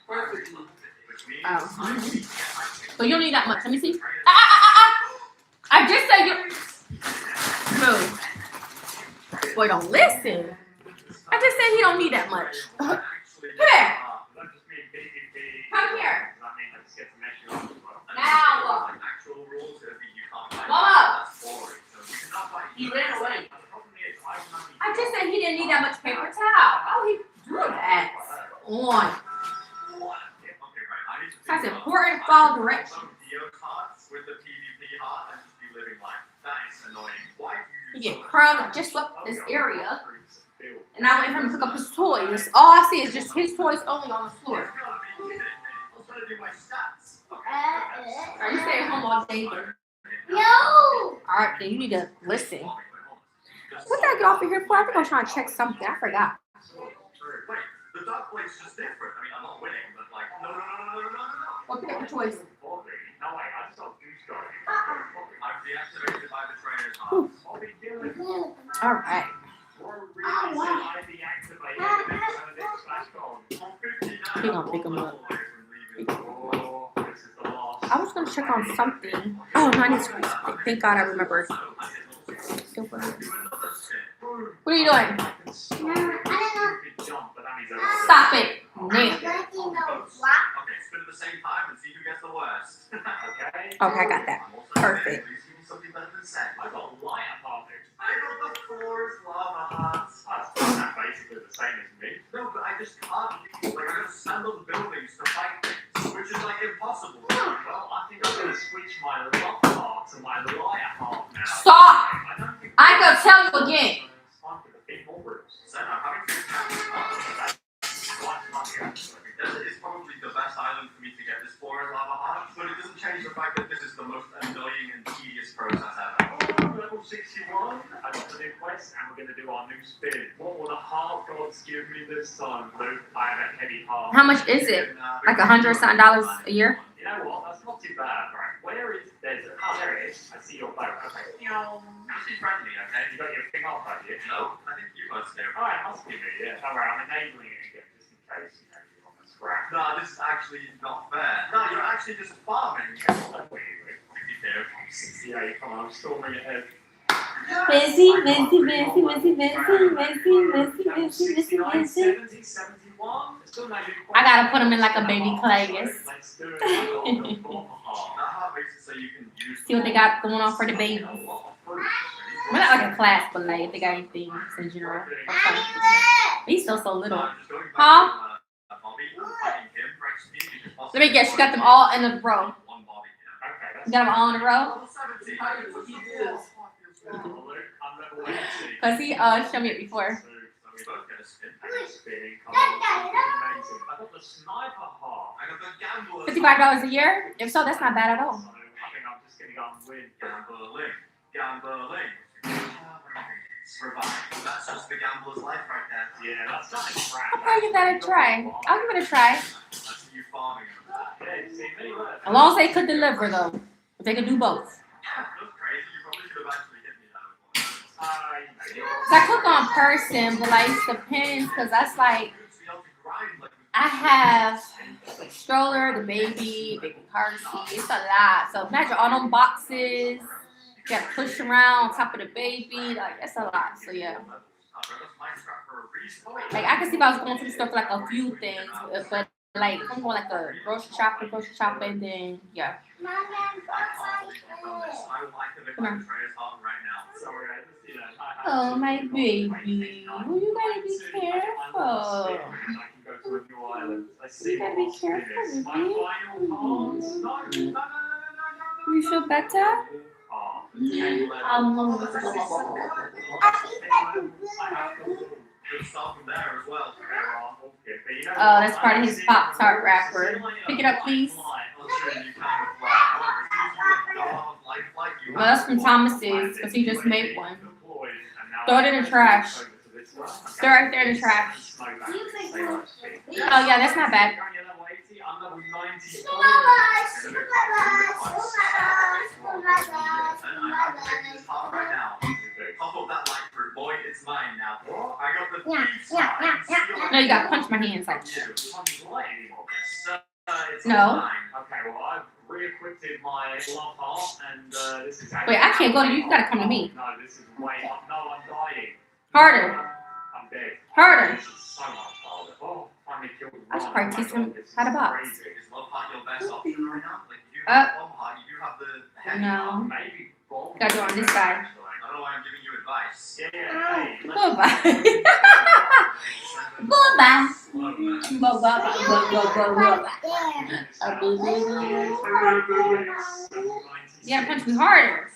perfectly. Oh. So you don't need that much. Let me see. I just said you. Move. Boy, don't listen. I just said he don't need that much. Come here. Come here. Now. Mama. He ran away. I just said he didn't need that much paper towel. Oh, he do that. On. That's important fall direction. He get crumbs just up this area. And I went for him to pick up his toys. All I see is just his toys only on the floor. Are you staying home all day? No. Alright, then you need to listen. What did I get off of here for? I think I was trying to check something. I forgot. The dog plays just different. I mean, I'm not winning, but like, no. Well, pick up your toys. I'm deactivated by the trainer's Alright. We're gonna pick him up. I was gonna check on something. Oh, no, I need to. Thank God I remembered. What are you doing? I don't know. Stop it. Now. Nothing knows what. Okay, spin at the same time and see who gets the worst. Okay, Okay, I got that. Perfect. Something better than sex. I got light apartment. I got the floors, lava hearts. That's basically the same as me. No, but I just can't. Like, I gotta stand on buildings to fight things, which is like impossible. Well, I think I'm gonna switch my lava heart to my light heart now. Stop! I can tell you again. It's probably the best island for me to get this floor in lava heart, but it doesn't change the fact that this is the most annoying and tedious process ever. Level 61, I got the new quest, and we're going to do our new spin. What will the heart gods give me this time, Luke? I have a heavy heart. How much is it? Like $100 something a year? You know what? That's not too bad, right? Where is desert? Oh, there it is. I see your boat. Okay. This is friendly, okay? You got your thing off, have you? No, I think you must do. Alright, I'll give it, yeah. Alright, I'm enabling it again, just in case, you know, you want to scrap. No, this is actually not fair. No, you're actually just farming. Yeah, come on, I'm storming ahead. Busy. I gotta put him in like a baby Clagus. See what they got going on for the babies. We're not like a class, but like if they got anything in general. He's still so little. Huh? Let me guess, you got them all in a row. You got them all in a row? Cause he showed me it before. $55 a year? If so, that's not bad at all. That's just the gambler's life right there. Yeah, that's not a crap. I'll give that a try. I'll give it a try. That's you farming. As long as they could deliver though. If they could do both. That's crazy. You probably should have actually hit me that one. So I cook on person, but like it depends because that's like I have the stroller, the baby car seat. It's a lot. So imagine all them boxes. You gotta push around on top of the baby. Like that's a lot. So yeah. Like I could see if I was going to the store for like a few things, but like I'm going like a grocery shopping, then yeah. Come on. Oh my baby, you gotta be careful. You gotta be careful, baby. You feel better? Oh, that's part of his Pop-Tart wrapper. Pick it up, please. Well, that's from Thomas's, because he just made one. Throw it in the trash. Throw it right there in the trash. Oh, yeah, that's not bad. boy, it's mine now. What? I got the Yeah, thief's yeah, mine. yeah, yeah, Steal No, you it. gotta punch my hands like. Yeah, punch light anymore. So, it's No. all mine. Okay, well, I've re-equipped my love heart, and this is how. Wait, I can't go to you. You gotta come to me. No, this is way up. No, I'm dying. Harder. I'm dead. Harder. This is so much harder. Oh, finally killed one. I should probably teach him how to box. Crazy. Is love heart your best option right now? Like, you Uh, have love heart, you do have the heavy no. heart. Maybe bomb. Gotta do it on this side. I don't know why I'm giving you advice. Yeah, hey, Goodbye. Goodbye. You gotta punch me harder.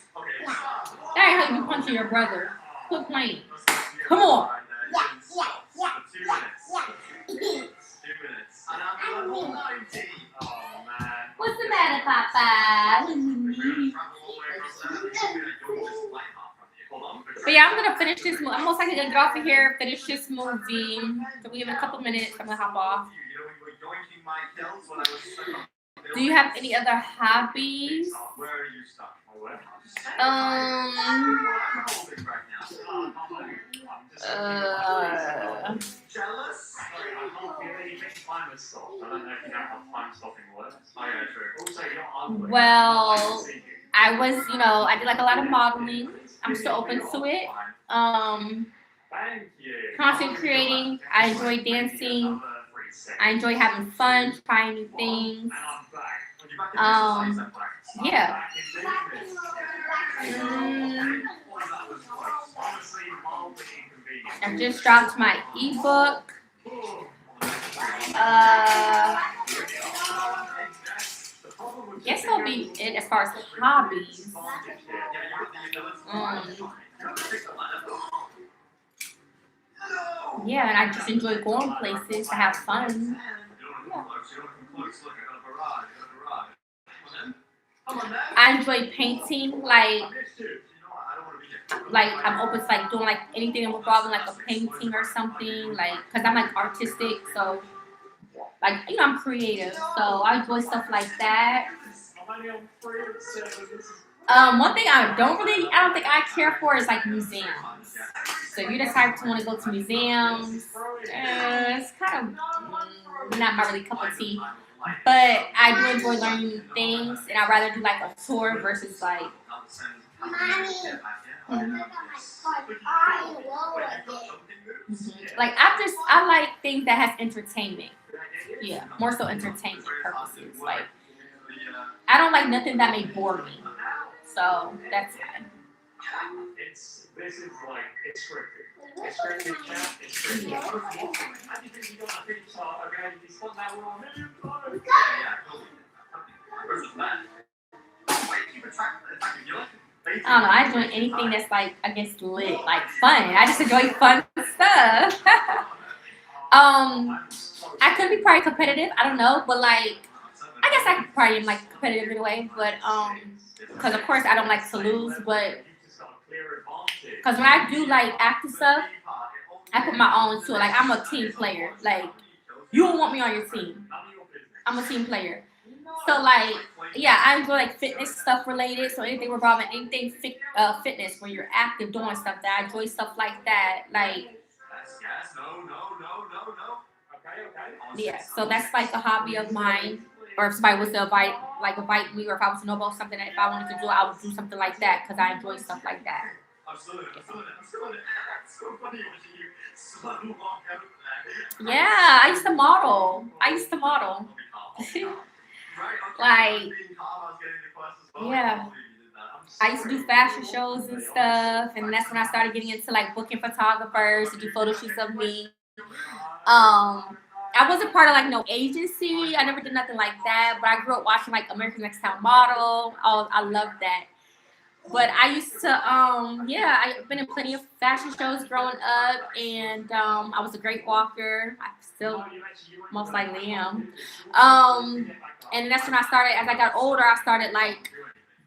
That ain't how you be punching your brother. Quit playing. Come on. Yeah, yeah, yeah. 2 minutes. Yeah. 2 minutes. And I'm level 90. Oh, man. What's the matter, Papa? But yeah, I'm gonna finish this movie. I'm most likely gonna get off of here, finish this movie. So we have a couple minutes. I'm gonna hop off. Do you have any other hobbies? Where are you stuck? Jealous? I can't feel anything. Time has stopped. I don't know if you know how time stopping works. Oh, yeah, true. Also, you're ugly. Well, I was, I did like a lot of modeling. I'm still open to it. Thank you. Content creating. I enjoy dancing. I enjoy having fun, trying new things. Yeah. I just dropped my ebook. Guess that'll be it as far as hobbies. Yeah, and I just enjoy going places to have fun. Yeah. I enjoy painting, like I'm open to like doing like anything involving like a painting or something, like because I'm like artistic, so like I'm creative, so I enjoy stuff like that. One thing I don't think I care for is like museums. So if you're the type to want to go to museums, it's kind of not my really cup of tea. But I do enjoy learning new things, and I'd rather do like a tour versus like. Like I like things that has entertainment. Yeah, more so entertainment purposes. Like I don't like nothing that may bore me. So that's fine. This is like it's scripted. It's scripted, chat. It's scripted. Yeah. I think you got a pretty shot. Okay, you spun that one. I don't know. I enjoy anything that's like I guess lit, like fun. I just enjoy fun stuff. I could be probably competitive. I don't know, but like I guess I probably am like competitive in a way. But because of course I don't like to lose, but because when I do like acting stuff, I put my own to it. Like I'm a team player. Like you don't want me on your team. I'm a team player. So like yeah, I enjoy like fitness stuff related. So anything involving anything fitness where you're active doing stuff that I enjoy stuff like that. Like yeah, so that's like a hobby of mine. Or if somebody was to invite me, or if I was to know about something that if I wanted to do, I would do something like that because I enjoy stuff like that. Yeah, I used to model. Like, yeah. I used to do fashion shows and stuff, and that's when I started getting into like booking photographers to do photo shoots of me. I wasn't part of like no agency. I never did nothing like that. But I grew up watching like America's Next Top Model. Oh, I love that. But I used to, I've been in plenty of fashion shows growing up, and I was a great walker. I still most likely am. And that's when I started. As I got older, I started like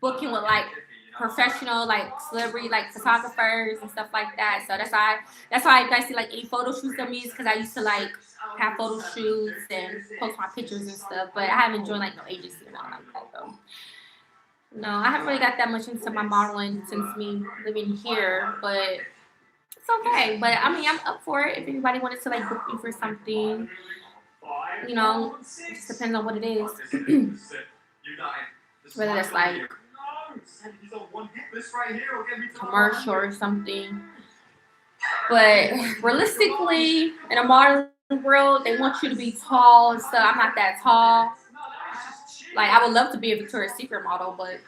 booking with like professional like celebrity like photographers and stuff like that. So that's why you guys see like any photo shoots of me is because I used to like have photo shoots and post my pictures and stuff. But I haven't joined like no agency and all like that though. No, I haven't really got that much into my modeling since me living here, but okay. But I mean, I'm up for it. If anybody wanted to like book me for something, you know, it just depends on what it is. Whether it's like commercial or something. But realistically, in a modern world, they want you to be tall and stuff. I'm not that tall. Like I would love to be a Victoria's Secret model, but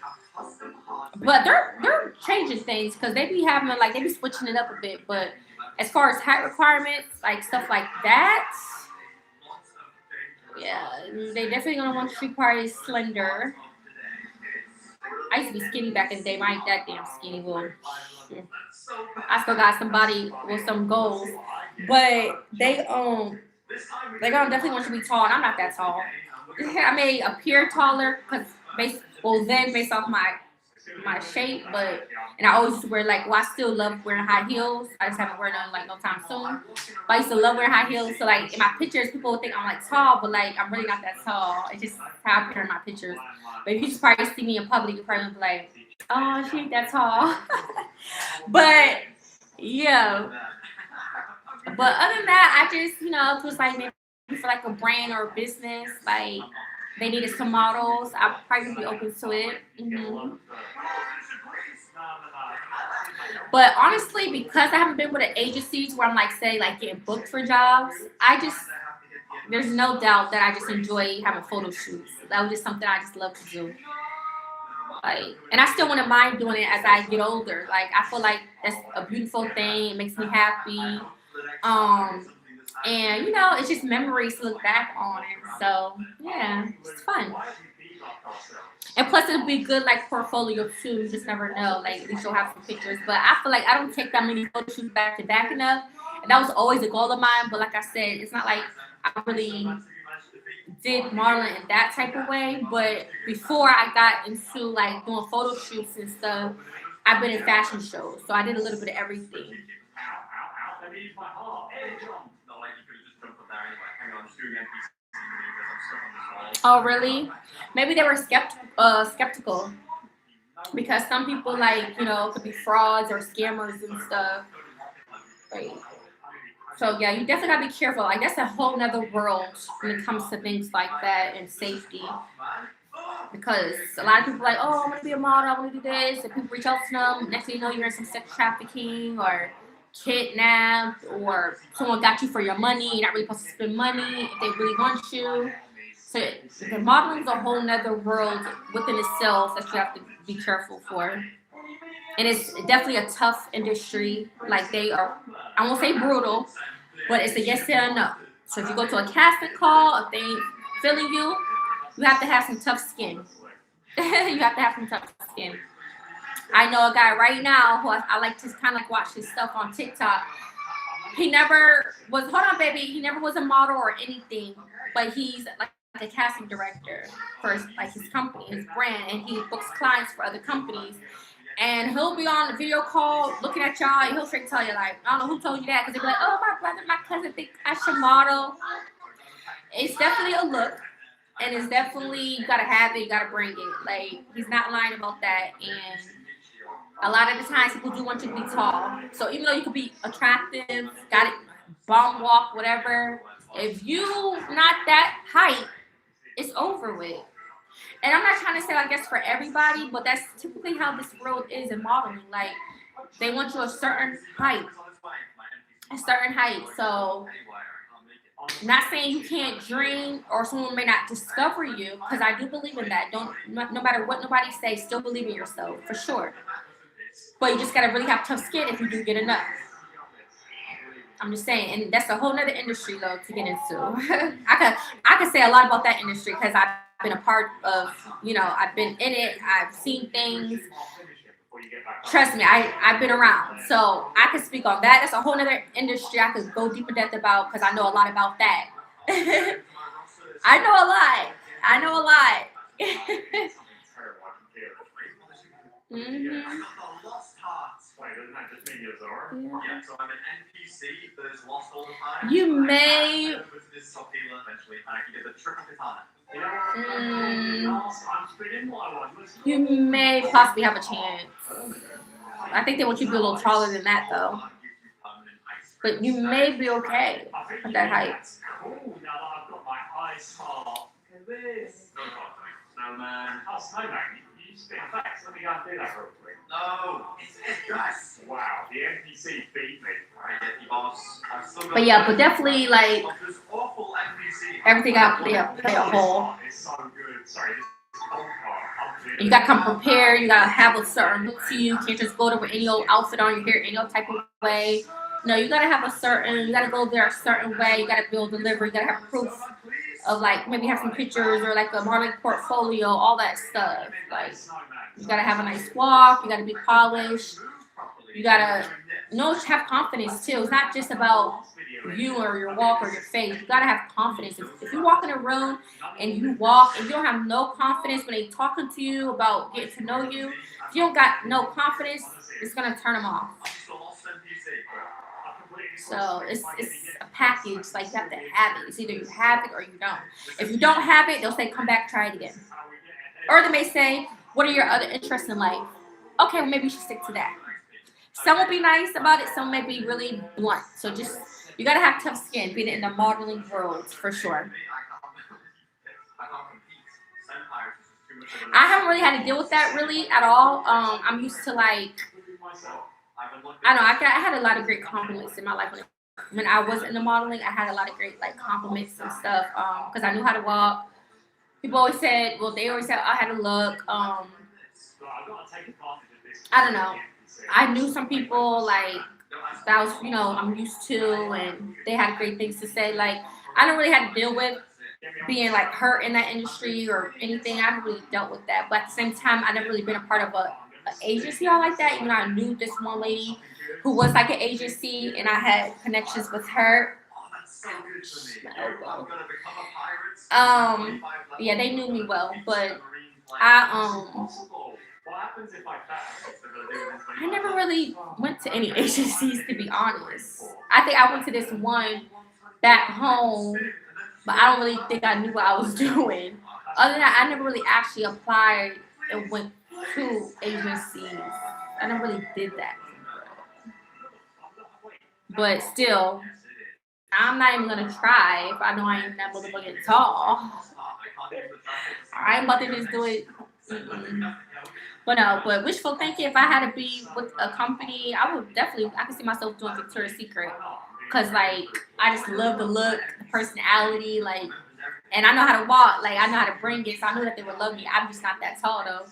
they're changing things because they be having like they be switching it up a bit. But as far as height requirements, like stuff like that, yeah, they definitely gonna want you to be probably slender. I used to be skinny back in the day. I ain't that damn skinny. Well, I still got some body with some goals, but they gonna definitely want you to be tall. And I'm not that tall. I may appear taller because based off my shape, but and I always used to wear like I still love wearing high heels. I just haven't worn them like no time soon. But I used to love wearing high heels. So like in my pictures, people think I'm like tall, but like I'm really not that tall. It's just how I appear in my pictures. But if you just probably see me in public, you probably be like, oh, she ain't that tall. But yeah. But other than that, I just it was like maybe for like a brand or a business, like they needed some models. I'd probably be open to it. Mm-hmm. But honestly, because I haven't been with an agency where I'm like say like getting booked for jobs, there's no doubt that I just enjoy having photo shoots. That was just something I just love to do. Like, and I still wouldn't mind doing it as I get older. Like I feel like that's a beautiful thing. It makes me happy. And it's just memories to look back on. And so yeah, it's fun. And plus it'll be good like portfolio too. You just never know. Like at least you'll have some pictures. But I feel like I don't take that many photo shoots back to back enough. And that was always a goal of mine. But like I said, it's not like I really did modeling in that type of way. But before I got into like doing photo shoots and stuff, I've been in fashion shows. So I did a little bit of everything. Oh really? Maybe they were skeptical because some people like could be frauds or scammers and stuff. Right. So yeah, you definitely gotta be careful. Like that's a whole nother world when it comes to things like that and safety. Because a lot of people are like, oh, I want to be a model, I want to do this, and people reach out to them. Next thing you know, you're in some sex trafficking or kidnapped, or someone got you for your money. You're not really supposed to spend money if they really want you. So the modeling is a whole nother world within itself that you have to be careful for. And it's definitely a tough industry. Like they are, I won't say brutal, but it's a yes and a no. So if you go to a casting call, if they ain't feeling you, you have to have some tough skin. You have to have some tough skin. I know a guy right now who I like to kind of like watch his stuff on TikTok. He never was, hold on, baby. He never was a model or anything, but he's like a casting director for like his company, his brand, and he books clients for other companies. And he'll be on a video call looking at y'all, and he'll straight tell you like, I don't know who told you that, because they'll be like, oh, my brother, my cousin think I should model. It's definitely a look. And it's definitely, you gotta have it, you gotta bring it. Like, he's not lying about that. And a lot of the times, people do want you to be tall. So even though you could be attractive, got it, bomb walk, whatever, if you not that height, it's over with. And I'm not trying to say, I guess, for everybody, but that's typically how this world is in modeling. Like, they want you a certain height. So, not saying you can't dream or someone may not discover you, because I do believe in that. No matter what nobody says, still believe in yourself, for sure. But you just got to really have tough skin if you do get enough. I'm just saying, and that's a whole nother industry, though, to get into. I could say a lot about that industry because I've been a part of, I've been in it. I've seen things. Trust me, I've been around. So I could speak on that. That's a whole nother industry I could go deep in depth about because I know a lot about that. I know a lot. Mm-hmm. You may. You may possibly have a chance. I think they want you to be a little taller than that, though. but you may be okay at that height. Cool. Now that I've got my ice heart. Look at this. Snowman. Oh, snowman. You spit facts. Let me go and do that real quick. No, it's guys. Wow, the NPC beat me. But yeah, but definitely like everything got play a whole. It's so good. Sorry, this cold part. You gotta come prepared. You gotta have a certain look to you. You can't just go there with any old outfit on your hair any old type of way. No, you gotta have a certain. You gotta go there a certain way. You gotta build delivery. You gotta have proof of like maybe have some pictures or like a modeling portfolio, all that stuff. Like you gotta have a nice walk. You gotta be polished. You gotta have confidence too. It's not just about you or your walk or your face. You gotta have confidence. If you walk in a room and you walk and you don't have no confidence when they talking to you about getting to know you, if you don't got no confidence, it's gonna turn them off. So it's a package. Like you have to have it. It's either you have it or you don't. If you don't have it, they'll say come back, try it again. Or they may say, what are your other interests in life? Okay, well maybe you should stick to that. Some will be nice about it. Some may be really blunt. So just you gotta have tough skin being in the modeling world for sure. I haven't really had to deal with that really at all. I'm used to like I know I had a lot of great compliments in my life when I was in the modeling. I had a lot of great like compliments and stuff because I knew how to walk. People always said, well, they always said I had a look. I don't know. I knew some people like that was I'm used to, and they had great things to say. Like I don't really have to deal with being like hurt in that industry or anything. I haven't really dealt with that. But at the same time, I never really been a part of an agency all like that. Even though I knew this one lady who was like an agency, and I had connections with her. Yeah, they knew me well, but I never really went to any agencies to be honest. I think I went to this one back home, but I don't really think I knew what I was doing. Other than that, I never really actually applied and went to agencies. I never really did that. But still, I'm not even gonna try if I know I ain't that motherfucking tall. I ain't about to just do it. Mm-mm. But no, but wishful thinking, if I had to be with a company, I could see myself doing Victoria's Secret. Cause like, I just love the look, the personality, like, and I know how to walk, like, I know how to bring it, so I knew that they would love me. I'm just not that tall though.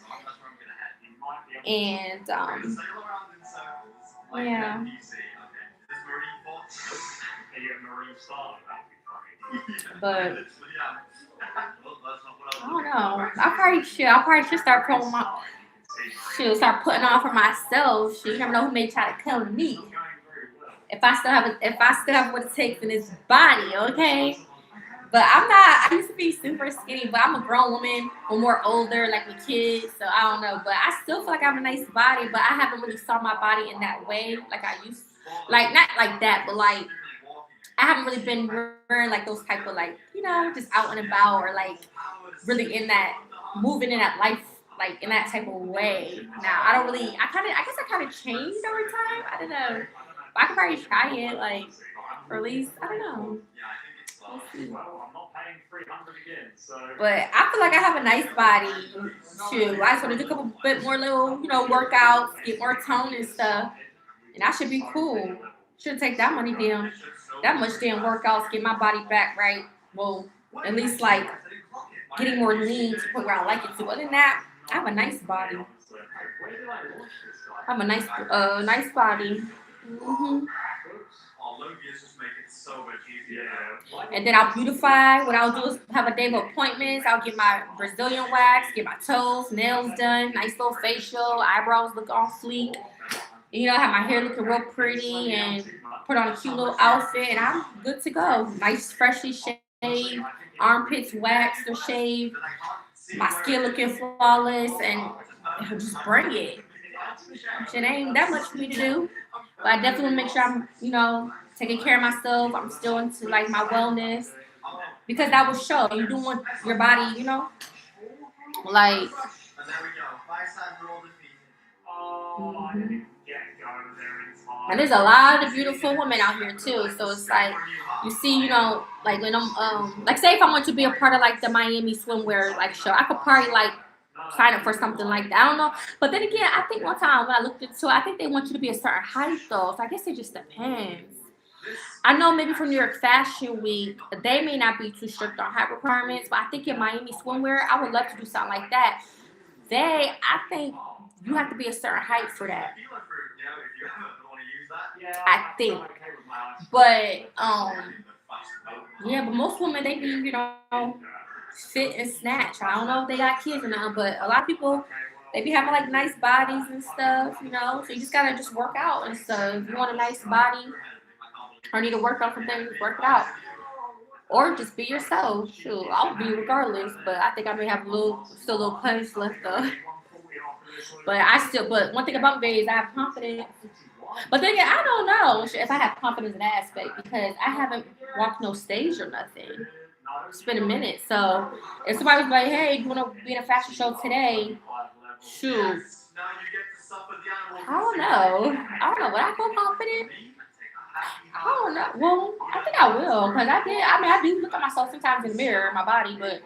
And, yeah. But I don't know. I probably should start start putting on for myself. Shit, you never know who may try to come to me. If I still have what it takes in this body, okay? But I used to be super skinny, but I'm a grown woman. I'm more older, like with kids, so I don't know. But I still feel like I have a nice body, but I haven't really saw my body in that way like I used to. Like, not like that, but like, I haven't really been wearing like those type of like, just out and about or like really in that, moving in that life, like in that type of way. Now, I guess I kind of changed over time. I don't know. But I could probably try it, like, or at least, I don't know. We'll see. But I feel like I have a nice body, too. I just want to do a couple bit more little, workouts, get more tone and stuff. And I should be cool. Shouldn't take that much damn workouts, get my body back right. Well, at least like getting more lean to put where I like it to. Other than that, I have a nice body. I have a nice body. Mm-hmm. And then I'll beautify. What I'll do is have a day of appointments. I'll get my Brazilian wax, get my toes, nails done, nice little facial, eyebrows look all sleek. Have my hair looking real pretty and put on a cute little outfit, and I'm good to go. Nice, freshly shaved, armpits waxed or shaved, my skin looking flawless, and just bring it. Shit ain't that much for me to do, but I definitely want to make sure I'm, taking care of myself. I'm still into like my wellness because that will show. You do want your body, like. Mm-hmm. And there's a lot of beautiful women out here too. So it's like you see, like when I'm like say if I want to be a part of like the Miami swimwear like show, I could probably like sign up for something like that. I don't know. But then again, I think one time when I looked into it, I think they want you to be a certain height though. So I guess it just depends. I know maybe for New York Fashion Week, they may not be too strict on height requirements, but I think in Miami swimwear, I would love to do something like that. I think you have to be a certain height for that. I think. But yeah, but most women they be fit and snatch. I don't know if they got kids or not, but a lot of people they be having like nice bodies and stuff. So you just gotta just work out and stuff. If you want a nice body or need to work on some things, work it out. Or just be yourself. Shoot, I'll be regardless. But I think I may have still a little punch left though. But one thing about me is I have confidence. But then again, I don't know if I have confidence in that aspect because I haven't walked no stage or nothing. It's been a minute. So if somebody was like, hey, you want to be in a fashion show today? Shoot. I don't know. Would I feel confident? I don't know. Well, I think I will because I do look at myself sometimes in the mirror, my body, but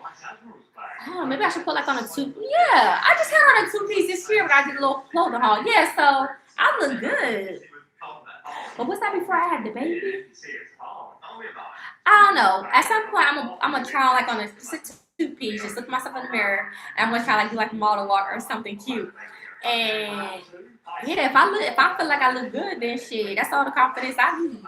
I don't know. Maybe I should put like on a two. Yeah, I just had on a 2-piece this year when I did a little clothing haul. Yeah, so I look good. But what's that before I had the baby? I don't know. At some point, I'm gonna try like on just a 2-piece. Just look myself in the mirror, and I'm gonna try like do like a model walk or something cute. And yeah, if I feel like I look good, then shit, that's all the confidence I need.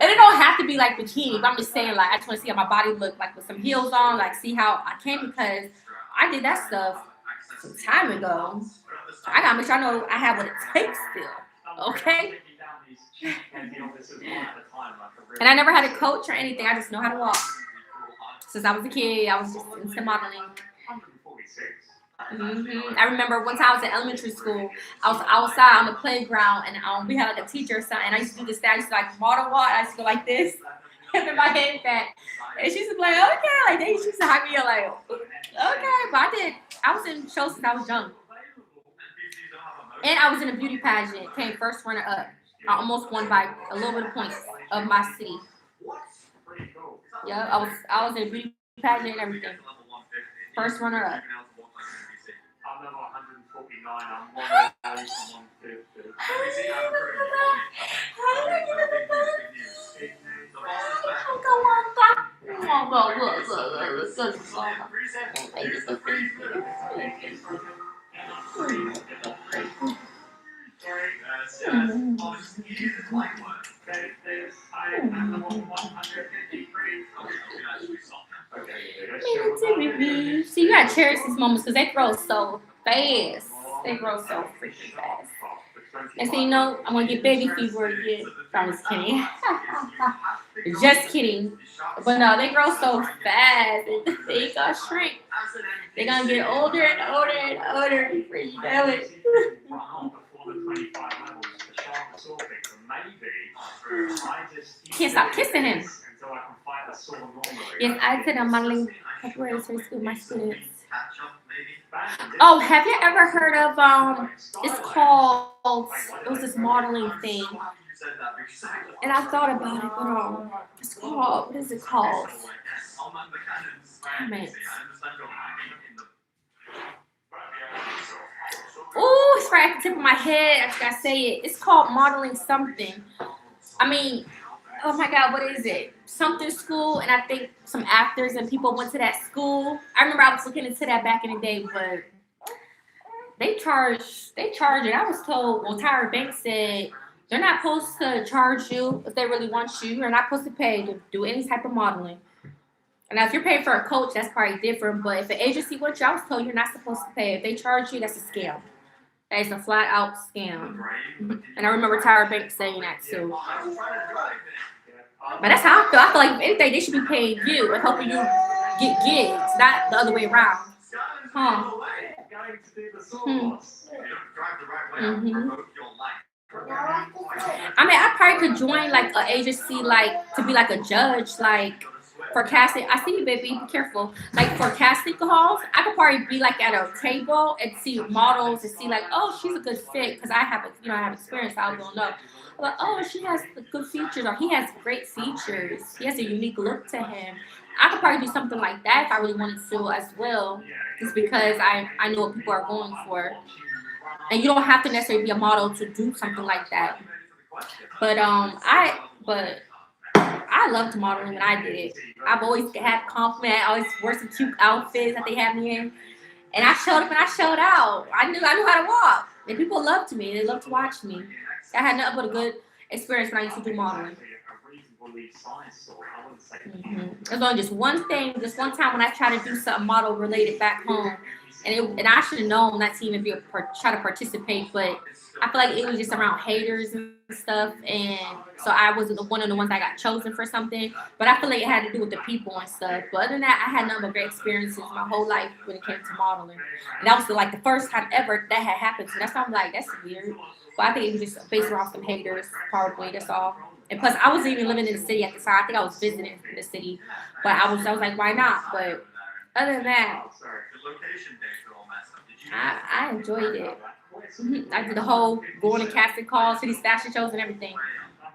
And it don't have to be like bikini, but I'm just saying like I just want to see how my body look like with some heels on, like see how I can because I did that stuff some time ago. I gotta make sure I know I have what it takes still. Okay? And I never had a coach or anything. I just know how to walk. Since I was a kid, I was just into modeling. I remember one time I was in elementary school. I was outside on the playground, and we had like a teacher or something. And I used to do this thing. I used to like model walk. I used to go like this, having my head back. And she used to be like, okay, like they used to hype me up, like, okay. But I was in shows since I was young. And I was in a beauty pageant. Came first runner up. I almost won by a little bit of points of my city. Yeah, I was in a beauty pageant and everything. First runner up. I'm number 149. I'm 150. See, you gotta cherish these moments because they grow so fast. They grow so freaking fast. And so, I'm gonna get baby fever again. I'm just kidding. Just kidding. But no, they grow so fast. They gonna shrink. They're gonna get older and older and older before you know it. Can't stop kissing him. Yes, I did a modeling preparatory school with my students. Oh, have you ever heard of it's called it was this modeling thing. And I thought about it, but it's called what is it called? Damn it. Ooh, it's right at the tip of my head. I just gotta say it. It's called modeling something. I mean, oh my God, what is it? Something school, and I think some actors and people went to that school. I remember I was looking into that back in the day, but they charge it. I was told, well, Tyra Banks said they're not supposed to charge you if they really want you. You're not supposed to pay to do any type of modeling. And now if you're paying for a coach, that's probably different. But if an agency wants you, I was told you're not supposed to pay. If they charge you, that's a scam. That is a flat out scam. And I remember Tyra Banks saying that too. But that's how I feel. I feel like if anything, they should be paying you and helping you get gigs, not the other way around. Huh? I mean, I probably could join like an agency, like to be like a judge, like for casting, I see you, baby. Be careful. Like for casting calls, I could probably be like at a table and see models and see like, oh, she's a good fit because I have, I have experience. I don't know. Like, oh, she has good features, or he has great features. He has a unique look to him. I could probably do something like that if I really wanted to as well, just because I know what people are going for. And you don't have to necessarily be a model to do something like that. But I loved modeling when I did it. I've always had compliment. I always wore some cute outfits that they had me in, and I showed up and I showed out. I knew how to walk, and people loved me. They loved to watch me. I had nothing but a good experience when I used to do modeling. There's only just one thing, just one time when I tried to do something model related back home, and I should have known not to even try to participate, but I feel like it was just around haters and stuff, and so I wasn't one of the ones that got chosen for something. But I feel like it had to do with the people and stuff. But other than that, I had nothing but great experiences my whole life when it came to modeling, and that was the first time ever that had happened to me. That's why I'm like, that's weird. But I think it was just based around some haters, probably. That's all. And plus, I wasn't even living in the city at the time. I think I was visiting in the city, but I was like, why not? But other than that, I enjoyed it. I did the whole going to casting calls to these fashion shows and everything.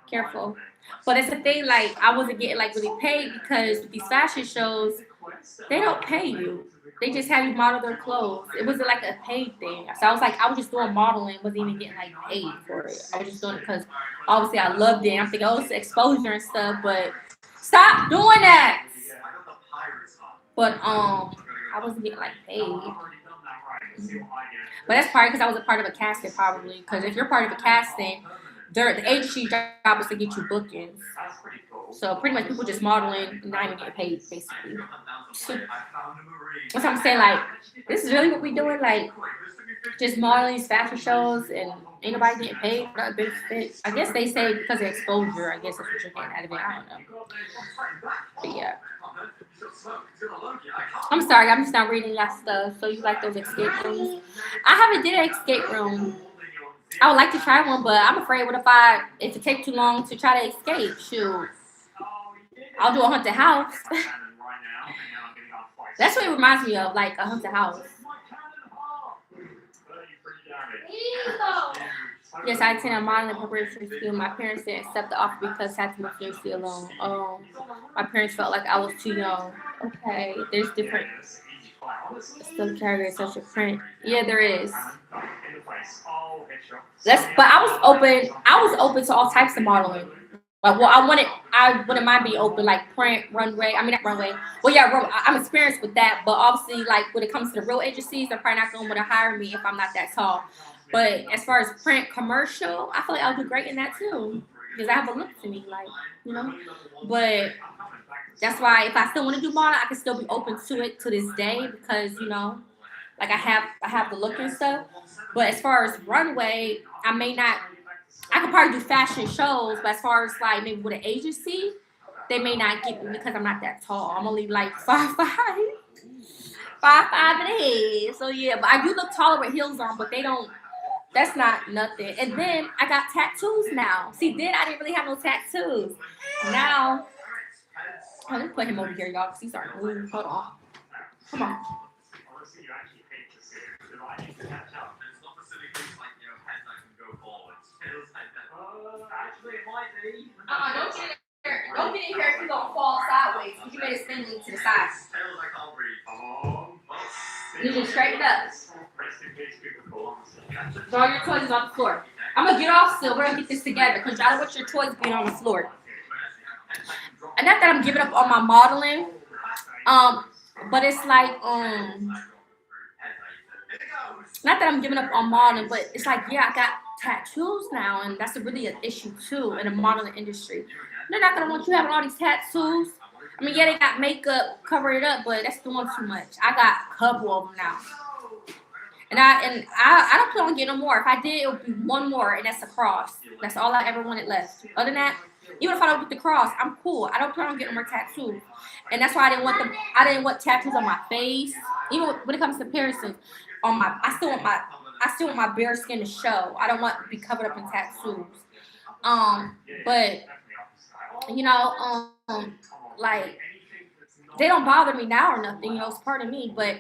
Careful. But it's the thing, like, I wasn't getting, like, really paid because with these fashion shows, they don't pay you. They just have you model their clothes. It wasn't, like, a paid thing. So I was just doing modeling, wasn't even getting, like, paid for it. I was just doing it because, obviously, I loved it. I'm thinking, oh, it's exposure and stuff, but stop doing that! But, I wasn't getting, like, paid. But that's probably because I was a part of a casting, probably. Because if you're part of a casting, the agency job is to get you bookings. So pretty much people just modeling, not even getting paid, basically. So, that's what I'm saying. Like, this is really what we doing. Like, just modeling these fashion shows, and ain't nobody getting paid for that benefit. I guess they say because of exposure. I guess that's what you're getting out of it. I don't know. But yeah. I'm sorry, I'm just not reading that stuff. So you like those escape rooms? I haven't did an escape room. I would like to try one, but I'm afraid if it takes too long to try to escape, shoot. I'll do a haunted house. That's what it reminds me of, like a haunted house. Yes, I attended a modeling preparation school. My parents didn't accept the offer because I had to move to New alone. My parents felt like I was too young. Okay, there's different. Still carry such a print. Yeah, there is. But I was open. I was open to all types of modeling. But I wouldn't mind being open, like print, runway. I mean, not runway. Well, yeah, I'm experienced with that. But obviously, like when it comes to the real agencies, they're probably not going to want to hire me if I'm not that tall. But as far as print commercial, I feel like I'll do great in that too. Because I have a look to me, like, you know. But that's why if I still want to do modeling, I can still be open to it to this day because, you know, like I have the look and stuff. But as far as runway, I could probably do fashion shows, but as far as like maybe with an agency, they may not get me because I'm not that tall. I'm only like 5'5", 5'5" and a half. So yeah, but I do look taller with heels on, but they don't. That's not nothing. And then I got tattoos now. See, then I didn't really have no tattoos. Now, let me put him over here, y'all, because he's starting to move. Hold on. Come on. Don't get in here if you're going to fall sideways, because you made it spin me to the side. You just straighten it up. So all your toys is on the floor. I'm going to get off still. We're going to get this together, because I don't want your toys being on the floor. And not that I'm giving up on my modeling, but it's like, not that I'm giving up on modeling, but it's like, yeah, I got tattoos now, and that's really an issue too in the modeling industry. They're not gonna want you having all these tattoos. I mean, yeah, they got makeup, cover it up, but that's doing too much. I got a couple of them now, and I don't plan on getting no more. If I did, it would be one more, and that's a cross. That's all I ever wanted left. Other than that, even if I don't get the cross, I'm cool. I don't plan on getting more tattoos, and that's why I didn't want tattoos on my face. Even when it comes to piercings, I still want my bare skin to show. I don't want to be covered up in tattoos. But you know, like they don't bother me now or nothing. You know, it's part of me. But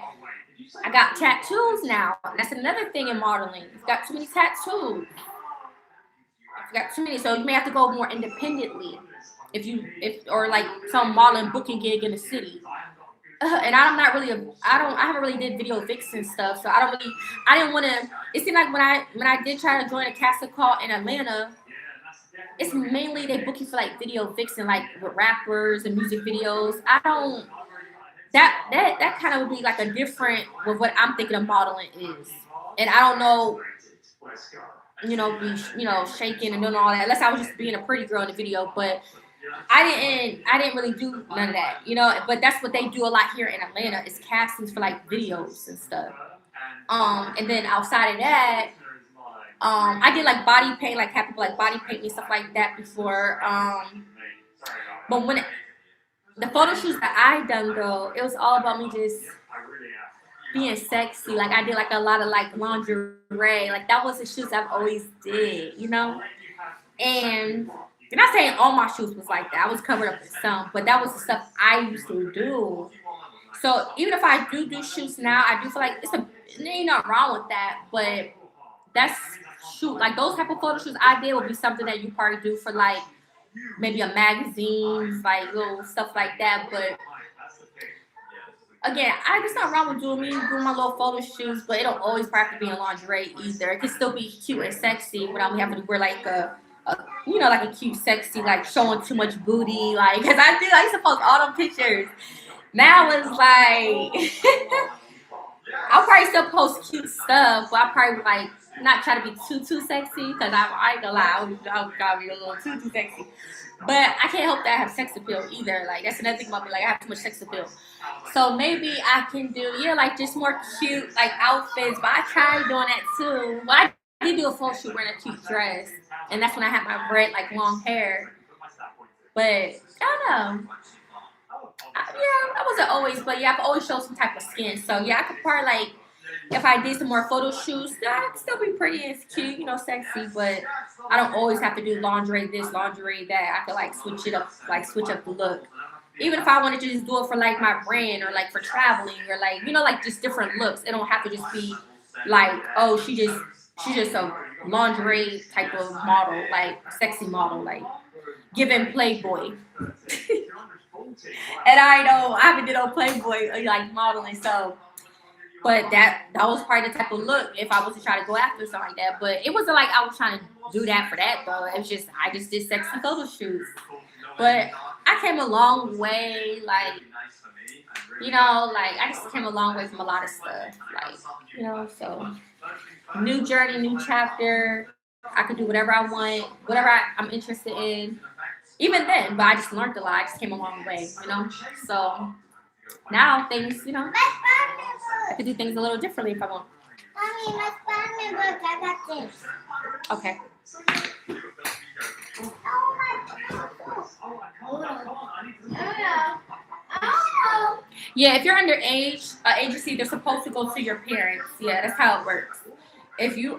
I got tattoos now. That's another thing in modeling. You've got too many tattoos. You've got too many, so you may have to go more independently. If or like some modeling booking gig in the city. And I'm not really I haven't really did video vixen stuff, so I didn't want to. It seemed like when I did try to join a casting call in Atlanta, it's mainly they book you for like video vixen, like with rappers and music videos. I don't that kind of would be like a different with what I'm thinking of modeling is, and I don't know, be shaking and doing all that unless I was just being a pretty girl in the video, but I didn't really do none of that, but that's what they do a lot here in Atlanta is castings for like videos and stuff. And then outside of that, I did like body paint, like have people like body paint me, stuff like that before. But when the photo shoots that I done though, it was all about me just being sexy. Like I did like a lot of like lingerie. Like that was the shoots I've always did, And I'm not saying all my shoots was like that. I was covered up in some, but that was the stuff I used to do. So even if I do shoots now, I do feel like there ain't nothing wrong with that. But that's like those type of photo shoots I did would be something that you probably do for like maybe a magazine, like little stuff like that. But again, there's nothing wrong with doing my little photo shoots, but it don't always have to be in lingerie either. It can still be cute and sexy without me having to wear like like a cute, sexy, like showing too much booty, like, cause I used to post all them pictures. Now it's like, I'll probably still post cute stuff, but I'll probably like not try to be too sexy, cause I ain't gonna lie, I gotta be a little too sexy. But I can't help that I have sex appeal either. Like that's another thing about me. Like I have too much sex appeal. So maybe I can do like just more cute like outfits. But I tried doing that too. Well, I did do a photo shoot wearing a cute dress, and that's when I had my red like long hair. But I don't know. I wasn't always, but I could always show some type of skin. So I could probably like if I did some more photo shoots, I could still be pretty and cute, sexy. But I don't always have to do lingerie this, lingerie that. I could like switch it up, like switch up the look. Even if I wanted to just do it for like my brand or like for traveling or like like just different looks. It don't have to just be like, oh, she's just a lingerie type of model, like sexy model, like giving Playboy. And I haven't did no Playboy like modeling, so. But that was probably the type of look if I was to try to go after something like that. But it wasn't like I was trying to do that for that though. It was just I just did sexy photo shoots. But I came a long way, like like I just came a long way from a lot of stuff, like so new journey, new chapter. I could do whatever I want, whatever I'm interested in. Even then, but I just learned a lot. I just came a long way, So now things, I could do things a little differently if I want. Mommy, my Spider-Man book, I got this. Okay. Yeah, if you're underage, agency, they're supposed to go to your parents. Yeah, that's how it works. If you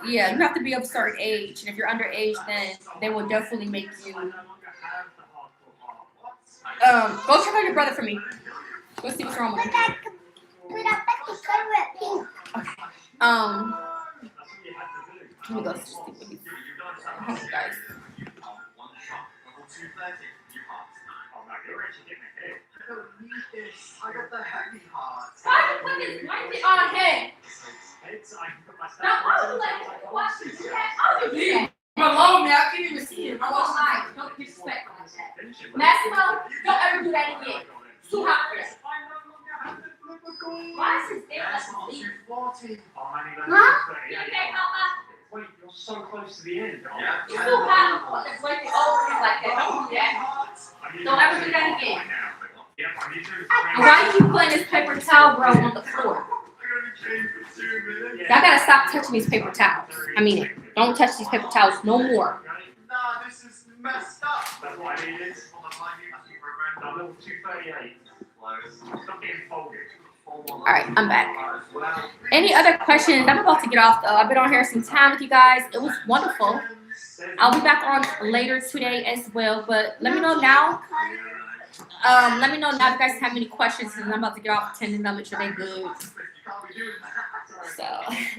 you have to be of a certain age, and if you're underage, then they will definitely make you. Go check on your brother for me. Go see what's wrong with him. But I bet the color at pink. Okay. Let me go see what he's. Hold on, guys. I got the heavy heart. Why put this blanket on head? Now, I was like, watch this. I'll do that. Below me, I can't even see it. Don't disrespect like that. Maximo, don't ever do that again. It's too hot for that. Why is his thing like a leaf? Huh? You okay, Papa? Wait, you're so close to the end. It's too hot to put the blanket over him like that. Don't do that. Don't ever do that again. Why are you putting this paper towel, bro, on the floor? Y'all gotta stop touching these paper towels. I mean it. Don't touch these paper towels no more. Nah, this is messed up. That's what I needed. On level 238. Stop getting folded. Alright, I'm back. Any other questions? I'm about to get off though. I've been on here some time with you guys. It was wonderful. I'll be back on later today as well, but let me know now. Let me know now if you guys have any questions, because I'm about to get off attending them, make sure they're good. So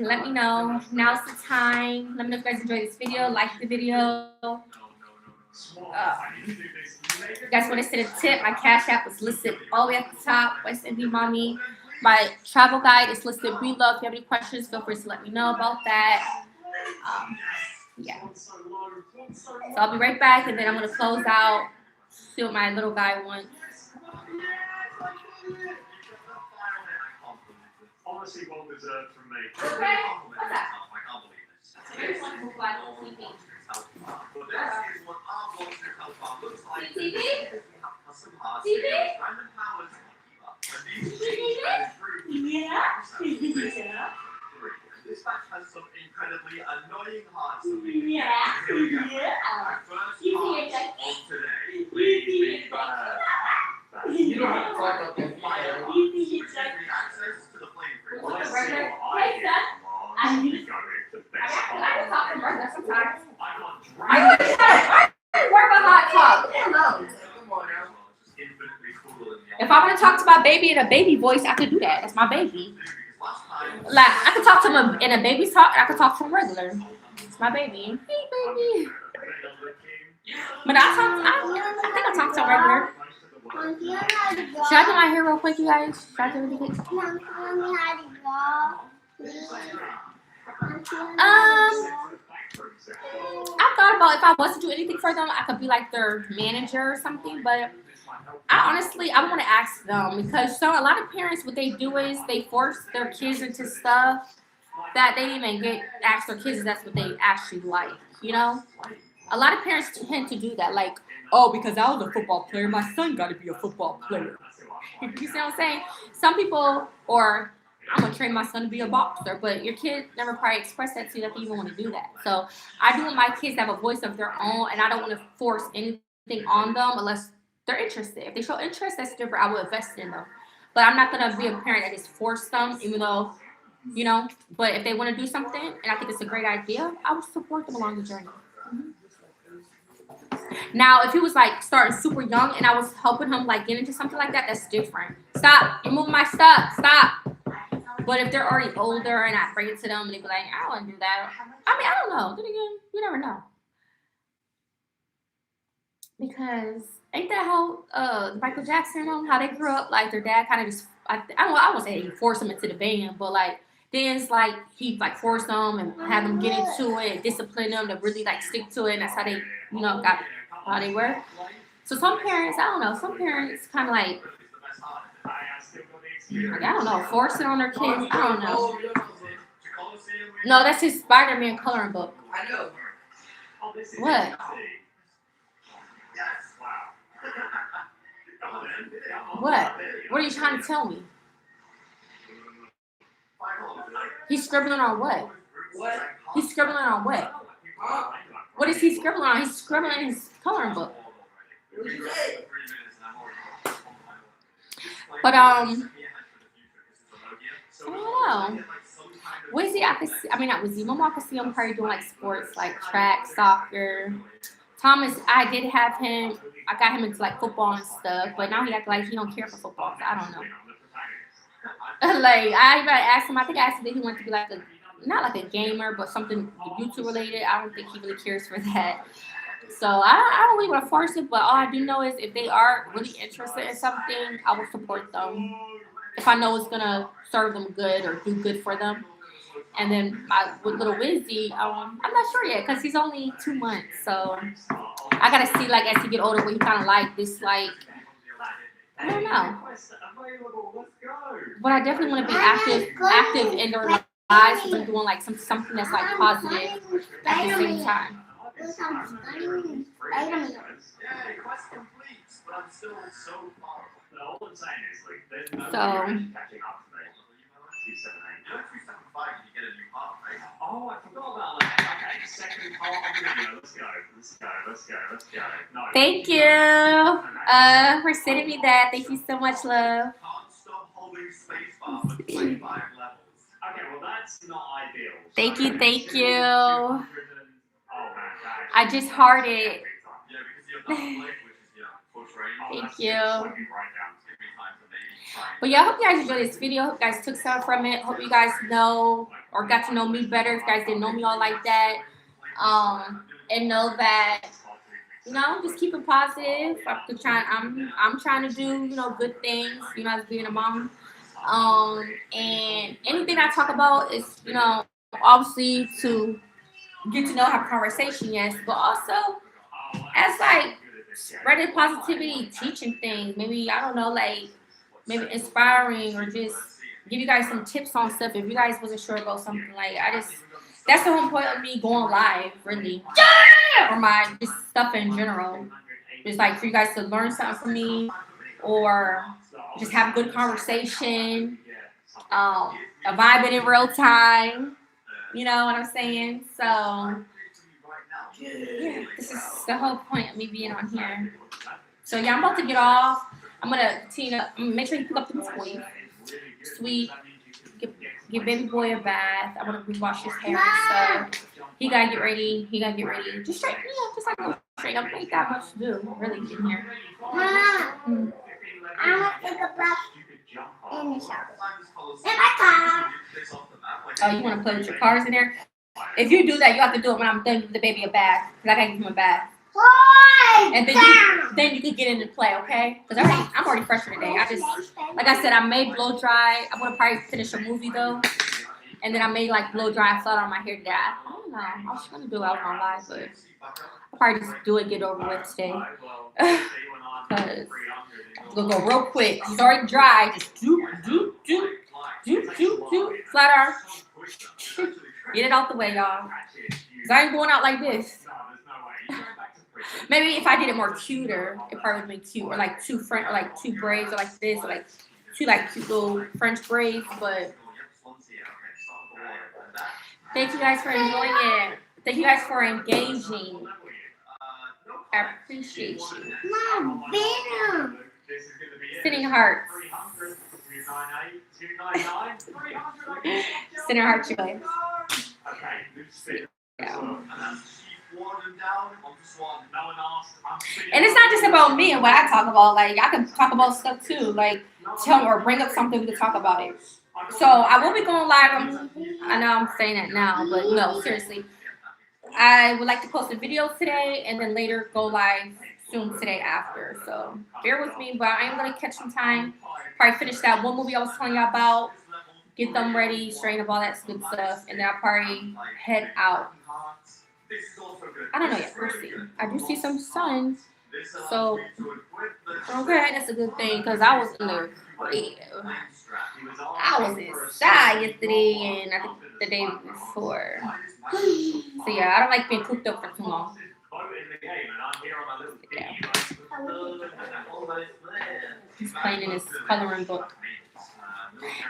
let me know. Now's the time. Let me know if you guys enjoyed this video. Like the video. If you guys want to send a tip, my Cash App was listed all the way at the top. westindiemamii. My travel guide is listed below. If you have any questions, feel free to let me know about that. Yeah. So I'll be right back, and then I'm gonna close out. See what my little guy wants. Honestly, well deserved from me. What's that? Yeah. Dispatch has some incredibly annoying hearts of me. Yeah. Here we go. Yeah. Our first heart of today. Please be You don't have to talk up that fire. access to the plane. Well, let's see what I get. I can talk to Martha sometimes. I work a hot tub. Come on now. If I want to talk to my baby in a baby voice, I could do that. That's my baby. Like, I could talk to him in a baby's talk, and I could talk to him regular. It's my baby. Hey, baby. But I think I talk to him regular. Should I do my hair real quick, you guys? Should I do it quick? I thought about if I was to do anything for them, I could be like their manager or something, but I want to ask them, because a lot of parents, what they do is they force their kids into stuff that they didn't even ask their kids if that's what they actually like, you know? A lot of parents tend to do that, like, oh, because I was a football player, my son got to be a football player. You see what I'm saying? Some people, or I'm going to train my son to be a boxer, but your kid never probably expressed that to you that they even want to do that. So I do want my kids to have a voice of their own, and I don't want to force anything on them unless they're interested. If they show interest, that's different. I will invest in them. But I'm not going to be a parent that just force them, even though, you know, but if they want to do something and I think it's a great idea, I would support them along the journey. Now, if he was like starting super young and I was helping him like get into something like that, that's different. Stop, you're moving my stuff, stop. But if they're already older and I bring it to them and they be like, I don't want to do that. I mean, I don't know. Then again, you never know. Because ain't that how Michael Jackson, how they grew up? Like their dad kind of just, I won't say he forced them into the band, but like then it's like he like forced them and had them get into it and discipline them to really like stick to it, and that's how they, you know, got how they were. So some parents, I don't know, some parents kind of like I don't know, force it on their kids. I don't know. No, that's his Spider-Man coloring book. I know. What? What? What are you trying to tell me? He's scribbling on what? What? He's scribbling on what? Huh? What is he scribbling on? He's scribbling in his coloring book. What you say? But I don't know. Wizzy, I could see, I mean not Wizzy, Mama, I could see him probably doing like sports like track, soccer. Thomas, I did have him, I got him into like football and stuff, but now he act like he don't care for football, so I don't know. Like I even asked him, I think I asked him if he wanted to be like a, not like a gamer, but something YouTube related. I don't think he really cares for that. So I don't really want to force it, but all I do know is if they are really interested in something, I will support them. If I know it's gonna serve them good or do good for them. And then with little Wizzy, I'm not sure yet because he's only 2 months. So I gotta see like as he get older what he kind of like, dislike. I don't know. But I definitely want to be active in their lives. I'm doing like something that's like positive at the same time. So. Oh, I forgot about that. Okay, second part of the video. Let's go. No. Thank you for sending me that. Thank you so much, love. Okay, well that's not ideal. Thank you. I just hearted. Thank you. But yeah, I hope you guys enjoyed this video. Hope you guys took something from it. Hope you guys know or got to know me better. If you guys didn't know me all like that. And know that, you know, just keep it positive. I'm trying to do, you know, good things, you know, as being a mom. And anything I talk about is, you know, obviously to get to know, have a conversation, yes, but also as like spreading positivity, teaching things, maybe I don't know, like maybe inspiring or just give you guys some tips on stuff if you guys wasn't sure about something. Like that's the whole point of me going live, really, or my just stuff in general. It's like for you guys to learn something from me or just have a good conversation, a vibing in real time. You know what I'm saying? So yeah, this is the whole point of me being on here. So yeah, I'm about to get off. I'm gonna make sure you pick up the toy. Sweet. Give baby boy a bath. I want to rewash his hair and stuff. He gotta get ready. Just straight, you know, just like a straight up. Ain't that much to do, really, in here. Mom, I want to take a bath in the shower. In my car. Oh, you want to play with your cars in there? If you do that, you have to do it when I'm done giving the baby a bath. Because I gotta give him a bath. And then you can get into play, okay? Because I'm already fresh for the day. Like I said, I may blow dry. I'm gonna probably finish a movie though, and then I may like blow dry and flat on my hair today. I don't know. I was gonna do it out on live, but I'll probably just do it, get over with today. Because it's gonna go real quick. It's already dry. Just do, flat arm. Get it out the way, y'all. Cause I ain't going out like this. Maybe if I did it more cuter, it probably would be cute. Or like two braids, or like this, or like two like cute little French braids. But thank you guys for enjoying it. Thank you guys for engaging. I appreciate you. Mom, Venom. Sending hearts. Sending heart joy. Yeah. And it's not just about me and what I talk about. Like I can talk about stuff too. Like tell or bring up something we can talk about it. So I will be going live. I know I'm saying that now, but no, seriously. I would like to post a video today and then later go live soon today after. So bear with me, but I am gonna catch some time. Probably finish that one movie I was telling y'all about. Get them ready, straighten up all that good stuff, and then I'll probably head out. I don't know yet. We'll see. I do see some sun, so okay, that's a good thing because I was in the creative. I was inside yesterday and I think the day before. So yeah, I don't like being cooped up for too long. Yeah. He's playing in his coloring book.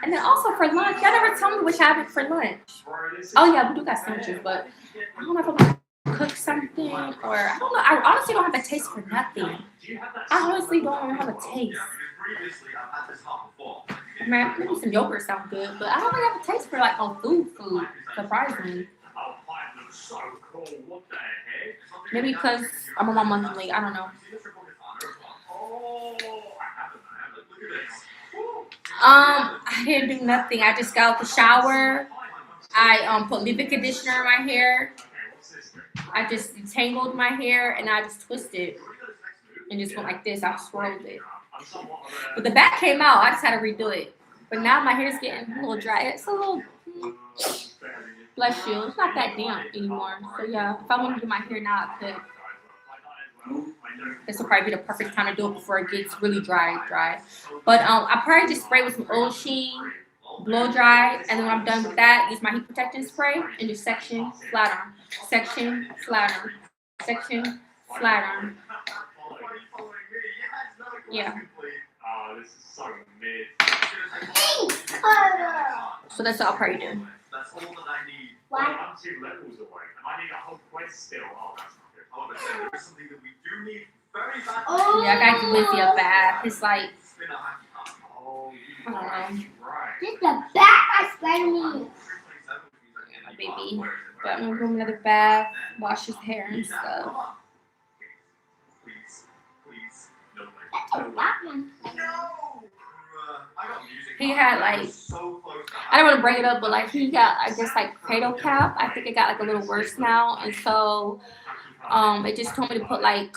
And then also for lunch, y'all never tell me what y'all have for lunch. Oh yeah, we do got sandwiches, but I don't know if I'm gonna cook something or I don't know. I honestly don't have a taste for nothing. I honestly don't even have a taste. Man, maybe some yogurt sounds good, but I don't really have a taste for like food. Surprisingly. Maybe because I'm on my monthly. I don't know. I didn't do nothing. I just got out the shower. I put leave-in conditioner in my hair. I just detangled my hair and I just twisted and just went like this. I swirled it. But the back came out. I just had to redo it. But now my hair's getting a little dry. It's a little bless you. It's not that damp anymore. So yeah, if I want to do my hair now, I could. This will probably be the perfect time to do it before it gets really dry. But I probably just spray with some oil sheen, blow dry, and then when I'm done with that, use my heat protectant spray and just section, flat arm, section, flat arm, section, flat arm. Yeah. So that's what I'll probably do. Why? I'm 2 levels away, and I need a whole quest still. Oh, that's not good. However, there is something that we do need very badly. Oh. Yeah, I gotta give Lizzie a bath. It's like, I don't know. Just the back I sprayed me. My baby. But I'm gonna give him another bath, wash his hair and stuff. Please, no way. Batman. He had like, I don't want to bring it up, but like he got, I guess, like cradle cap. I think it got like a little worse now, and so it just told me to put like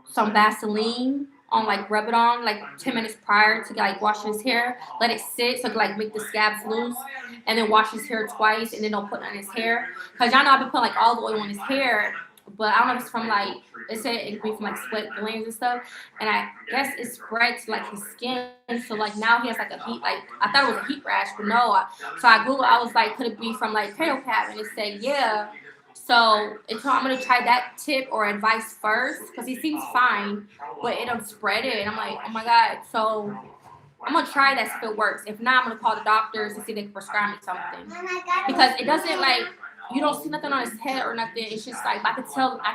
some Vaseline on, like rub it on like 10 minutes prior to like wash his hair, let it sit so it can like make the scabs loose, and then wash his hair twice, and then don't put it on his hair. Cause y'all know I've been putting like olive oil on his hair, but I don't know if it's from like, it said it could be from like sweat glands and stuff, and I guess it spread to like his skin. So like now he has like a heat, like I thought it was a heat rash, but no. So I googled, I was like, could it be from like cradle cap, and it said yeah. So I'm gonna try that tip or advice first because he seems fine, but it don't spread it. And I'm like, oh my god. So I'm gonna try that if it works. If not, I'm gonna call the doctors to see if they can prescribe me something, because it doesn't like, you don't see nothing on his head or nothing. It's just like I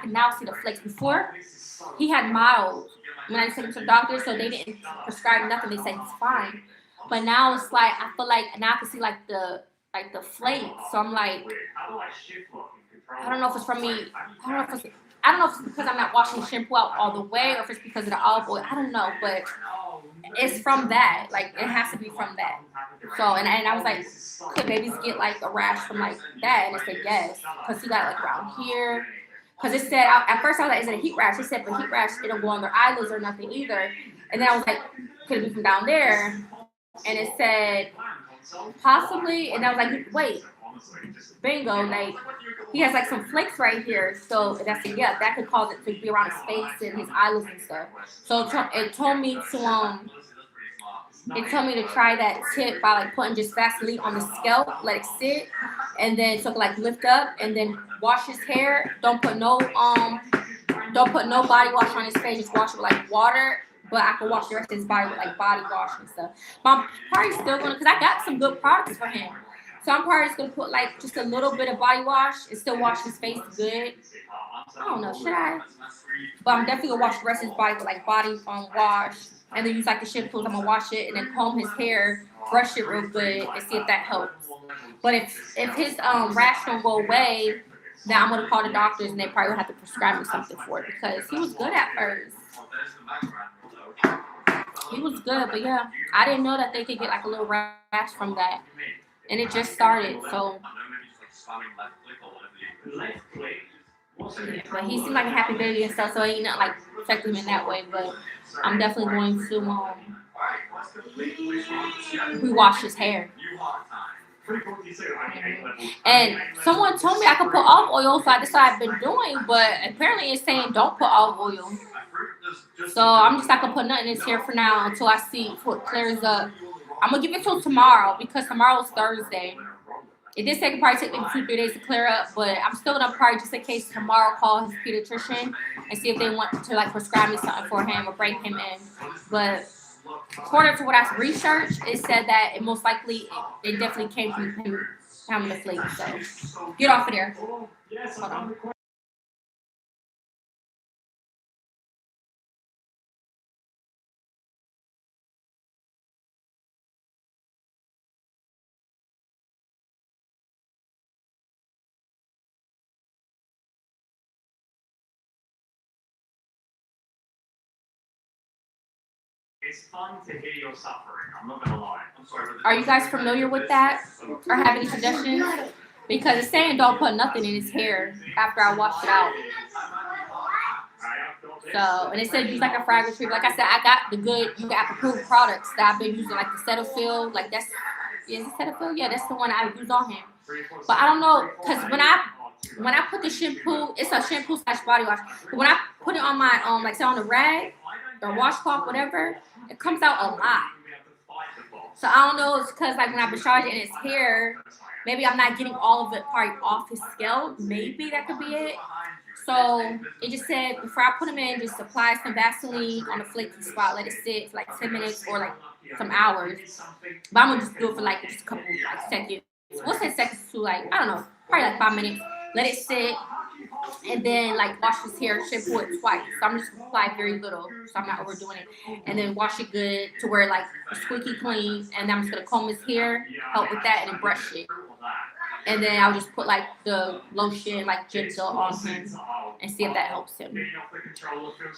can now see the flakes. Before he had mild when I took him to the doctor, so they didn't prescribe nothing. They said he's fine, but now it's like I feel like now I can see like the flakes. So I'm like, I don't know if it's from me. I don't know if it's because I'm not washing shampoo out all the way, or if it's because of the olive oil. I don't know, but it's from that. Like it has to be from that. So and I was like, could babies get like a rash from like that? And it said yes, because he got like around here. Because it said at first I was like, is it a heat rash? It said for heat rash it'll go on their eyelids or nothing either. And then I was like, could it be from down there? And it said possibly. And I was like, wait, bingo, like he has like some flakes right here, so that's yeah, that could cause it to be around his face and his eyelids and stuff. So it told me to try that tip by like putting just Vaseline on the scalp, let it sit, and then so like lift up and then wash his hair. Don't put no body wash on his face, just wash it with like water. But I can wash the rest of his body with like body wash and stuff. But I'm probably still gonna, because I got some good products for him. So I'm probably just gonna put like just a little bit of body wash and still wash his face good. I don't know, should I? But I'm definitely gonna wash the rest of his body with like body wash, and then use like the shampoos. I'm gonna wash it and then comb his hair, brush it real good, and see if that helps. But if his rash don't go away, then I'm gonna call the doctors and they probably will have to prescribe me something for it, because he was good at first. He was good, but yeah, I didn't know that they could get like a little rash from that. And it just started, so. But he seemed like a happy baby and stuff, so it ain't not like affecting him in that way. But I'm definitely going to rewash his hair. And someone told me I could put olive oil, so that's what I've been doing. But apparently it's saying don't put olive oil. So I'm just not gonna put nothing in his hair for now until I see if it clears up. I'm gonna give it till tomorrow, because tomorrow's Thursday. It did say it could probably take maybe 2-3 days to clear up, but I'm still gonna probably, just in case, tomorrow call his pediatrician and see if they want to like prescribe me something for him or bring him in. But according to what I've researched, it said that it most likely it definitely came from him having the flakes. So get off of there. Hold on. It's fun to hear your suffering, I'm not gonna lie. I'm sorry. Are you guys familiar with that, or have any suggestions? Because it's saying don't put nothing in his hair after I wash it out. So, and it said use like a fragrance tree. Like I said, I got the good, you got approved products that I've been using, like the Cetaphil. Like is it Cetaphil? Yeah, that's the one I use on him. But I don't know, because when I put the shampoo, it's a shampoo / body wash. But when I put it on my like say on the rag or washcloth, whatever, it comes out a lot. So I don't know, it's because like when I massage it in his hair, maybe I'm not getting all of it probably off his scalp. Maybe that could be it. So it just said before I put him in, just apply some Vaseline on the flaky spot, let it sit for like 10 minutes or like some hours. But I'm gonna just do it for like just a couple like seconds. We'll say seconds to like, I don't know, probably like 5 minutes. Let it sit, and then like wash his hair, shampoo it twice. So I'm just gonna apply very little, so I'm not overdoing it. And then wash it good to where like it's squeaky clean. And then I'm just gonna comb his hair, help with that, and then brush it. And then I'll just put like the lotion, like gentle on him. and see if that helps him.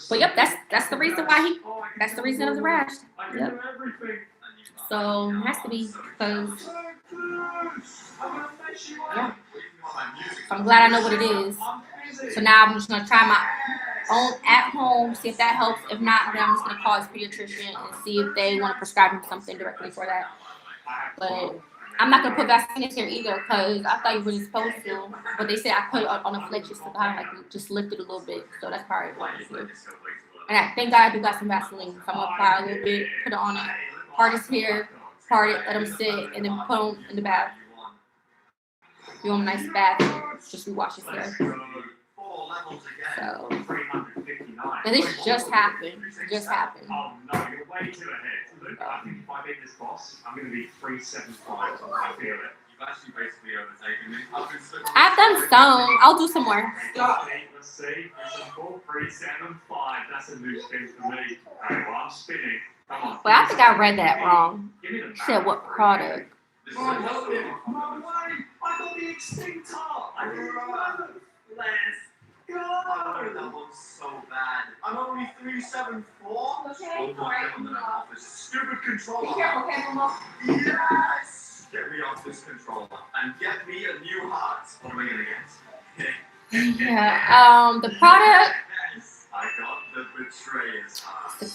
But yep, that's the reason why that's the reason of the rash. Yep. So it has to be because yeah. So I'm glad I know what it is. So now I'm just gonna try my own at home, see if that helps. If not, then I'm just gonna call his pediatrician and see if they want to prescribe him something directly for that. But I'm not gonna put vaccine in here either because I thought you were supposed to. But they said I put it on a flake just to kind of like just lift it a little bit. So that's probably what I'm doing. And I thank God I do got some Vaseline. So I'm gonna apply a little bit, put it on it, part his hair, part it, let him sit, and then put him in the bath. Give him a nice bath, just rewash his hair. So, and this just happened. Just happened. Oh no, you're way too ahead. Look, I think if I beat this boss, I'm going to be 375. I feel it. You've actually basically overtaken me. I've done some. I'll do some more. Let's see. 375. That's a new spin for me. Alright, well, I'm spinning. Come on. Well, I think I read that wrong. Give me the You said what product? No way! I got the extinct heart! I didn't know! Let's go! Oh, that looks so bad. I'm only 374? Okay, alright. Stupid controller! Be careful, okay, Momo? Yes! Get me off this controller and get me a new heart. What am I gonna get? Yeah. The product. Yes, I got the betrayer's heart. The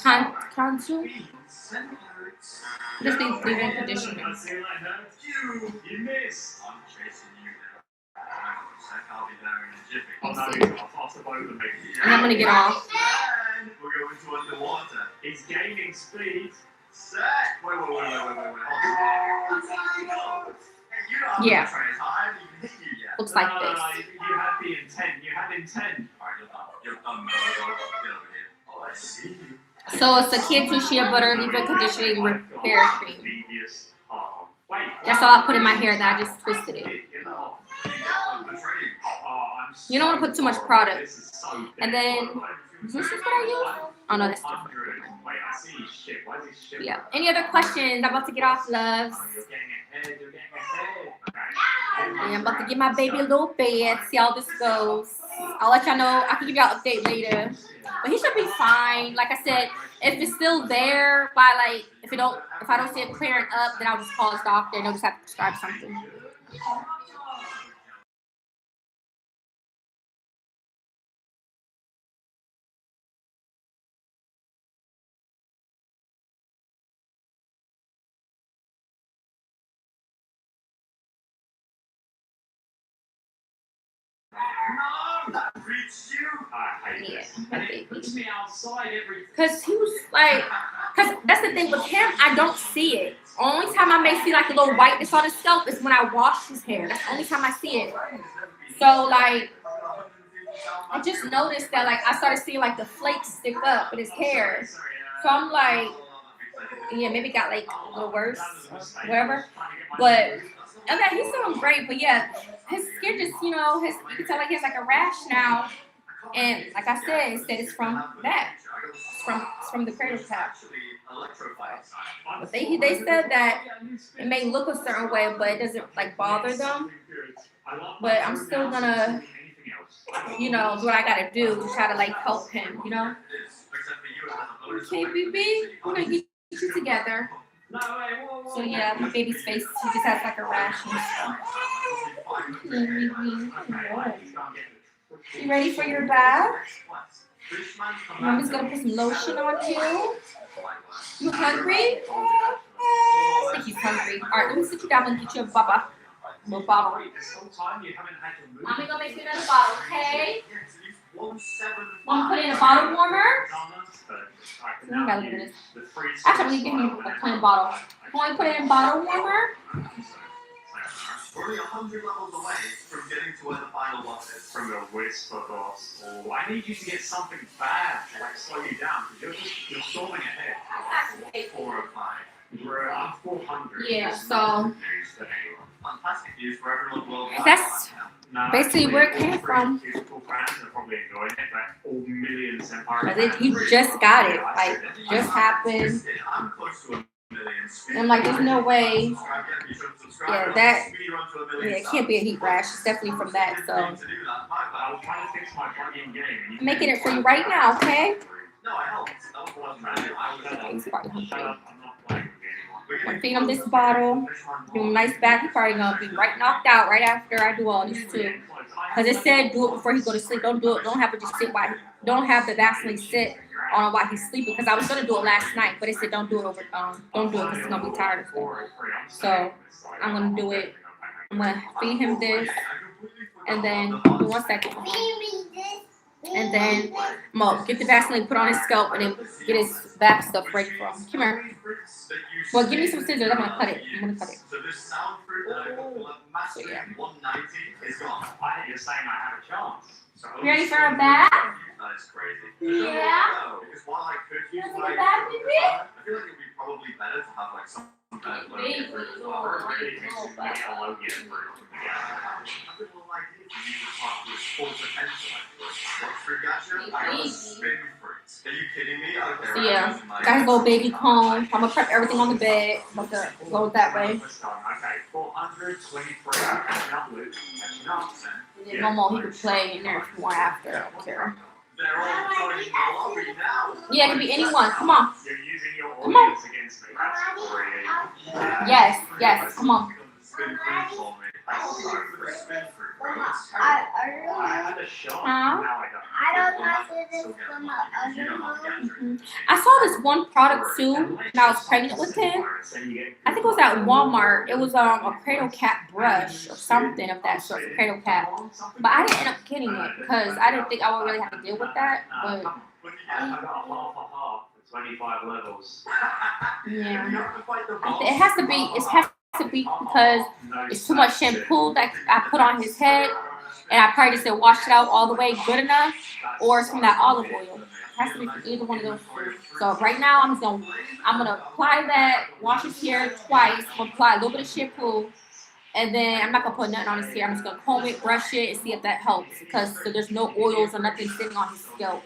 contour. Just Just leave-in conditioner. You missed. I'm chasing you now. I'll be there in a jiffy. Oh no, I'll toss the boat and make it. And I'm gonna get off. And we'll go into underwater. He's gaining speed. Set. Wait. Hold on. Hey, you don't have Yeah. to try as hard. I haven't even hit you yet. Looks like No, this. you had the intent. You had intent. Alright, you're done. Get over here. Oh, I see you. So it's a Cantu shea butter leave-in conditioning repair cream. That's all I put in my hair, and I just twisted it. You don't want to put too much product. And then, is this what I use? Oh no, that's different. Yeah. Any other questions? I'm about to get off, loves. Yeah, I'm about to get my baby a little bed, see how this goes. I'll let y'all know. I can give y'all an update later. But he should be fine. Like I said, if it's still there by like if I don't see it clearing up, then I'll just call his doctor and they'll just have to prescribe something. No, that reached you. I hate Yeah, this. my And baby. it puts me outside every. Cause he was like, cause that's the thing with him, I don't see it. Only time I may see like a little whiteness on his scalp is when I wash his hair. That's the only time I see it. So like, I just noticed that like I started seeing like the flakes stick up in his hair. So I'm like, yeah, maybe it got like a little worse or whatever. But okay, he's doing great. But yeah, his skin just, you can tell like he has like a rash now. And like I said, it's from that. It's from the cradle cap. But they said that it may look a certain way, but it doesn't like bother them. But I'm still gonna, do what I gotta do to try to like help him, Okay, BB, we're gonna get you together. So yeah, my baby's face, he just has like a rash and stuff. You ready for your bath? Mommy's gonna put some lotion on you. You hungry? I think he's hungry. Alright, let me sit you down and get you a baba. Little bottle. Mommy gonna make you another bottle, okay? Want to put in a bottle warmer? I gotta look at this. Actually, I'm gonna give you a plain bottle. Want to put it in bottle warmer? We're only 100 levels away from getting to where the final boss is. From the whisper boss. Oh, I need you to get something bad to like slow you down because you're storming ahead. 4 or 5. We're at 400. Yeah, so Fantastic news for everyone worldwide. that's basically where it came from. You just got it, like just happened. And I'm like, there's no way. Yeah, it can't be a heat rash. It's definitely from that. So was trying to fix my fucking game. I'm making it for you right now, okay? No, I helped. That was what I was He's probably hungry. Shut up. I'm not playing with you anymore. I'm feeding him this bottle. Give him a nice bath. He's probably gonna be right knocked out right after I do all this too. Cause it said do it before he go to sleep. Don't do it. Don't have it just sit while. Don't have the Vaseline sit on while he's sleeping. Cause I was gonna do it last night, but it said don't do it over. Don't do it because he's gonna be tired of it. So I'm gonna do it. I'm gonna feed him this, and then give me 1 second. And then I'm gonna get the Vaseline, put on his scalp, and then get his back stuff ready for him. Come here. Well, give me some scissors. I'm gonna cut it. I'm gonna cut it. So this sound fruit that I got for massive 190 is gone. I think you're saying I had a chance. So You ready for a bath? that is crazy. Yeah. Because while I could use You my want a bath, baby? I feel like it would be probably better to have like some kind of low-get fruit as well. I really think it's gonna be a low-get fruit. Yeah. I think we'll like it. You just have to full potential. What fruit gotcha? I got a spin fruit. Are you kidding me? Okay. So yeah, got his little baby comb. I'm gonna prep everything on the bed. I'm gonna go that way. Okay, 423. Catching up, Luke. Catching up. No more. He can play in there if you want after. I don't care. They're all joining the lobby now. Yeah, it can be anyone. Come on. You're using your Come on. audience against me. That's great. Yes, yes. Come on. Spin fruit for me. That's so for spin fruit, bro. I had a shot. Huh? Now I don't. I don't have this from the other room. I saw this one product too when I was pregnant with him. I think it was at Walmart. It was a cradle cap brush or something of that sort, a cradle cap. But I didn't end up getting it because I didn't think I would really have to deal with that. But I got half a half for 25 levels. yeah, it has to be. It has to be because it's too much shampoo that I put on his head, and I probably just didn't wash it out all the way good enough, or it's from that olive oil. It has to be from either one of those two. So right now I'm gonna apply that, wash his hair twice, apply a little bit of shampoo, and then I'm not gonna put nothing on his hair. I'm just gonna comb it, brush it, and see if that helps. Because so there's no oils or nothing sitting on his scalp.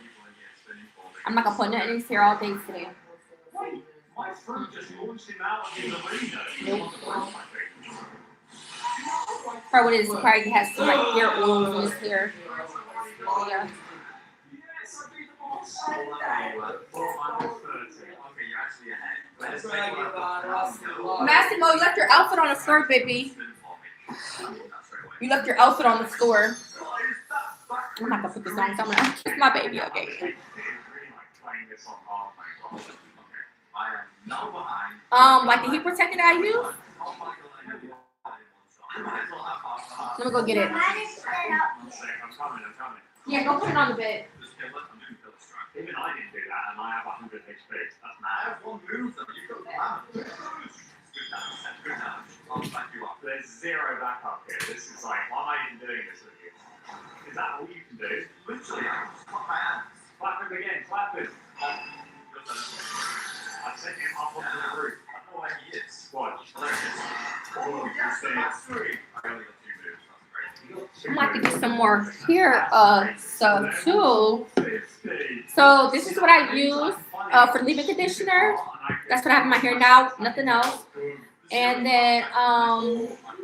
I'm not gonna put nothing in his hair all day today. My fruit just launched him out of the arena. Nope. Probably what it is, he probably has some like hair oils in his hair. Yeah. Massimo, you left your outfit on the store, baby. You left your outfit on the store. I'm not gonna put this on, so I'm gonna kiss my baby, okay? Like the heat protector that I use. Let me go get it. Yeah, go put it on the bed. Even I didn't do that, and I have 100 HP. That's mad. I have one move though. You've got the hammer. Good damage. I'll back you up. There's zero backup here. This is like, why am I even doing this with you? Is that all you can do? Literally, I just clap my hands. Clap him again. Clap him. I sent him up onto the roof. I don't know where he is. Watch. Oh, yes, that's three. I only got 2 moves. That's great. I'm about to get some more hair stuff too. So this is what I use for leave-in conditioner. That's what I have in my hair now, nothing else. And then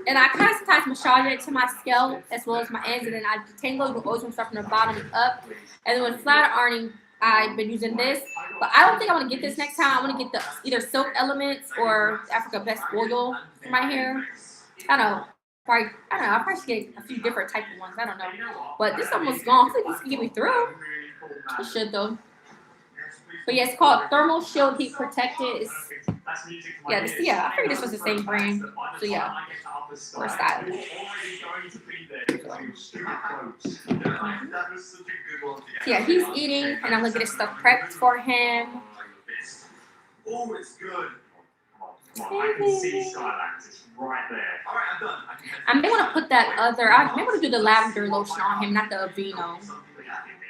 and I kind of sometimes massage it to my scalp as well as my ends, and then I detangle the oils and stuff from the bottom up. And then with flat ironing, I've been using this, but I don't think I want to get this next time. I want to get the either Silk Elements or Africa Best Oil for my hair. I don't know. I probably should get a few different type of ones. I don't know. But this almost gone. I think this can get me through. It should though. But yeah, it's called Thermal Shield Heat Protected. It's, yeah, I figured this was the same brand. So yeah, we're styling. Yeah, he's eating, and I'm gonna get his stuff prepped for him. Oh, it's good. I can see Skylands. It's right there. All right, I'm done. I may want to put that other. I may want to do the lavender lotion on him, not the Aveeno.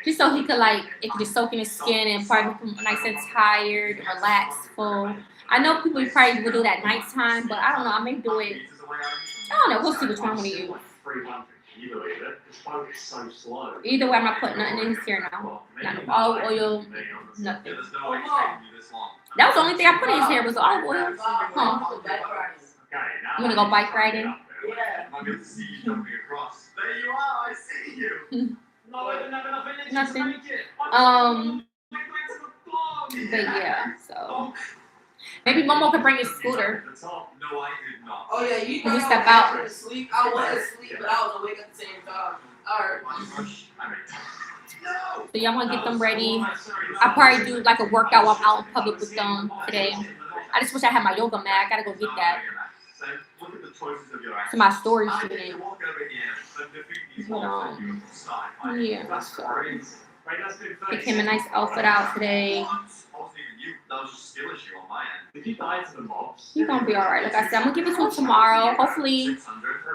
Just so he could it could just soak in his skin and probably make him nice and tired, relaxed, full. I know people probably would do that at nighttime, but I don't know. I may do it. I don't know. We'll see which one we use. Either way, I'm not putting nothing in his hair now. Not olive oil, nothing. That was the only thing I put in his hair was olive oil. Huh. You wanna go bike riding? Yeah. I'm going to see you jumping across. There you are. I see you. Nothing. But yeah, so maybe Momo could bring his scooter. Oh yeah, you When we thought step I out. was asleep. I was asleep, but I was awake at the same time. Alright. So y'all want to get them ready. I probably do like a workout while I'm out in public with them today. I just wish I had my yoga mat. I gotta go get that. To my storage unit. But yeah, so pick him a nice outfit out today. He's gonna be alright. Like I said, I'm gonna give it to him tomorrow. Hopefully,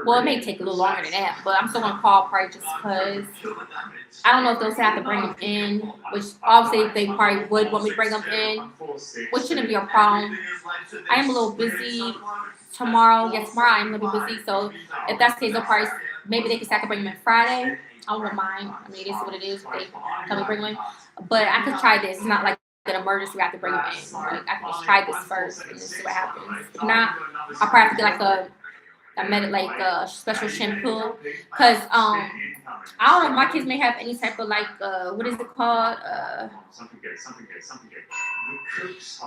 well, it may take a little longer than that, but I'm still gonna call probably just because I don't know if they'll say I have to bring him in, which obviously they probably would want me to bring him in, which shouldn't be a problem. I am a little busy tomorrow. Yes, tomorrow I'm gonna be busy. So if that's the case, they'll probably maybe they can say I can bring him in Friday. I won't mind. I mean, it is what it is. They tell me to bring him in, but I could try this. It's not like an emergency. We have to bring him in. Like I can just try this first and see what happens. If not, I'll probably have to get like a special shampoo, cause I don't know. My kids may have any type of like what is it called?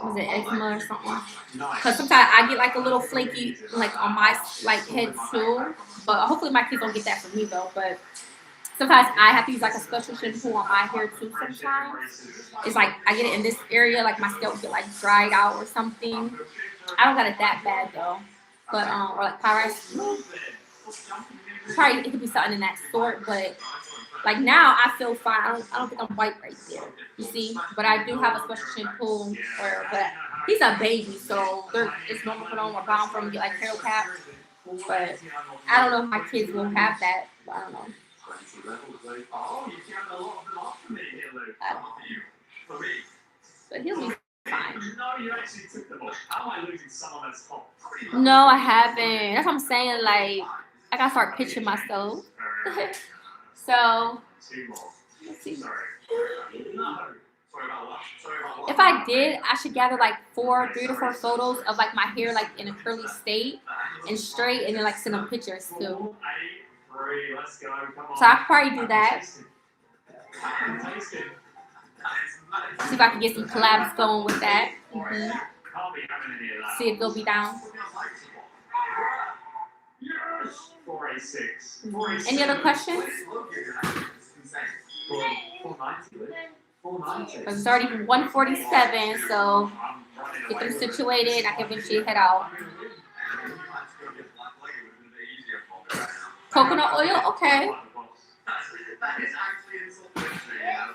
Was it eczema or something? Cause sometimes I get like a little flaky like on my like head too. But hopefully my kids don't get that from me though. But sometimes I have to use like a special shampoo on my hair too. Sometimes it's like I get it in this area, like my scalp get like dried out or something. I don't got it that bad though. But or like pyrus, probably it could be something in that sort. But like now I feel fine. I don't think I'm white right there. You see, but I do have a special shampoo. But he's a baby, so it's normal for them or bound for him to get like hair cap. But I don't know if my kids will have that. But I don't know. But he'll be fine. No, I haven't. That's what I'm saying. Like, I gotta start pitching myself. So, let's see. If I did, I should gather like 3 to 4 photos of like my hair like in a curly state and straight, and then like send them pictures too. So I could probably do that. See if I can get some collabs going with that. See if they'll be down. Any other questions? It's already 1:47, so get them situated. I can eventually head out. Coconut oil, okay.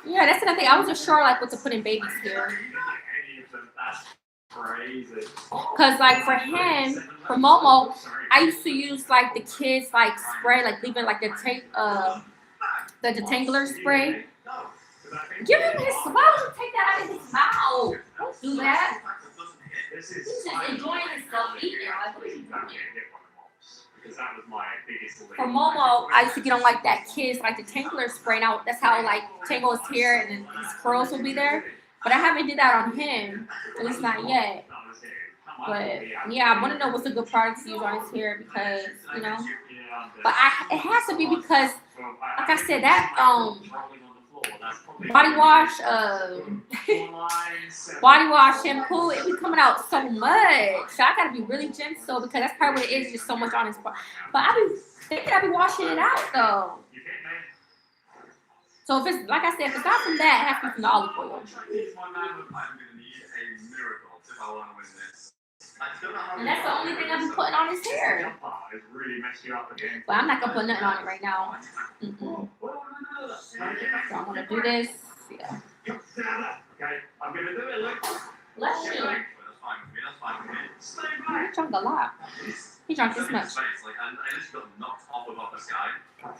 Yeah, that's another thing. I wasn't sure like what to put in baby's hair. Cause like for him, for Momo, I used to use like the kids like spray, like leaving like the detangler spray. Give him his. Why would you take that out of his mouth? Don't do that. He's just enjoying himself eating. Like what are you doing? For Momo, I used to get on like that kids like the detangler spray. Now that's how like tangle his hair and then his curls will be there. But I haven't did that on him. At least not yet. But yeah, I want to know what's a good product to use on his hair because you know. But it has to be because, like I said, that body wash shampoo, it be coming out so much. So I gotta be really gentle because that's probably what it is, just so much on his part. But I be thinking I be washing it out though. So if it's like I said, if it's not from that, it has to be from the olive oil. And that's the only thing I've been putting on his hair. But I'm not gonna put nothing on it right now. So I'm gonna do this. Yeah. Bless you. He drank a lot. He drank this much.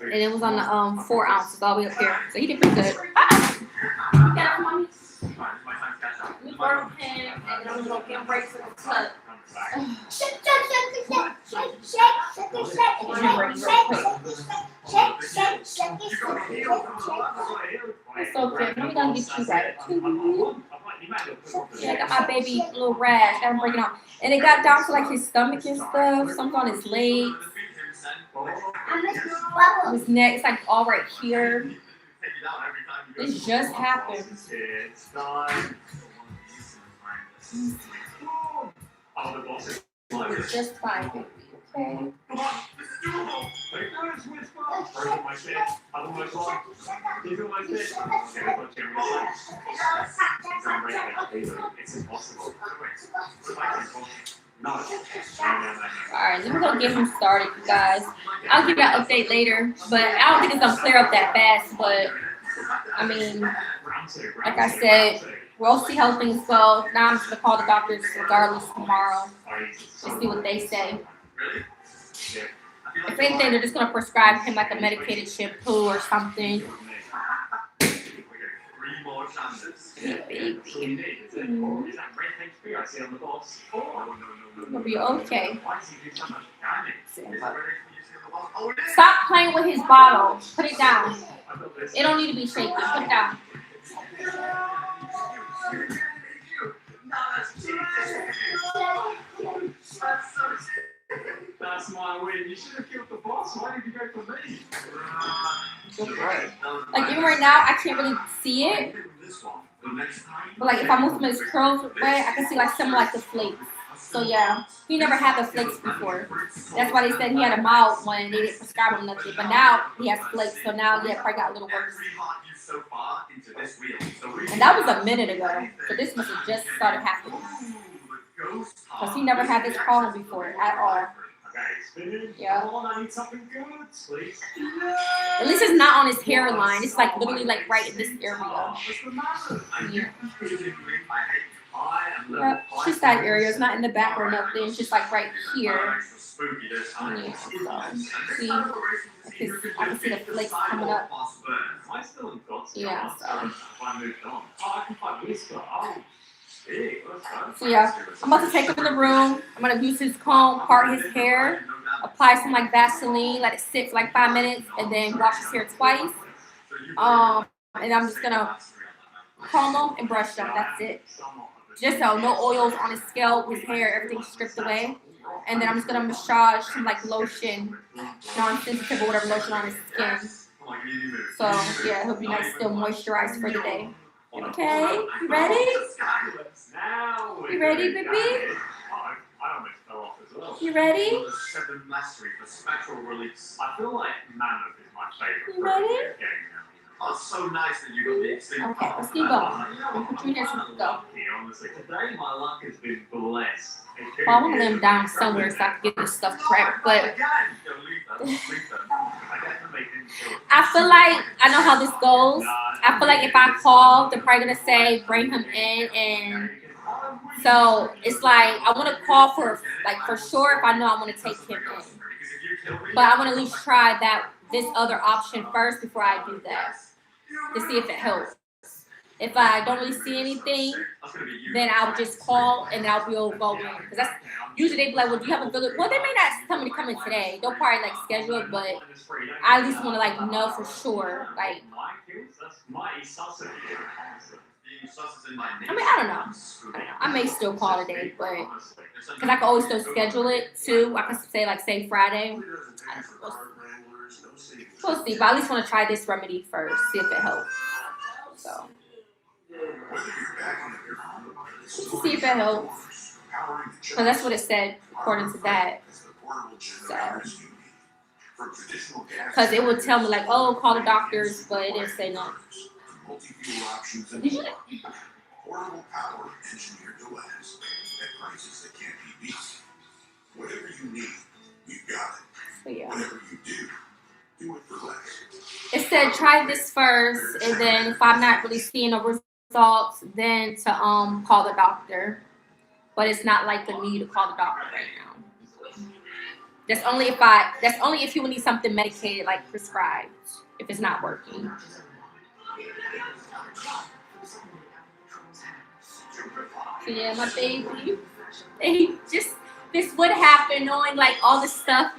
And it was on the 4 ounces all the way up here. So he did pretty good. You got it, mommy? We burn him and then I'm gonna get breaks in the tub. Shake. It's so good. Let me go get you right. Yeah, I got my baby little rash. I'm breaking out. And it got down to like his stomach and stuff. Some on his legs. His neck. It's like all right here. This just happened. It's done. Oh, the boss is It's just fine, baby. Okay. Come on, this is doable. Take notice, Whisper. Break my shit. Other my clock. These are my shit. It's impossible. No. Alright, let me go get him started, you guys. I'll give you an update later, but I don't think it's gonna clear up that fast, but I mean, like I said, we'll see how things go. Now I'm just gonna call the doctors regardless tomorrow to see what they say. If anything, they're just gonna prescribe him like a medicated shampoo or something. It'll be okay. Stop playing with his bottle. Put it down. It don't need to be shaken. Put it down. That's my win. You should have killed the boss. Why did you go for me? Like even right now, I can't really see it. But like if I move some of his curls away, I can see like some like the flakes. So yeah, he never had the flakes before. That's why they said he had a mild one. They didn't prescribe him nothing. But now he has flakes. So now yeah, probably got a little worse. And that was a minute ago. So this must have just started happening. Because he never had this problem before at all. Yeah. At least it's not on his hairline. It's like literally like right in this area. Yeah. Yep. Just that area. It's not in the back or nothing. It's just like right here. Yeah. So, see, I can see the flakes coming up. Yeah. So yeah, I'm about to take him in the room. I'm gonna use his comb, part his hair, apply some like Vaseline, let it sit for like 5 minutes, and then wash his hair twice. And I'm just gonna comb him and brush him. That's it. Just so no oils on his scalp, his hair, everything's stripped away. And then I'm just gonna massage some like lotion, non-sensitive or whatever lotion on his skin. So yeah, he'll be nice, still moisturized for the day. Okay, you ready? You ready, baby? You ready? I feel like Mammoth is my favorite. You ready? Oh, it's so nice that you got the extinct. Okay, let's keep going. Put your hands on the go. Honestly, today my luck has been blessed. Well, I'm gonna lay him down somewhere so I can get this stuff prepped, but I feel like I know how this goes. I feel like if I call, they're probably gonna say bring him in, and so it's like I want to call for like for sure if I know I want to take him in, but I want to at least try this other option first before I do that to see if it helps. If I don't really see anything, then I'll just call and I'll be able to go in. Because that's usually they be like, well, do you have a village? Well, they may not tell me to come in today. They'll probably like schedule it, but I at least want to like know for sure. Like, I mean, I don't know. I may still call today, but because I can always still schedule it too. I can say Friday. We'll see, but I at least want to try this remedy first, see if it helps. So. See if it helps. Because that's what it said according to that. So. Because it would tell me like, oh, call the doctors, but it didn't say nothing. Did you? Portable power engineered to last at prices that can't be beat. Whatever you need, we've got it. So yeah. Whatever you do it for less. It said try this first, and then if I'm not really seeing a results, then to call the doctor. But it's not like the need to call the doctor right now. That's only if you will need something medicated, like prescribed, if it's not working. So yeah, my baby. This would happen knowing like all this stuff,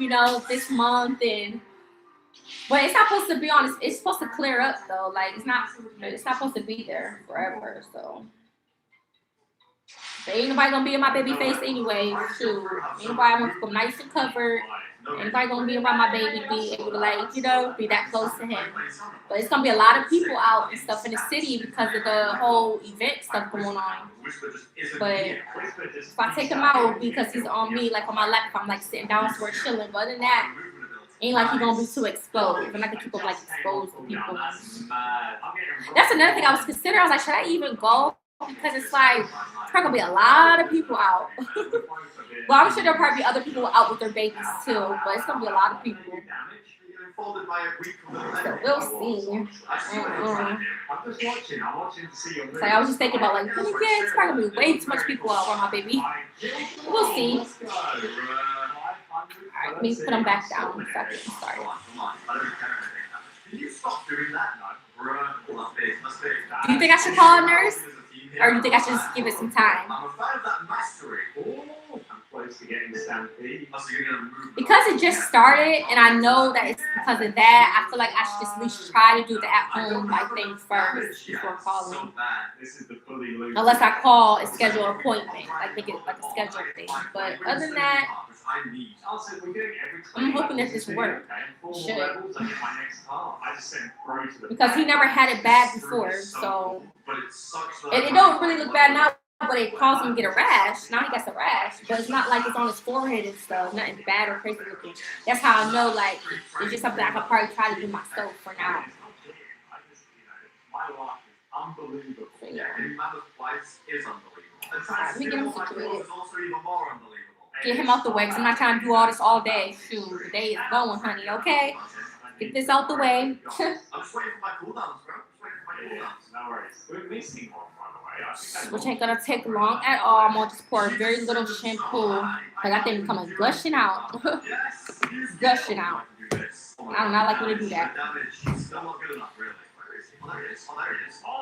this month but it's not supposed to be honest. It's supposed to clear up though. Like it's not supposed to be there forever. So But ain't nobody gonna be in my baby face anyway. Shoot. Ain't nobody wants to come nice and covered. Anybody gonna be around my baby, be able to like, be that close to him. But it's gonna be a lot of people out and stuff in the city because of the whole event stuff going on. But if I take him out because he's on me, like on my lap, if I'm like sitting down somewhere chilling. But other than that, ain't like he gonna be too exposed. I'm not gonna keep him like exposed to people. That's another thing I was considering. I was like, should I even go? Because it's like, there's gonna be a lot of people out. Well, I'm sure there'll probably be other people out with their babies too, but it's gonna be a lot of people. So we'll see. It's like I was just thinking about like, yeah, it's probably gonna be way too much people out on my baby. We'll see. Alright, let me put them back down so I can start. Do you think I should call a nurse? Or do you think I should just give it some time? Because it just started, and I know that it's because of that, I feel like I should just at least try to do the at-home like thing first before calling. Unless I call and schedule an appointment, like make it like a schedule thing. But other than that, I'm hoping that this works. Should. Because he never had it bad before, so it don't really look bad now. But it caused him to get a rash. Now he got a rash, but it's not like it's on his forehead and stuff. Nothing bad or crazy looking. That's how I know, like, it's just something I could probably try to do myself for now. So, yeah. Alright, let me get him situated. Get him out the way, because I'm not trying to do all this all day. Shoot, the day is going, honey, okay? Get this out the way. I'm just waiting for my cooldowns, bro. No worries. We're missing one, by the way. Which ain't gonna take long at all. I'm gonna just pour very little shampoo. Cause that thing coming gushing out. Gushing out. I do not like when they do that. Oh,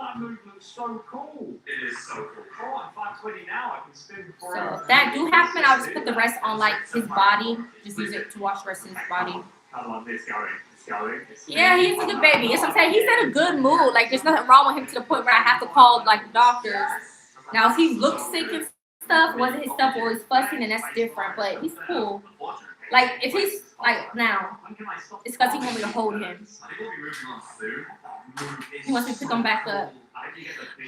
that move looks so cool. It is so cool. Oh, I'm 520 now. I can spin So if that do happen, I'll just put the rest on like his body. Just use it to wash the rest of his body. I love this going. Yeah, he's a good baby. That's what I'm saying. He's in a good mood. Like, there's nothing wrong with him to the point where I have to call, like, doctors. Now, if he looks sick and stuff, wasn't his stuff or he's fussing, then that's different. But he's cool. Like, if he's, like, now, it's because he wants me to hold him. He wants me to pick him back up.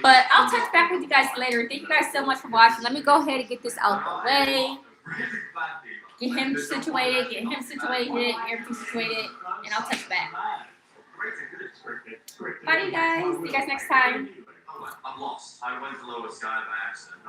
But I'll touch back with you guys later. Thank you guys so much for watching. Let me go ahead and get this out the way. Get him situated, everything situated, and I'll touch back. Bye, you guys. See you guys next time. I'm lost. I went to lower sky by accident.